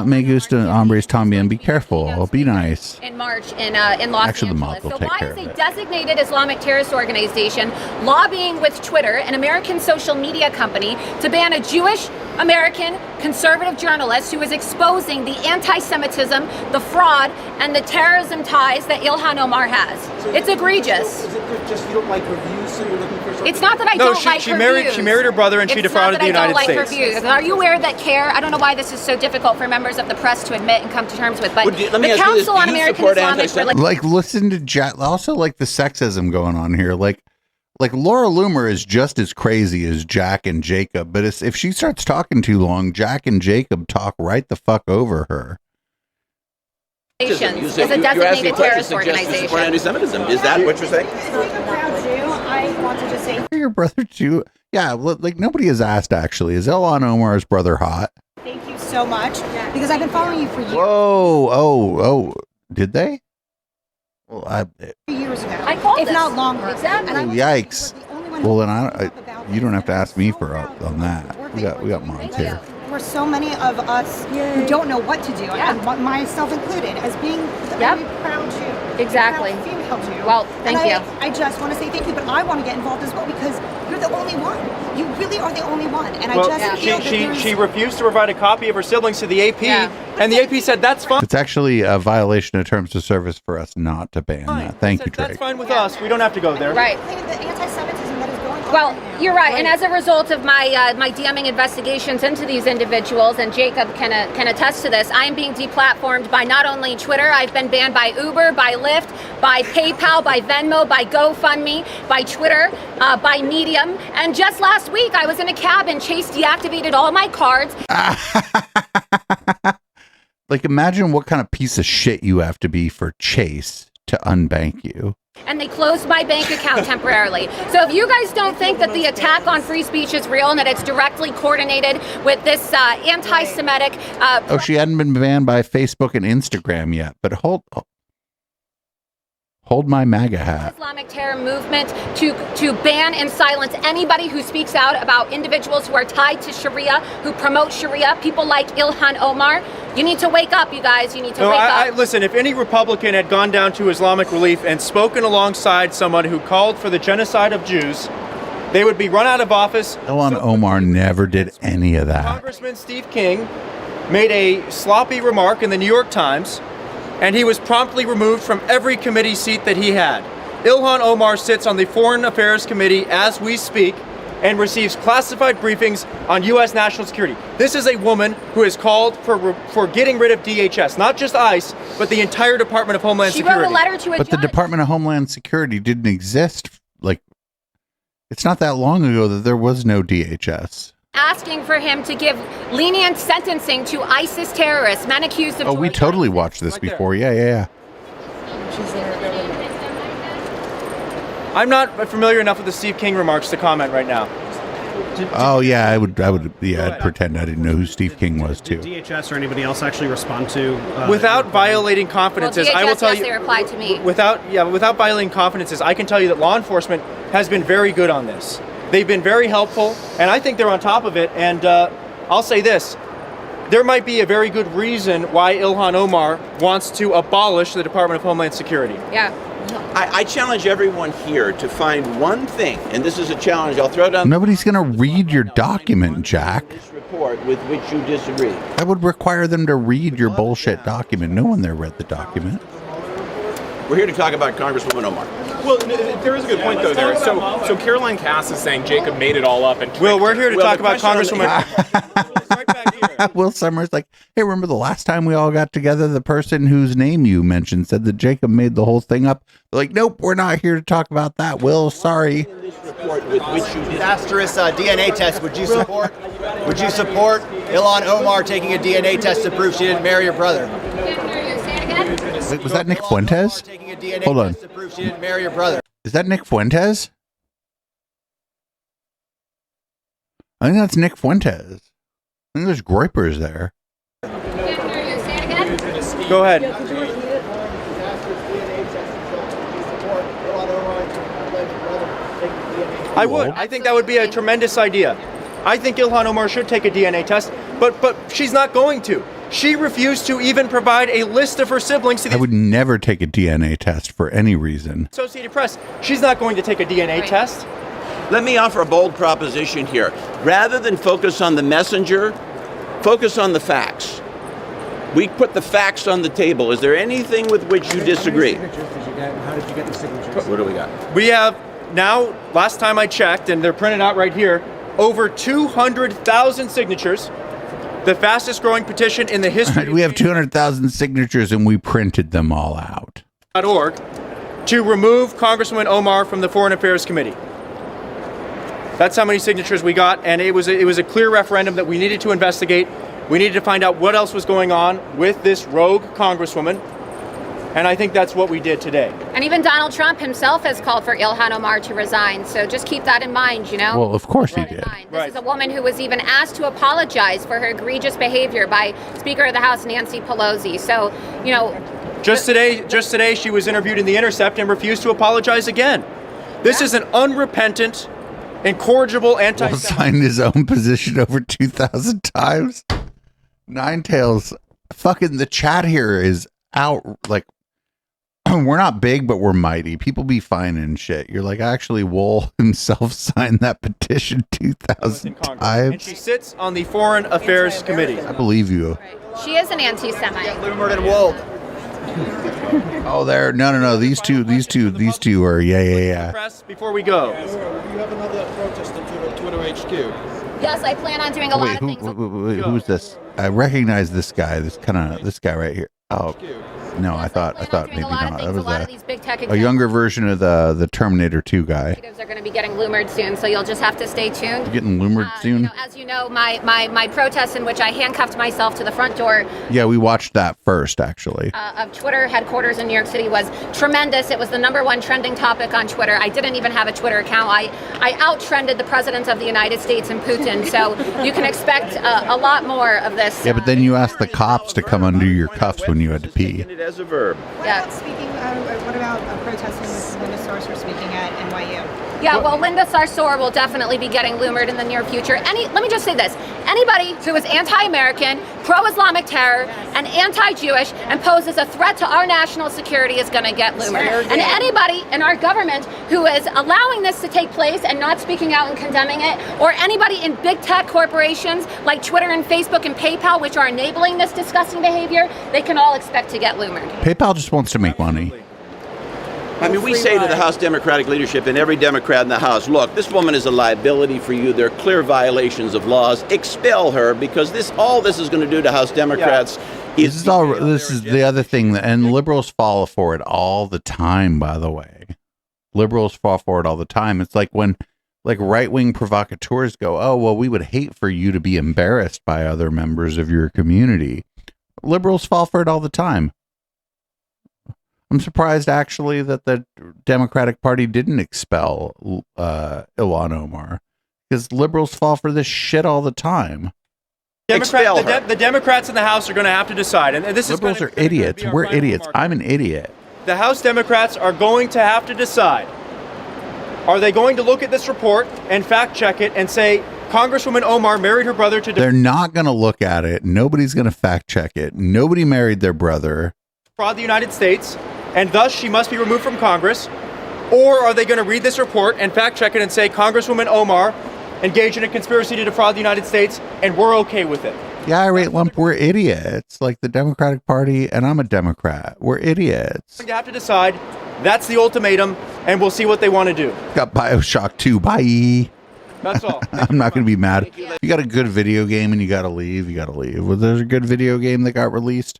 Me gusta hombres también. Be careful. Be nice.
in March in Los
Actually, the
Angeles.
mob will
So
take
why
care
is
of
a
it.
designated Islamic terrorist organization lobbying with Twitter, an American social media company, to ban a Jewish American conservative journalist who is exposing the anti-Semitism, the fraud, and the terrorism ties that Ilhan Omar has? It's egregious.
Is it just you don't like her views, so you're looking for something?
It's not that I don't like her views.
She married her brother and she defrauded the United States.
It's not that I don't like her views. Are you aware that CARE, I don't know why this is so difficult for members of the press to admit and come to terms with, but the Council on American Islamic Relations...
Like, listen to Jack. Also, like, the sexism going on here. Like Laura Loomer is just as crazy as Jack and Jacob, but if she starts talking too long, Jack and Jacob talk right the fuck over her.
Is a designated terrorist organization.
For anti-Semitism. Is that what you're saying?
I wanted to say
Your brother Jew? Yeah, like nobody has asked actually. Is Ilhan Omar's brother hot?
thank you so much because I've been following you for years.
Oh, did they? Well,
3 years ago.
I called
if
this.
not longer.
Exactly.
And I was
Yikes. Well, then you don't have to ask me for on that. We got moms here.
for so many of us who don't know what to do, and myself included, as being a very proud Jew.
Exactly.
Proud female Jew.
Well, thank you.
I just want to say thank you, but I want to get involved as well because you're the only one. You really are the only one. And I just feel that
she refused to provide a copy of her siblings to the AP, and the AP said that's fine.
It's actually a violation of terms of service for us not to ban that. Thank you, Drake.
That's fine with us. We don't have to go there.
Right.
The anti-Semitism that is going on.
Well, you're right. And as a result of my my DMing investigations into these individuals, and Jacob can attest to this, I am being deplatformed by not only Twitter. I've been banned by Uber, by Lyft, by PayPal, by Venmo, by GoFundMe, by Twitter, by Medium. And just last week, I was in a cab and Chase deactivated all my cards.
Like, imagine what kind of piece of shit you have to be for Chase to unbank you.
And they closed my bank account temporarily. So if you guys don't think that the attack on free speech is real and that it's directly coordinated with this anti-Semitic...
She hadn't been banned by Facebook and Instagram yet, but hold my MAGA hat.
Islamic terror movement to ban and silence anybody who speaks out about individuals who are tied to Sharia, who promote Sharia, people like Ilhan Omar. You need to wake up, you guys. You need to wake up.
Listen, if any Republican had gone down to Islamic Relief and spoken alongside someone who called for the genocide of Jews, they would be run out of office.
Ilhan Omar never did any of that.
Congressman Steve King made a sloppy remark in the New York Times, and he was promptly removed from every committee seat that he had. Ilhan Omar sits on the Foreign Affairs Committee as we speak and receives classified briefings on U.S. national security. This is a woman who has called for getting rid of DHS, not just ICE, but the entire Department of Homeland Security.
She wrote a letter to a
But
judge.
the Department of Homeland Security didn't exist. Like, it's not that long ago that there was no DHS.
Asking for him to give lenient sentencing to ISIS terrorists, men accused of...
Oh, we totally watched this before. Yeah.
I'm not familiar enough with the Steve King remarks to comment right now.
Oh yeah, I'd pretend I didn't know who Steve King was too.
Did DHS or anybody else actually respond to?
Without violating confidences,
DHS,
I will tell you.
they replied to me.
Without violating confidences, I can tell you that law enforcement has been very good on this. They've been very helpful, and I think they're on top of it. And I'll say this: there might be a very good reason why Ilhan Omar wants to abolish the Department of Homeland Security.
Yeah.
I challenge everyone here to find one thing, and this is a challenge. I'll throw down.
Nobody's going to read your document, Jack.
This report with which you disagree.
I would require them to read your bullshit document. No one there read the document.
We're here to talk about Congresswoman Omar.
Well, there is a good point though there. So Caroline Cass is saying Jacob made it all up, and
Will, we're here to talk about Congresswoman.
Will Summers like, hey, remember the last time we all got together? The person whose name you mentioned said that Jacob made the whole thing up. They're like, nope, we're not here to talk about that. Will, sorry.
Disastrous DNA test. Would you support? Would you support Ilhan Omar taking a DNA test to prove she didn't marry her brother?
Wait, was that Nick Fuentes? Hold on.
To prove she didn't marry her brother.
Is that Nick Fuentes? I think that's Nick Fuentes. I think there's Groypers there.
Go ahead. I would. I think that would be a tremendous idea. I think Ilhan Omar should take a DNA test, but she's not going to. She refused to even provide a list of her siblings to the
I would never take a DNA test for any reason.
Associated Press. She's not going to take a DNA test.
Let me offer a bold proposition here. Rather than focus on the messenger, focus on the facts. We put the facts on the table. Is there anything with which you disagree?
How did you get the signatures?
What do we got?
We have now, last time I checked, and they're printed out right here, over 200,000 signatures. The fastest growing petition in the history.
We have 200,000 signatures and we printed them all out.
.org to remove Congresswoman Omar from the Foreign Affairs Committee. That's how many signatures we got, and it was a clear referendum that we needed to investigate. We needed to find out what else was going on with this rogue Congresswoman, and I think that's what we did today.
And even Donald Trump himself has called for Ilhan Omar to resign, so just keep that in mind, you know?
Well, of course he did.
This is a woman who was even asked to apologize for her egregious behavior by Speaker of the House Nancy Pelosi. So, you know...
Just today, she was interviewed in The Intercept and refused to apologize again. This is an unrepentant, incorrigible anti-
Will signed his own position over 2,000 times. Nine Tails, fucking the chat here is out, like, we're not big, but we're mighty. People be fine and shit. You're like, actually, Wohl himself signed that petition 2,000 times.
And she sits on the Foreign Affairs Committee.
I believe you.
She is an anti-Semite.
Loomer and Wohl.
Oh, there. No. These two are, yeah.
Press before we go.
You have another protest at Twitter HQ.
Yes, I plan on doing a lot of things.
Wait, who's this? I recognize this guy. This guy right here. Oh. No, I thought maybe not. That was a younger version of the Terminator 2 guy.
Are going to be getting Loomered soon, so you'll just have to stay tuned.
You're getting Loomered soon?
As you know, my protest in which I handcuffed myself to the front door.
Yeah, we watched that first, actually.
Of Twitter headquarters in New York City was tremendous. It was the #1 trending topic on Twitter. I didn't even have a Twitter account. I out-trended the President of the United States and Putin, so you can expect a lot more of this.
Yeah, but then you asked the cops to come under your cuffs when you had to pee.
As a verb.
What about speaking? What about protesting with Linda Sarsour speaking at NYU?
Yeah, well, Linda Sarsour will definitely be getting Loomered in the near future. Let me just say this. Anybody who is anti-American, pro-Islamic terror, and anti-Jewish and poses a threat to our national security is going to get Loomered. And anybody in our government who is allowing this to take place and not speaking out and condemning it, or anybody in big tech corporations like Twitter and Facebook and PayPal, which are enabling this disgusting behavior, they can all expect to get Loomered.
PayPal just wants to make money.
I mean, we say to the House Democratic leadership and every Democrat in the House, look, this woman is a liability for you. There are clear violations of laws. Expel her, because all this is going to do to House Democrats
This is the other thing, and liberals fall for it all the time, by the way. Liberals fall for it all the time. It's like when right-wing provocateurs go, oh, well, we would hate for you to be embarrassed by other members of your community. Liberals fall for it all the time. I'm surprised, actually, that the Democratic Party didn't expel Ilhan Omar, because liberals fall for this shit all the time.
The Democrats in the House are going to have to decide, and this
liberals are idiots. We're idiots. I'm an idiot.
The House Democrats are going to have to decide. Are they going to look at this report and fact check it and say Congresswoman Omar married her brother to...
They're not going to look at it. Nobody's going to fact check it. Nobody married their brother.
...defraud the United States, and thus she must be removed from Congress? Or are they going to read this report and fact check it and say Congresswoman Omar engaged in a conspiracy to defraud the United States, and we're okay with it?
Yeah, I rate lump, we're idiots. Like the Democratic Party, and I'm a Democrat. We're idiots.
You have to decide. That's the ultimatum, and we'll see what they want to do.
Got Bioshock 2. Bye.
That's all.
I'm not going to be mad. You got a good video game and you got to leave. You got to leave. Was there a good video game that got released?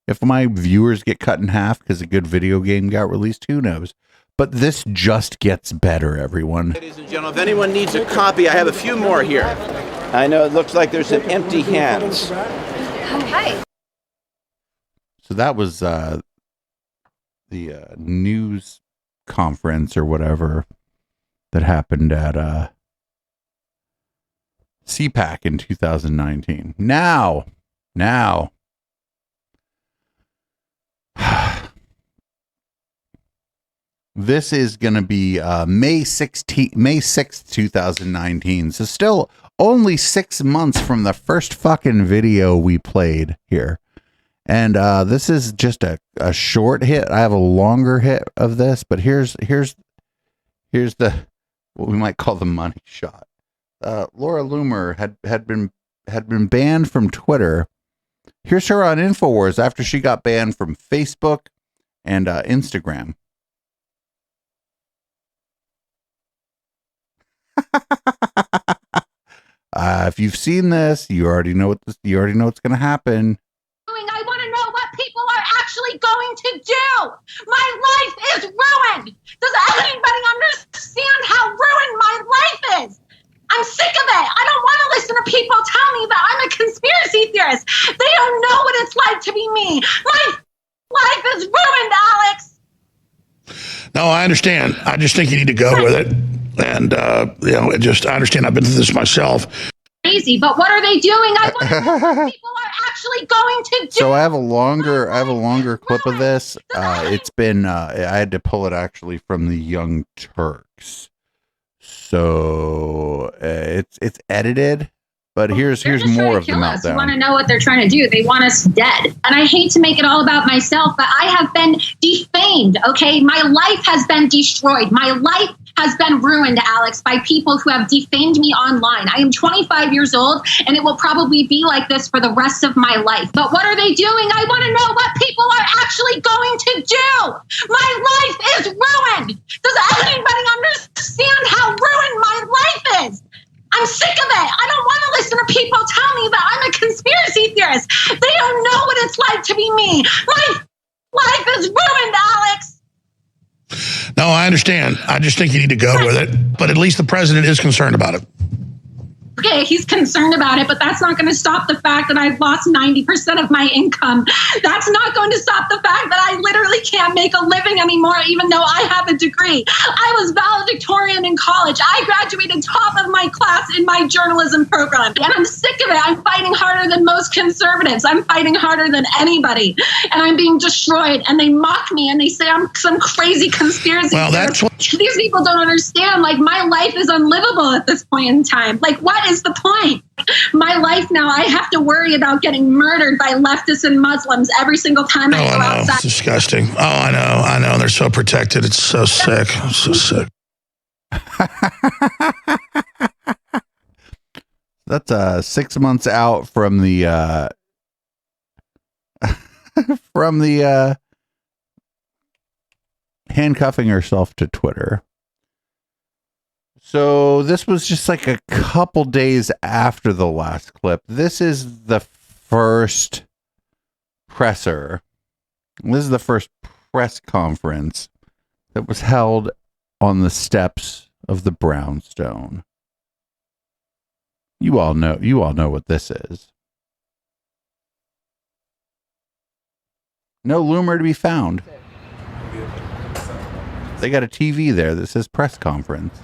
If my viewers get cut in half because a good video game got released, who knows? But this just gets better, everyone.
Ladies and gentlemen, if anyone needs a copy, I have a few more here. I know it looks like there's some empty hands.
Hi.
So that was the news conference or whatever that happened at CPAC in 2019. Now, this is going to be May 6th, 2019. So still only 6 months from the first fucking video we played here. And this is just a short hit. I have a longer hit of this, but here's the what we might call the money shot. Laura Loomer had been banned from Twitter. Here's her on InfoWars after she got banned from Facebook and Instagram. If you've seen this, you already know what's going to happen.
I want to know what people are actually going to do. My life is ruined. Does anybody understand how ruined my life is? I'm sick of it. I don't want to listen to people tell me that I'm a conspiracy theorist. They don't know what it's like to be me. My life is ruined, Alex.
No, I understand. I just think you need to go with it. And, I understand. I've been through this myself.
Crazy, but what are they doing? I want to know what people are actually going to do.
So I have a longer clip of this. It's been I had to pull it actually from the Young Turks. So it's edited, but here's more of the meltdown.
You want to know what they're trying to do? They want us dead. And I hate to make it all about myself, but I have been defamed. Okay, my life has been destroyed. My life has been ruined, Alex, by people who have defamed me online. I am 25 years old, and it will probably be like this for the rest of my life. But what are they doing? I want to know what people are actually going to do. My life is ruined. Does anybody understand how ruined my life is? I'm sick of it. I don't want to listen to people tell me that I'm a conspiracy theorist. They don't know what it's like to be me. My life is ruined, Alex.
No, I understand. I just think you need to go with it. But at least the president is concerned about it.
Okay, he's concerned about it, but that's not going to stop the fact that I've lost 90% of my income. That's not going to stop the fact that I literally can't make a living anymore, even though I have a degree. I was valedictorian in college. I graduated top of my class in my journalism program. And I'm sick of it. I'm fighting harder than most conservatives. I'm fighting harder than anybody. And I'm being destroyed. And they mock me and they say I'm some crazy conspiracy.
Well, that's what
these people don't understand. Like, my life is unlivable at this point in time. Like, what is the point? My life now, I have to worry about getting murdered by leftists and Muslims every single time I go outside.
It's disgusting. Oh, I know. They're so protected. It's so sick. I'm so sick.
That's 6 months out from the handcuffing herself to Twitter. So this was just like a couple days after the last clip. This is the first presser. This is the first press conference that was held on the steps of the brownstone. You all know what this is. No Loomer to be found. They got a TV there that says press conference.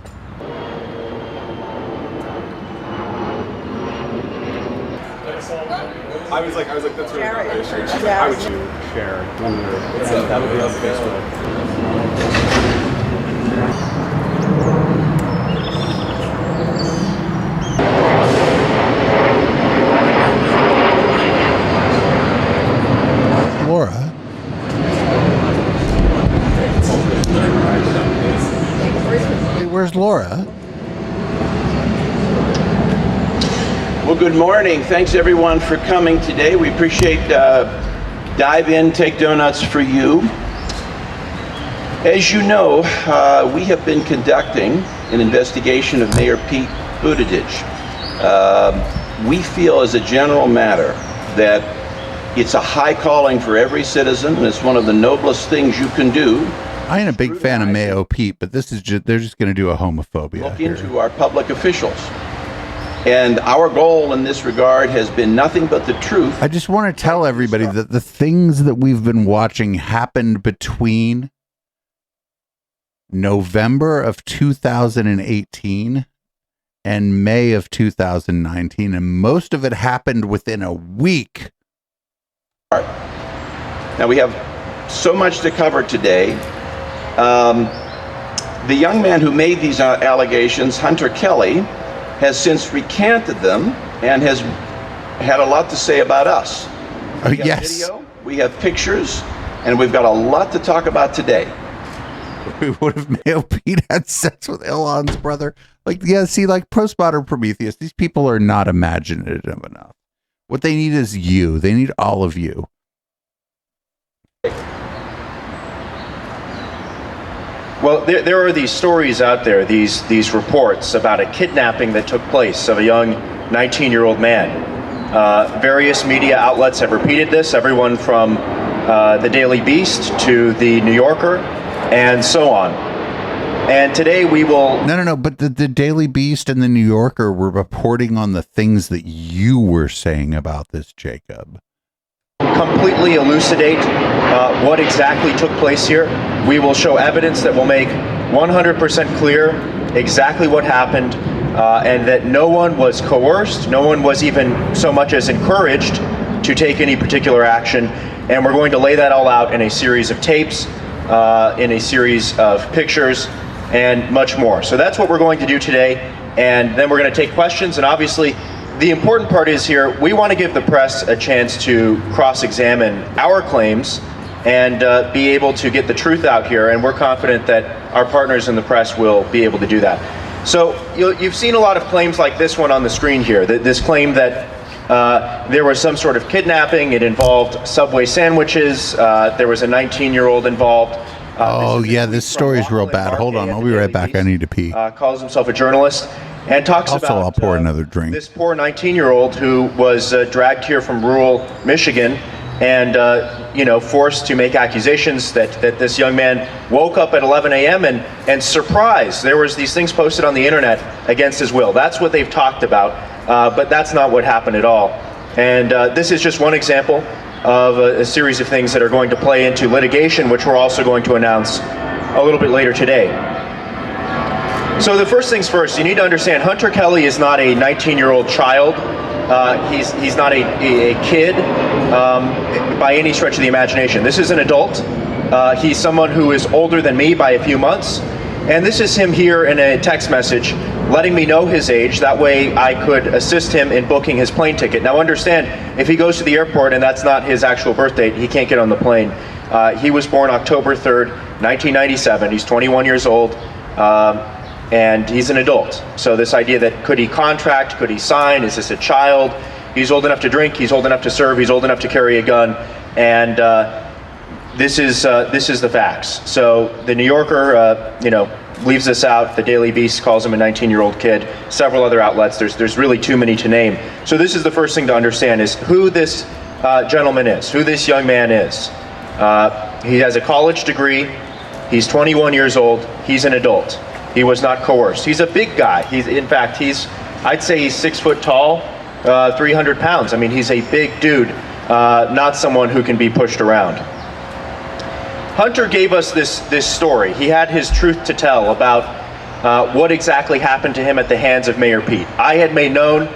I was like, that's really not very strange. I would share. That would be on Facebook.
Laura. Hey, where's Laura?
Well, good morning. Thanks, everyone, for coming today. We appreciate Dive In, Take Donuts for You. As you know, we have been conducting an investigation of Mayor Pete Buttigieg. We feel as a general matter that it's a high calling for every citizen, and it's one of the noblest things you can do.
I ain't a big fan of Mayo Pete, but this is they're just going to do a homophobia.
Look into our public officials. And our goal in this regard has been nothing but the truth.
I just want to tell everybody that the things that we've been watching happened between November of 2018 and May of 2019, and most of it happened within a week.
Now, we have so much to cover today. The young man who made these allegations, Hunter Kelly, has since recanted them and has had a lot to say about us. We have video, we have pictures, and we've got a lot to talk about today.
What if Mayo Pete had sex with Elon's brother? Like, yeah, see, like postmodern Prometheus, these people are not imaginative enough. What they need is you. They need all of you.
Well, there are these stories out there, these reports about a kidnapping that took place of a young 19-year-old man. Various media outlets have repeated this, everyone from the Daily Beast to the New Yorker, and so on. And today we will...
No, but the Daily Beast and the New Yorker were reporting on the things that you were saying about this, Jacob.
Completely elucidate what exactly took place here. We will show evidence that will make 100% clear exactly what happened, and that no one was coerced, no one was even so much as encouraged to take any particular action. And we're going to lay that all out in a series of tapes, in a series of pictures, and much more. So that's what we're going to do today, and then we're going to take questions. And obviously, the important part is here, we want to give the press a chance to cross-examine our claims and be able to get the truth out here, and we're confident that our partners in the press will be able to do that. So you've seen a lot of claims like this one on the screen here, this claim that there was some sort of kidnapping, it involved Subway sandwiches, there was a 19-year-old involved.
Oh yeah, this story's real bad. Hold on, I'll be right back. I need to pee.
Calls himself a journalist and talks
also,
about
I'll pour another drink.
This poor 19-year-old who was dragged here from rural Michigan and forced to make accusations that this young man woke up at 11 a.m. and surprised. There was these things posted on the internet against his will. That's what they've talked about, but that's not what happened at all. And this is just one example of a series of things that are going to play into litigation, which we're also going to announce a little bit later today. So the first things first, you need to understand Hunter Kelly is not a 19-year-old child. He's not a kid by any stretch of the imagination. This is an adult. He's someone who is older than me by a few months. And this is him here in a text message letting me know his age. That way I could assist him in booking his plane ticket. Now understand, if he goes to the airport and that's not his actual birth date, he can't get on the plane. He was born October 3rd, 1997. He's 21 years old. And he's an adult. So this idea that could he contract, could he sign, is this a child? He's old enough to drink, he's old enough to serve, he's old enough to carry a gun, and this is the facts. So the New Yorker, leaves this out. The Daily Beast calls him a 19-year-old kid. Several other outlets. There's really too many to name. So this is the first thing to understand: is who this gentleman is, who this young man is. He has a college degree. He's 21 years old. He's an adult. He was not coerced. He's a big guy. I'd say he's 6 foot tall, 300 pounds. I mean, he's a big dude, not someone who can be pushed around. Hunter gave us this story. He had his truth to tell about what exactly happened to him at the hands of Mayor Pete. I had made known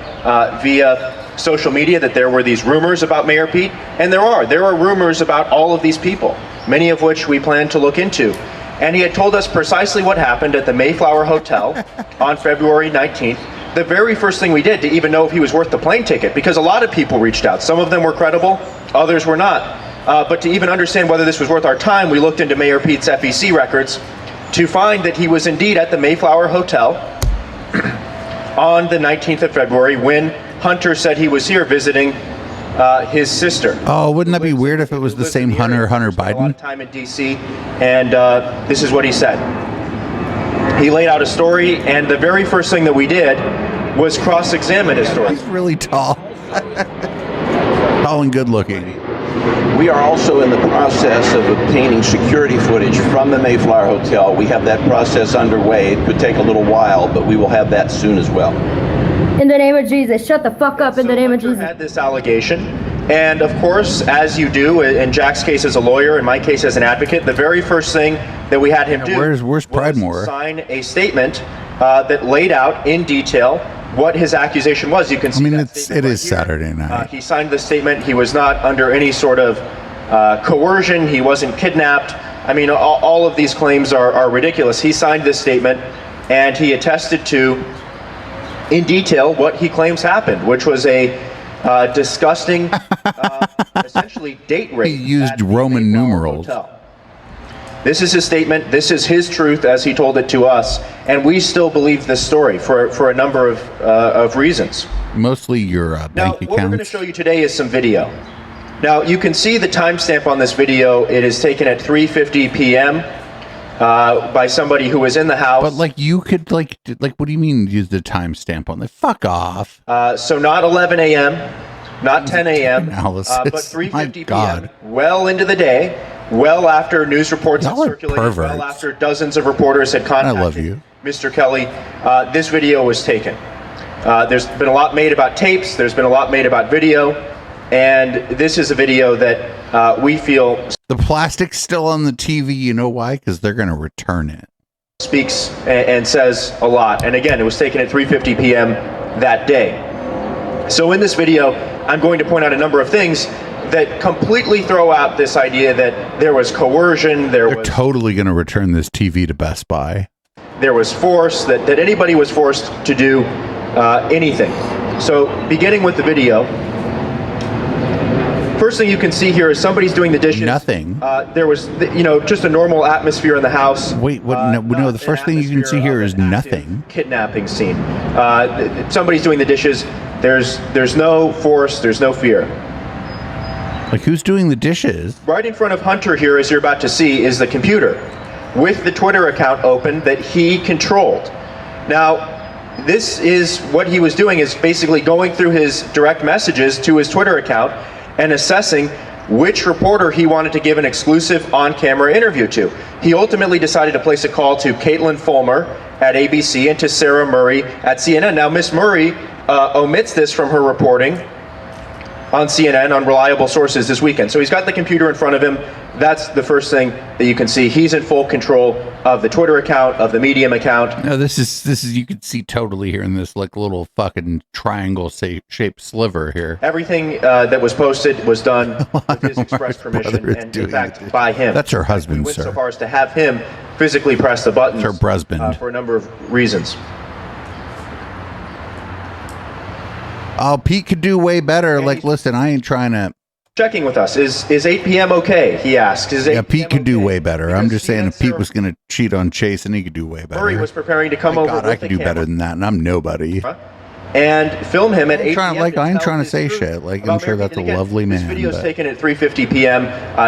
via social media that there were these rumors about Mayor Pete, and there are rumors about all of these people, many of which we plan to look into. And he had told us precisely what happened at the Mayflower Hotel on February 19th. The very first thing we did to even know if he was worth the plane ticket, because a lot of people reached out. Some of them were credible, others were not. But to even understand whether this was worth our time, we looked into Mayor Pete's FEC records to find that he was indeed at the Mayflower Hotel on the 19th of February when Hunter said he was here visiting his sister.
Oh, wouldn't that be weird if it was the same Hunter Biden?
A lot of time in DC, and this is what he said. He laid out a story, and the very first thing that we did was cross-examine his story.
He's really tall. Tall and good looking.
We are also in the process of obtaining security footage from the Mayflower Hotel. We have that process underway. It could take a little while, but we will have that soon as well.
In the name of Jesus, shut the fuck up in the name of Jesus.
Had this allegation, and of course, as you do, in Jack's case as a lawyer, in my case as an advocate, the very first thing that we had him do
where's Pridemore?
Sign a statement that laid out in detail what his accusation was. You can see
it is Saturday night.
He signed the statement. He was not under any sort of coercion. He wasn't kidnapped. I mean, all of these claims are ridiculous. He signed this statement, and he attested to, in detail, what he claims happened, which was a disgusting, essentially date rape.
He used Roman numerals.
Hotel. This is his statement. This is his truth as he told it to us, and we still believe this story for a number of reasons.
Mostly your bank
now,
accounts.
what we're going to show you today is some video. Now, you can see the timestamp on this video. It is taken at 3:50 p.m. By somebody who was in the house.
But like you could like what do you mean use the timestamp on the fuck off?
So not 11 a.m., not 10 a.m., but 3:50 p.m. Well into the day, well after news reports had circulated, well after dozens of reporters had contacted Mr. Kelly. This video was taken. There's been a lot made about tapes. There's been a lot made about video, and this is a video that we feel.
The plastic's still on the TV. You know why? Because they're going to return it.
Speaks and says a lot. And again, it was taken at 3:50 p.m. that day. So in this video, I'm going to point out a number of things that completely throw out this idea that there was coercion.
They're totally going to return this TV to Best Buy.
There was force, that anybody was forced to do anything. So beginning with the video, first thing you can see here is somebody's doing the dishes.
Nothing.
There was, just a normal atmosphere in the house.
Wait, what? No, the first thing you can see here is nothing.
Kidnapping scene. Somebody's doing the dishes. There's no force. There's no fear.
Like, who's doing the dishes?
Right in front of Hunter here, as you're about to see, is the computer with the Twitter account open that he controlled. Now, this is what he was doing, is basically going through his direct messages to his Twitter account and assessing which reporter he wanted to give an exclusive on-camera interview to. He ultimately decided to place a call to Caitlin Fulmer at ABC and to Sarah Murray at CNN. Now, Miss Murray omits this from her reporting on CNN on reliable sources this weekend. So he's got the computer in front of him. That's the first thing that you can see. He's in full control of the Twitter account, of the Medium account.
No, this is you can see totally here in this like little fucking triangle shaped sliver here.
Everything that was posted was done with his express permission and in fact by him.
That's her husband,
we went
sir.
so far as to have him physically press the buttons.
Her husband.
For a number of reasons.
Oh, Pete could do way better. Like, listen, I ain't trying to.
Checking with us. Is 8 p.m. okay? He asked.
Yeah, Pete could do way better. I'm just saying if Pete was going to cheat on Chase, and he could do way better.
Murray was preparing to come over.
God, I could do better than that, and I'm nobody.
And film him at 8 p.m.
I ain't trying to say shit. Like, I'm sure that's a lovely man.
This video is taken at 3:50 p.m.,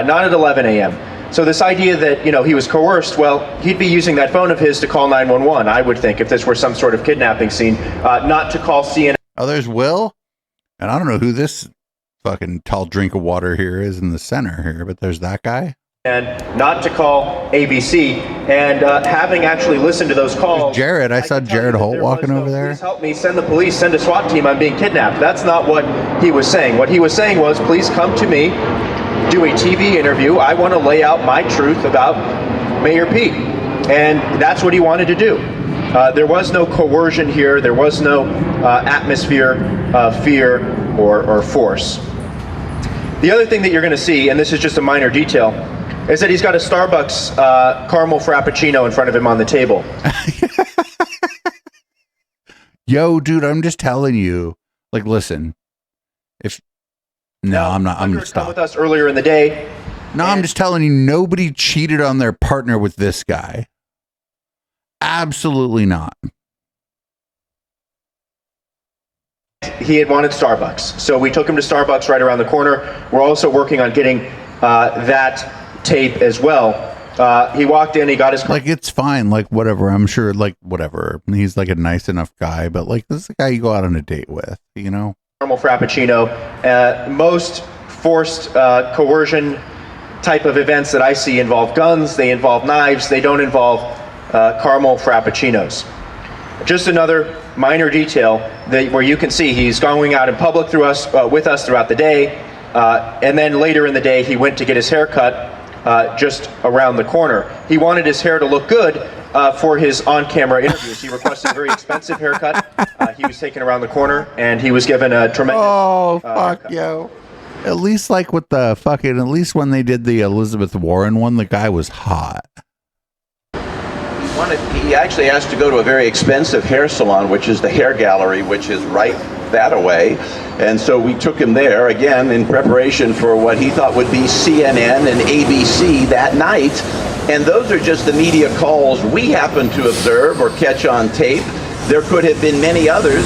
not at 11 a.m. So this idea that, he was coerced, well, he'd be using that phone of his to call 911, I would think, if this were some sort of kidnapping scene, not to call CNN.
Oh, there's Will? And I don't know who this fucking tall drink of water here is in the center here, but there's that guy.
And not to call ABC. And having actually listened to those calls.
There's Jared. I saw Jared Holt walking over there.
Please help me, send the police, send a SWAT team, I'm being kidnapped. That's not what he was saying. What he was saying was, please come to me, do a TV interview. I want to lay out my truth about Mayor Pete. And that's what he wanted to do. There was no coercion here. There was no atmosphere of fear or force. The other thing that you're going to see, and this is just a minor detail, is that he's got a Starbucks caramel frappuccino in front of him on the table.
Yo, dude, I'm just telling you. Like, listen. I'm not. I'm going to stop.
With us earlier in the day.
No, I'm just telling you, nobody cheated on their partner with this guy. Absolutely not.
He had wanted Starbucks, so we took him to Starbucks right around the corner. We're also working on getting that tape as well. He walked in, he got his
like, it's fine, like whatever. I'm sure, like whatever. He's like a nice enough guy, but like this is the guy you go out on a date with, you know.
Normal frappuccino. Most forced coercion type of events that I see involve guns. They involve knives. They don't involve caramel frappuccinos. Just another minor detail where you can see he's going out in public with us throughout the day, and then later in the day he went to get his hair cut just around the corner. He wanted his hair to look good for his on-camera interviews. He requested a very expensive haircut. He was taken around the corner, and he was given a tremendous.
Oh fuck yo! At least like with the fucking. At least when they did the Elizabeth Warren one, the guy was hot.
He actually asked to go to a very expensive hair salon, which is the Hair Gallery, which is right that away. And so we took him there, again, in preparation for what he thought would be CNN and ABC that night. And those are just the media calls we happen to observe or catch on tape. There could have been many others.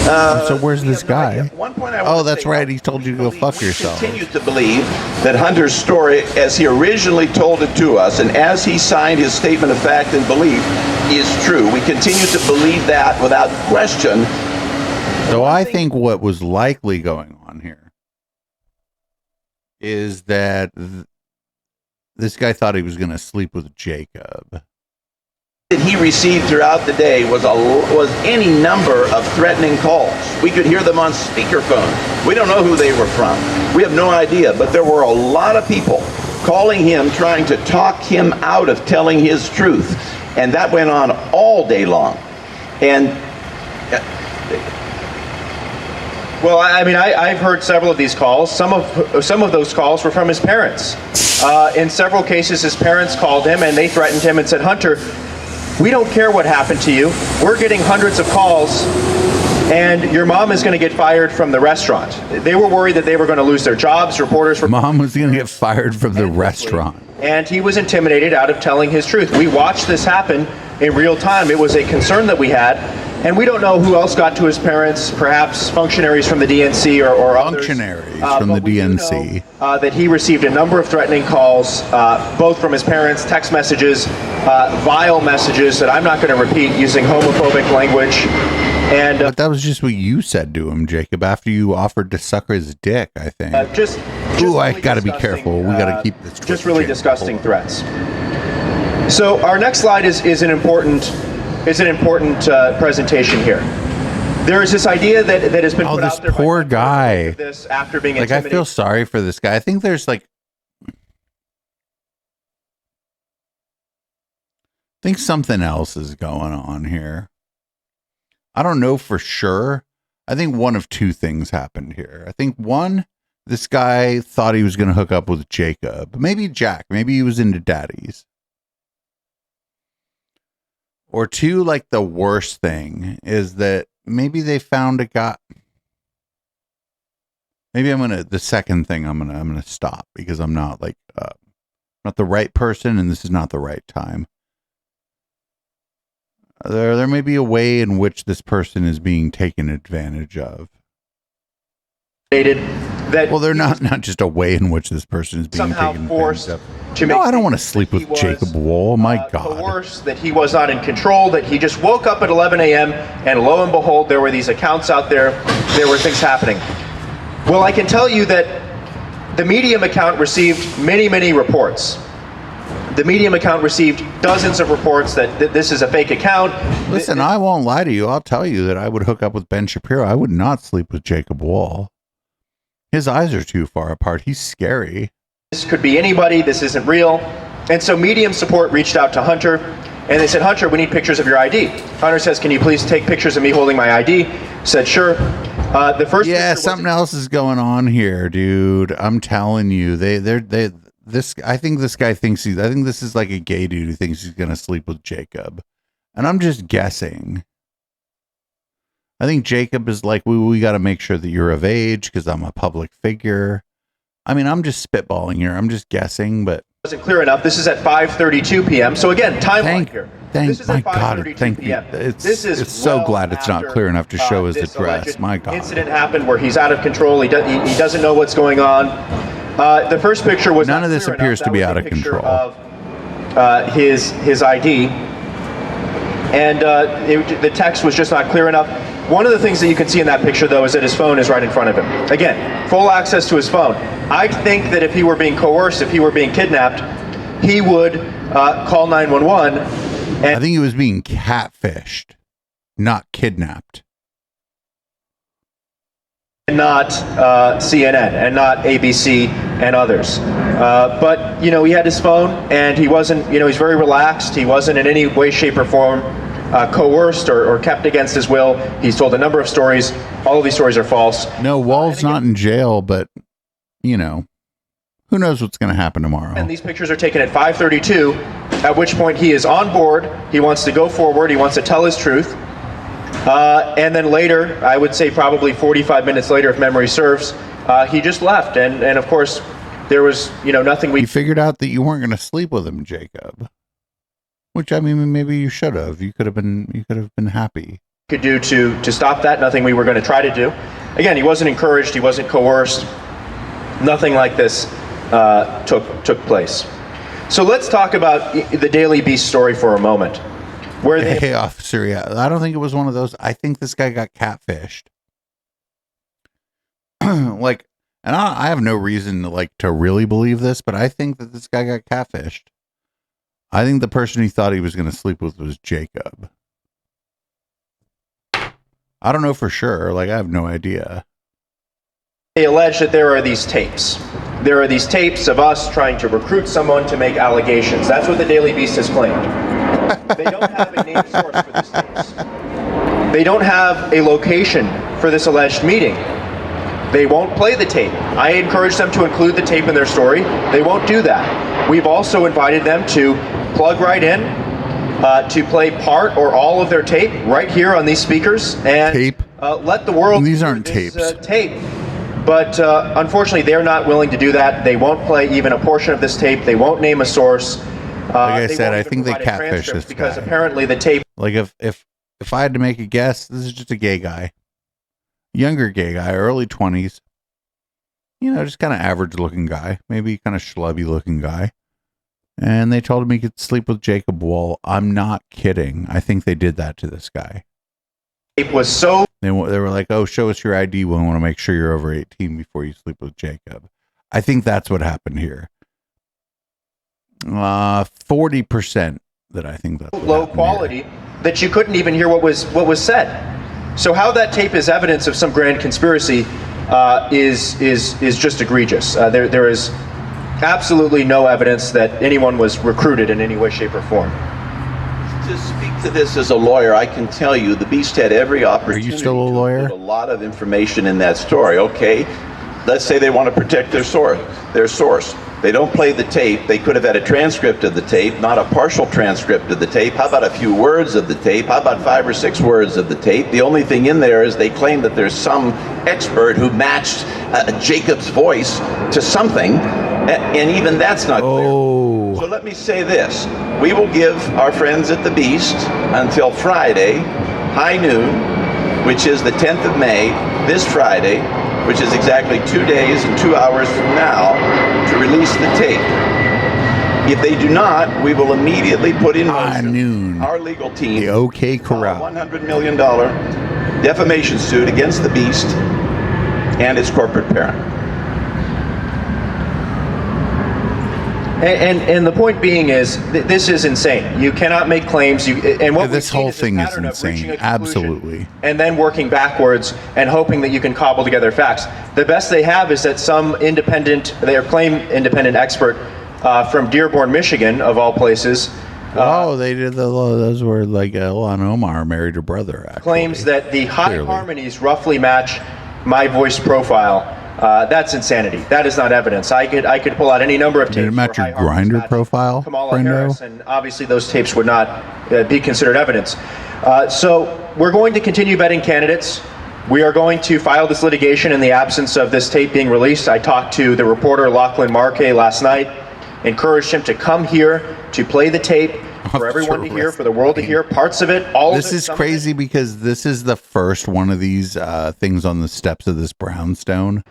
So where's this guy? Oh, that's right. He told you to go fuck yourself.
Continue to believe that Hunter's story, as he originally told it to us, and as he signed his statement of fact and belief, is true. We continue to believe that without question.
So I think what was likely going on here is that this guy thought he was going to sleep with Jacob.
That he received throughout the day was any number of threatening calls. We could hear them on speakerphone. We don't know who they were from. We have no idea, but there were a lot of people calling him, trying to talk him out of telling his truth. And that went on all day long. And
well, I mean, I've heard several of these calls. Some of those calls were from his parents. In several cases, his parents called him and they threatened him and said, "Hunter, we don't care what happened to you. We're getting hundreds of calls, and your mom is going to get fired from the restaurant." They were worried that they were going to lose their jobs. Reporters were.
Mom was going to get fired from the restaurant.
And he was intimidated out of telling his truth. We watched this happen in real time. It was a concern that we had. And we don't know who else got to his parents, perhaps functionaries from the DNC or others.
Functionaries from the DNC.
That he received a number of threatening calls, both from his parents, text messages, vile messages that I'm not going to repeat, using homophobic language. And
but that was just what you said to him, Jacob, after you offered to suck his dick, I think. Ooh, I got to be careful. We got to keep this.
Just really disgusting threats. So our next slide is an important presentation here. There is this idea that has been put out there.
This poor guy.
This after being
like, I feel sorry for this guy. I think there's like, I think something else is going on here. I don't know for sure. I think one of two things happened here. I think one, this guy thought he was going to hook up with Jacob. Maybe Jack. Maybe he was into daddies. Or two, like the worst thing is that maybe they found a guy. Maybe the second thing I'm gonna stop because I'm not like not the right person and this is not the right time. There may be a way in which this person is being taken advantage of. Well, they're not just a way in which this person is being taken advantage of. No, I don't want to sleep with Jacob Wohl. My God.
Coerced, that he was not in control, that he just woke up at 11 a.m. and lo and behold, there were these accounts out there. There were things happening. Well, I can tell you that the Medium account received many, many reports. The Medium account received dozens of reports that this is a fake account.
Listen, I won't lie to you. I'll tell you that I would hook up with Ben Shapiro. I would not sleep with Jacob Wohl. His eyes are too far apart. He's scary.
This could be anybody. This isn't real. And so Medium support reached out to Hunter, and they said, "Hunter, we need pictures of your ID." Hunter says, "Can you please take pictures of me holding my ID?" Said, "Sure." The first
something else is going on here, dude. I'm telling you, I think this guy thinks I think this is like a gay dude who thinks he's gonna sleep with Jacob, and I'm just guessing. I think Jacob is like, we got to make sure that you're of age because I'm a public figure. I mean, I'm just spitballing here. I'm just guessing, but
wasn't clear enough. This is at 5:32 p.m. So again, timeline here.
Thank my God. Thank you. It's so glad it's not clear enough to show his address. My God.
Incident happened where he's out of control. He doesn't know what's going on. The first picture was
none of this appears to be out of control.
his ID, and the text was just not clear enough. One of the things that you can see in that picture, though, is that his phone is right in front of him. Again, full access to his phone. I think that if he were being coerced, if he were being kidnapped, he would call 911.
I think he was being catfished, not kidnapped.
And not CNN and not ABC and others. But, you know, he had his phone and he wasn't, you know, he's very relaxed. He wasn't in any way, shape, or form coerced or kept against his will. He's told a number of stories. All of these stories are false.
No, Wohl's not in jail, but, you know, who knows what's going to happen tomorrow.
And these pictures are taken at 5:32, at which point he is on board. He wants to go forward. He wants to tell his truth. And then later, I would say probably 45 minutes later, if memory serves, he just left. And of course, there was, you know, nothing we...
You figured out that you weren't going to sleep with him, Jacob. Which, I mean, maybe you should have. You could have been happy.
Could do to stop that. Nothing we were going to try to do. Again, he wasn't encouraged. He wasn't coerced. Nothing like this took place. So let's talk about the Daily Beast story for a moment. Where they...
Hey, officer, yeah, I don't think it was one of those. I think this guy got catfished. Like, and I have no reason to really believe this, but I think that this guy got catfished. I think the person he thought he was going to sleep with was Jacob. I don't know for sure. Like, I have no idea.
They allege that there are these tapes. There are these tapes of us trying to recruit someone to make allegations. That's what the Daily Beast has claimed. They don't have a named source for this tapes. They don't have a location for this alleged meeting. They won't play the tape. I encourage them to include the tape in their story. They won't do that. We've also invited them to plug right in, to play part or all of their tape right here on these speakers and let the world.
These aren't tapes.
Tape. But unfortunately, they're not willing to do that. They won't play even a portion of this tape. They won't name a source.
Like I said, I think they catfish this
because
guy.
apparently the tape.
Like if I had to make a guess, this is just a gay guy, younger gay guy, early 20s. You know, just kind of average looking guy, maybe kind of schlubby looking guy. And they told him he could sleep with Jacob Wohl. I'm not kidding. I think they did that to this guy.
It was so.
They were like, "Oh, show us your ID. We want to make sure you're over 18 before you sleep with Jacob." I think that's what happened here. 40% that I think that's
low quality that you couldn't even hear what was said. So how that tape is evidence of some grand conspiracy is just egregious. There is absolutely no evidence that anyone was recruited in any way, shape, or form.
To speak to this as a lawyer, I can tell you the Beast had every opportunity.
Are you still a lawyer?
To put a lot of information in that story. Okay, let's say they want to protect their source. They don't play the tape. They could have had a transcript of the tape, not a partial transcript of the tape. How about a few words of the tape? How about 5 or 6 words of the tape? The only thing in there is they claim that there's some expert who matched Jacob's voice to something, and even that's not clear. So let me say this. We will give our friends at the Beast until Friday, high noon, which is the 10th of May, this Friday, which is exactly 2 days and 2 hours from now, to release the tape. If they do not, we will immediately put in motion our legal team,
the OK Corral,
$100 million defamation suit against the Beast and its corporate parent.
And the point being is, this is insane. You cannot make claims. And what
this whole thing is insane. Absolutely.
And then working backwards and hoping that you can cobble together facts. The best they have is that some independent, they claim independent expert from Dearborn, Michigan, of all places.
They did those were like Ilhan Omar married her brother. Actually,
claims that the high harmonies roughly match my voice profile. That's insanity. That is not evidence. I could pull out any number of tapes.
Did it match your grinder profile,
Kamala Harris, and obviously those tapes would not be considered evidence. So we're going to continue vetting candidates. We are going to file this litigation in the absence of this tape being released. I talked to the reporter Lachlan Markay last night, encouraged him to come here to play the tape for everyone to hear, for the world to hear, parts of it, all of it.
This is crazy because this is the first one of these things on the steps of this brownstone.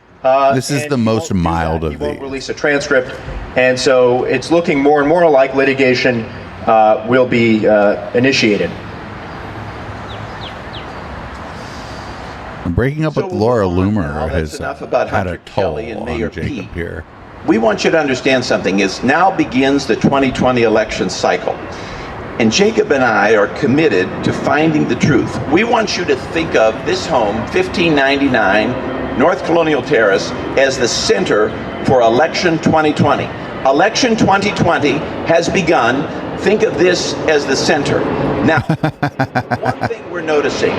This is the most mild of
these. He won't
these.
release a transcript, and so it's looking more and more like litigation will be initiated.
Breaking up with Laura Loomer has
enough about
had a
Hunter
toll
Kelly and Mayor
on Jacob
Pete.
here.
We want you to understand something is now begins the 2020 election cycle. And Jacob and I are committed to finding the truth. We want you to think of this home, 1599 North Colonial Terrace, as the center for election 2020. Election 2020 has begun. Think of this as the center. Now, one thing we're noticing,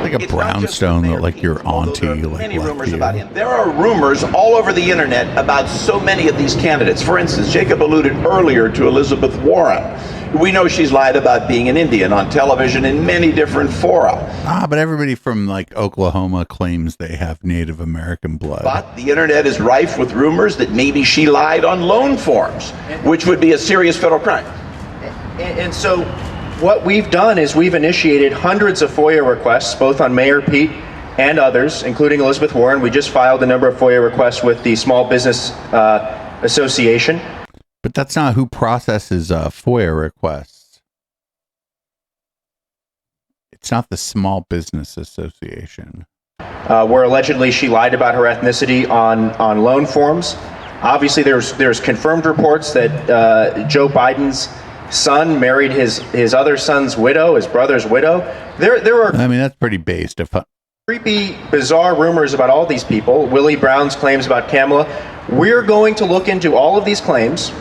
like a brownstone that like your auntie like
many
left
rumors
you.
about him. There are rumors all over the internet about so many of these candidates. For instance, Jacob alluded earlier to Elizabeth Warren. We know she's lied about being an Indian on television in many different fora.
But everybody from like Oklahoma claims they have Native American blood.
But the internet is rife with rumors that maybe she lied on loan forms, which would be a serious federal crime.
And so what we've done is we've initiated hundreds of FOIA requests, both on Mayor Pete and others, including Elizabeth Warren. We just filed a number of FOIA requests with the Small Business Association.
But that's not who processes FOIA requests. It's not the Small Business Association.
Where allegedly she lied about her ethnicity on loan forms. Obviously, there's confirmed reports that Joe Biden's son married his other son's widow, his brother's widow. There are.
I mean, that's pretty based.
Creepy, bizarre rumors about all these people. Willie Brown's claims about Kamala. We're going to look into all of these claims.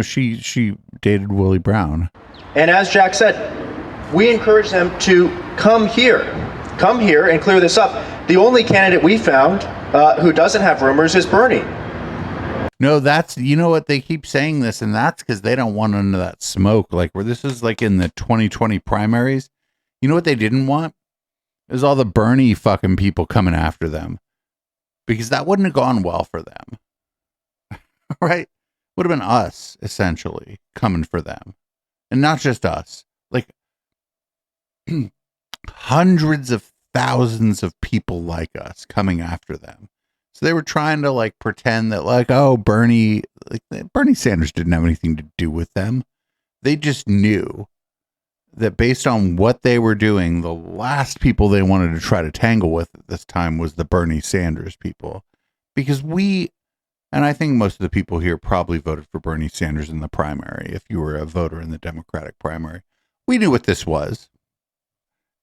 She dated Willie Brown.
And as Jack said, we encourage them to come here and clear this up. The only candidate we found who doesn't have rumors is Bernie.
No, that's, you know what, they keep saying this, and that's because they don't want none of that smoke. Like, where this is like in the 2020 primaries, you know what they didn't want? It was all the Bernie fucking people coming after them. Because that wouldn't have gone well for them. Right? Would have been us, essentially, coming for them. And not just us. Like, hundreds of thousands of people like us coming after them. So they were trying to like pretend that like, oh, Bernie Sanders didn't have anything to do with them. They just knew that based on what they were doing, the last people they wanted to try to tangle with at this time was the Bernie Sanders people. Because and I think most of the people here probably voted for Bernie Sanders in the primary. If you were a voter in the Democratic primary, we knew what this was.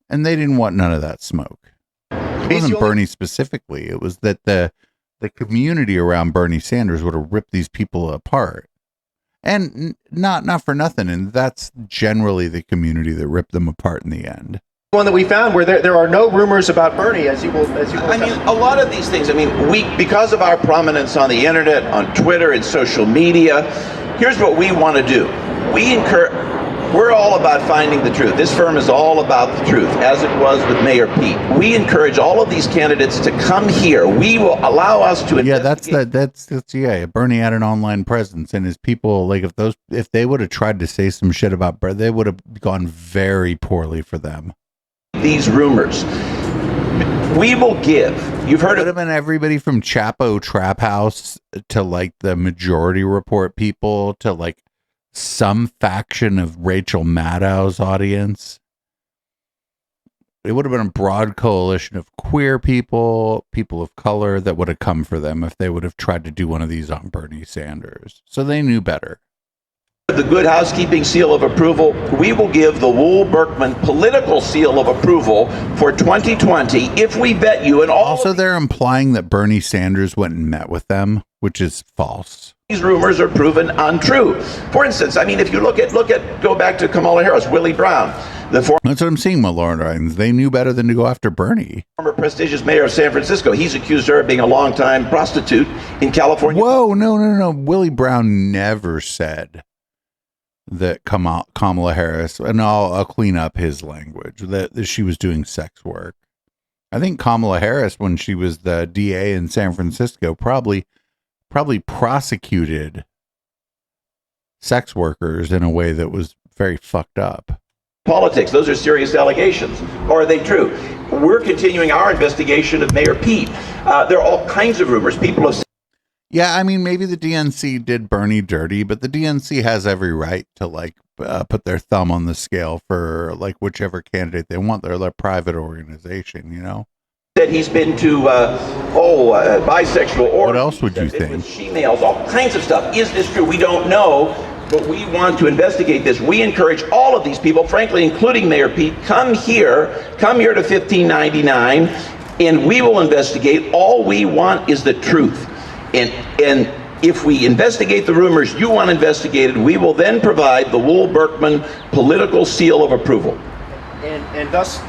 And they didn't want none of that smoke. It wasn't Bernie specifically. It was that the community around Bernie Sanders would have ripped these people apart. And not for nothing. And that's generally the community that ripped them apart in the end.
One that we found where there are no rumors about Bernie, as you will.
I mean, a lot of these things. I mean, because of our prominence on the internet, on Twitter, and social media. Here's what we want to do. We're all about finding the truth. This firm is all about the truth, as it was with Mayor Pete. We encourage all of these candidates to come here. We will allow us to.
Yeah, that's Bernie had an online presence, and his people, like if they would have tried to say some shit about Bernie, they would have gone very poorly for them.
These rumors. We will give. You've heard
it would have been everybody from Chapo Trap House to like the Majority Report people to like some faction of Rachel Maddow's audience. It would have been a broad coalition of queer people, people of color that would have come for them if they would have tried to do one of these on Bernie Sanders. So they knew better.
The Good Housekeeping seal of approval. We will give the Wohl Berkman political seal of approval for 2020 if we bet you. And
also, they're implying that Bernie Sanders went and met with them, which is false.
These rumors are proven untrue. For instance, I mean, if you go back to Kamala Harris, Willie Brown,
that's what I'm seeing, my Lord. They knew better than to go after Bernie.
Former prestigious mayor of San Francisco. He's accused her of being a longtime prostitute in California.
Whoa, no. Willie Brown never said that Kamala Harris, and I'll clean up his language, that she was doing sex work. I think Kamala Harris, when she was the DA in San Francisco, probably prosecuted sex workers in a way that was very fucked up.
Politics, those are serious allegations. Or are they true? we're continuing our investigation of Mayor Pete. There are all kinds of rumors. People have.
Yeah, I mean, maybe the DNC did Bernie dirty, but the DNC has every right to like put their thumb on the scale for like whichever candidate they want. They're their private organization, you know.
That he's been to bisexual or
what else would you think?
She-males, all kinds of stuff. Is this true? We don't know, but we want to investigate this. We encourage all of these people, frankly, including Mayor Pete, come here to 1599, and we will investigate. All we want is the truth. And if we investigate the rumors you want investigated, we will then provide the Wohl Berkman political seal of approval.
And thus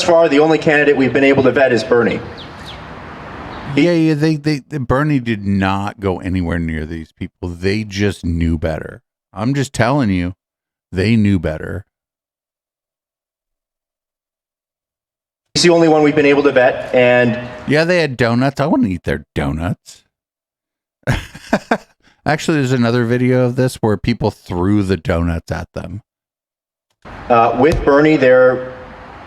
far, the only candidate we've been able to vet is Bernie.
Yeah, Bernie did not go anywhere near these people. They just knew better. I'm just telling you, they knew better.
He's the only one we've been able to vet, and
yeah, they had donuts. I wouldn't eat their donuts. Actually, there's another video of this where people threw the donuts at them.
With Bernie, there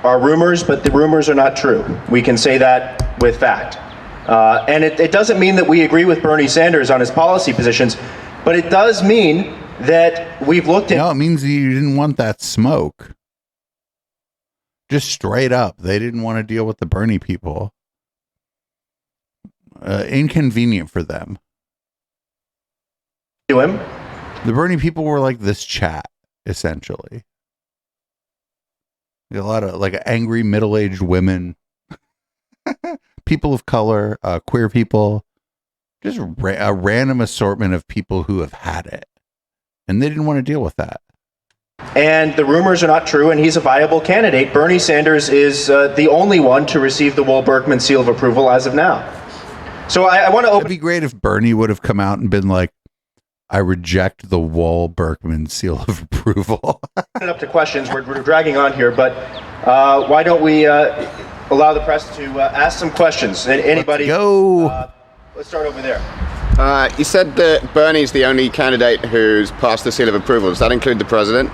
are rumors, but the rumors are not true. We can say that with fact. And it doesn't mean that we agree with Bernie Sanders on his policy positions, but it does mean that we've looked at...
No, it means you didn't want that smoke. Just straight up. They didn't want to deal with the Bernie people. Inconvenient for them.
To him?
The Bernie people were like this chat, essentially. A lot of like angry middle-aged women, people of color, queer people, just a random assortment of people who have had it. And they didn't want to deal with that.
And the rumors are not true, and he's a viable candidate. Bernie Sanders is the only one to receive the Wohl Berkman seal of approval as of now. So I want to open...
It'd be great if Bernie would have come out and been like, I reject the Wohl Berkman seal of approval.
Up to questions. We're dragging on here, but why don't we allow the press to ask some questions? Anybody?
Let's go.
Let's start over there.
You said that Bernie's the only candidate who's passed the seal of approval. Does that include the president?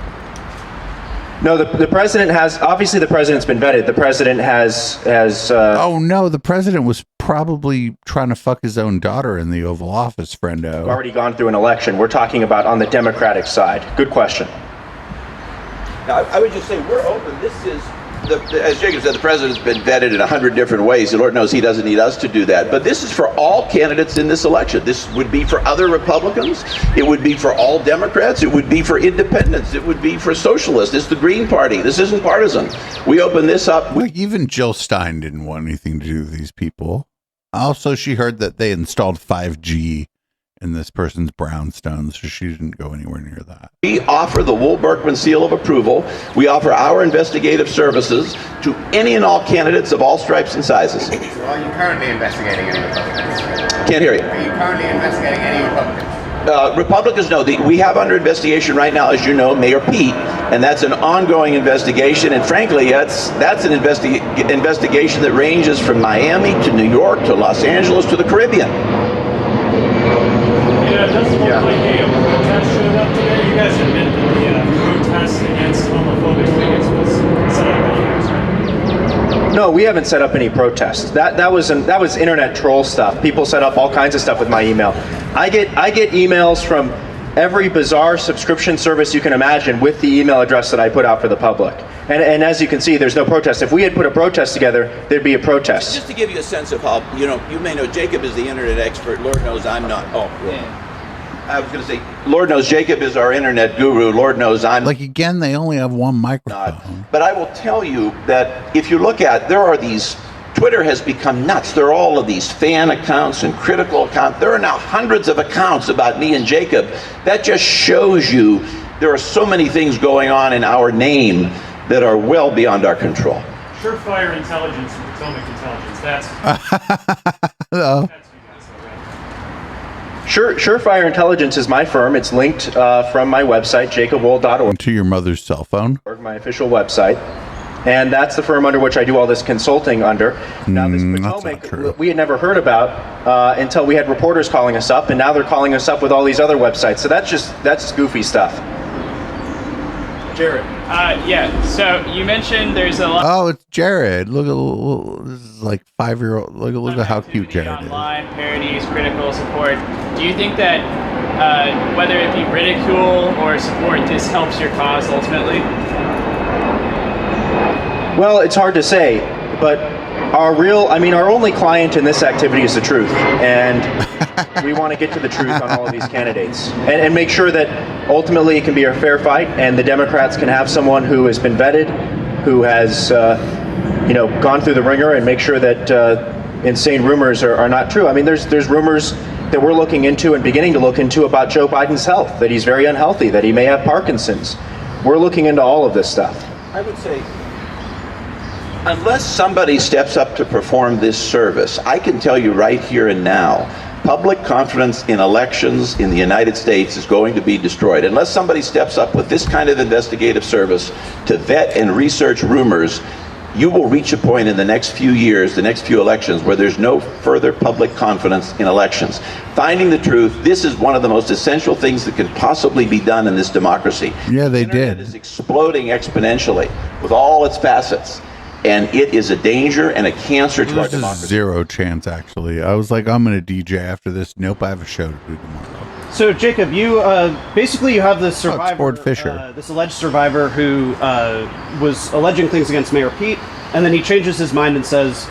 No, the president has, obviously the president's been vetted. The president has
oh no, the president was probably trying to fuck his own daughter in the Oval Office, friendo.
Already gone through an election. We're talking about on the Democratic side. Good question.
Now, I would just say we're open. This is, as Jacob said, the president's been vetted in 100 different ways. The Lord knows he doesn't need us to do that. But this is for all candidates in this election. This would be for other Republicans. It would be for all Democrats. It would be for independents. It would be for socialists. It's the Green Party. This isn't partisan. We open this up.
Like even Jill Stein didn't want anything to do with these people. Also, she heard that they installed 5G in this person's brownstone, so she didn't go anywhere near that.
We offer the Wohl Berkman seal of approval. We offer our investigative services to any and all candidates of all stripes and sizes.
Are you currently investigating any Republicans?
Can't hear you.
Are you currently investigating any Republicans?
Republicans, no. We have under investigation right now, as you know, Mayor Pete, and that's an ongoing investigation. And frankly, that's an investigation that ranges from Miami to New York to Los Angeles to the Caribbean.
Yeah, it doesn't look like a protest showed up today. You guys admit that the protest against homophobic bigots was set up by you guys, right?
No, we haven't set up any protests. That was internet troll stuff. People set up all kinds of stuff with my email. I get emails from every bizarre subscription service you can imagine with the email address that I put out for the public. And as you can see, there's no protest. If we had put a protest together, there'd be a protest.
Just to give you a sense of how, you may know Jacob is the internet expert. Lord knows I'm not. Oh, yeah. I was going to say, Lord knows Jacob is our internet guru. Lord knows I'm
like, again, they only have one microphone.
not. But I will tell you that if you look at, there are these, Twitter has become nuts. There are all of these fan accounts and critical accounts. There are now hundreds of accounts about me and Jacob. That just shows you there are so many things going on in our name that are well beyond our control.
Surefire Intelligence and Potomac Intelligence. That's
no.
Surefire Intelligence is my firm. It's linked from my website, jacobwohl.org.
To your mother's cell phone.
My official website. And that's the firm under which I do all this consulting under. Now, this Potomac, we had never heard about until we had reporters calling us up, and now they're calling us up with all these other websites. So that's just goofy stuff. Jared.
Yeah, so you mentioned there's a lot
Oh, it's Jared. Look at this is like 5-year-old. Look at how cute Jared is.
online parodies, critical support. Do you think that whether it be ridicule or support, this helps your cause ultimately?
Well, it's hard to say, but our only client in this activity is the truth, and we want to get to the truth on all of these candidates and make sure that ultimately it can be a fair fight, and the Democrats can have someone who has been vetted, who has gone through the ringer, and make sure that insane rumors are not true. I mean, there's rumors that we're looking into and beginning to look into about Joe Biden's health, that he's very unhealthy, that he may have Parkinson's. We're looking into all of this stuff.
I would say, unless somebody steps up to perform this service, I can tell you right here and now, public confidence in elections in the United States is going to be destroyed. Unless somebody steps up with this kind of investigative service to vet and research rumors, you will reach a point in the next few years, the next few elections, where there's no further public confidence in elections. Finding the truth, this is one of the most essential things that can possibly be done in this democracy.
Yeah, they did.
It is exploding exponentially with all its facets. And it is a danger and a cancer to our democracy.
Zero chance, actually. I was like, I'm going to DJ after this. Nope, I have a show to do tomorrow.
So, Jacob, you basically you have this survivor,
Ford Fisher.
This alleged survivor who was alleging things against Mayor Pete, and then he changes his mind and says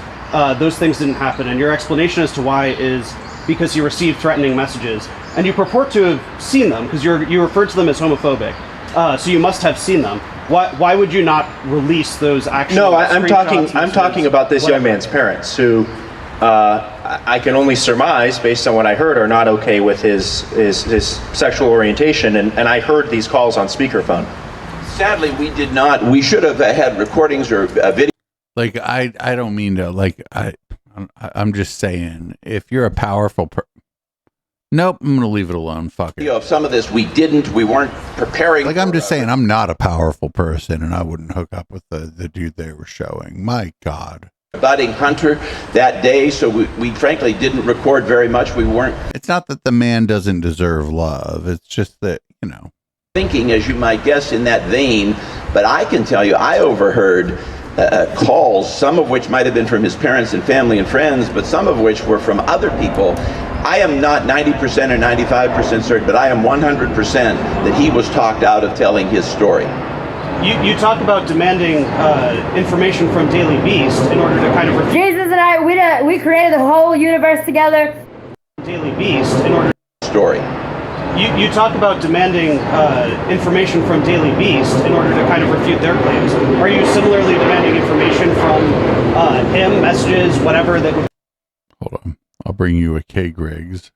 those things didn't happen. And your explanation as to why is because he received threatening messages, and you purport to have seen them because you referred to them as homophobic. So you must have seen them. Why would you not release those actual? No,
I'm talking about this young man's parents, who I can only surmise, based on what I heard, are not okay with his sexual orientation, and I heard these calls on speakerphone.
Sadly, we did not. We should have had recordings or video.
Like I don't mean to I'm just saying, if you're a powerful nope, I'm gonna leave it alone. Fuck it.
Of some of this, we weren't preparing.
Like, I'm just saying, I'm not a powerful person, and I wouldn't hook up with the dude they were showing. My God.
Budding Hunter that day, so we frankly didn't record very much. We weren't.
It's not that the man doesn't deserve love. It's just that,
thinking, as you might guess, in that vein. But I can tell you, I overheard calls, some of which might have been from his parents and family and friends, but some of which were from other people. I am not 90% or 95% certain, but I am 100% that he was talked out of telling his story.
You talk about demanding information from Daily Beast in order to kind of
Jesus and I, we created the whole universe together.
Daily Beast in order
story.
You talk about demanding information from Daily Beast in order to kind of refute their claims. Are you similarly demanding information from him, messages, whatever that would?
Hold on, I'll bring you a K. Griggs.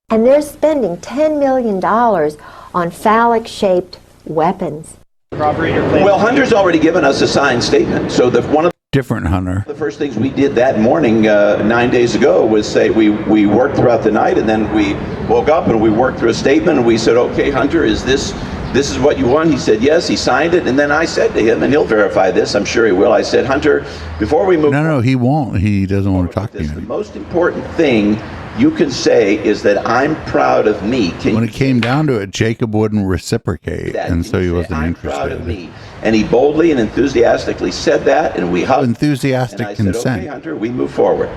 And they're spending $10 million on phallic-shaped weapons.
Well, Hunter's already given us a signed statement. So one of
different Hunter.
The first things we did that morning, 9 days ago, was say we worked throughout the night, and then we woke up and we worked through a statement, and we said, okay, Hunter, is this is what you want? He said yes. He signed it, and then I said to him, and he'll verify this, I'm sure he will. I said, Hunter, before we move.
No, he won't. He doesn't want to talk to you.
The most important thing you can say is that I'm proud of me.
When it came down to it, Jacob wouldn't reciprocate, and so he wasn't interested.
Proud of me. And he boldly and enthusiastically said that, and we hugged.
Enthusiastic consent.
Said, okay, Hunter, we move forward.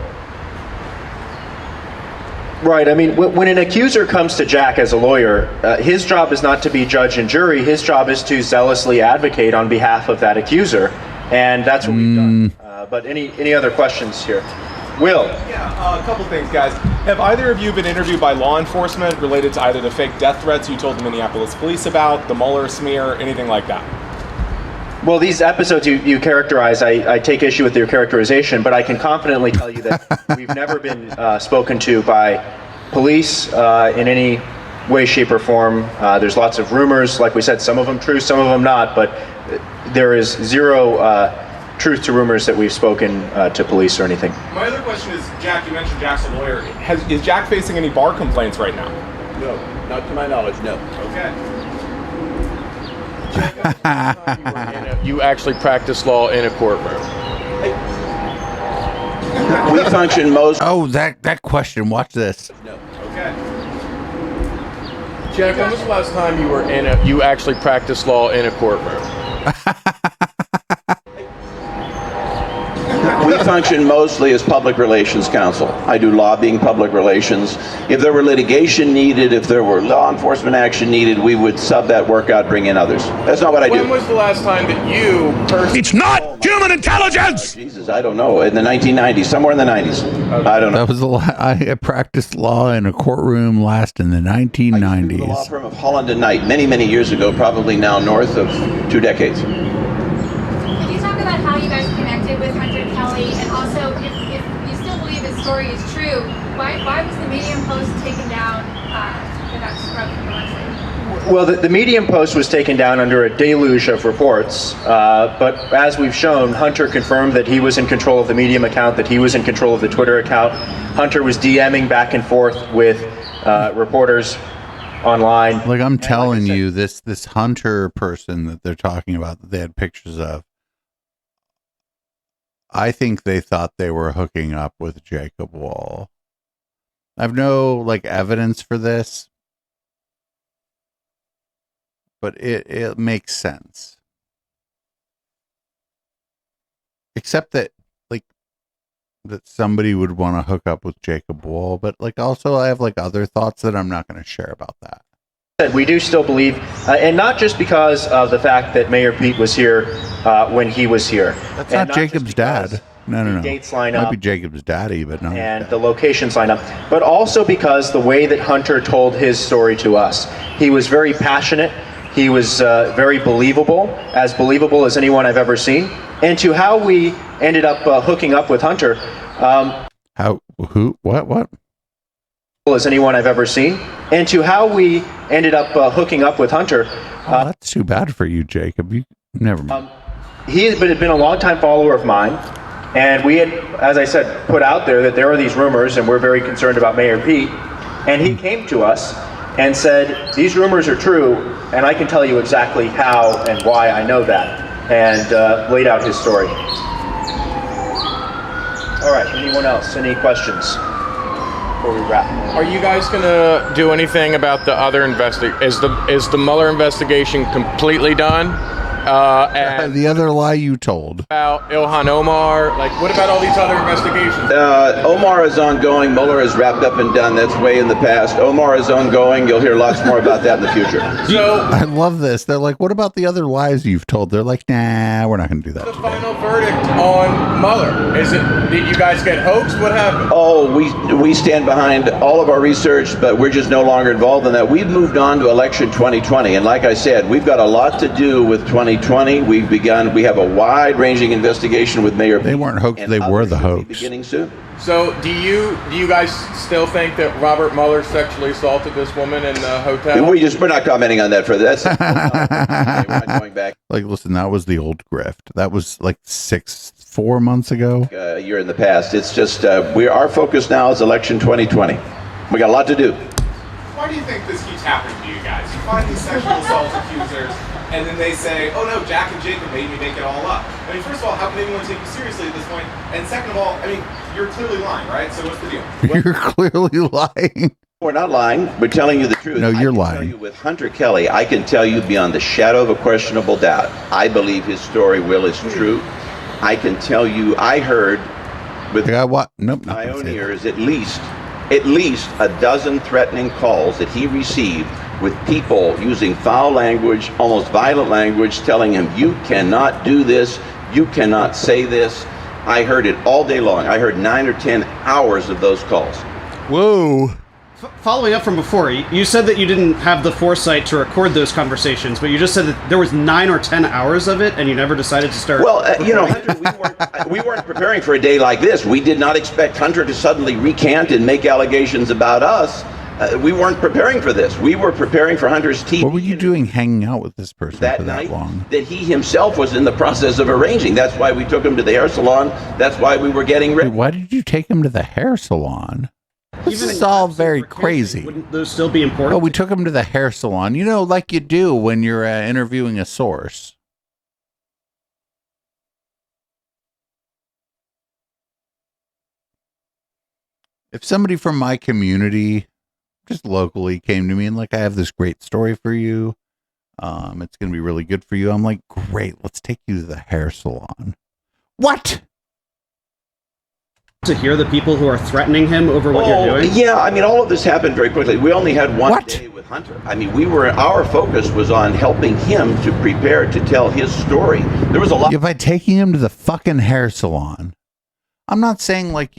Right. I mean, when an accuser comes to Jack as a lawyer, his job is not to be judge and jury. His job is to zealously advocate on behalf of that accuser, and that's what we've done. But any other questions here? Will.
Yeah, a couple things, guys. Have either of you been interviewed by law enforcement related to either the fake death threats you told the Minneapolis police about, the Mueller smear, anything like that?
Well, these episodes you characterize, I take issue with your characterization, but I can confidently tell you that we've never been spoken to by police in any way, shape, or form. There's lots of rumors, like we said, some of them true, some of them not, but there is zero truth to rumors that we've spoken to police or anything.
My other question is, Jack, you mentioned Jack's a lawyer. Is Jack facing any bar complaints right now?
No, not to my knowledge, no.
Okay.
You actually practice law in a courtroom.
We function most.
Oh, that question. Watch this.
No. Okay.
Jack, when was the last time you were you actually practiced law in a courtroom?
We function mostly as public relations counsel. I do lobbying, public relations. If there were litigation needed, if there were law enforcement action needed, we would sub that work out, bring in others. That's not what I do.
When was the last time that you personally...
It's not human intelligence!
Jesus, I don't know. In the 1990s, somewhere in the 90s. I don't know.
That was I practiced law in a courtroom last in the 1990s.
The law firm of Holland and Knight many, many years ago, probably now north of 2 decades.
Could you talk about how you guys connected with Hunter Kelly, and also if you still believe his story is true, why was the Medium Post taken down for that scrub from the website?
Well, the Medium Post was taken down under a deluge of reports, but as we've shown, Hunter confirmed that he was in control of the Medium account, that he was in control of the Twitter account. Hunter was DMing back and forth with reporters online.
Like I'm telling you, this Hunter person that they're talking about that they had pictures of, I think they thought they were hooking up with Jacob Wohl. I have no evidence for this, but it makes sense. Except that that somebody would want to hook up with Jacob Wohl, but also I have other thoughts that I'm not going to share about that.
We do still believe, and not just because of the fact that Mayor Pete was here when he was here.
That's not Jacob's dad. No.
Dates line
Might
up.
be Jacob's daddy, but not.
And the locations line up, but also because the way that Hunter told his story to us, he was very passionate. He was very believable as anyone I've ever seen. And to how we ended up hooking up with Hunter.
What?
As anyone I've ever seen. And to how we ended up hooking up with Hunter.
That's too bad for you, Jacob. You never mind.
He had been a longtime follower of mine. And we had, as I said, put out there that there are these rumors and we're very concerned about Mayor Pete. And he came to us and said, these rumors are true, and I can tell you exactly how and why I know that, and laid out his story. All right, anyone else? Any questions before we wrap?
Are you guys going to do anything about the other is the Mueller investigation completely done? And
the other lie you told
about Ilhan Omar, what about all these other investigations?
Omar is ongoing. Mueller is wrapped up and done. That's way in the past. Omar is ongoing. You'll hear lots more about that in the future.
So
I love this. They're like, what about the other lies you've told? They're like, nah, we're not going to do that.
The final verdict on Mueller, did you guys get hoaxed? What happened?
Oh, we stand behind all of our research, but we're just no longer involved in that. We've moved on to election 2020, and like I said, we've got a lot to do with 2020. We have a wide-ranging investigation with Mayor.
They weren't hoaxed. They were the hoax.
Beginning soon.
So, do you guys still think that Robert Mueller sexually assaulted this woman in the hotel?
We're not commenting on that further. That's we're not going back.
Listen, that was the old grift. That was 4 months ago.
A year in the past. It's just our focus now is election 2020. We got a lot to do.
Why do you think this keeps happening to you guys? You find these sexual assault accusers, and then they say, oh no, Jack and Jacob made me make it all up. I mean, first of all, how can anyone take you seriously at this point? And second of all, I mean, you're clearly lying, right? So what's the deal?
You're clearly lying.
We're not lying. We're telling you the truth.
No, you're
I can
lying.
Tell you with Hunter Kelly, I can tell you beyond the shadow of a questionable doubt, I believe his story, Will, is true. I can tell you, I heard with my own ears at least a dozen threatening calls that he received with people using foul language, almost violent language, telling him, you cannot do this, you cannot say this. I heard it all day long. I heard 9 or 10 hours of those calls.
Whoa.
Following up from before, you said that you didn't have the foresight to record those conversations, but you just said that there was 9 or 10 hours of it, and you never decided to start.
Well, Hunter, we weren't preparing for a day like this. We did not expect Hunter to suddenly recant and make allegations about us. We weren't preparing for this. We were preparing for Hunter's TV.
What were you doing hanging out with this person
that
for that
night
long?
That he himself was in the process of arranging. That's why we took him to the hair salon. That's why we were getting ready.
Why did you take him to the hair salon? This is all very crazy.
Wouldn't those still be important?
Oh, we took him to the hair salon. Like you do when you're interviewing a source. If somebody from my community, just locally, came to me and I have this great story for you, It's going to be really good for you. I'm like, great. Let's take you to the hair salon. What?
To hear the people who are threatening him over what you're doing?
Yeah, I mean, all of this happened very quickly. We only had one day with Hunter. I mean, our focus was on helping him to prepare to tell his story. There was a lot.
Yeah, by taking him to the fucking hair salon. I'm not saying like,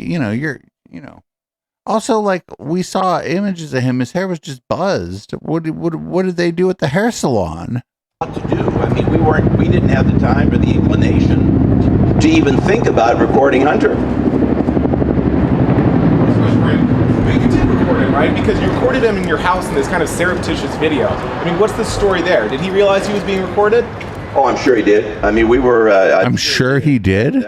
also like we saw images of him. His hair was just buzzed. What did they do at the hair salon?
To do. I mean, we didn't have the time or the inclination to even think about recording Hunter.
You did record him, right? Because you recorded him in your house in this kind of surreptitious video. I mean, what's the story there? Did he realize he was being recorded?
Oh, I'm sure he did. I mean, we were.
I'm sure he did.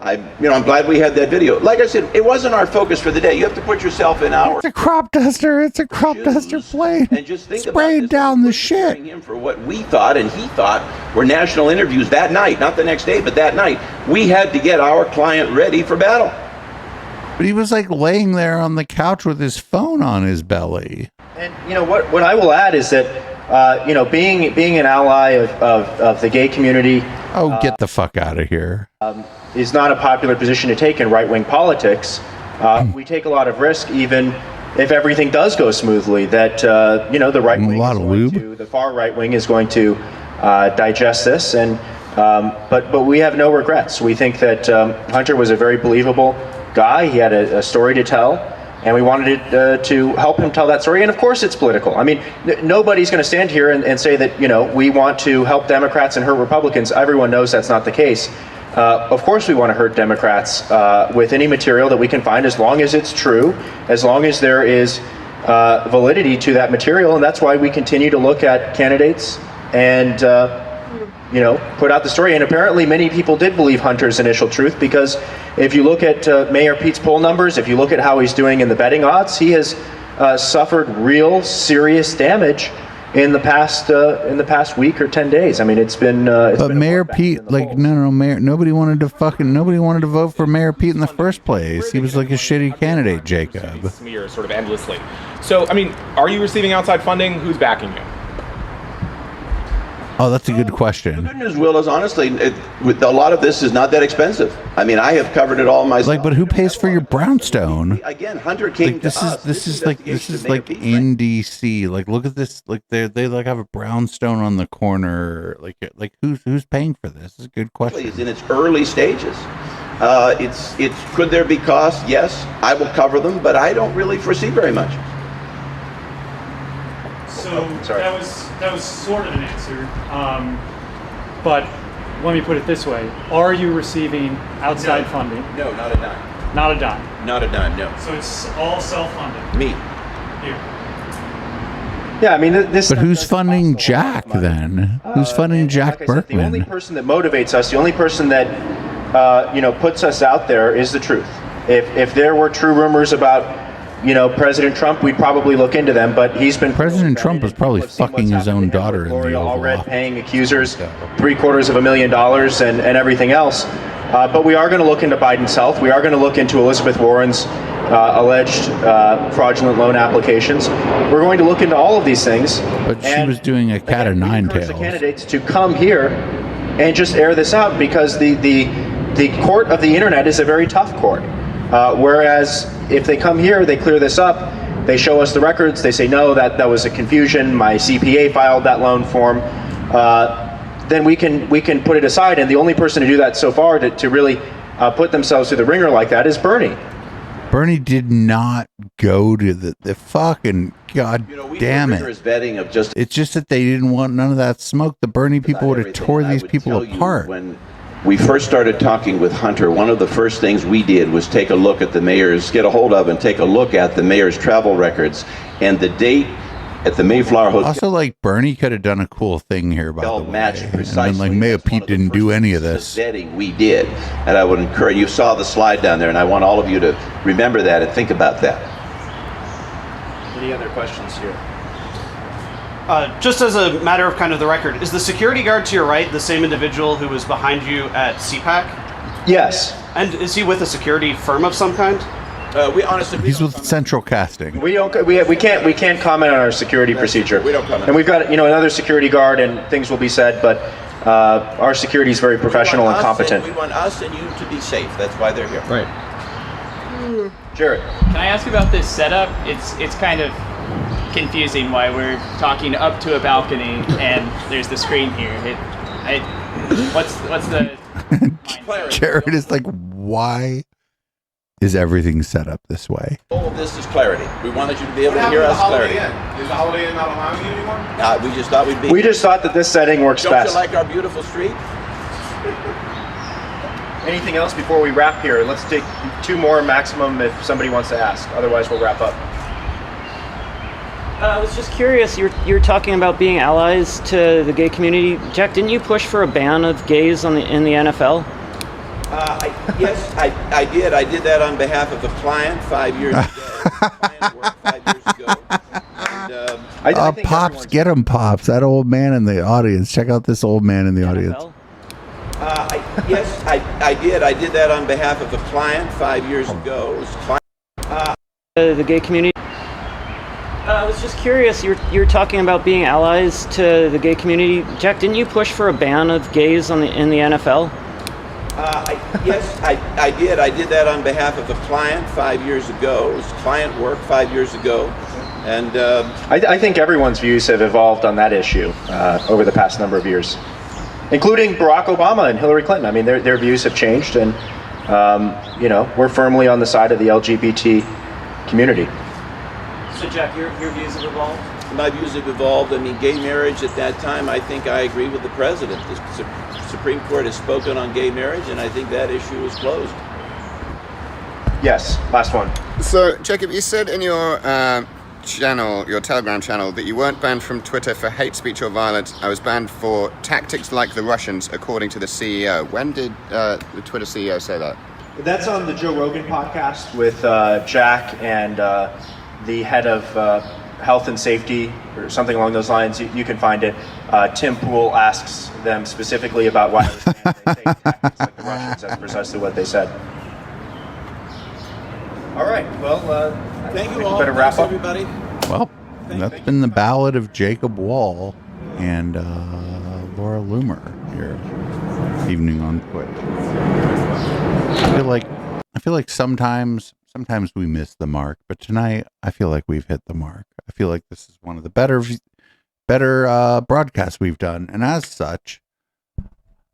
I'm glad we had that video. Like I said, it wasn't our focus for the day. You have to put yourself in our.
It's a crop duster. It's a crop duster blade.
And just think
sprayed down the shit.
Him for what we thought and he thought were national interviews that night, not the next day, but that night. We had to get our client ready for battle.
But he was like laying there on the couch with his phone on his belly.
And what I will add is that being an ally of the gay community.
Oh, get the fuck out of here.
Is not a popular position to take in right-wing politics. We take a lot of risk, even if everything does go smoothly. That the right wing, the far right wing, is going to digest this, and but we have no regrets. We think that Hunter was a very believable guy. He had a story to tell, and we wanted to help him tell that story. And of course, it's political. I mean, nobody's going to stand here and say that we want to help Democrats and hurt Republicans. Everyone knows that's not the case. Of course we want to hurt Democrats with any material that we can find, as long as it's true, as long as there is validity to that material. And that's why we continue to look at candidates and put out the story. And apparently many people did believe Hunter's initial truth, because if you look at Mayor Pete's poll numbers, if you look at how he's doing in the betting odds, he has suffered real serious damage in the past week or 10 days. I mean, it's been.
But Mayor Pete, Mayor. Nobody wanted to vote for Mayor Pete in the first place. He was like a shitty candidate, Jacob.
Smear sort of endlessly. So, I mean, are you receiving outside funding? Who's backing you?
Oh, that's a good question.
The good news, Will, is honestly, with a lot of this is not that expensive. I mean, I have covered it all myself.
Like, but who pays for your brownstone?
Again, Hunter came
to us. This is like in DC. Like, look at this. Like, they like have a brownstone on the corner. Like who's paying for this? This is a good question.
It's in its early stages. Could there be costs? Yes, I will cover them, but I don't really foresee very much.
So that was sort of an answer, but let me put it this way: are you receiving outside funding?
No, not a dime.
Not a dime.
Not a dime. No.
So it's all self-funded.
Me.
Here.
Yeah, I mean this.
But who's funding Jack then? Who's funding Jack Berkman?
The only person that motivates us, the only person that puts us out there, is the truth. If there were true rumors about President Trump, we'd probably look into them, but he's been.
President Trump was probably fucking his own daughter in the Oval Office.
Paying accusers $750,000 and everything else. But we are going to look into Biden's health. We are going to look into Elizabeth Warren's alleged fraudulent loan applications. We're going to look into all of these things.
But she was doing a cat of nine tails.
The candidates to come here and just air this out, because the court of the internet is a very tough court. Whereas if they come here, they clear this up, they show us the records, they say, no, that was a confusion, my CPA filed that loan form, then we can put it aside. And the only person to do that so far to really put themselves through the ringer like that is Bernie.
Bernie did not go to the fucking damn it. It's just that they didn't want none of that smoke. The Bernie people would have tore these people apart.
When we first started talking with Hunter, one of the first things we did was take a look at the mayor's, get a hold of and take a look at the mayor's travel records, and the date at the Mayflower Hotel.
Also, like, Bernie could have done a cool thing here, by the way. And then, like, Mayor Pete didn't do any of this.
Vetting we did, and I would encourage, you saw the slide down there, and I want all of you to remember that and think about that.
Any other questions here?
Just as a matter of kind of the record, is the security guard to your right the same individual who was behind you at CPAC?
Yes.
And is he with a security firm of some kind?
We honestly,
He's with Central Casting.
We can't comment on our security procedure.
We don't comment.
And we've got another security guard, and things will be said, but our security is very professional and competent.
We want us and you to be safe. That's why they're here.
Right.
Jared.
Can I ask about this setup? It's kind of confusing why we're talking up to a balcony and there's the screen here. What's the
Jared is like, why is everything set up this way?
All of this is clarity. We wanted you to be able
What
to hear
happened
us
to the
clarity.
Holiday Inn? Is the Holiday Inn not allowing you anymore?
We just thought we'd be.
We just thought that this setting works
Don't
best.
you like our beautiful street?
Anything else before we wrap here? Let's take 2 more maximum if somebody wants to ask. Otherwise, we'll wrap up.
I was just curious, you're talking about being allies to the gay community. Jack, didn't you push for a ban of gays in the NFL?
Yes, I did. I did that on behalf of a client 5 years ago. Client worked 5 years ago. And,
I think
Pops, get him, Pops. That old man in the audience. Check out this old man in the audience.
Yes, I did. I did that on behalf of a client 5 years ago. It was client.
The gay community. I was just curious, you're talking about being allies to the gay community. Jack, didn't you push for a ban of gays in the NFL?
Yes, I did. I did that on behalf of a client 5 years ago. It was client work 5 years ago. And
I think everyone's views have evolved on that issue over the past number of years, including Barack Obama and Hillary Clinton. I mean, their views have changed, and we're firmly on the side of the LGBT community.
So Jack, your views have evolved?
My views have evolved. I mean, gay marriage at that time, I think I agree with the president. The Supreme Court has spoken on gay marriage, and I think that issue is closed.
Yes, last one.
So, Jacob, you said in your channel, your Telegram channel, that you weren't banned from Twitter for hate speech or violence. I was banned for tactics like the Russians, according to the CEO. When did the Twitter CEO say that?
That's on the Joe Rogan podcast with Jack and the head of health and safety, or something along those lines. You can find it. Tim Pool asks them specifically about why they say tactics like the Russians. That's precisely what they said. All right. Well,
thank you
we
all.
better wrap up,
everybody.
Well, that's been the Ballad of Jacob Wohl and Laura Loomer here evening on Twitch. I feel like sometimes we miss the mark, but tonight I feel like we've hit the mark. I feel like this is one of the better broadcasts we've done, and as such,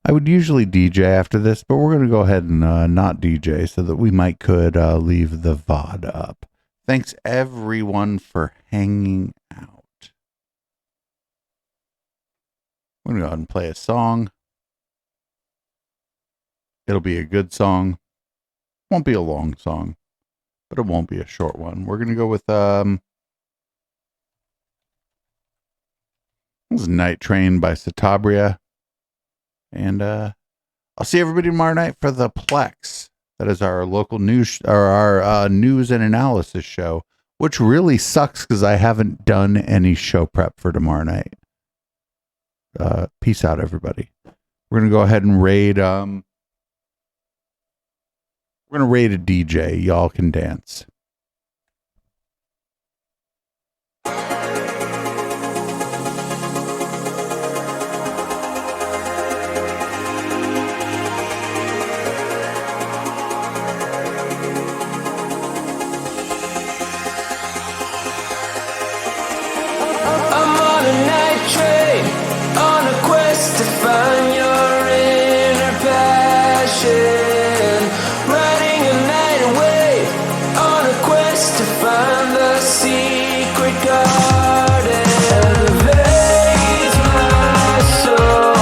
I would usually DJ after this, but we're going to go ahead and not DJ so that we could leave the VOD up. Thanks everyone for hanging out. We're going to go ahead and play a song. It'll be a good song. Won't be a long song, but it won't be a short one. We're going to go with this is Night Train by Caturday. And I'll see everybody tomorrow night for the Plex. That is our local news, or our news and analysis show, which really sucks because I haven't done any show prep for tomorrow night. Peace out, everybody. We're gonna go ahead and raid. We're gonna raid a DJ. Y'all can dance.
Find your inner passion, riding a night away on a quest to find the secret garden. Elevates my soul.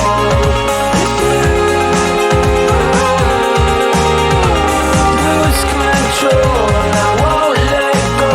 Lose control and I won't let go.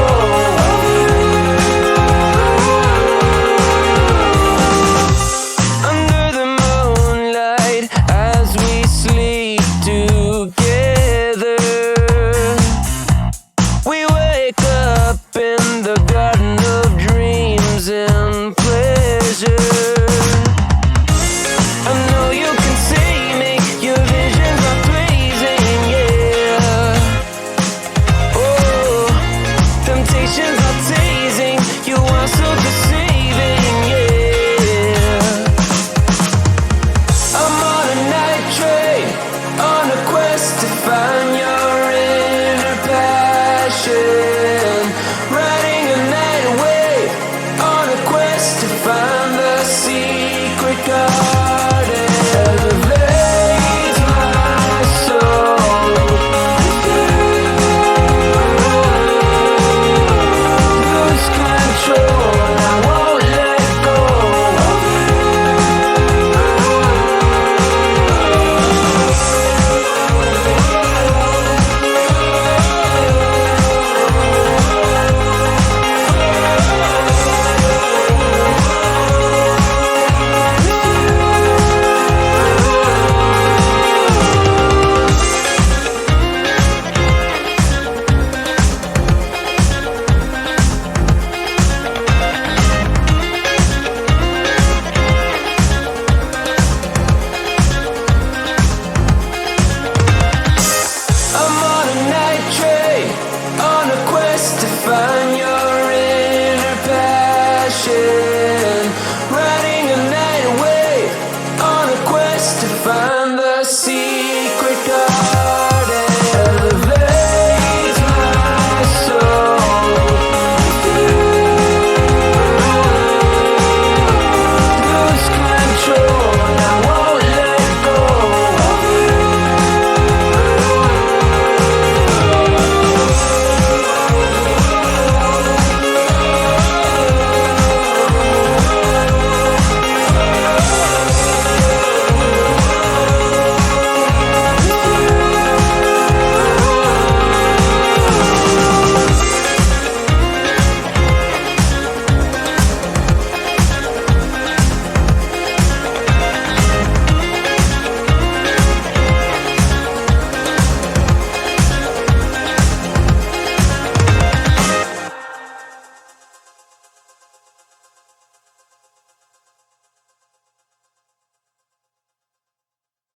Oh to find your inner passion.